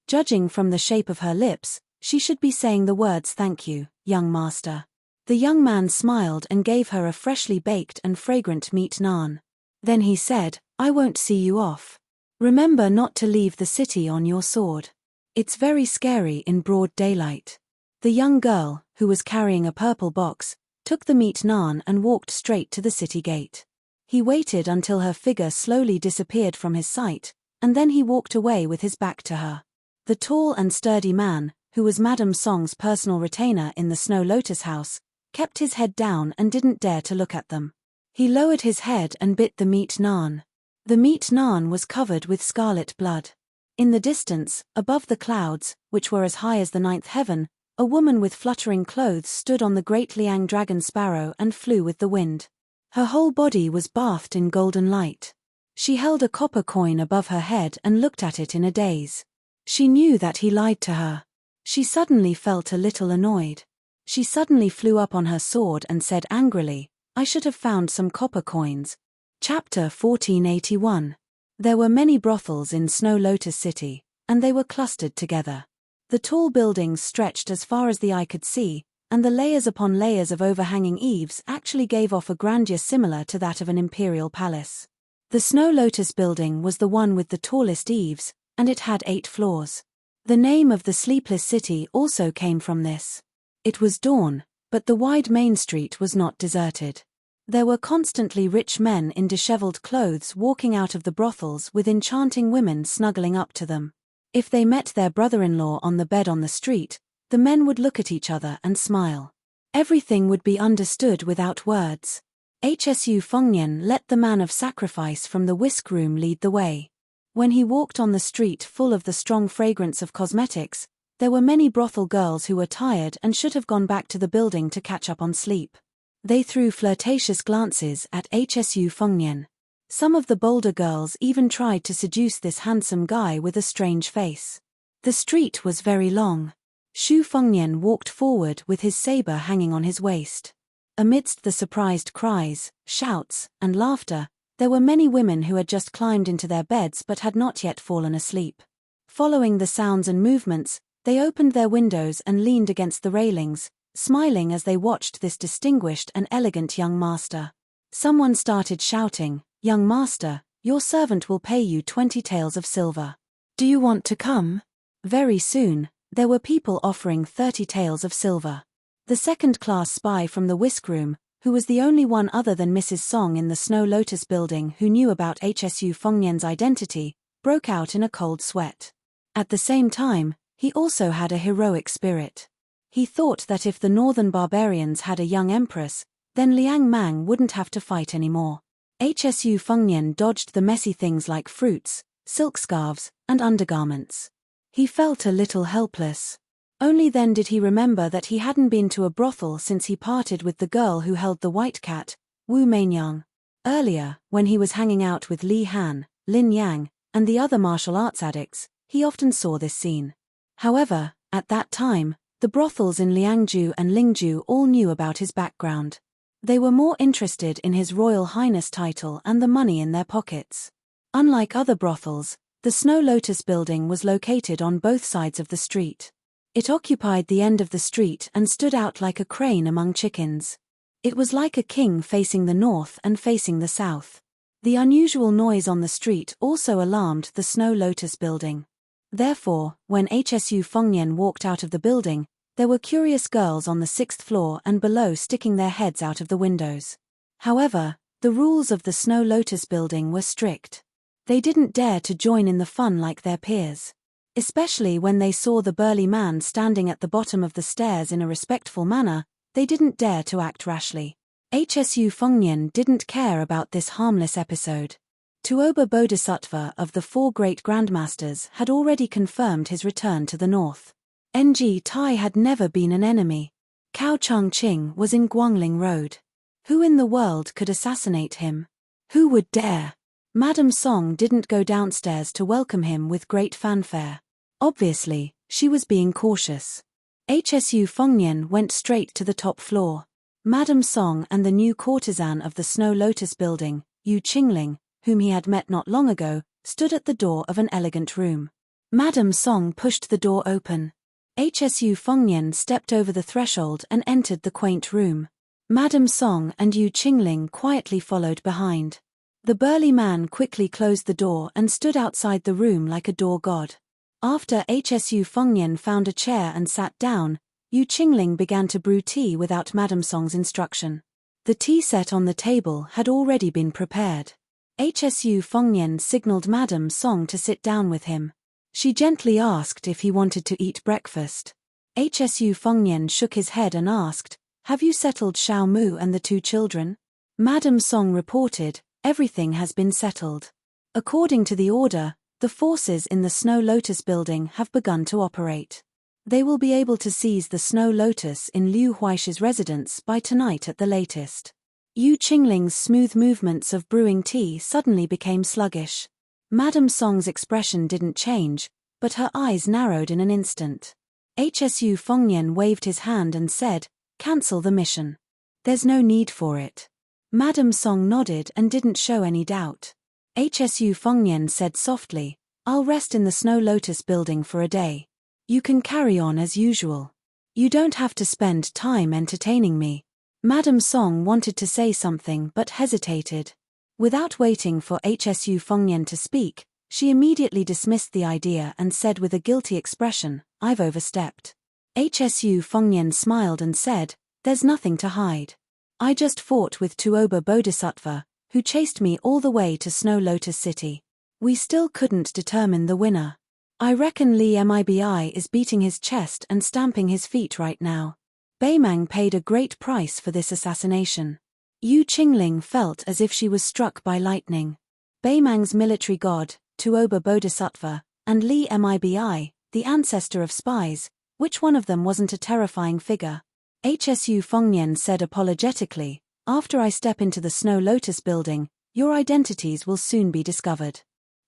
Speaker 1: Judging from the shape of her lips, she should be saying the words thank you, young master. The young man smiled and gave her a freshly baked and fragrant meat naan. Then he said, I won't see you off. Remember not to leave the city on your sword. It's very scary in broad daylight. The young girl, who was carrying a purple box, took the meat naan and walked straight to the city gate. He waited until her figure slowly disappeared from his sight, and then he walked away with his back to her. The tall and sturdy man, who was Madame Song's personal retainer in the Snow Lotus house, kept his head down and didn't dare to look at them. He lowered his head and bit the meat naan. The meat naan was covered with scarlet blood. In the distance, above the clouds, which were as high as the 9th heaven, a woman with fluttering clothes stood on the great Liang dragon sparrow and flew with the wind. Her whole body was bathed in golden light. She held a copper coin above her head and looked at it in a daze. She knew that he lied to her. She suddenly felt a little annoyed. She suddenly flew up on her sword and said angrily, I should have found some copper coins. Chapter 1481. There were many brothels in Snow Lotus City, and they were clustered together. The tall buildings stretched as far as the eye could see, and the layers upon layers of overhanging eaves actually gave off a grandeur similar to that of an imperial palace. The Snow Lotus building was the one with the tallest eaves, and it had 8 floors. The name of the sleepless city also came from this. It was dawn, but the wide main street was not deserted. There were constantly rich men in disheveled clothes walking out of the brothels with enchanting women snuggling up to them. If they met their brother-in-law on the bed on the street, the men would look at each other and smile. Everything would be understood without words. Hsu Fengnian let the man of sacrifice from the whisk room lead the way. When he walked on the street full of the strong fragrance of cosmetics, there were many brothel girls who were tired and should have gone back to the building to catch up on sleep. They threw flirtatious glances at Hsu Fengnian. Some of the bolder girls even tried to seduce this handsome guy with a strange face. The street was very long. Xu Fengnian walked forward with his saber hanging on his waist. Amidst the surprised cries, shouts, and laughter, there were many women who had just climbed into their beds but had not yet fallen asleep. Following the sounds and movements, they opened their windows and leaned against the railings, smiling as they watched this distinguished and elegant young master. Someone started shouting, "Young master, your servant will pay you 20 taels of silver. Do you want to come?" Very soon, there were people offering 30 taels of silver. The second-class spy from the whisk room, who was the only one other than Mrs. Song in the Snow Lotus building who knew about HSU Fengnian's identity, broke out in a cold sweat. At the same time, he also had a heroic spirit. He thought that if the northern barbarians had a young empress, then Liang Mang wouldn't have to fight anymore. HSU Fengnian dodged the messy things like fruits, silk scarves, and undergarments. He felt a little helpless. Only then did he remember that he hadn't been to a brothel since he parted with the girl who held the white cat, Wu Meinyang. Earlier, when he was hanging out with Li Han, Lin Yang, and the other martial arts addicts, he often saw this scene. However, at that time, the brothels in Liangju and Lingju all knew about his background. They were more interested in his Royal Highness title and the money in their pockets. Unlike other brothels, the Snow Lotus building was located on both sides of the street. It occupied the end of the street and stood out like a crane among chickens. It was like a king facing the north and facing the south. The unusual noise on the street also alarmed the Snow Lotus building. Therefore, when HSU Fengnian walked out of the building, there were curious girls on the 6th floor and below sticking their heads out of the windows. However, the rules of the Snow Lotus building were strict. They didn't dare to join in the fun like their peers. Especially when they saw the burly man standing at the bottom of the stairs in a respectful manner, they didn't dare to act rashly. HSU Fengnian didn't care about this harmless episode. Tuoba Bodhisattva of the 4 great grandmasters had already confirmed his return to the north. Ng Tai had never been an enemy. Cao Chongqing was in Guangling Road. Who in the world could assassinate him? Who would dare? Madame Song didn't go downstairs to welcome him with great fanfare. Obviously, she was being cautious. HSU Fengnian went straight to the top floor. Madame Song and the new courtesan of the Snow Lotus building, Yu Qingling, whom he had met not long ago, stood at the door of an elegant room. Madame Song pushed the door open. HSU Fengnian stepped over the threshold and entered the quaint room. Madame Song and Yu Qingling quietly followed behind. The burly man quickly closed the door and stood outside the room like a door god. After HSU Fengnian found a chair and sat down, Yu Qingling began to brew tea without Madame Song's instruction. The tea set on the table had already been prepared. HSU Fengnian signaled Madame Song to sit down with him. She gently asked if he wanted to eat breakfast. HSU Fengnian shook his head and asked, "Have you settled Xiao Mu and the 2 children?" Madame Song reported, "Everything has been settled. According to the order, the forces in the Snow Lotus building have begun to operate. They will be able to seize the Snow Lotus in Liu Huaishi's residence by tonight at the latest." Yu Qingling's smooth movements of brewing tea suddenly became sluggish. Madame Song's expression didn't change, but her eyes narrowed in an instant. HSU Fengnian waved his hand and said, "Cancel the mission. There's no need for it." Madame Song nodded and didn't show any doubt. HSU Fengnian said softly, "I'll rest in the Snow Lotus building for a day. You can carry on as usual. You don't have to spend time entertaining me." Madame Song wanted to say something but hesitated. Without waiting for HSU Fengnian to speak, she immediately dismissed the idea and said with a guilty expression, "I've overstepped." HSU Fengnian smiled and said, "There's nothing to hide. I just fought with Tuoba Bodhisattva, who chased me all the way to Snow Lotus City. We still couldn't determine the winner. I reckon Li Mibi is beating his chest and stamping his feet right now. Beimang paid a great price for this assassination." Yu Qingling felt as if she was struck by lightning. Beimang's military god, Tuoba Bodhisattva, and Li Mibi, the ancestor of spies, which one of them wasn't a terrifying figure? HSU Fengnian said apologetically, "After I step into the Snow Lotus building, your identities will soon be discovered.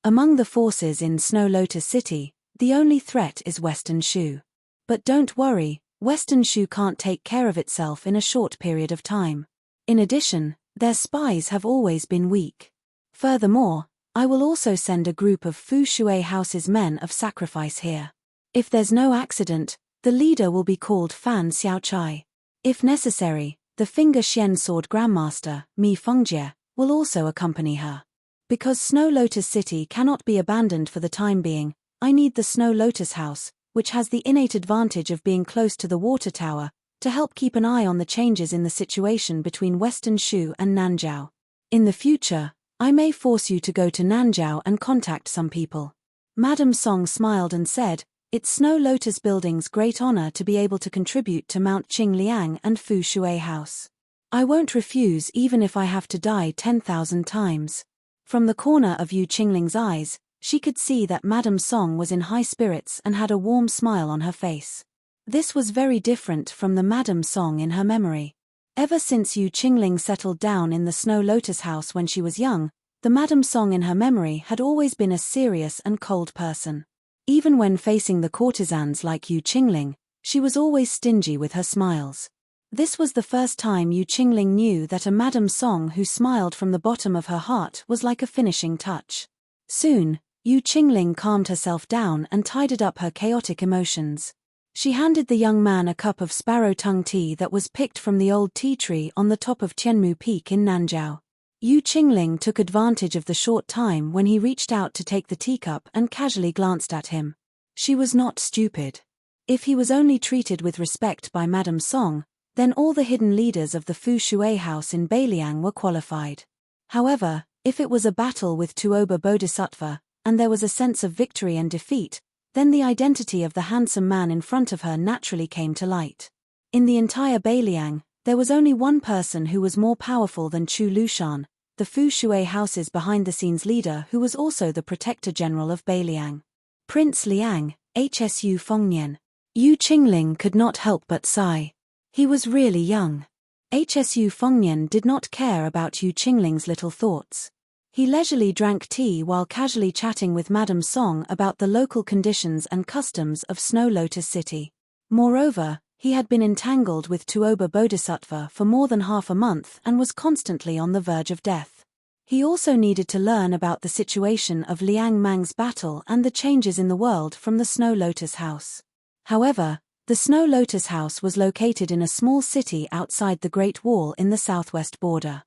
Speaker 1: Among the forces in Snow Lotus City, the only threat is Western Shu. But don't worry, Western Shu can't take care of itself in a short period of time. In addition, their spies have always been weak. Furthermore, I will also send a group of Fu Shui House's men of sacrifice here. If there's no accident, the leader will be called Fan Xiaochai. If necessary, the Finger Xian Sword Grandmaster, Mi Fengjie, will also accompany her. Because Snow Lotus City cannot be abandoned for the time being, I need the Snow Lotus House, which has the innate advantage of being close to the water tower, to help keep an eye on the changes in the situation between Western Shu and Nanjiao. In the future, I may force you to go to Nanjiao and contact some people. Madame Song smiled and said, "It's Snow Lotus Building's great honor to be able to contribute to Mount Qingliang and Fu Shui House. I won't refuse even if I have to die 10,000 times." From the corner of Yu Qingling's eyes, she could see that Madame Song was in high spirits and had a warm smile on her face. This was very different from the Madame Song in her memory. Ever since Yu Qingling settled down in the Snow Lotus House when she was young, the Madame Song in her memory had always been a serious and cold person. Even when facing the courtesans like Yu Qingling, she was always stingy with her smiles. This was the first time Yu Qingling knew that a Madame Song who smiled from the bottom of her heart was like a finishing touch. Soon, Yu Qingling calmed herself down and tidied up her chaotic emotions. She handed the young man a cup of sparrow tongue tea that was picked from the old tea tree on the top of Tianmu Peak in Nanjiao. Yu Qingling took advantage of the short time when he reached out to take the teacup and casually glanced at him. She was not stupid. If he was only treated with respect by Madame Song, then all the hidden leaders of the Fu Shui House in Beiliang were qualified. However, if it was a battle with Tuoba Bodhisattva, and there was a sense of victory and defeat, then the identity of the handsome man in front of her naturally came to light. In the entire Beiliang, there was only one person who was more powerful than Chu Lushan, the Fu Shui House's behind-the-scenes leader who was also the Protector General of Beiliang. Prince Liang, Hsu Fengnian. Yu Qingling could not help but sigh. He was really young. Hsu Fengnian did not care about Yu Qingling's little thoughts. He leisurely drank tea while casually chatting with Madame Song about the local conditions and customs of Snow Lotus City. Moreover, he had been entangled with Tuoba Bodhisattva for more than half a month and was constantly on the verge of death. He also needed to learn about the situation of Liang Mang's battle and the changes in the world from the Snow Lotus House. However, the Snow Lotus House was located in a small city outside the Great Wall in the southwest border.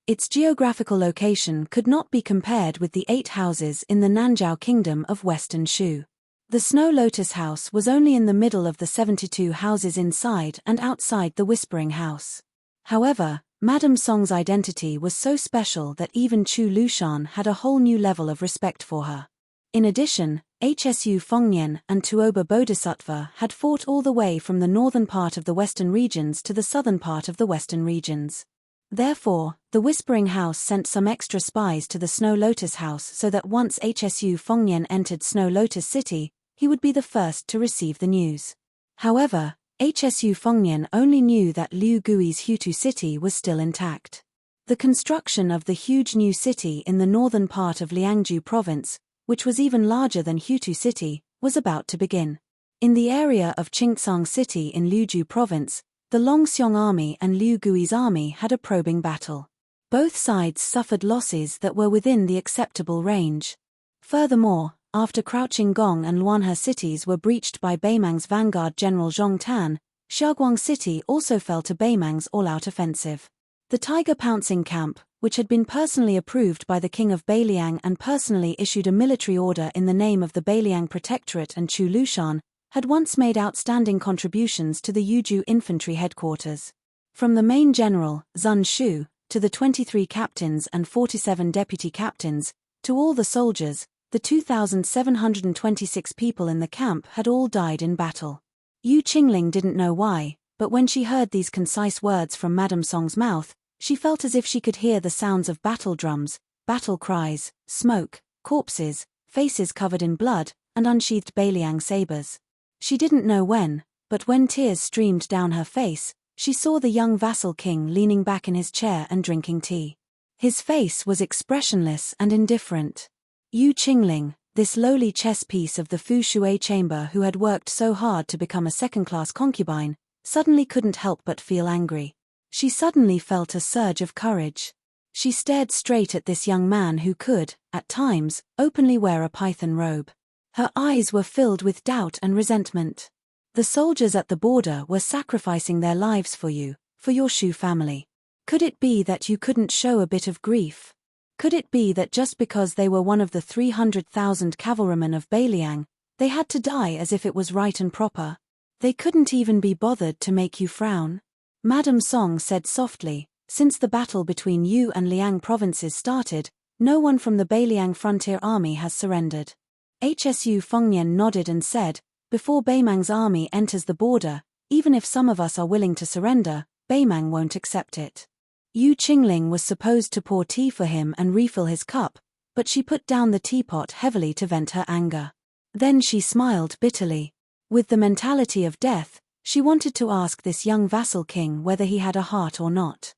Speaker 1: Its geographical location could not be compared with the 8 houses in the Nanjiao Kingdom of Western Shu. The Snow Lotus House was only in the middle of the 72 houses inside and outside the Whispering House. However, Madame Song's identity was so special that even Chu Lushan had a whole new level of respect for her. In addition, Hsu Fengnian and Tuoba Bodhisattva had fought all the way from the northern part of the western regions to the southern part of the western regions. Therefore, the Whispering House sent some extra spies to the Snow Lotus House so that once Hsu Fengnian entered Snow Lotus City, he would be the first to receive the news. However, Hsu Fengnian only knew that Liu Gui's Hutu city was still intact. The construction of the huge new city in the northern part of Liangju province, which was even larger than Hutu city, was about to begin. In the area of Qingcang City in Liuju province, the Longxiong army and Liu Gui's army had a probing battle. Both sides suffered losses that were within the acceptable range. Furthermore, after Crouching Gong and Luanhe cities were breached by Beimang's vanguard General Zhong Tan, Xiaoguang City also fell to Beimang's all-out offensive. The Tiger Pouncing Camp, which had been personally approved by the King of Beiliang and personally issued a military order in the name of the Beiliang Protectorate and Chu Lushan, had once made outstanding contributions to the Yuju infantry headquarters. From the main general, Zun Shu, to the 23 captains and 47 deputy captains, to all the soldiers, the 2,726 people in the camp had all died in battle. Yu Qingling didn't know why, but when she heard these concise words from Madame Song's mouth, she felt as if she could hear the sounds of battle drums, battle cries, smoke, corpses, faces covered in blood, and unsheathed Beiliang sabers. She didn't know when, but when tears streamed down her face, she saw the young vassal king leaning back in his chair and drinking tea. His face was expressionless and indifferent. Yu Qingling, this lowly chess piece of the Fu Shui chamber who had worked so hard to become a second-class concubine, suddenly couldn't help but feel angry. She suddenly felt a surge of courage. She stared straight at this young man who could, at times, openly wear a python robe. Her eyes were filled with doubt and resentment. The soldiers at the border were sacrificing their lives for you, for your Shu family. Could it be that you couldn't show a bit of grief? Could it be that just because they were one of the 300,000 cavalrymen of Beiliang, they had to die as if it was right and proper? They couldn't even be bothered to make you frown? Madame Song said softly, since the battle between Yu and Liang provinces started, no one from the Beiliang frontier army has surrendered. HSU Fengnian nodded and said, before Beimang's army enters the border, even if some of us are willing to surrender, Beimang won't accept it. Yu Qingling was supposed to pour tea for him and refill his cup, but she put down the teapot heavily to vent her anger. Then she smiled bitterly. With the mentality of death, she wanted to ask this young vassal king whether he had a heart or not.